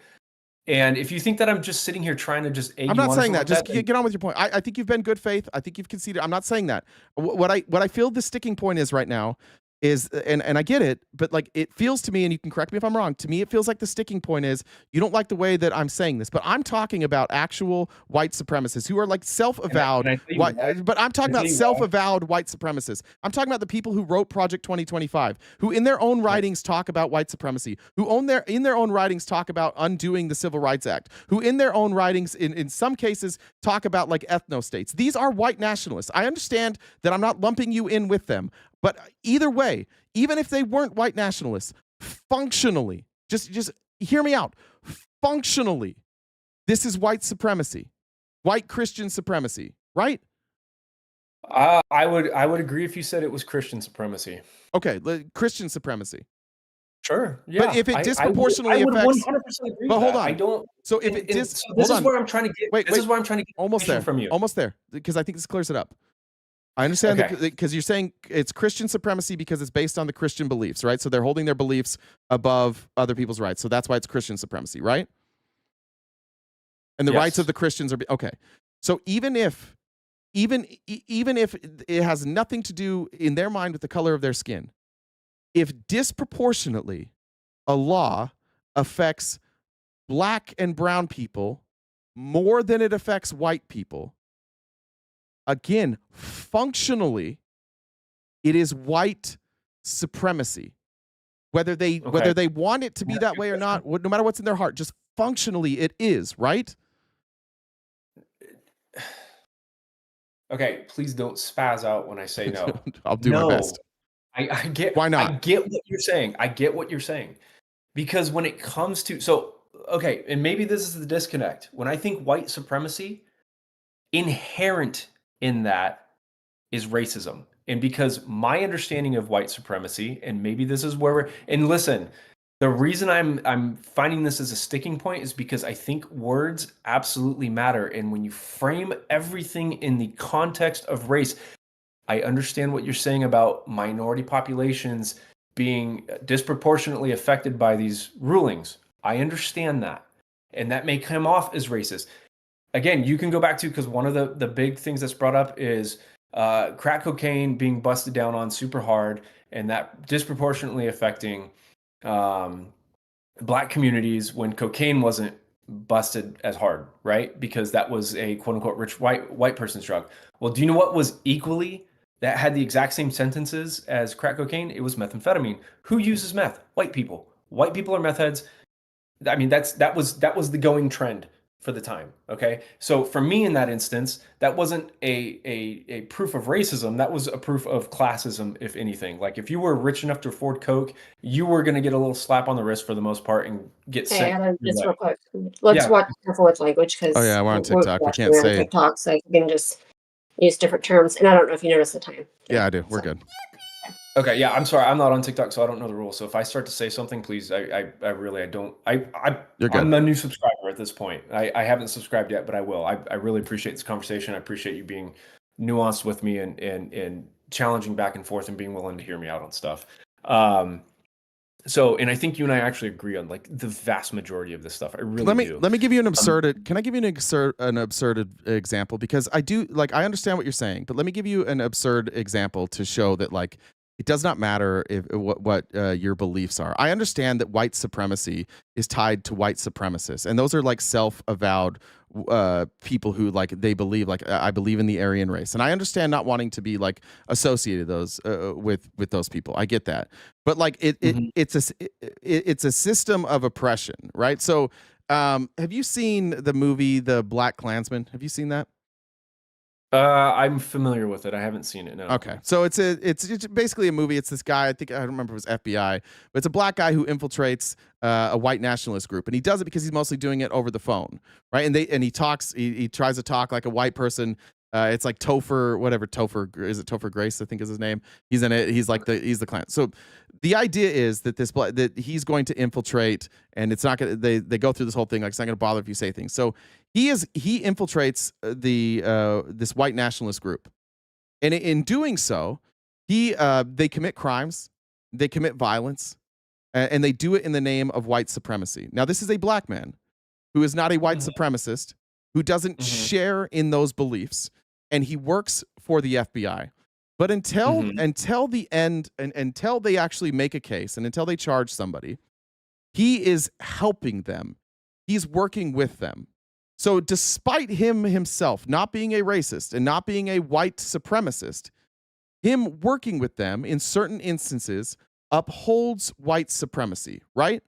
And if you think that I'm just sitting here trying to just egg I'm you not on saying or that. something Just get on with your point. I think you've been good faith. I think you've conceded. I'm not saying that. What I feel the sticking point is right now is, and I get it, but like it feels to me, and you can correct me if I'm wrong, to me it feels like the sticking point is you don't like the way that I'm saying this, but I'm talking about actual white supremacists who are like self-avowed but I'm talking about self-avowed white supremacists. I'm talking about the people who wrote Project 2025, who in their own writings talk about white supremacy, who in their own writings talk about undoing the Civil Rights Act, who in their own writings in some cases talk about like ethno-states. These are white nationalists. I understand that I'm not lumping you in with them. But either way, even if they weren't white nationalists, functionally, just hear me out. Functionally, this is white supremacy, white Christian supremacy, right? I would agree if you said it was Christian supremacy. Okay, Christian supremacy. Sure. Yeah. But if it disproportionately I would affects, 100% agree. but with hold that. on. I don't. So if it so this is where I'm trying to get. Wait, this is where I'm trying to get almost there from you. Almost there, because I think this clears it up. I understand because you're saying it's Christian supremacy because it's based on the Christian beliefs, right? So they're holding their beliefs above other people's rights. So that's why it's Christian supremacy, right? And the rights of the Christians are okay. So even if it has nothing to do in their mind with the color of their skin, if disproportionately a law affects black and brown people more than it affects white people, again, functionally, it is white supremacy. Whether they want it to be that way or not, no matter what's in their heart, just functionally it is, right? Okay, please don't spaz out when I say no. I'll do my best. I get. Why not? I get what you're saying. I get what you're saying. Because when it comes to okay, and maybe this is the disconnect. When I think white supremacy, inherent in that is racism. And because my understanding of white supremacy, and maybe this is where and listen, the reason I'm finding this as a sticking point is because I think words absolutely matter. And when you frame everything in the context of race, I understand what you're saying about minority populations being disproportionately affected by these rulings. I understand that. And that may come off as racist. Again, you can go back to, because one of the big things that's brought up is crack cocaine being busted down on super hard, and that disproportionately affecting black communities when cocaine wasn't busted as hard, right? Because that was a quote unquote rich white person's drug. Well, do you know what was equally that had the exact same sentences as crack cocaine? It was methamphetamine. Who uses meth? White people. White people are meth heads. I mean, that was the going trend for the time. Okay, so for me in that instance, that wasn't a proof of racism. That was a proof of classism, if anything. Like if you were rich enough to afford coke, you were going to get a little slap on the wrist for the most part and get sent. Just real quick, let's watch careful with language because we're on TikTok. We can't say TikTok, so you can just use different terms. And I don't know if you notice the time. Yeah, I do. We're good. Okay, yeah, I'm sorry. I'm not on TikTok, so I don't know the rules. So if I start to say something, please, I don't. You're good. I'm a new subscriber at this point. I haven't subscribed yet, but I will. I really appreciate this conversation. I appreciate you being nuanced with me and challenging back and forth and being willing to hear me out on stuff. So, and I think you and I actually agree on like the vast majority of this stuff. I really do. Let me give you an absurd. Can I give you an absurd example? Because I do like I understand what you're saying, but let me give you an absurd example to show that like. It does not matter what your beliefs are. I understand that white supremacy is tied to white supremacists, and those are like self-avowed people who like they believe like I believe in the Aryan race, and I understand not wanting to be like associated with those people. I get that, but like it's a system of oppression, right? So, have you seen the movie The Black Klansman? Have you seen that? I'm familiar with it. I haven't seen it. No. Okay, so it's basically a movie. It's this guy. I don't remember if it was FBI, but it's a black guy who infiltrates a white nationalist group, and he does it because he's mostly doing it over the phone, right? And he talks. He tries to talk like a white person. It's like Topher, whatever Topher is it? Topher Grace, I think is his name. He's in it. He's the Klan. So the idea is that that he's going to infiltrate, and it's not going to. They go through this whole thing like it's not going to bother if you say things. So he infiltrates this white nationalist group, and in doing so, they commit crimes, they commit violence, and they do it in the name of white supremacy. Now this is a black man who is not a white supremacist, who doesn't share in those beliefs, and he works for the FBI. But until the end, and until they actually make a case, and until they charge somebody, he is helping them. He's working with them. So despite him himself not being a racist and not being a white supremacist, him working with them in certain instances upholds white supremacy, right?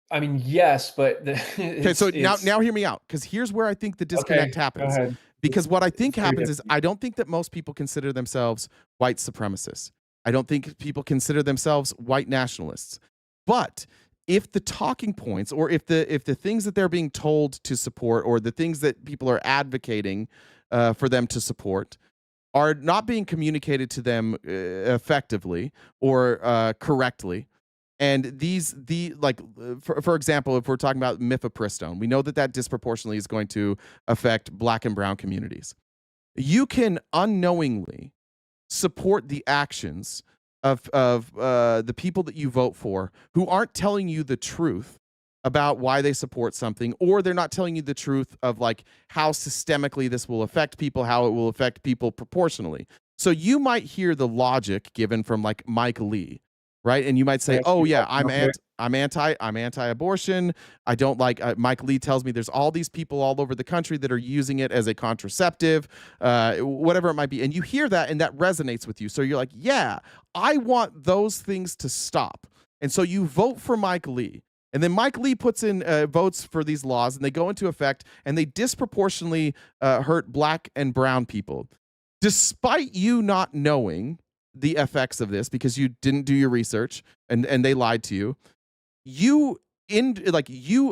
I mean, yes, but Okay, so now hear me out, because here's where I think the disconnect happens. Go ahead. Because what I think happens is I don't think that most people consider themselves white supremacists. I don't think people consider themselves white nationalists. But if the talking points, or if the things that they're being told to support, or the things that people are advocating for them to support, are not being communicated to them effectively or correctly, and for example, if we're talking about mifepristone, we know that disproportionately is going to affect Black and brown communities. You can unknowingly support the actions of the people that you vote for, who aren't telling you the truth about why they support something, or they're not telling you the truth of like how systemically this will affect people, how it will affect people proportionally. So you might hear the logic given from like Mike Lee, right? And you might say, "Oh yeah, I'm anti-abortion. I don't like." Mike Lee tells me there's all these people all over the country that are using it as a contraceptive, whatever it might be. And you hear that, and that resonates with you. So you're like, "Yeah, I want those things to stop." And so you vote for Mike Lee. And then Mike Lee puts in votes for these laws, and they go into effect, and they disproportionately hurt Black and brown people, despite you not knowing the effects of this, because you didn't do your research and they lied to you. You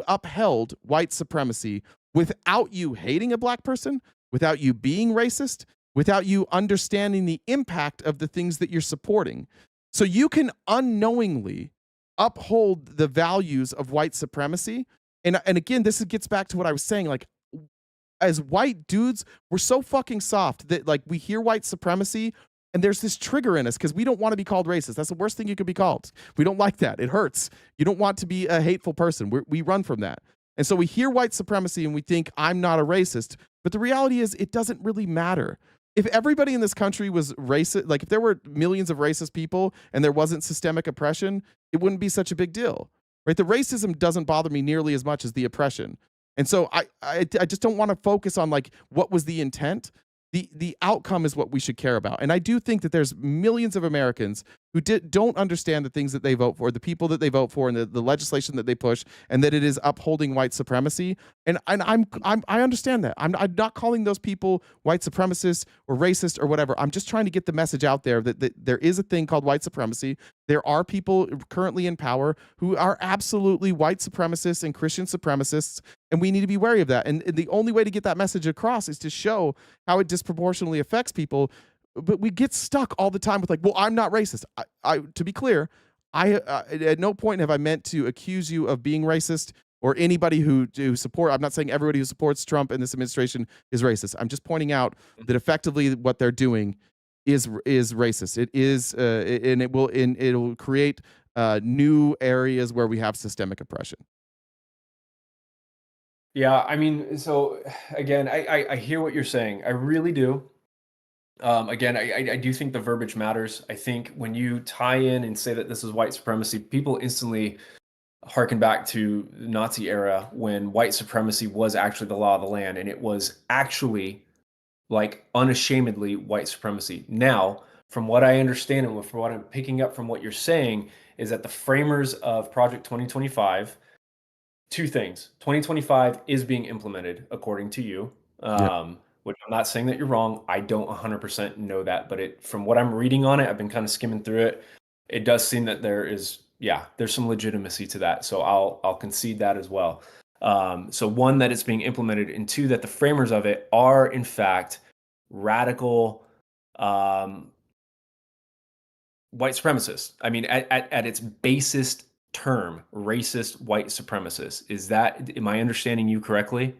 upheld white supremacy without you hating a Black person, without you being racist, without you understanding the impact of the things that you're supporting. So you can unknowingly uphold the values of white supremacy. And again, this gets back to what I was saying. Like, as white dudes, we're so fucking soft that like we hear white supremacy, and there's this trigger in us because we don't want to be called racist. That's the worst thing you could be called. We don't like that. It hurts. You don't want to be a hateful person. We run from that. And so we hear white supremacy and we think, I'm not a racist. But the reality is, it doesn't really matter. If everybody in this country was racist, like if there were millions of racist people and there wasn't systemic oppression, it wouldn't be such a big deal, right? The racism doesn't bother me nearly as much as the oppression. And so I just don't want to focus on like what was the intent. The outcome is what we should care about. And I do think that there's millions of Americans who don't understand the things that they vote for, the people that they vote for, and the legislation that they push, and that it is upholding white supremacy. And I understand that. I'm not calling those people white supremacists or racist or whatever. I'm just trying to get the message out there that there is a thing called white supremacy. There are people currently in power who are absolutely white supremacists and Christian supremacists, and we need to be wary of that. And the only way to get that message across is to show how it disproportionately affects people. But we get stuck all the time with like, well, I'm not racist. To be clear, at no point have I meant to accuse you of being racist, or anybody who support. I'm not saying everybody who supports Trump and this administration is racist. I'm just pointing out that effectively what they're doing is racist. It is, and it'll create new areas where we have systemic oppression. Yeah, I mean, so again, I hear what you're saying. I really do. Again, I do think the verbiage matters. I think when you tie in and say that this is white supremacy, people instantly harken back to the Nazi era when white supremacy was actually the law of the land, and it was actually like unashamedly white supremacy. Now, from what I understand and from what I'm picking up from what you're saying, is that the framers of Project 2025, two things. 2025 is being implemented according to you. Which I'm not saying that you're wrong. I don't 100% know that, but from what I'm reading on it, I've been kind of skimming through it. It does seem that there's some legitimacy to that. So I'll concede that as well. So one, that it's being implemented, and two, that the framers of it are in fact radical white supremacists. I mean, at its basest term, racist white supremacists. Am I understanding you correctly?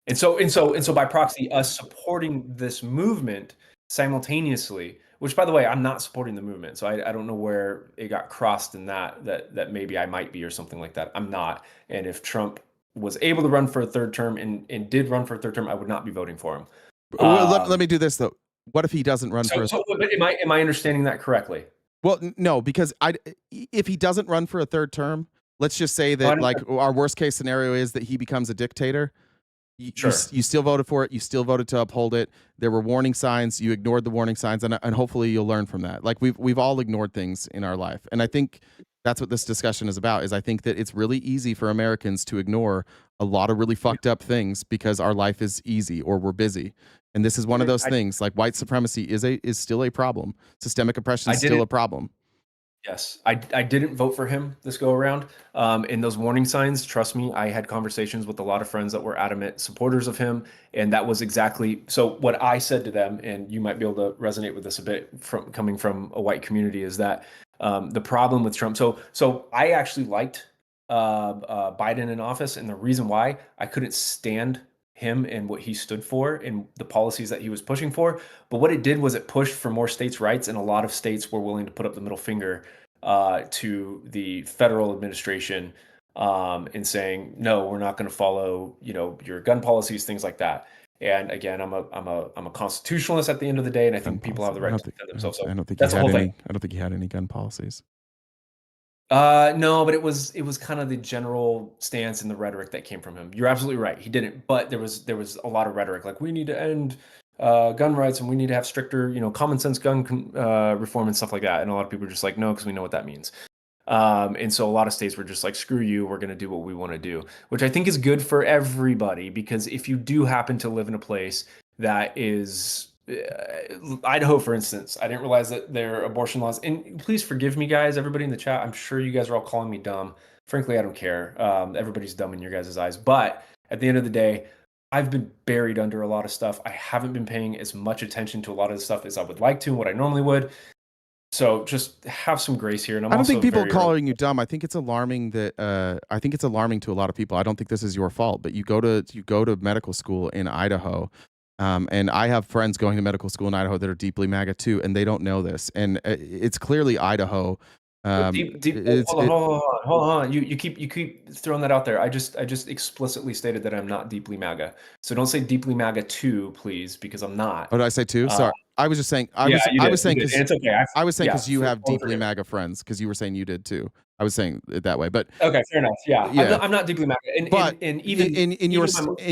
And so by proxy, us supporting this movement simultaneously, which by the way, I'm not supporting the movement. So I don't know where it got crossed in that maybe I might be or something like that. I'm not. And if Trump was able to run for a third term and did run for a third term, I would not be voting for him. Well, let me do this though. What if he doesn't run for a but am I understanding that correctly? Well, no, because if he doesn't run for a third term, let's just say that like our worst case scenario is that he becomes a dictator. You still voted for it. You still voted to uphold it. There were warning signs. You ignored the warning signs, and hopefully you'll learn from that. Like we've all ignored things in our life, and I think that's what this discussion is about. Is I think that it's really easy for Americans to ignore a lot of really fucked up things because our life is easy or we're busy. And this is one of those things. Like white supremacy is still a problem. Systemic oppression is still a problem. Yes, I didn't vote for him this go around. In those warning signs, trust me, I had conversations with a lot of friends that were adamant supporters of him, and that was exactly so. What I said to them, and you might be able to resonate with this a bit from coming from a white community, is that the problem with Trump. So I actually liked Biden in office, and the reason why I couldn't stand him and what he stood for and the policies that he was pushing for. But what it did was it pushed for more states' rights, and a lot of states were willing to put up the middle finger to the federal administration in saying, no, we're not going to follow, your gun policies, things like that. And again, I'm a constitutionalist at the end of the day, and I think people have the right to defend themselves. So I don't think that's the whole thing. I don't think he had any gun policies. No, but it was kind of the general stance and the rhetoric that came from him. You're absolutely right. He didn't, but there was a lot of rhetoric like we need to end gun rights and we need to have stricter, common sense gun reform and stuff like that. And a lot of people are just like, no, because we know what that means. And so a lot of states were just like, screw you, we're going to do what we want to do, which I think is good for everybody, because if you do happen to live in a place that is Idaho, for instance, I didn't realize that their abortion laws, and please forgive me, guys, everybody in the chat, I'm sure you guys are all calling me dumb. Frankly, I don't care. Everybody's dumb in your guys' eyes. But at the end of the day, I've been buried under a lot of stuff. I haven't been paying as much attention to a lot of the stuff as I would like to and what I normally would. So just have some grace here. And I don't think people are calling you dumb. I think it's alarming that I think it's alarming to a lot of people. I don't think this is your fault, but you go to medical school in Idaho. And I have friends going to medical school in Idaho that are deeply MAGA too, and they don't know this. And it's clearly Idaho. Hold on. You keep throwing that out there. I just explicitly stated that I'm not deeply MAGA. So don't say deeply MAGA 2, please, because I'm not. Oh, did I say 2? Sorry. I was just saying. I was saying because you have deeply MAGA friends, because you were saying you did too. I was saying it that way, but okay, fair enough. Yeah. I'm not deeply MAGA. But even in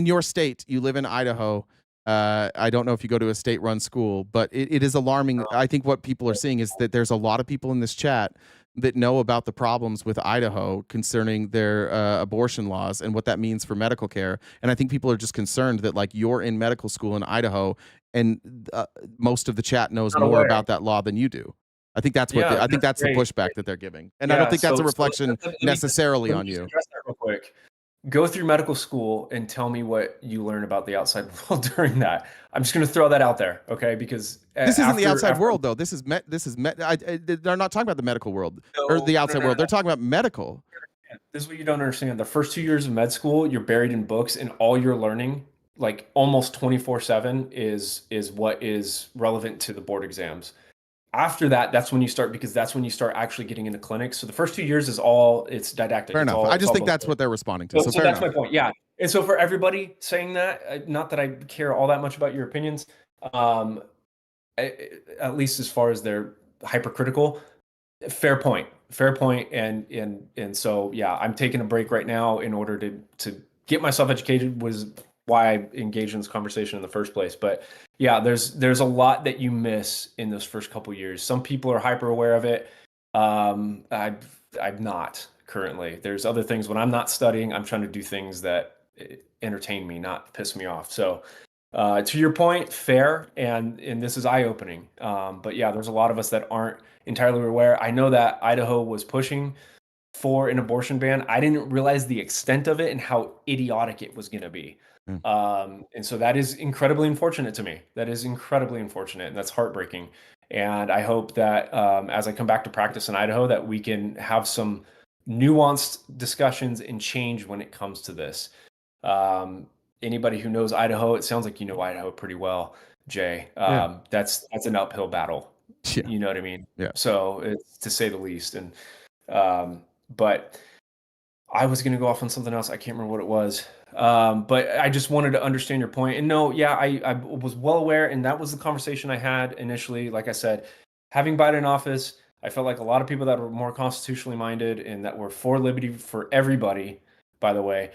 your state, you live in Idaho. I don't know if you go to a state-run school, but it is alarming. I think what people are seeing is that there's a lot of people in this chat that know about the problems with Idaho concerning their abortion laws and what that means for medical care. And I think people are just concerned that, like, you're in medical school in Idaho, and most of the chat knows more about that law than you do. I think that's what I think that's the pushback that they're giving, and I don't think that's a reflection necessarily on you. Address that real quick. Go through medical school and tell me what you learn about the outside world during that. I'm just going to throw that out there, okay? Because this isn't the outside world, though. They're not talking about the medical world or the outside world. They're talking about medical. This is what you don't understand. The first 2 years of med school, you're buried in books, and all you're learning, like almost 24/7, is what is relevant to the board exams. After that, that's when you start, because that's when you start actually getting into clinics. So the first 2 years is it's didactic. Fair enough. I just think that's what they're responding to. So that's my point. Yeah. And so for everybody saying that, not that I care all that much about your opinions, at least as far as they're hypercritical, fair point. And so, yeah, I'm taking a break right now in order to get myself educated, was why I engaged in this conversation in the first place. But yeah, there's a lot that you miss in those first couple of years. Some people are hyper aware of it. I'm not currently. There's other things when I'm not studying, I'm trying to do things that entertain me, not piss me off. So to your point, fair, and this is eye-opening. But yeah, there's a lot of us that aren't entirely aware. I know that Idaho was pushing for an abortion ban. I didn't realize the extent of it and how idiotic it was going to be. And so that is incredibly unfortunate to me. That is incredibly unfortunate, and that's heartbreaking. And I hope that as I come back to practice in Idaho, that we can have some nuanced discussions and change when it comes to this. Anybody who knows Idaho, it sounds like you know Idaho pretty well, Jay. That's an uphill battle. Yeah. You know what I mean? Yeah. So it's, to say the least. And but I was going to go off on something else. I can't remember what it was. But I just wanted to understand your point. And no, yeah, I was well aware. And that was the conversation I had initially. Like I said, having Biden in office, I felt like a lot of people that were more constitutionally minded and that were for liberty for everybody, by the way,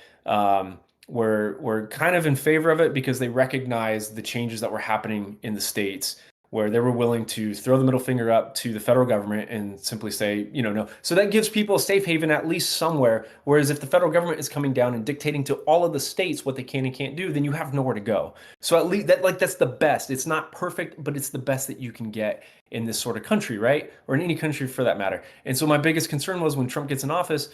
were kind of in favor of it because they recognized the changes that were happening in the states, where they were willing to throw the middle finger up to the federal government and simply say, no. So that gives people a safe haven at least somewhere. Whereas if the federal government is coming down and dictating to all of the states what they can and can't do, then you have nowhere to go. So at least that's the best. It's not perfect, but it's the best that you can get in this sort of country, right? Or in any country for that matter. And so my biggest concern was when Trump gets in office,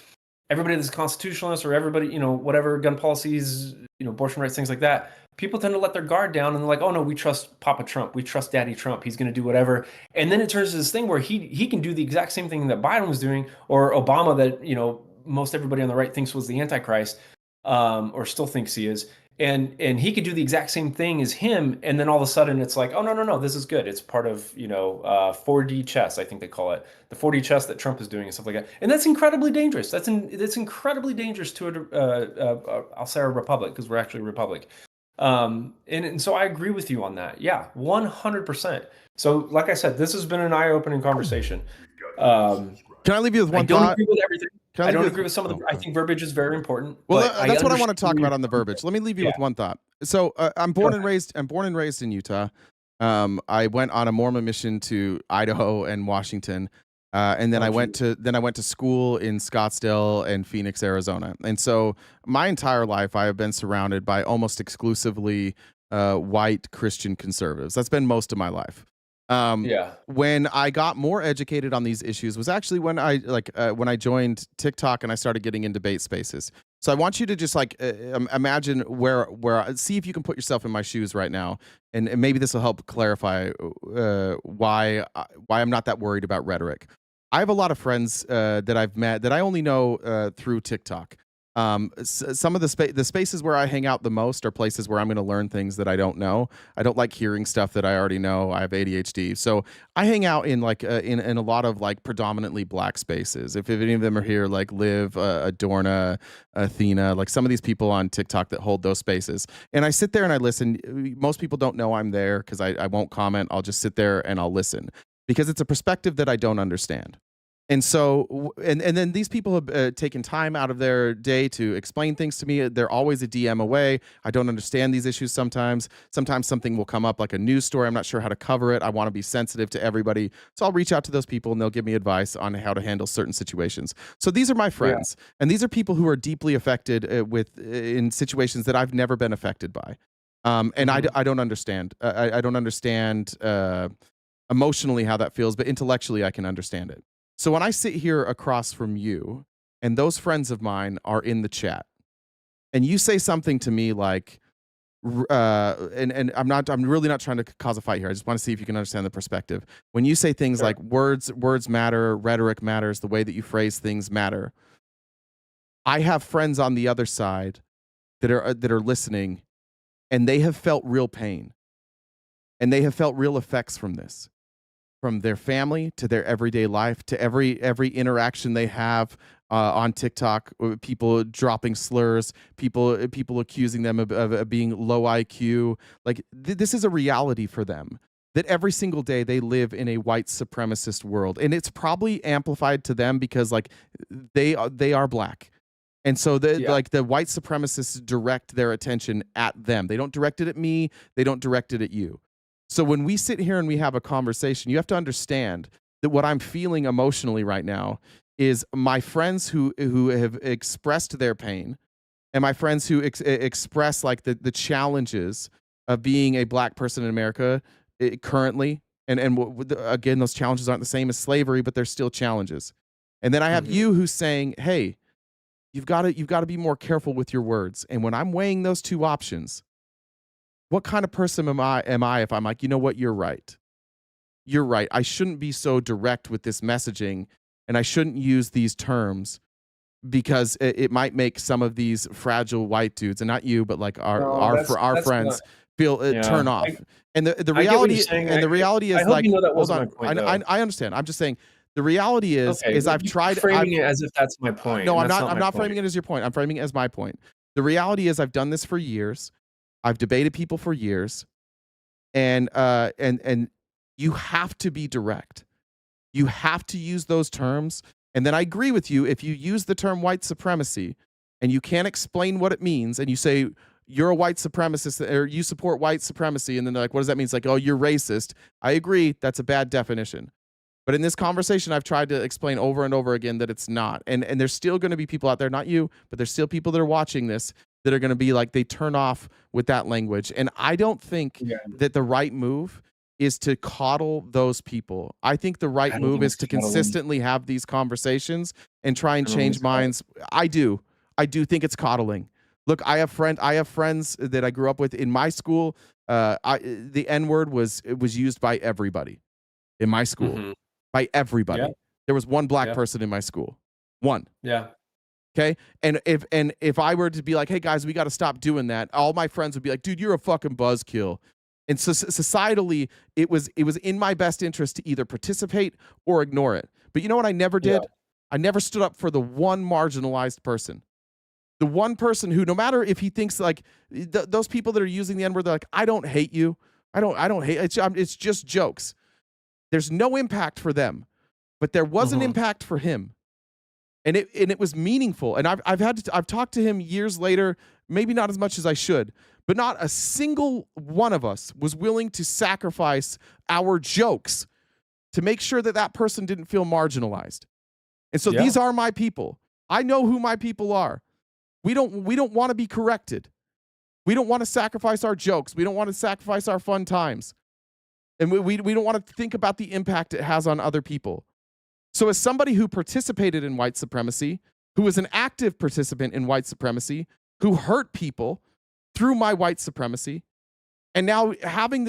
everybody that's constitutionalist or everybody, whatever gun policies, abortion rights, things like that, people tend to let their guard down and they're like, oh no, we trust Papa Trump. We trust Daddy Trump. He's going to do whatever. And then it turns to this thing where he can do the exact same thing that Biden was doing, or Obama that, most everybody on the right thinks was the Antichrist, or still thinks he is. And he could do the exact same thing as him. And then all of a sudden it's like, oh, no, this is good. It's part of, 4D chess, I think they call it. The 4D chess that Trump is doing and stuff like that. And that's incredibly dangerous. That's incredibly dangerous to I'll say a republic, because we're actually a republic. And so I agree with you on that. Yeah, 100%. So like I said, this has been an eye-opening conversation. Can I leave you with one thought? I don't agree with everything. I don't agree with some of the. I think verbiage is very important. Well, that's what I want to talk about on the verbiage. Let me leave you with one thought. So I'm born and raised in Utah. I went on a Mormon mission to Idaho and Washington, and then I went to school in Scottsdale and Phoenix, Arizona. And so my entire life, I have been surrounded by almost exclusively white Christian conservatives. That's been most of my life. When I got more educated on these issues was actually when I joined TikTok and I started getting in debate spaces. So I want you to just imagine where see if you can put yourself in my shoes right now, and maybe this will help clarify why I'm not that worried about rhetoric. I have a lot of friends that I've met that I only know through TikTok. Some of the spaces where I hang out the most are places where I'm going to learn things that I don't know. I don't like hearing stuff that I already know. I have ADHD, so I hang out in in a lot of predominantly black spaces. If any of them are here, like Liv, Adorna, Athena, like some of these people on TikTok that hold those spaces, and I sit there and I listen. Most people don't know I'm there because I won't comment. I'll just sit there and I'll listen because it's a perspective that I don't understand. And so, and then these people have taken time out of their day to explain things to me. They're always a DM away. I don't understand these issues sometimes. Sometimes something will come up like a news story. I'm not sure how to cover it. I want to be sensitive to everybody. So I'll reach out to those people and they'll give me advice on how to handle certain situations. So these are my friends. Yeah. And these are people who are deeply affected in situations that I've never been affected by. And I don't understand. I don't understand emotionally how that feels, but intellectually I can understand it. So when I sit here across from you and those friends of mine are in the chat and you say something to me like, and I'm really not trying to cause a fight here. I just want to see if you can understand the perspective. When you say things like words matter, rhetoric matters, the way that you phrase things matter. I have friends on the other side that are listening, and they have felt real pain. And they have felt real effects from this. From their family to their everyday life to every interaction they have on TikTok, people dropping slurs, people accusing them of being low IQ. Like this is a reality for them that every single day they live in a white supremacist world, and it's probably amplified to them because they are black. And so the white supremacists direct their attention at them. They don't direct it at me. They don't direct it at you. So when we sit here and we have a conversation, you have to understand that what I'm feeling emotionally right now is my friends who have expressed their pain, and my friends who express the challenges of being a black person in America currently. And again, those challenges aren't the same as slavery, but they're still challenges. And then I have you who's saying, hey, you've got to be more careful with your words. And when I'm weighing those two options, what kind of person am I if I'm like, you know what, you're right. You're right. I shouldn't be so direct with this messaging, and I shouldn't use these terms because it might make some of these fragile white dudes, and not you, but our friends feel turn off. And the reality is I understand. I'm just saying The reality is I've tried framing it as if that's my point. No, and I'm not framing it as your point. I'm framing it as my point. The reality is I've done this for years. I've debated people for years. And you have to be direct. You have to use those terms. And then I agree with you, if you use the term white supremacy and you can't explain what it means, and you say you're a white supremacist or you support white supremacy, and then they're like, what does that mean? It's like, oh, you're racist. I agree, that's a bad definition. But in this conversation, I've tried to explain over and over again that it's not. And there's still going to be people out there, not you, but there's still people that are watching this that are going to be like, they turn off with that language. And I don't think that the right move is to coddle those people. I think the right move is to consistently have these conversations and try and change minds. I do think it's coddling. Look, I have friends that I grew up with in my school. The N-word was used by everybody in my school, by everybody. Yeah. There was one black person in my school, one. Yeah. Okay. And if I were to be like, hey guys, we got to stop doing that, all my friends would be like, dude, you're a fucking buzzkill. And so societally, it was in my best interest to either participate or ignore it. But you know what I never did? I never stood up for the one marginalized person. The one person who, no matter if he thinks like those people that are using the N-word, they're like, I don't hate you. I don't hate it's just jokes. There's no impact for them, but there was an impact for him. And it was meaningful. And I've talked to him years later, maybe not as much as I should, but not a single one of us was willing to sacrifice our jokes to make sure that that person didn't feel marginalized. And so these are my people. I know who my people are. We don't want to be corrected. We don't want to sacrifice our jokes. We don't want to sacrifice our fun times. And we don't want to think about the impact it has on other people. So as somebody who participated in white supremacy, who was an active participant in white supremacy, who hurt people through my white supremacy, and now having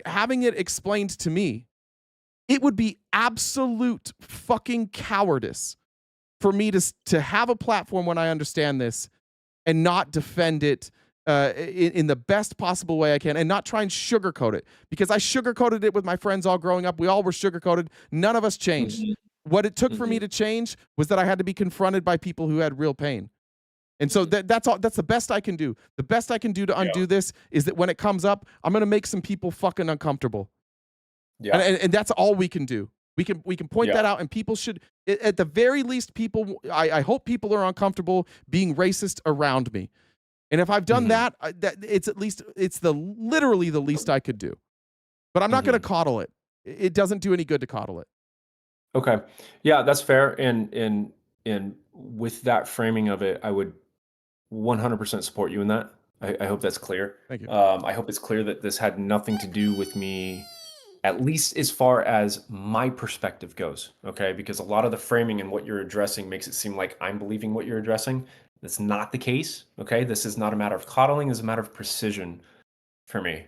having it explained to me, it would be absolute fucking cowardice for me to have a platform when I understand this and not defend it in the best possible way I can, and not try and sugarcoat it, because I sugarcoated it with my friends all growing up. We all were sugarcoated. None of us changed. What it took for me to change was that I had to be confronted by people who had real pain. And so that's all. That's the best I can do. The best I can do to undo this is that when it comes up, I'm going to make some people fucking uncomfortable. Yeah. And that's all we can do. We can point that out, and people should, at the very least, I hope people are uncomfortable being racist around me. And if I've done that it's literally the least I could do. But I'm not going to coddle it. It doesn't do any good to coddle it. Okay. Yeah, that's fair. And with that framing of it, I would 100% support you in that. I hope that's clear. Thank you. I hope it's clear that this had nothing to do with me, at least as far as my perspective goes. Okay. Because a lot of the framing and what you're addressing makes it seem like I'm believing what you're addressing. That's not the case. Okay. This is not a matter of coddling, it's a matter of precision for me.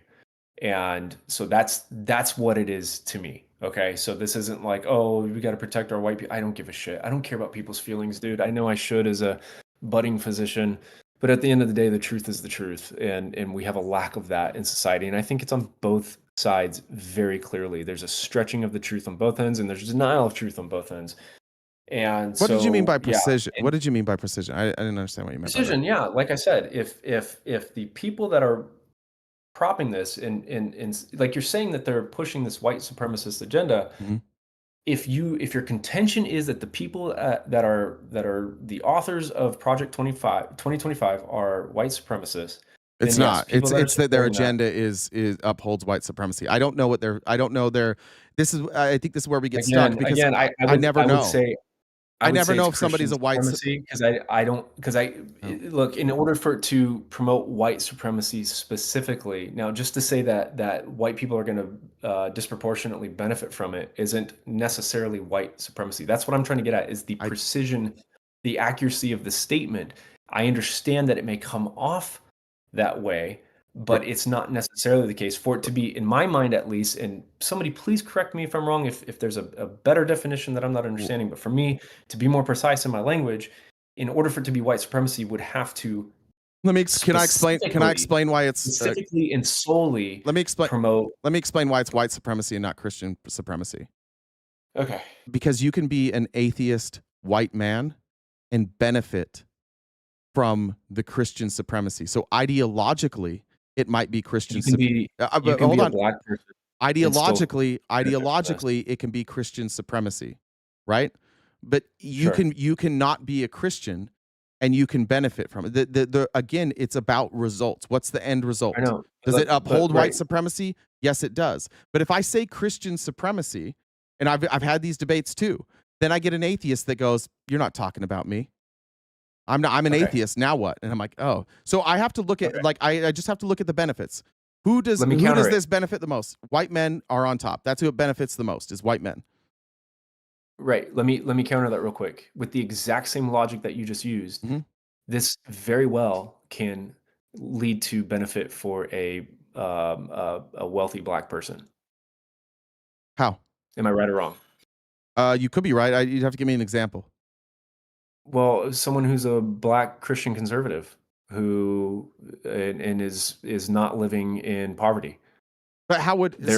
And so that's what it is to me. Okay. So this isn't like, oh, we got to protect our white people. I don't give a shit. I don't care about people's feelings, dude. I know I should as a budding physician, but at the end of the day, the truth is the truth. And we have a lack of that in society. And I think it's on both sides very clearly. There's a stretching of the truth on both ends, and there's denial of truth on both ends. And what did you mean by precision? What did you mean by precision? I didn't understand what you meant. Precision, yeah. Like I said, if the people that are propping this and like you're saying that they're pushing this white supremacist agenda, if your contention is that the people that are the authors of Project 2025 are white supremacists, it's not. It's that their agenda is upholds white supremacy. I don't know what their. This is. I think this is where we get stuck, because I never know. I never know if somebody's a white supremacy, because look, in order for it to promote white supremacy specifically, now just to say that white people are going to disproportionately benefit from it isn't necessarily white supremacy. That's what I'm trying to get at, is the precision, the accuracy of the statement. I understand that it may come off that way, but it's not necessarily the case. For it to be, in my mind at least, and somebody please correct me if I'm wrong, if there's a better definition that I'm not understanding, but for me to be more precise in my language, in order for it to be white supremacy, would have to can I explain why it's specifically and solely let me explain promote why it's white supremacy and not Christian supremacy. Okay. Because you can be an atheist white man and benefit from the Christian supremacy. So ideologically, it might be Christian. You can be Hold a on. black person and still Ideologically, it can be Christian supremacy, right? But you cannot be a Christian and you can benefit from it. Again, it's about results. What's the end result? I know. Does it uphold right. white supremacy? Yes, it does. But if I say Christian supremacy, and I've had these debates too, then I get an atheist that goes, "You're not talking about me. I'm an atheist. Now what?" And I'm like, "Oh." So I have to look at I just have to look at the benefits. Who does this benefit the most? White men are on top. That's who it benefits the most, is white men. Right. Let me counter that real quick. With the exact same logic that you just used, this very well can lead to benefit for a wealthy black person. How? Am I right or wrong? You could be right. You'd have to give me an example. Well, someone who's a black Christian conservative who and is not living in poverty. But how would they're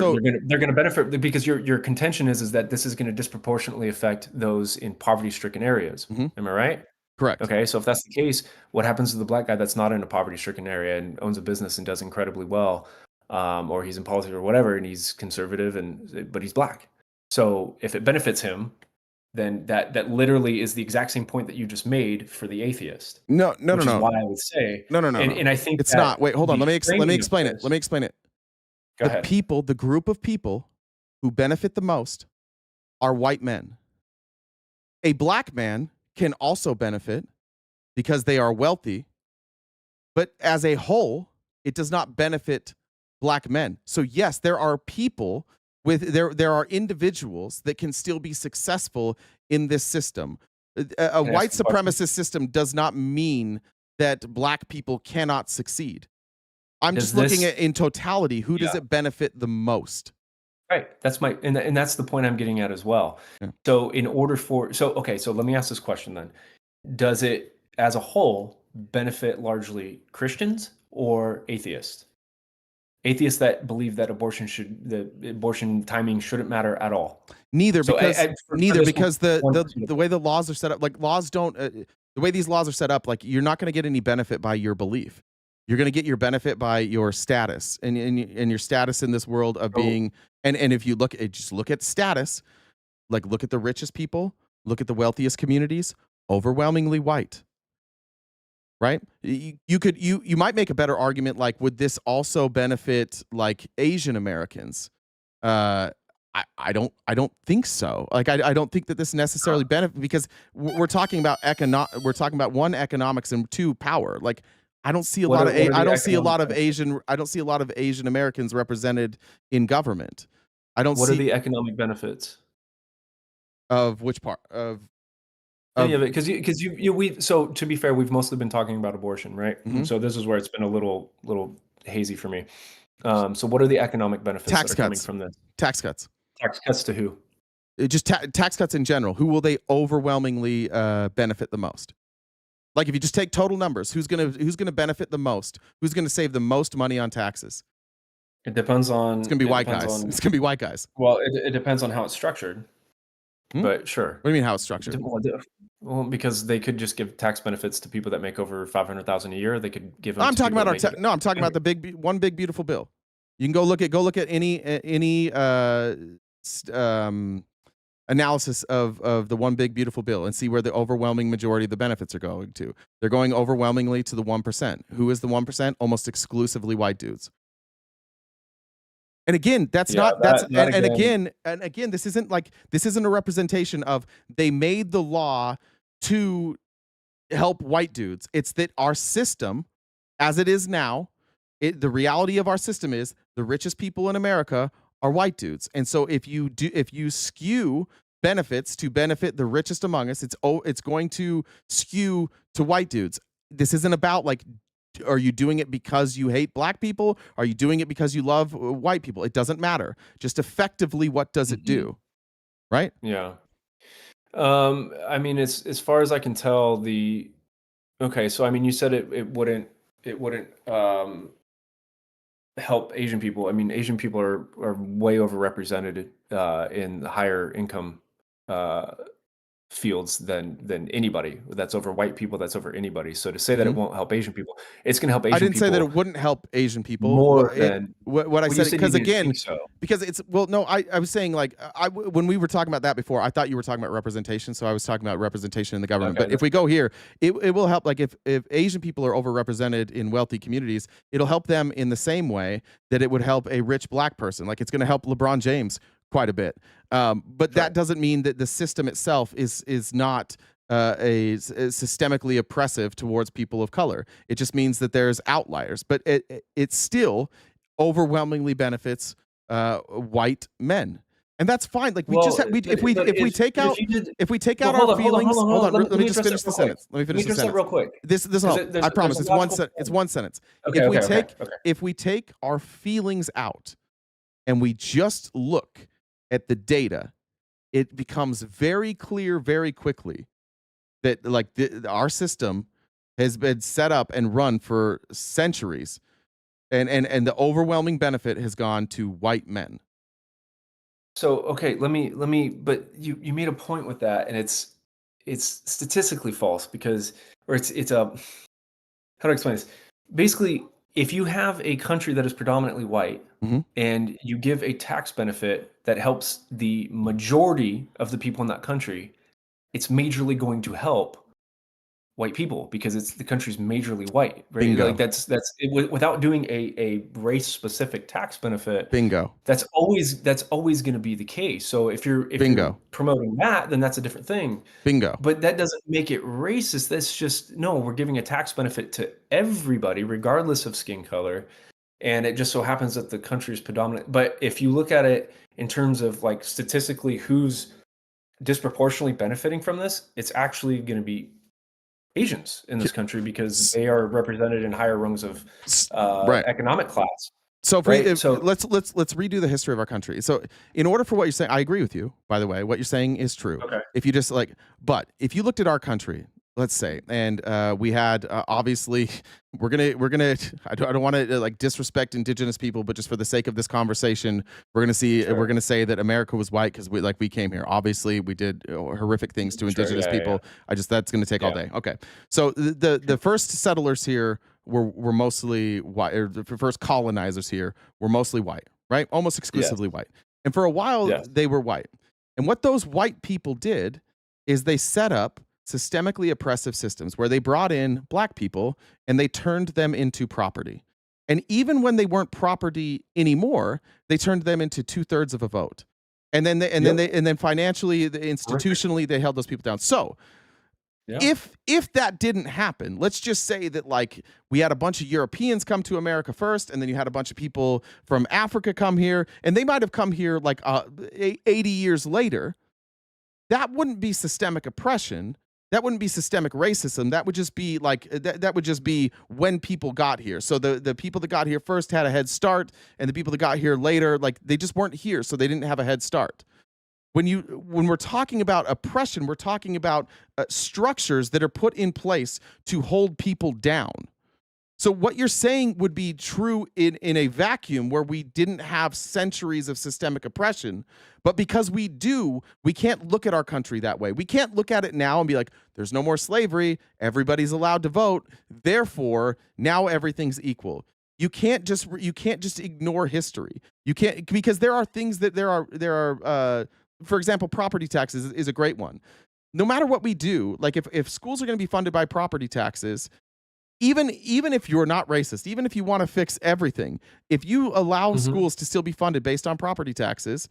gonna benefit, because your contention is that this is going to disproportionately affect those in poverty-stricken areas. Am I right? Correct. Okay, so if that's the case, what happens to the black guy that's not in a poverty-stricken area and owns a business and does incredibly well, or he's in politics or whatever, and he's conservative but he's black? So if it benefits him, then that literally is the exact same point that you just made for the atheist. No. Which is why I would say no. And I think it's not. Wait, hold on. Let me explain it. Let me explain it. Go ahead. The group of people who benefit the most are white men. A black man can also benefit because they are wealthy, but as a whole, it does not benefit black men. So yes, there are people there are individuals that can still be successful in this system. A white supremacist system does not mean that black people cannot succeed. I'm just looking at in totality, who does it benefit the most? Right. That's and that's the point I'm getting at as well. Yeah. So so let me ask this question then. Does it as a whole benefit largely Christians or atheists? Atheists that believe that abortion timing shouldn't matter at all. Neither, because the way the laws are set up, like laws don't the way these laws are set up, like you're not going to get any benefit by your belief. You're going to get your benefit by your status and your status in this world of being. And if you just look at status, like look at the richest people, look at the wealthiest communities, overwhelmingly white. Right? You might make a better argument, like, would this also benefit like Asian Americans? I don't think so. Like I don't think that this necessarily benefit, because we're talking about one, economics, and two, power. Like I don't see a lot of Asian Americans represented in government. What are the economic benefits of which part of any of it? Because so to be fair, we've mostly been talking about abortion, right? So this is where it's been a little hazy for me. So what are the economic benefits that are coming from this? Tax cuts. Tax cuts to who? Just tax cuts in general. Who will they overwhelmingly benefit the most? Like if you just take total numbers, who's gonna benefit the most? Who's gonna save the most money on taxes? It depends on. It's gonna be white guys. It's gonna be white guys. Well, it depends on how it's structured. But sure. What do you mean how it's structured? Well, because they could just give tax benefits to people that make over $500,000 a year. They could give them. I'm talking about I'm talking about the one big beautiful bill. You can go look at any analysis of the one big beautiful bill and see where the overwhelming majority of the benefits are going to. They're going overwhelmingly to the 1%. Who is the 1%? Almost exclusively white dudes. And again, again, this isn't a representation of they made the law to help white dudes. It's that our system, as it is now, the reality of our system is the richest people in America are white dudes. And so if you skew benefits to benefit the richest among us, it's going to skew to white dudes. This isn't about like, are you doing it because you hate black people? Are you doing it because you love white people? It doesn't matter. Just effectively, what does it do? Right? Yeah. I mean, as far as I can tell, so I mean, you said it wouldn't help Asian people. I mean, Asian people are way overrepresented in the higher income fields than anybody. That's over white people. That's over anybody. So to say that it Mhm. won't help Asian people, it's going to help I Asian didn't say that people it wouldn't help Asian people. more than What I well, you said, said you because didn't again, think so. because it's well, no, I was saying like when we were talking about that before, I thought you were talking about representation, so I was talking about representation in the government. Okay, But if we go here, it will help. Like if Asian people are overrepresented in wealthy communities, it'll help them in the same way that it would help a rich black person. Like it's going to help LeBron James quite a bit. But that doesn't mean that the system itself is not is systemically oppressive towards people of color. It just means that there's outliers, but it still overwhelmingly benefits white men, and that's fine. Like we Well, just if we take out hold our on, feelings. Hold on, let me just address finish that the real quick. sentence. Let me Let finish the address that sentence. real quick. This 'Cause will there's help. I promise. a It's one logical it's point. one sentence. Okay, okay. If we take our feelings out and we just look at the data, it becomes very clear very quickly that like our system has been set up and run for centuries, and the overwhelming benefit has gone to white men. So okay, let me. But you made a point with that, and it's statistically false because, or it's a how to explain this. Basically, if you have a country that is predominantly white Mhm. and you give a tax benefit that helps the majority of the people in that country, it's majorly going to help white people because it's the country's majorly white, right? Bingo. Like that's without doing a race specific tax benefit. Bingo. That's always going to be the case. So if you're Bingo. promoting that, then that's a different thing. Bingo. But that doesn't make it racist. That's just no, we're giving a tax benefit to everybody regardless of skin color. And it just so happens that the country is predominant. But if you look at it in terms of like statistically who's disproportionately benefiting from this, it's actually going to be Asians in this country because they are represented in higher rungs of Right. economic class. So, Right? let's redo the history of our country. So, in order for what you're saying, I agree with you. By the way, what you're saying is true. Okay. If you just but if you looked at our country, let's say, and we had obviously, we're gonna. I don't want to like disrespect indigenous people, but just for the sake of this conversation, we're gonna say that America was white because we came here. Obviously, we did horrific things to indigenous people. Yeah. That's gonna take all day. Okay. So the first settlers here were mostly white, or the first colonizers here were mostly white, right? Almost exclusively white. And for a while, they were white. And what those white people did is they set up systemically oppressive systems where they brought in black people and they turned them into property. And even when they weren't property anymore, they turned them into 2/3 of a vote. And then then financially, institutionally, they held those people down. So if that didn't happen, let's just say that like we had a bunch of Europeans come to America first, and then you had a bunch of people from Africa come here, and they might have come here like 80 years later. That wouldn't be systemic oppression. That wouldn't be systemic racism. That would just be like that would just be when people got here. So the people that got here first had a head start, and the people that got here later, like they just weren't here, so they didn't have a head start. When we're talking about oppression, we're talking about structures that are put in place to hold people down. So what you're saying would be true in a vacuum where we didn't have centuries of systemic oppression. But because we do, we can't look at our country that way. We can't look at it now and be like, there's no more slavery. Everybody's allowed to vote. Therefore, now everything's equal. You can't just ignore history. You can't, because there are things that there are for example, property taxes is a great one. No matter what we do, like if schools are going to be funded by property taxes, even if you're not racist, even if you want to fix everything, if you allow schools to still be funded based on property taxes,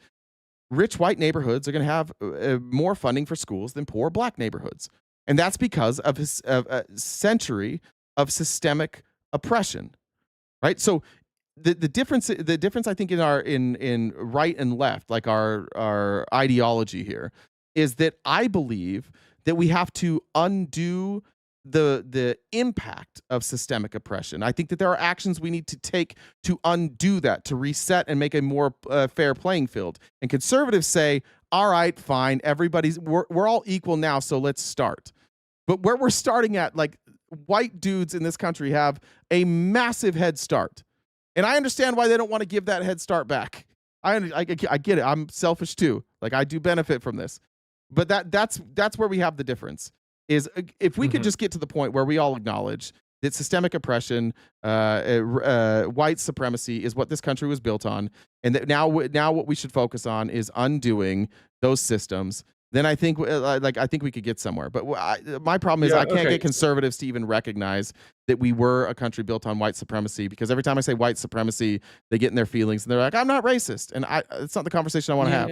rich white neighborhoods are going to have more funding for schools than poor black neighborhoods. And that's because of a century of systemic oppression, right? So the difference I think in right and left, like our ideology here, is that I believe that we have to undo the impact of systemic oppression. I think that there are actions we need to take to undo that, to reset and make a more fair playing field. And conservatives say, all right, fine, we're all equal now, so let's start. But where we're starting at, like white dudes in this country have a massive head start. And I understand why they don't want to give that head start back. I get it. I'm selfish too. Like I do benefit from this. But that's where we have the difference. Is if we could just get to the point where we all acknowledge that systemic oppression, white supremacy is what this country was built on, and that now what we should focus on is undoing those systems. Then I think I think we could get somewhere. But my problem is I can't get conservatives to even recognize that we were a country built on white supremacy, because every time I say white supremacy, they get in their feelings and they're like, I'm not racist. And it's not the conversation I want to have.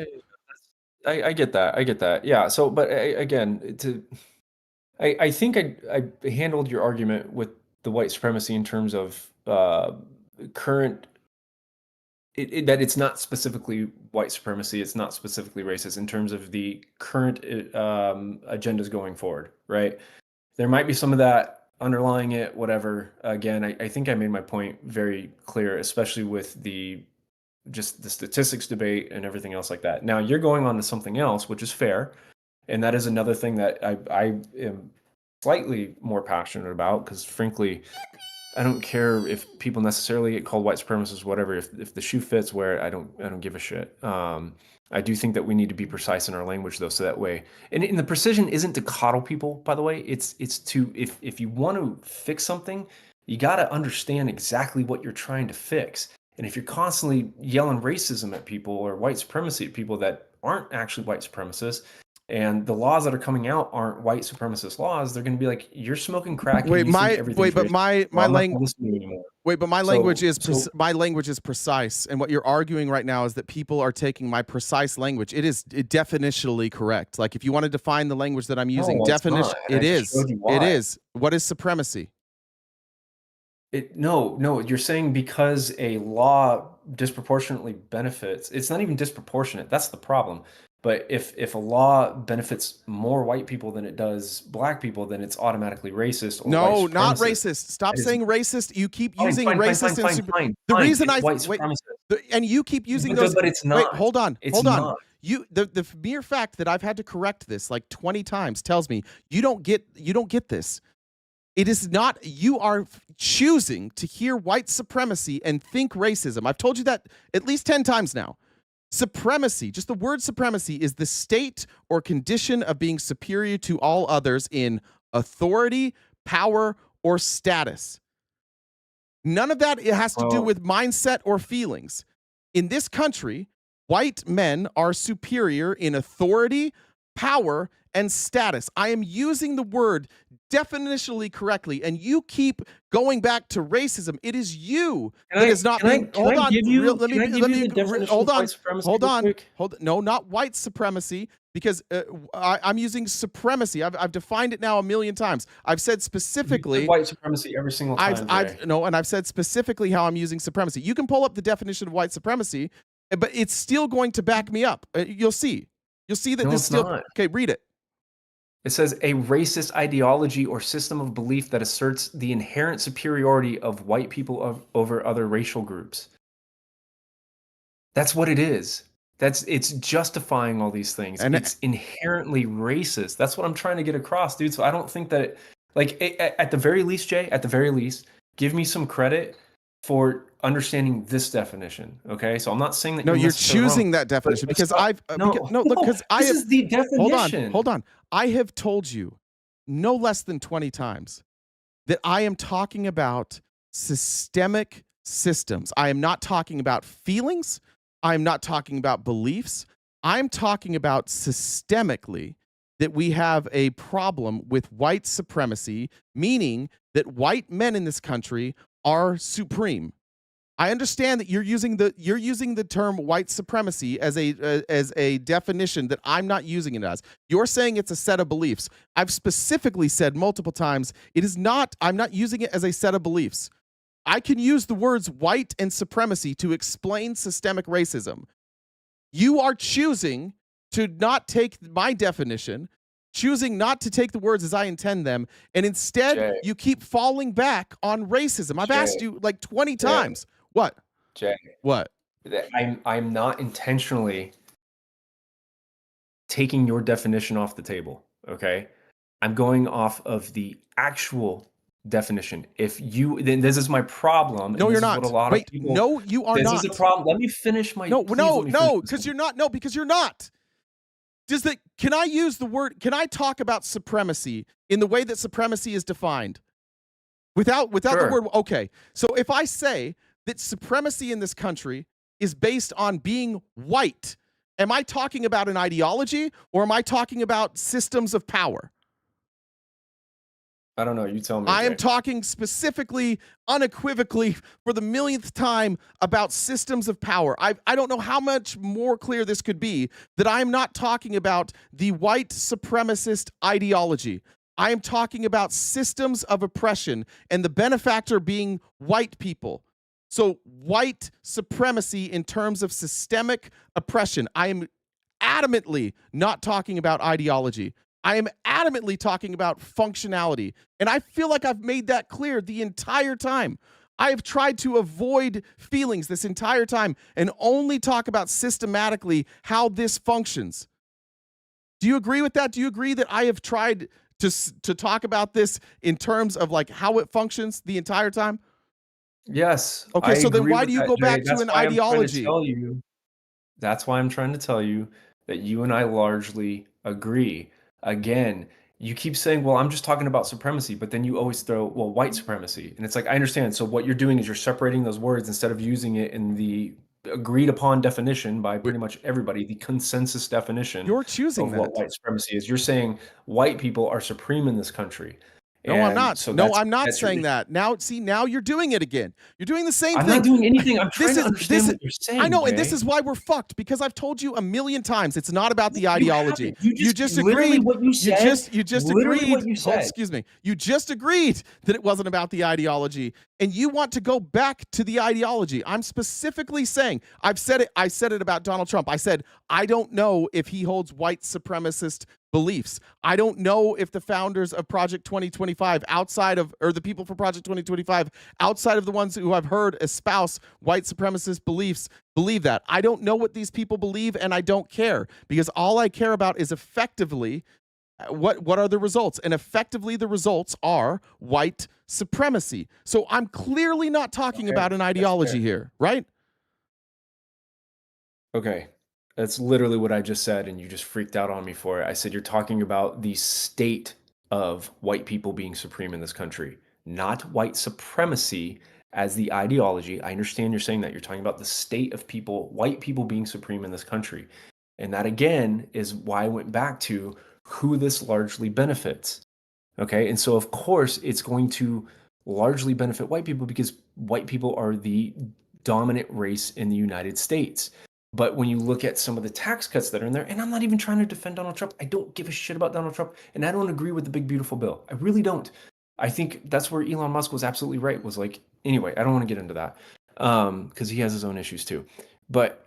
I get that. I get that. Yeah. So, but again, I think I handled your argument with the white supremacy in terms of current, that it's not specifically white supremacy, it's not specifically racist in terms of the current agendas going forward, right? There might be some of that underlying it, whatever. Again, I think I made my point very clear, especially with just the statistics debate and everything else like that. Now you're going on to something else, which is fair. And that is another thing that I am slightly more passionate about, because frankly, I don't care if people necessarily get called white supremacists, whatever. If the shoe fits, wear it. I don't give a shit. I do think that we need to be precise in our language, though, so that way. And the precision isn't to coddle people, by the way. It's to, if you want to fix something, you got to understand exactly what you're trying to fix. And if you're constantly yelling racism at people or white supremacy at people that aren't actually white supremacists, and the laws that are coming out aren't white supremacist laws, they're going to be like, you're smoking crack. Wait, my language is precise, and what you're arguing right now is that people are taking my precise language. It is definitionally correct. Like, if you want to define the language that I'm using, it is. What is supremacy? No, you're saying because a law disproportionately benefits, it's not even disproportionate. That's the problem. But if a law benefits more white people than it does black people, then it's automatically racist. Or no, not racist. Stop saying racist. You keep using racist. The reason and you keep using those. But it's not. Wait, hold on. The mere fact that I've had to correct this like 20 times tells me you don't get this. It is not, you are choosing to hear white supremacy and think racism. I've told you that at least 10 times now. Supremacy, just the word supremacy, is the state or condition of being superior to all others in authority, power, or status. None of that has to do with mindset or feelings. In this country, white men are superior in authority, power, and status. I am using the word definitionally correctly, and you keep going back to racism. It is you that is not being. Hold on. No, not white supremacy, because I'm using supremacy. I've defined it now a million times. I've said specifically white supremacy every single time. I've said specifically how I'm using supremacy. You can pull up the definition of white supremacy, but it's still going to back me up. You'll see. You'll see that this still. Not. Okay, read it. It says a racist ideology or system of belief that asserts the inherent superiority of white people over other racial groups. That's what it is. It's justifying all these things. And it's inherently racist. That's what I'm trying to get across, dude. So I don't think that, at the very least, Jay, at the very least, give me some credit for understanding this definition. Okay, so I'm not saying that. No, you're choosing that definition, because this is the definition. Hold on. I have told you no less than 20 times that I am talking about systemic systems. I am not talking about feelings. I am not talking about beliefs. I'm talking about systemically that we have a problem with white supremacy, meaning that white men in this country are supreme. I understand that you're using the term white supremacy as a definition that I'm not using it as. You're saying it's a set of beliefs. I've specifically said multiple times it is not. I'm not using it as a set of beliefs. I can use the words white and supremacy to explain systemic racism. You are choosing to not take my definition, choosing not to take the words as I intend them, and instead you keep falling back on racism. I've asked you like 20 times. What? Jay. What? I'm not intentionally taking your definition off the table, okay? I'm going off of the actual definition. Then this is my problem. No, you're not. Wait, no, you are not. This is a problem. Let me finish my. No, because you're not. No, because you're not. can I use the word, can I talk about supremacy in the way that supremacy is defined? Without the word, okay. So if I say that supremacy in this country is based on being white, am I talking about an ideology or am I talking about systems of power? I don't know. You tell me. I am talking specifically, unequivocally, for the millionth time about systems of power. I don't know how much more clear this could be that I am not talking about the white supremacist ideology. I am talking about systems of oppression and the benefactor being white people. So white supremacy in terms of systemic oppression. I am adamantly not talking about ideology. I am adamantly talking about functionality. And I feel like I've made that clear the entire time. I have tried to avoid feelings this entire time and only talk about systematically how this functions. Do you agree with that? Do you agree that I have tried to talk about this in terms of like how it functions the entire time? Yes. Okay, so then why do you go back to an ideology? That's why I'm trying to tell you that you and I largely agree. Again, you keep saying, well, I'm just talking about supremacy, but then you always throw, well, white supremacy. And it's like, I understand. So what you're doing is you're separating those words instead of using it in the agreed upon definition by pretty much everybody, the consensus definition You're choosing of what white supremacy is. You're saying white people are supreme in this country. No, I'm not. So no, I'm not saying that. Now, see, now you're doing it again. You're doing the same thing. I'm not doing anything. I'm trying to understand what you're saying. I know, Jay. and this is why we're fucked, because I've told you a million times it's not about the ideology. You just literally agreed. What you said. You just literally agreed. What you said. Excuse me. You just agreed that it wasn't about the ideology, and you want to go back to the ideology. I'm specifically saying, I've said it. I said it about Donald Trump. I said, I don't know if he holds white supremacist beliefs. I don't know if the founders of Project 2025 or the people for Project 2025 outside of the ones who I've heard espouse white supremacist beliefs believe that. I don't know what these people believe, and I don't care, because all I care about is effectively what are the results, and effectively the results are white supremacy. So I'm clearly not talking about an ideology here, right? Okay. That's literally what I just said, and you just freaked out on me for it. I said you're talking about the state of white people being supreme in this country, not white supremacy as the ideology. I understand you're saying that. You're talking about the state of people, white people being supreme in this country. And that, again, is why I went back to who this largely benefits. Okay? And so, of course, it's going to largely benefit white people because white people are the dominant race in the United States. But when you look at some of the tax cuts that are in there, and I'm not even trying to defend Donald Trump. I don't give a shit about Donald Trump, and I don't agree with the big, beautiful bill. I really don't. I think that's where Elon Musk was absolutely right, was like, anyway, I don't want to get into that because he has his own issues too. But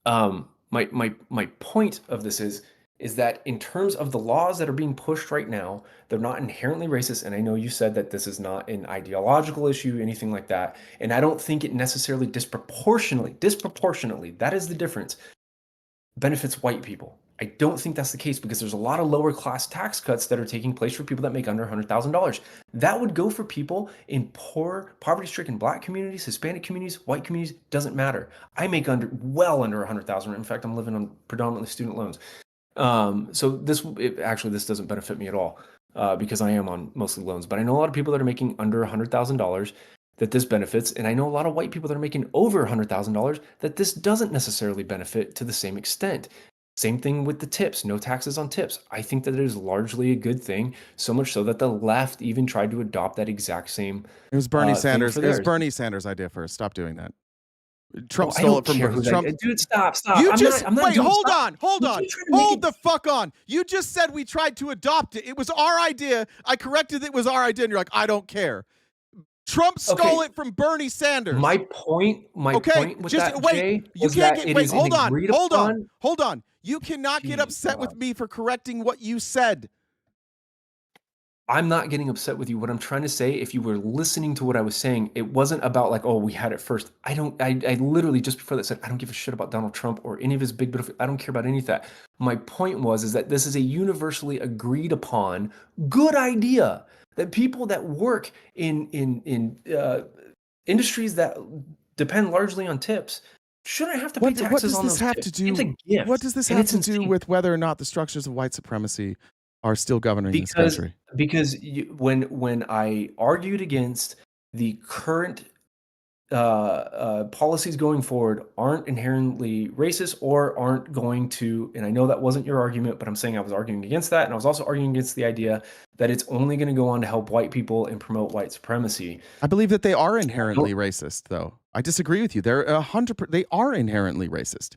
my point of this is that in terms of the laws that are being pushed right now, they're not inherently racist. And I know you said that this is not an ideological issue, anything like that. And I don't think it necessarily disproportionately, that is the difference, benefits white people. I don't think that's the case because there's a lot of lower class tax cuts that are taking place for people that make under $100,000. That would go for people in poor, poverty-stricken Black communities, Hispanic communities, white communities, doesn't matter. I make well under $100,000. In fact, I'm living on predominantly student loans. So this doesn't benefit me at all because I am on mostly loans. But I know a lot of people that are making under $100,000 that this benefits, and I know a lot of white people that are making over $100,000 that this doesn't necessarily benefit to the same extent. Same thing with the tips, no taxes on tips. I think that it is largely a good thing, so much so that the left even tried to adopt that exact same. It was Bernie Sanders. It was Bernie Sanders' idea first. Stop doing that. Trump stole it from Trump. Dude, stop. You I'm just not wait. doing, Hold stop. on. Hold the fuck on. You just said we tried to adopt it. It was our idea. I corrected it was our idea, and you're like, I don't care. Trump stole it from Bernie Sanders. My point with just that, wait. Jay, You was can't that get. it Wait. is Hold on. You cannot get upset with me for correcting what you said. I'm not getting upset with you. What I'm trying to say, if you were listening to what I was saying, it wasn't about like, oh, we had it first. I literally just before that said, I don't give a shit about Donald Trump or any of his big, I don't care about any of that. My point is that this is a universally agreed upon good idea that people that work in industries that depend largely on tips shouldn't have to pay taxes What does on this those have tips. to do? It's a gift. What does this and have it's to do insane. with whether or not the structures of white supremacy are still governing this country? Because when I argued against the current policies going forward aren't inherently racist or aren't going to, and I know that wasn't your argument, but I'm saying I was arguing against that, and I was also arguing against the idea that it's only going to go on to help white people and promote white supremacy. I believe that they are inherently racist, though. I disagree with you. They're 100%. They are inherently racist.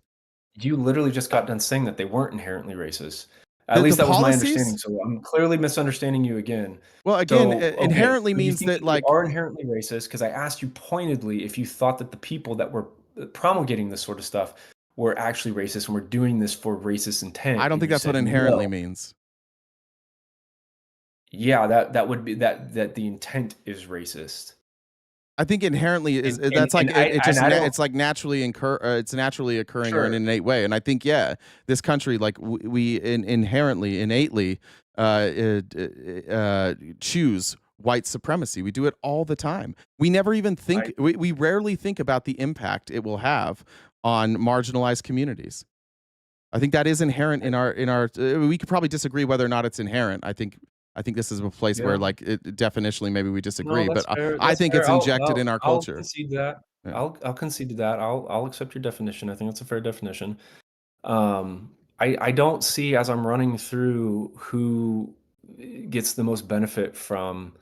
You literally just got done saying that they weren't inherently racist. At least that was my understanding. So I'm clearly misunderstanding you again. Well, again, So, inherently so you means think that they like are inherently racist because I asked you pointedly if you thought that the people that were promulgating this sort of stuff were actually racist and were doing this for racist intent. I don't and think you that's what said inherently no. means. Yeah, that would be that the intent is racist. I think inherently is And- that's like and I- it just and I don't- it's like naturally it's naturally occurring or in Sure. an innate way. And I think this country like we innately choose white supremacy. We do it all the time. We never even think we rarely think about the impact it will have on marginalized communities. I think that is inherent in our we could probably disagree whether or not it's inherent. I think this is a place where like definitionally maybe we disagree, No, but that's fair. I That's think fair. it's injected in our culture. I'll concede that. Yeah. I'll concede to that. I'll accept your definition. I think that's a fair definition. I don't see as I'm running through who gets the most benefit from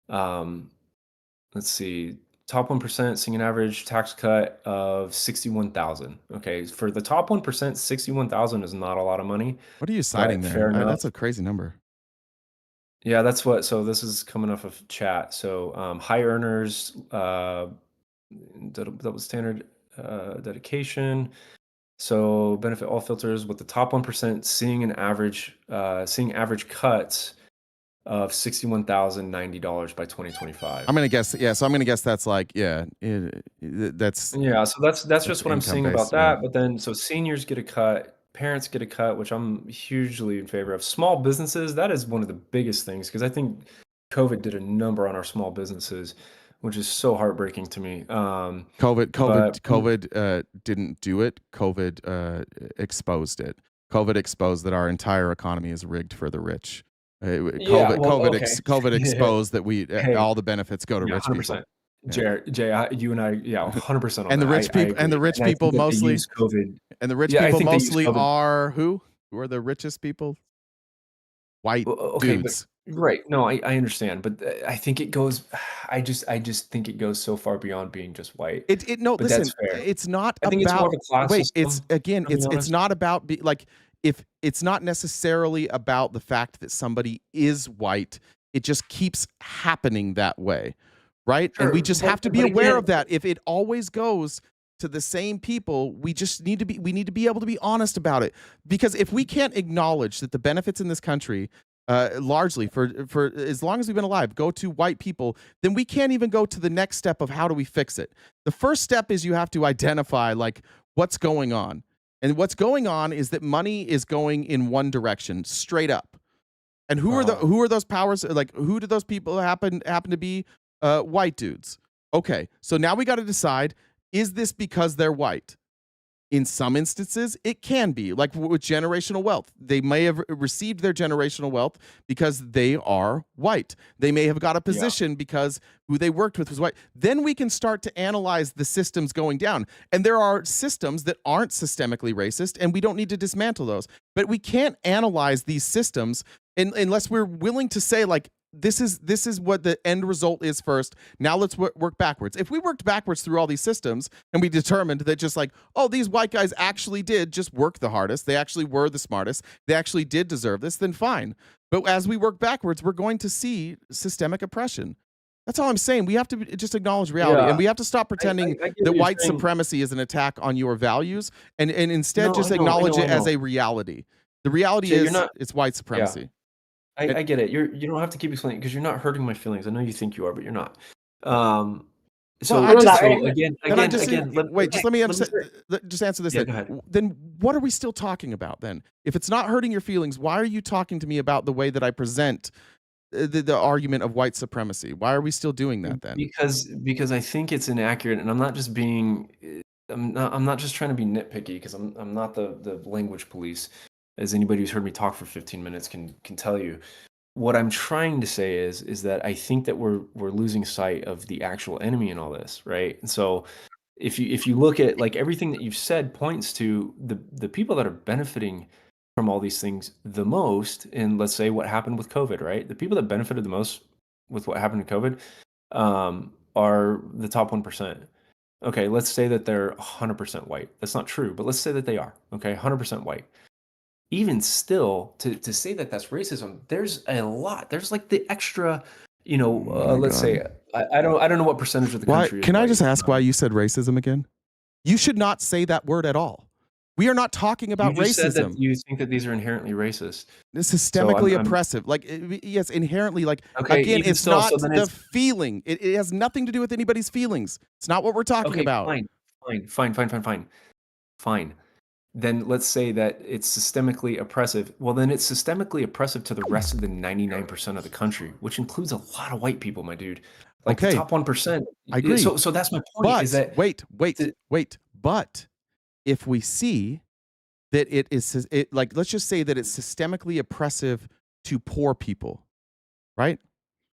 let's see, top 1% seeing an average tax cut of 61,000. Okay, for the top 1%, 61,000 is not a lot of money. What are you citing but there? fair enough. That's a crazy number. Yeah, that's what. So this is coming off of chat. So high earners, double standard dedication. So benefit all filters with the top 1% seeing average cuts of $61,090 by 2025. I'm gonna guess. Yeah, so I'm gonna guess that's like that's Yeah, so that's just what I'm saying about income-based, that. But then so seniors get a cut, parents get a cut, which I'm hugely in favor of. Small businesses, that is one of the biggest things because I think COVID did a number on our small businesses, which is so heartbreaking to me. COVID didn't do it. COVID exposed it. COVID exposed that our entire economy is rigged for the rich. COVID exposed that all the benefits go to rich 100%. people. Jay, you and I, 100%. And the rich people, and the rich people mostly, COVID. And the rich people mostly are who? Who are the richest people? White dudes. Right. No, I understand, but I think it goes. I just think it goes so far beyond being just white. No, but listen. that's fair. It's not I think about. it's more of a class wait, system, it's not about like if it's not necessarily about the fact that somebody is white. It just keeps happening that way, right? Sure, and we just have to be but aware again, of that. If it always goes to the same people, we need to be able to be honest about it. Because if we can't acknowledge that the benefits in this country largely for as long as we've been alive go to white people, then we can't even go to the next step of how do we fix it. The first step is you have to identify like what's going on, and what's going on is that money is going in one direction straight up. And who are those powers? Like who do those people happen to be? White dudes. Okay, so now we got to decide, is this because they're white? In some instances, it can be, like with generational wealth. They may have received their generational wealth because they are white. They may have got a position because who they worked with was white. Then we can start to analyze the systems going down. And there are systems that aren't systemically racist, and we don't need to dismantle those. But we can't analyze these systems unless we're willing to say, like, this is what the end result is first. Now let's work backwards. If we worked backwards through all these systems and we determined that just like, oh, these white guys actually did just work the hardest, they actually were the smartest, they actually did deserve this, then fine. But as we work backwards, we're going to see systemic oppression. That's all I'm saying. We have to just acknowledge reality, and we have to stop pretending that white supremacy is an attack on your values, and instead just acknowledge it as a reality. The reality is it's white supremacy. Yeah. I get it. You don't have to keep explaining because you're not hurting my feelings. I know you think you are, but you're not. Just answer this. Yeah, go ahead. Then what are we still talking about then? If it's not hurting your feelings, why are you talking to me about the way that I present the argument of white supremacy? Why are we still doing that then? Because I think it's inaccurate, and I'm not just being I'm not just trying to be nitpicky because I'm not the language police, as anybody who's heard me talk for 15 minutes can tell you. What I'm trying to say is that I think that we're losing sight of the actual enemy in all this, right? And so if you look at like everything that you've said points to the people that are benefiting from all these things the most, and let's say what happened with COVID, right? The people that benefited the most with what happened to COVID are the top 1%. Okay, let's say that they're 100% white. That's not true, but let's say that they are, okay, 100% white. Even still, to say that that's racism, there's a lot. There's like the extra, let's say, I don't know what percentage of the Why? country is Can I white. just ask why you said racism again? You should not say that word at all. We are not talking about You just said racism. that you think that these are inherently racist. It's So systemically oppressive. Like, yes, inherently. Like, Okay, again, even it's still, not so then the it's feeling. It has nothing to do with anybody's feelings. It's not what we're talking okay. about. Fine. Then let's say that it's systemically oppressive. Well, then it's systemically oppressive to the rest of the 99% of the country, which includes a lot of white people, my dude. Like the Okay, top 1%. I agree. So that's my point. But Is that wait. But if we see that like, let's just say that it's systemically oppressive to poor people, right?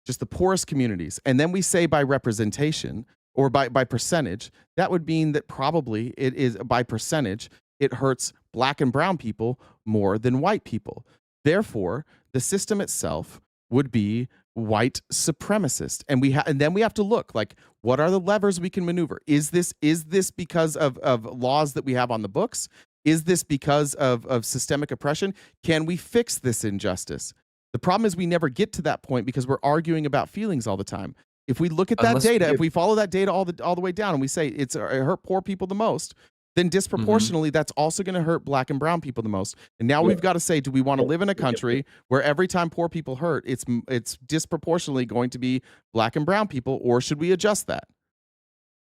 Just the poorest communities. And then we say by representation or by percentage, that would mean that probably it is by percentage, it hurts black and brown people more than white people. Therefore, the system itself would be white supremacist. And then we have to look like, what are the levers we can maneuver? Is this because of laws that we have on the books? Is this because of systemic oppression? Can we fix this injustice? The problem is we never get to that point because we're arguing about feelings all the time. If we look at that data, if we follow that data all the way down and we say it hurt poor people the most, then disproportionately that's also going to hurt black and brown people the most. And now we've got to say, do we want to live in a country where every time poor people hurt, it's disproportionately going to be black and brown people, or should we adjust that?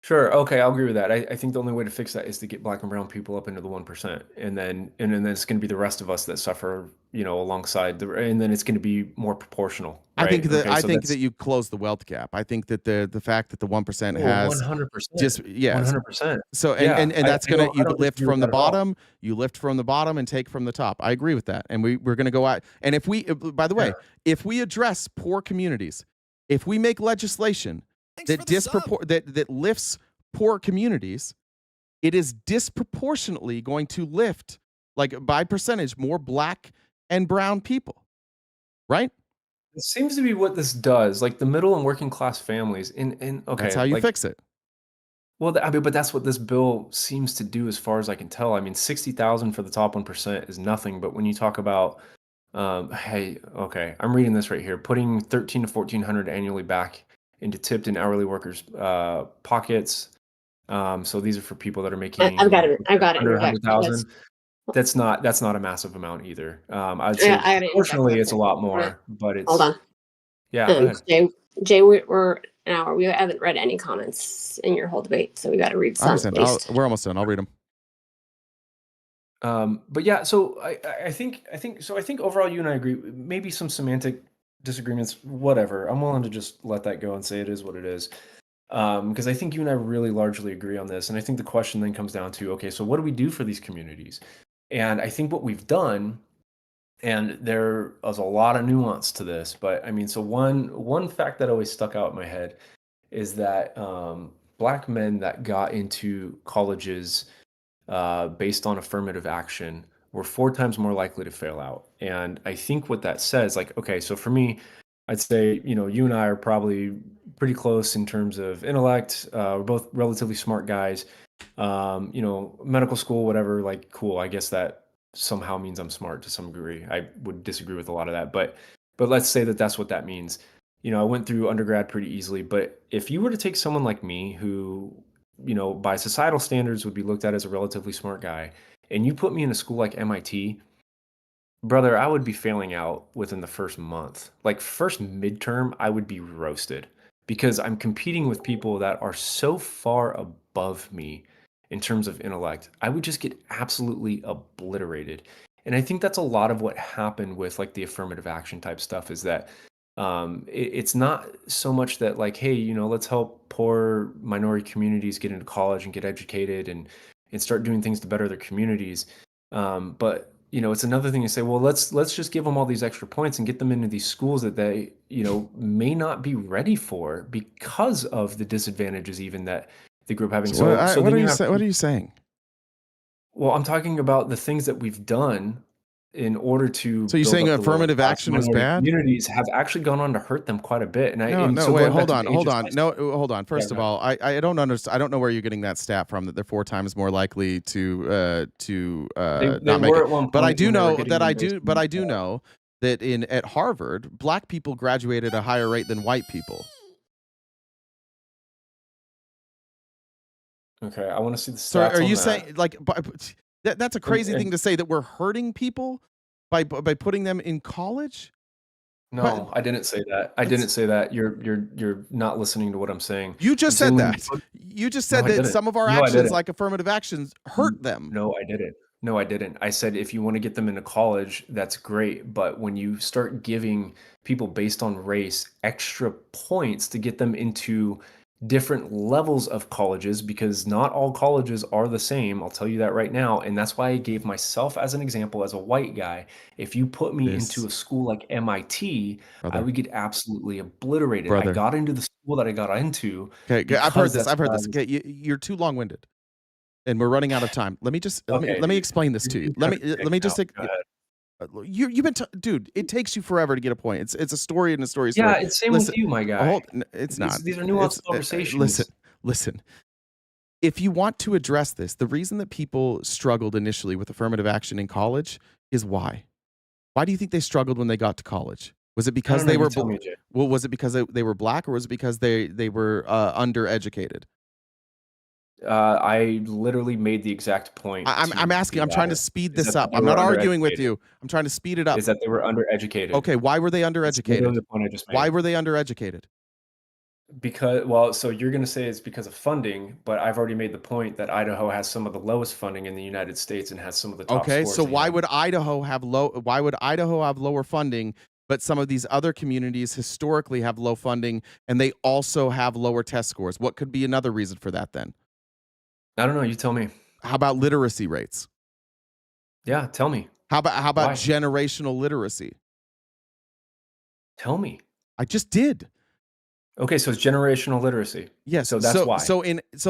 Sure. Okay, I'll agree with that. I think the only way to fix that is to get black and brown people up into the 1%, and then it's going to be the rest of us that suffer, alongside and then it's going to be more proportional. Right? I think that you close the wealth gap. I think that the fact that the 1% has 100%, just 100%. So and that's gonna you lift from the bottom, you lift from the bottom and take from the top. I agree with that, and we're gonna go out. And if we, by the way, if we address poor communities, if we make legislation that lifts poor communities, it is disproportionately going to lift, like by percentage, more black and brown people, right? It seems to be what this does, like the middle and working class families. Okay, that's how you fix it. Well, but that's what this bill seems to do, as far as I can tell. I mean, 60,000 for the top 1% is nothing, but when you talk about, I'm reading this right here, putting 1,300 to 1,400 annually back into tipped and hourly workers' pockets. So these are for people that are making. I've got it. Under 100,000. That's not a massive amount either. I'd say proportionally it's a lot more, but it's. Hold on. Yeah. Jay, we're an hour. We haven't read any comments in your whole debate, so we got to read some. We're almost done. I'll read them. But yeah, so I think overall you and I agree. Maybe some semantic disagreements, whatever. I'm willing to just let that go and say it is what it is. Because I think you and I really largely agree on this. And I think the question then comes down to, okay, so what do we do for these communities? And I think what we've done, and there is a lot of nuance to this, but I mean, so one fact that always stuck out in my head is that black men that got into colleges based on affirmative action were 4 times more likely to fail out. And I think what that says, like, okay, so for me, I'd say, you and I are probably pretty close in terms of intellect. We're both relatively smart guys. Medical school, whatever, like, cool. I guess that somehow means I'm smart to some degree. I would disagree with a lot of that, but let's say that that's what that means. I went through undergrad pretty easily, but if you were to take someone like me who, by societal standards would be looked at as a relatively smart guy, and you put me in a school like MIT, brother, I would be failing out within the first month. Like first midterm, I would be roasted because I'm competing with people that are so far above me in terms of intellect. I would just get absolutely obliterated. And I think that's a lot of what happened with like the affirmative action type stuff, is that It's not so much that like, hey, let's help poor minority communities get into college and get educated and start doing things to better their communities. But it's another thing to say, well, let's just give them all these extra points and get them into these schools that they, may not be ready for because of the disadvantages even that the group having. So, So what then are you have what are you saying? well, I'm talking about the things that we've done in order to So you're build saying up the lower affirmative class action was minority bad? communities have actually gone on to hurt them quite a bit. No, wait, hold on. No, hold on. First Yeah, of go all, I don't understand. I don't know where you're getting that stat from, that they're 4 times more likely to They not make were it. at one But I point do when they were know getting that the I most do, but I do yeah. know that at Harvard, black people graduate at a higher rate than white people. Okay, I want to see the So stats are on you that. saying like that's a crazy thing to say, that we're hurting people by putting them in college? No, I didn't say that. I didn't say that. You're not listening to what I'm saying. You I'm just saying said when you that. put You just No, said I that didn't. some of our No, I actions, didn't. like affirmative actions, hurt them. No, I didn't. No, I didn't. I said if you want to get them into college, that's great. But when you start giving people based on race extra points to get them into different levels of colleges, because not all colleges are the same, I'll tell you that right now. And that's why I gave myself as an example as a white guy. If you put me into a school like MIT, I Brother. would get absolutely obliterated. I Brother. got into the school that I got into. Okay, I've heard because this. that's I've heard what I this. was Okay, you're too long-winded, and we're running out of time. Let me just let Okay, me dude. explain this to you. Let me just take. Go ahead. You've been dude. It takes you forever to get a point. It's a story and a story. Yeah, it's same with Listen, you, my guy. hold. It's not. These are nuanced It's conversations. listen. If you want to address this, the reason that people struggled initially with affirmative action in college is why. Why do you think they struggled when they got to college? Was it because don't know, they you were tell me, Jay. well? Was it because they were black, or was it because they were undereducated? I literally made the exact point. I'm asking. I'm trying to speed this up. they I'm were not arguing with undereducated. you. I'm trying to speed it up. Is that they were undereducated. Okay, why were they That's literally undereducated? the point I just made. Why were they undereducated? Well, so you're going to say it's because of funding, but I've already made the point that Idaho has some of the lowest funding in the United States and has some of the top Okay, scores so in the why United would Idaho have lower funding, but some of these other communities historically have low funding and they also have lower test scores? What could be another reason for that then? I don't know. You tell me. How about literacy rates? Yeah, tell me. How about Why? generational literacy? Tell me. I just did. Okay, so it's generational literacy. Yes. So that's why. So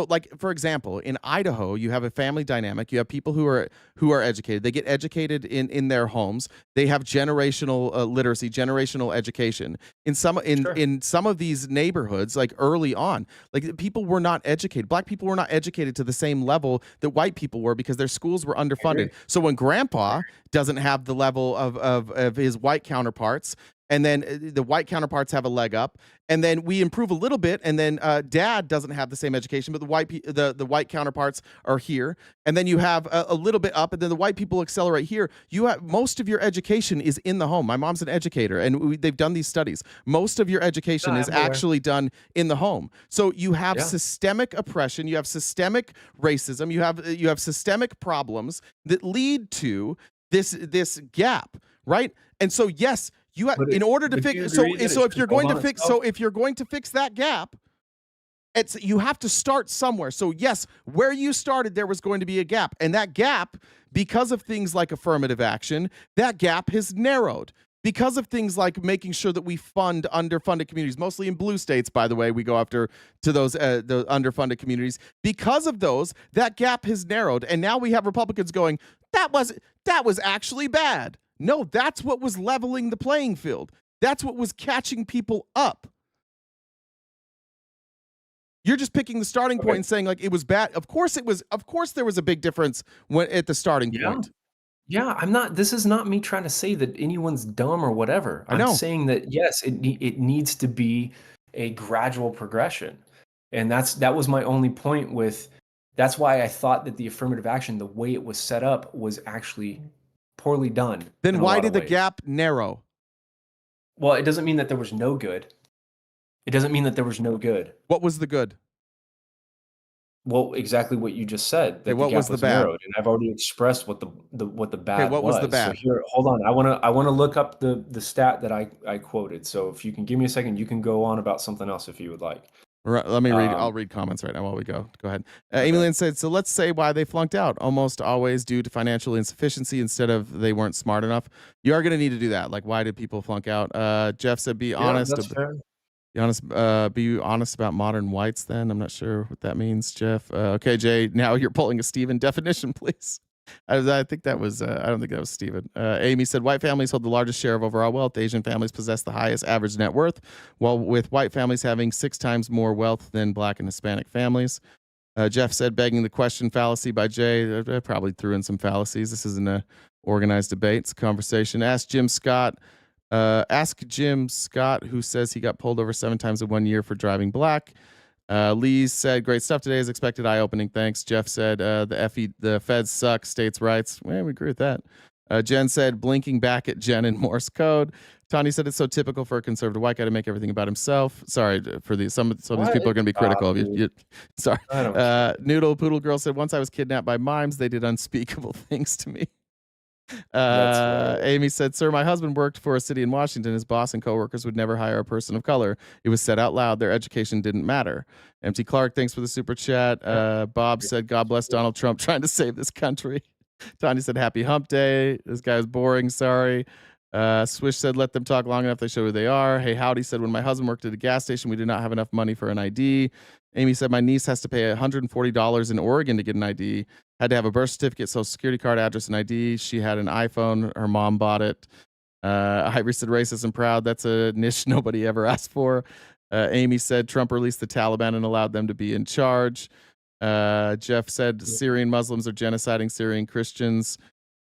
like for example, in Idaho, you have a family dynamic. You have people who are educated. They get educated in their homes. They have generational literacy, generational education. In some of these neighborhoods, like early on, like people were not educated. Black people were not educated to the same level that white people were because their schools were underfunded. So when grandpa doesn't have the level of his white counterparts, and then the white counterparts have a leg up, and then we improve a little bit, and then dad doesn't have the same education, but the white counterparts are here, and then you have a little bit up, and then the white people accelerate here. You have most of your education is in the home. My mom's an educator, and they've done these studies. Most of your education is actually done in the home. So you have systemic oppression, you have systemic racism, you have systemic problems that lead to this gap, right? And so yes. You have, in order to fix so if you're going to fix that gap, you have to start somewhere. So yes, where you started, there was going to be a gap, and that gap, because of things like affirmative action, that gap has narrowed. Because of things like making sure that we fund underfunded communities, mostly in blue states, by the way, we go after to those the underfunded communities. Because of those, that gap has narrowed, and now we have Republicans going, that was actually bad. No, that's what was leveling the playing field. That's what was catching people up. You're just picking the starting point and saying like it was bad. Of course it was. Of course there was a big difference at the starting point. Yeah, I'm not. This is not me trying to say that anyone's dumb or whatever. I know. I'm saying that yes, it needs to be a gradual progression, and that was my only point with. That's why I thought that the affirmative action, the way it was set up, was actually poorly done. Then why did the gap narrow? Well, it doesn't mean that there was no good. It doesn't mean that there was no good. What was the good? Well, exactly what you just said, that the what gap was the was bad? narrowed, and I've already expressed what the bad what was the was. So bad? here, hold on. I wanna look up the stat that I quoted. So if you can give me a second, you can go on about something else if you would like. Right, let me read. I'll Um, read comments right now while we go. Go ahead. Amy Okay. Lynn said, so let's say why they flunked out. Almost always due to financial insufficiency instead of they weren't smart enough. You are going to need to do that. Like, why did people flunk out? Jeff said, be Yeah, honest. that's fair. Be honest about modern whites then. I'm not sure what that means, Jeff. Okay, Jay, now you're pulling a Steven definition, please. I think that was, I don't think that was Steven. Amy said, white families hold the largest share of overall wealth. Asian families possess the highest average net worth, while with white families having 6 times more wealth than black and Hispanic families. Jeff said, begging the question fallacy by Jay. I probably threw in some fallacies. This isn't a organized debate. It's a conversation. Ask Jim Scott, who says he got pulled over 7 times in 1 year for driving black. Lee said, great stuff today, as expected, eye-opening, thanks. Jeff said, the feds suck, states' rights. Well, we agree with that. Jen said, blinking back at Jen in Morse code. Tanya said, it's so typical for a conservative white guy to make everything about himself. Sorry for these. Some of these people are going to be critical of you. Sorry. Noodle Poodle Girl said, once I was kidnapped by mimes, they did unspeakable things to me. Amy said, sir, my husband worked for a city in Washington. His boss and coworkers would never hire a person of color. It was said out loud their education didn't matter. MT Clark, thanks for the super chat. Bob said, God bless Donald Trump trying to save this country. Tanya said, happy hump day. This guy's boring, sorry. Swish said, let them talk long enough, they show who they are. Hey Howdy said, when my husband worked at a gas station, we did not have enough money for an ID. Amy said, my niece has to pay $140 in Oregon to get an ID. Had to have a birth certificate, social security card, address, and ID. She had an iPhone. Her mom bought it. Ivory said, racist and proud. That's a niche nobody ever asked for. Amy said, Trump released the Taliban and allowed them to be in charge. Jeff said, Syrian Muslims are genociding Syrian Christians.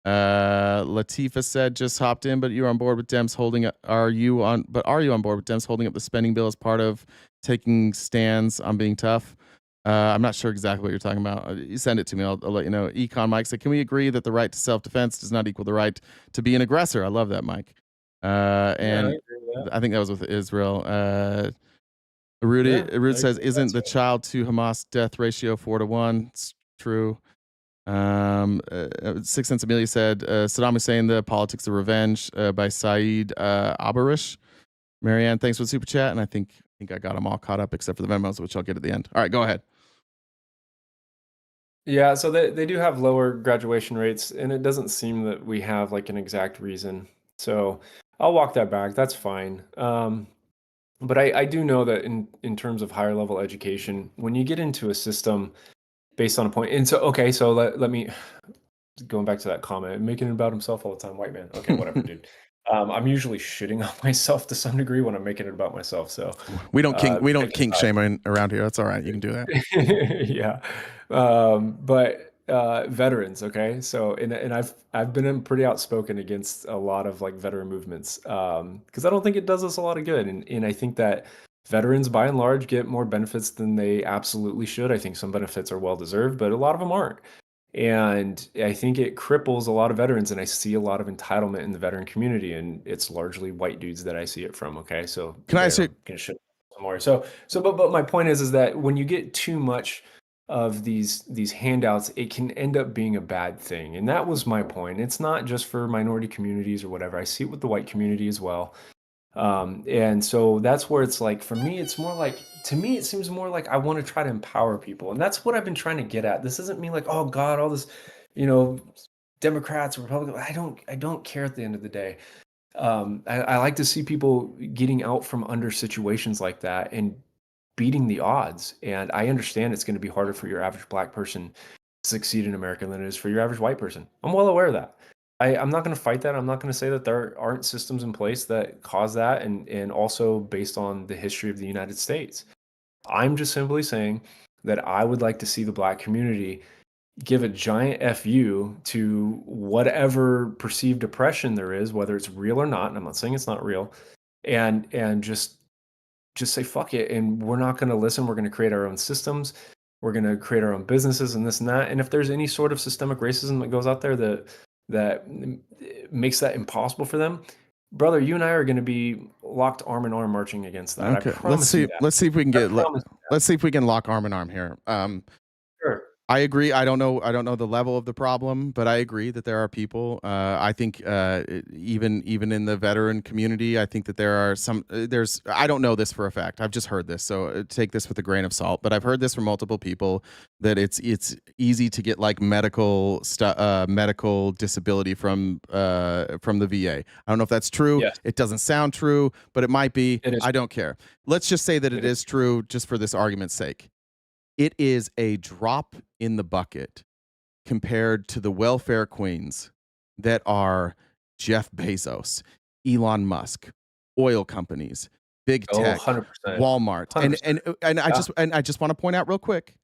Latifa said, just hopped in, but you're on board with Dems holding up. Are you on board with Dems holding up the spending bill as part of taking stands on being tough? I'm not sure exactly what you're talking about. You send it to me. I'll let you know. Econ Mike said, can we agree that the right to self-defense does not equal the right to be an aggressor? I love that, Mike. And I think that was with Israel. Rudy says, isn't the child to Hamas death ratio 4-1? It's true. 6 Cents Amelia said, Saddam Hussein, The Politics of Revenge by Saeed Abarish. Marianne, thanks for the super chat. And I think I got them all caught up except for the Venmos, which I'll get at the end. All right, go ahead. Yeah, so they do have lower graduation rates, and it doesn't seem that we have like an exact reason. So I'll walk that back. That's fine. But I do know that in terms of higher level education, when you get into a system based on a point, and so okay, so let me going back to that comment, making it about himself all the time, white man. Okay, whatever, dude. I'm usually shitting on myself to some degree when I'm making it about myself. So we don't kink shame around here. That's all right. You can do that. Yeah. But veterans, okay. So and I've been pretty outspoken against a lot of like veteran movements because I don't think it does us a lot of good, and I think that veterans by and large get more benefits than they absolutely should. I think some benefits are well deserved, but a lot of them aren't. And I think it cripples a lot of veterans, and I see a lot of entitlement in the veteran community, and it's largely white dudes that I see it from. Okay, so can I say more? But my point is that when you get too much of these handouts, it can end up being a bad thing, and that was my point. It's not just for minority communities or whatever. I see it with the white community as well. And so that's where it's like, for me, it's more like, to me, it seems more like I want to try to empower people. And that's what I've been trying to get at. This doesn't mean like, oh God, all this, Democrats, Republicans, I don't care at the end of the day. I like to see people getting out from under situations like that and beating the odds. And I understand it's going to be harder for your average black person to succeed in America than it is for your average white person. I'm well aware of that. I'm not going to fight that. I'm not going to say that there aren't systems in place that cause that, and also based on the history of the United States. I'm just simply saying that I would like to see the black community give a giant FU to whatever perceived oppression there is, whether it's real or not. And I'm not saying it's not real, and just say fuck it, and we're not going to listen. We're going to create our own systems. We're going to create our own businesses and this and that. And if there's any sort of systemic racism that goes out there that makes that impossible for them, brother, you and I are going to be locked arm in arm marching against that. Okay, let's see if we can lock arm in arm here. I agree. I don't know the level of the problem, but I agree that there are people. I think even in the veteran community, I think that there are some. There's. I don't know this for a fact. I've just heard this, so take this with a grain of salt. But I've heard this from multiple people that it's easy to get like medical disability from the VA. I don't know if that's true. Yes. It doesn't sound true, but it might be. It is. I don't care. Let's just say that it is true, just for this argument's sake. It is a drop in the bucket compared to the welfare queens that are Jeff Bezos, Elon Musk, oil companies, big tech, 100%. Walmart, 100%. and I just want to point out real quick,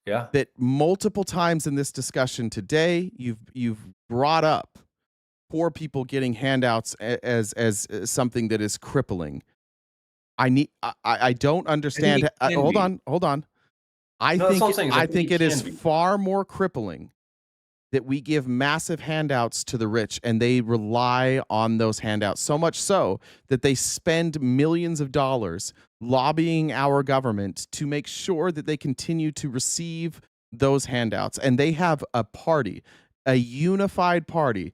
Yeah. that multiple times in this discussion today, you've brought up poor people getting handouts as something that is crippling. I don't understand. Hold on. I think it is far more crippling that we give massive handouts to the rich and they rely on those handouts, so much so that they spend millions of dollars lobbying our government to make sure that they continue to receive those handouts. And they have a party, a unified party,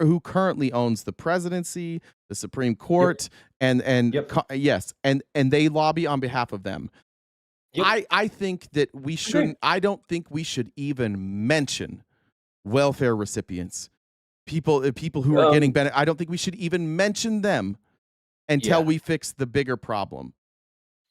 who currently owns the presidency, the Supreme Court, and they lobby on behalf of them. Yep. I think that we shouldn't. I don't think we should even mention welfare recipients, people who are getting benefit. I don't think we should even mention them until we fix the bigger problem.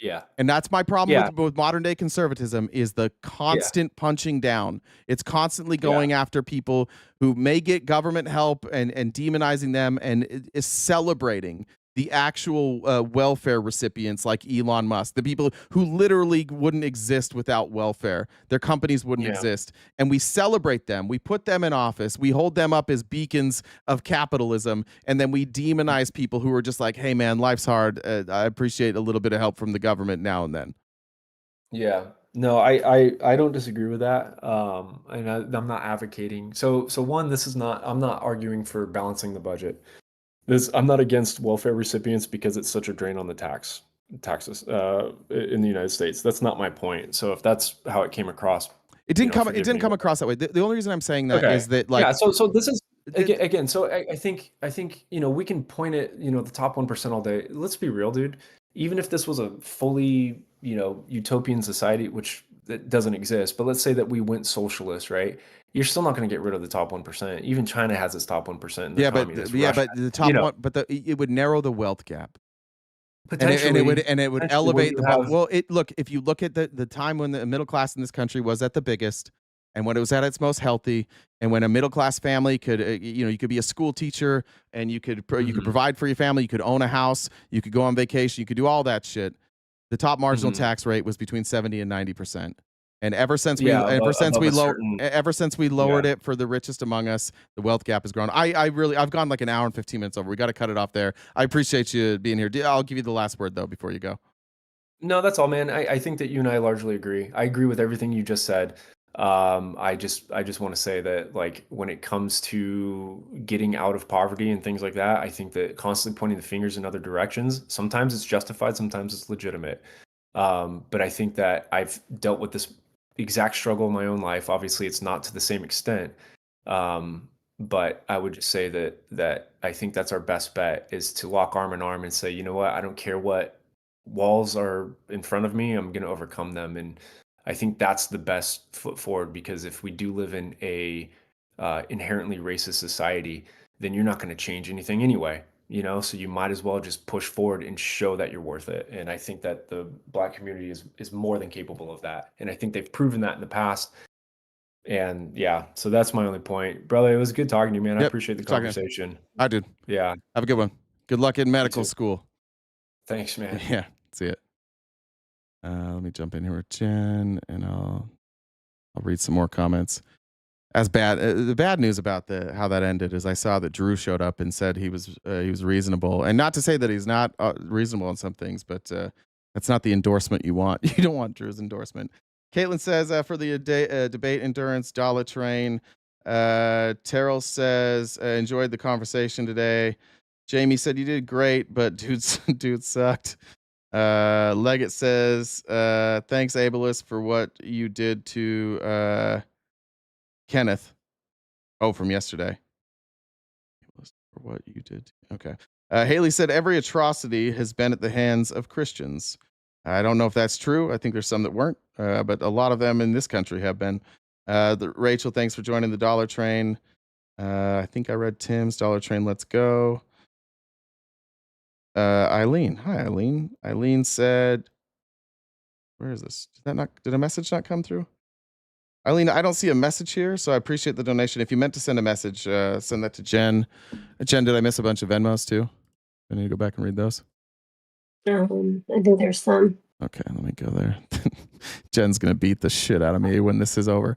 Yeah, and that's my problem with modern day conservatism, is the constant punching down. It's constantly going after people who may get government help and demonizing them, and is celebrating the actual welfare recipients like Elon Musk, the people who literally wouldn't exist without welfare. Their companies wouldn't exist. And we celebrate them. We put them in office. We hold them up as beacons of capitalism. And then we demonize people who are just like, hey, man, life's hard. I appreciate a little bit of help from the government now and then. Yeah. No, I don't disagree with that. And I'm not advocating. So one, I'm not arguing for balancing the budget. I'm not against welfare recipients because it's such a drain on the taxes in the United States. That's not my point. So if that's how it came across, it didn't come across that way. The only reason I'm saying that is that, like, So this is again. So I think we can point at the top 1% all day. Let's be real, dude. Even if this was a fully utopian society, which it doesn't exist, but let's say that we went socialist, right? You're still not going to get rid of the top 1%. Even China has its top 1%. But the top one, but it would narrow the wealth gap. Potentially, and it would elevate the if you look at the time when the middle class in this country was at the biggest, and when it was at its most healthy, and when a middle class family could you could be a school teacher, and you could provide for your family, you could own a house, you could go on vacation, you could do all that shit. The top marginal tax rate was between 70 and 90%. And ever since we lowered it for the richest among us, the wealth gap has grown. I've gone like an hour and 15 minutes over. We got to cut it off there. I appreciate you being here. I'll give you the last word though before you go. No, that's all, man. I think that you and I largely agree. I agree with everything you just said. I just want to say that, like, when it comes to getting out of poverty and things like that, I think that constantly pointing the fingers in other directions, sometimes it's justified, sometimes it's legitimate. But I think that I've dealt with this exact struggle in my own life. Obviously, it's not to the same extent. But I would just say that I think that's our best bet, is to lock arm in arm and say, you know what, I don't care what walls are in front of me, I'm going to overcome them. And I think that's the best foot forward, because if we do live in a inherently racist society, then you're not going to change anything anyway. So you might as well just push forward and show that you're worth it. And I think that the Black community is more than capable of that. And I think they've proven that in the past. And so that's my only point. Brother, it was good talking to you, man. I appreciate the conversation. I did. Yeah. Have a good one. Good luck in medical school. Thanks, man. Yeah. See it. Let me jump in here with Jen, and I'll read some more comments. The bad news about how that ended is I saw that Drew showed up and said he was reasonable, and not to say that he's not reasonable on some things, but that's not the endorsement you want. You don't want Drew's endorsement. Caitlin says for the debate endurance, dollar train. Terrell says enjoyed the conversation today. Jamie said you did great, but dude sucked. Leggett says, thanks, Ableist, for what you did to Kenneth. Oh, from yesterday. For what you did. Okay. Haley said, every atrocity has been at the hands of Christians. I don't know if that's true. I think there's some that weren't, but a lot of them in this country have been. Rachel, thanks for joining the Dollar Train. I think I read Tim's Dollar Train. Let's go. Eileen. Hi, Eileen. Eileen said, where is this? Did a message not come through? Eileen, I don't see a message here, so I appreciate the donation. If you meant to send a message, send that to Jen. Jen, did I miss a bunch of Venmos too? I need to go back and read those. I think there's some. Okay, let me go there. Jen's going to beat the shit out of me when this is over.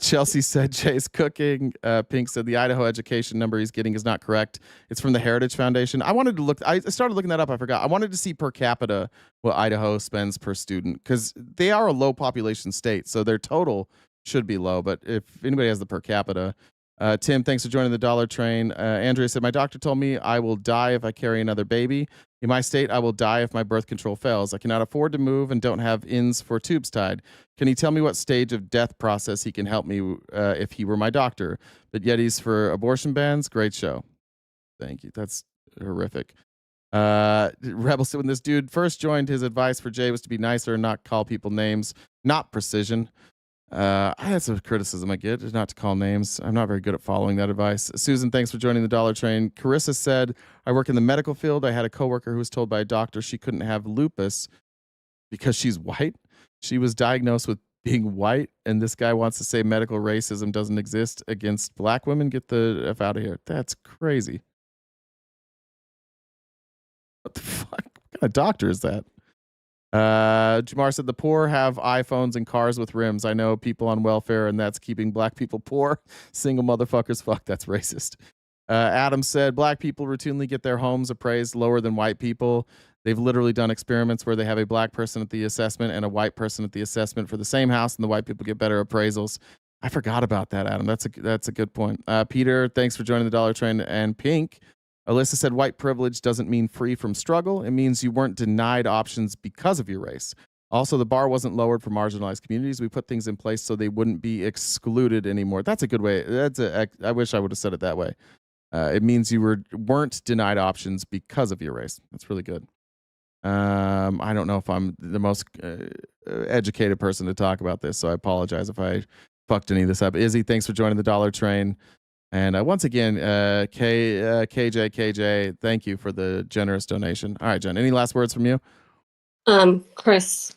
Chelsea said Jay's cooking. Pink said the Idaho education number he's getting is not correct. It's from the Heritage Foundation. I wanted to look. I started looking that up. I forgot. I wanted to see per capita what Idaho spends per student because they are a low population state, so their total should be low. But if anybody has the per capita, Tim, thanks for joining the Dollar Train. Andrea said my doctor told me I will die if I carry another baby. In my state, I will die if my birth control fails. I cannot afford to move and don't have ins for tubes tied. Can he tell me what stage of death process he can help me if he were my doctor? But Yetis for abortion bans, great show. Thank you. That's horrific. Rebel said when this dude first joined, his advice for Jay was to be nicer and not call people names, not precision. I had some criticism I get, is not to call names. I'm not very good at following that advice. Susan, thanks for joining the Dollar Train. Carissa said, I work in the medical field. I had a coworker who was told by a doctor she couldn't have lupus because she's white. She was diagnosed with being white, and this guy wants to say medical racism doesn't exist against black women. Get the F out of here. That's crazy. What the fuck? What kind of doctor is that? Jamar said the poor have iPhones and cars with rims. I know people on welfare, and that's keeping black people poor. Single motherfuckers. Fuck, that's racist. Adam said black people routinely get their homes appraised lower than white people. They've literally done experiments where they have a black person at the assessment and a white person at the assessment for the same house, and the white people get better appraisals. I forgot about that, Adam. That's a good point. Peter, thanks for joining the Dollar Train. And Pink, Alyssa said white privilege doesn't mean free from struggle. It means you weren't denied options because of your race. Also, the bar wasn't lowered for marginalized communities. We put things in place so they wouldn't be excluded anymore. That's a good way. I wish I would have said it that way. It means you weren't denied options because of your race. That's really good. I don't know if I'm the most educated person to talk about this, so I apologize if I fucked any of this up. Izzy, thanks for joining the Dollar Train. And once again, KJ, thank you for the generous donation. All right, Jen, any last words from you? Chris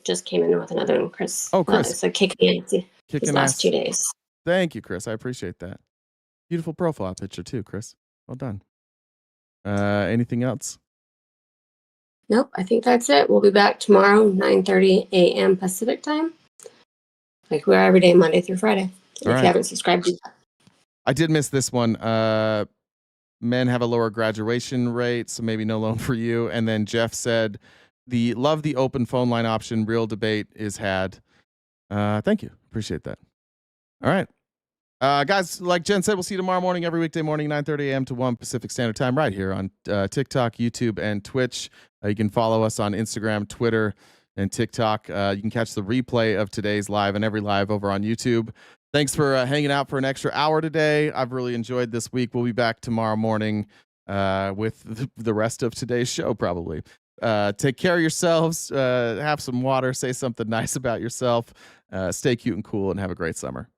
just came in with another one. Chris. Oh, Chris. So kicking these last 2 days. Thank you, Chris. I appreciate that. Beautiful profile picture too, Chris. Well done. Anything else? Nope, I think that's it. We'll be back tomorrow, 9:30 a.m. Pacific time. Like we are every day, Monday through Friday. If you haven't subscribed to that. I did miss this one. Men have a lower graduation rate, so maybe no loan for you. And then Jeff said, love the open phone line option. Real debate is had. Thank you. Appreciate that. All right. Guys, like Jen said, we'll see you tomorrow morning, every weekday morning, 9:30 a.m. to 1 Pacific Standard Time, right here on TikTok, YouTube, and Twitch. You can follow us on Instagram, Twitter, and TikTok. You can catch the replay of today's live and every live over on YouTube. Thanks for hanging out for an extra hour today. I've really enjoyed this week. We'll be back tomorrow morning with the rest of today's show, probably. Take care of yourselves. Have some water. Say something nice about yourself. Stay cute and cool, and have a great summer.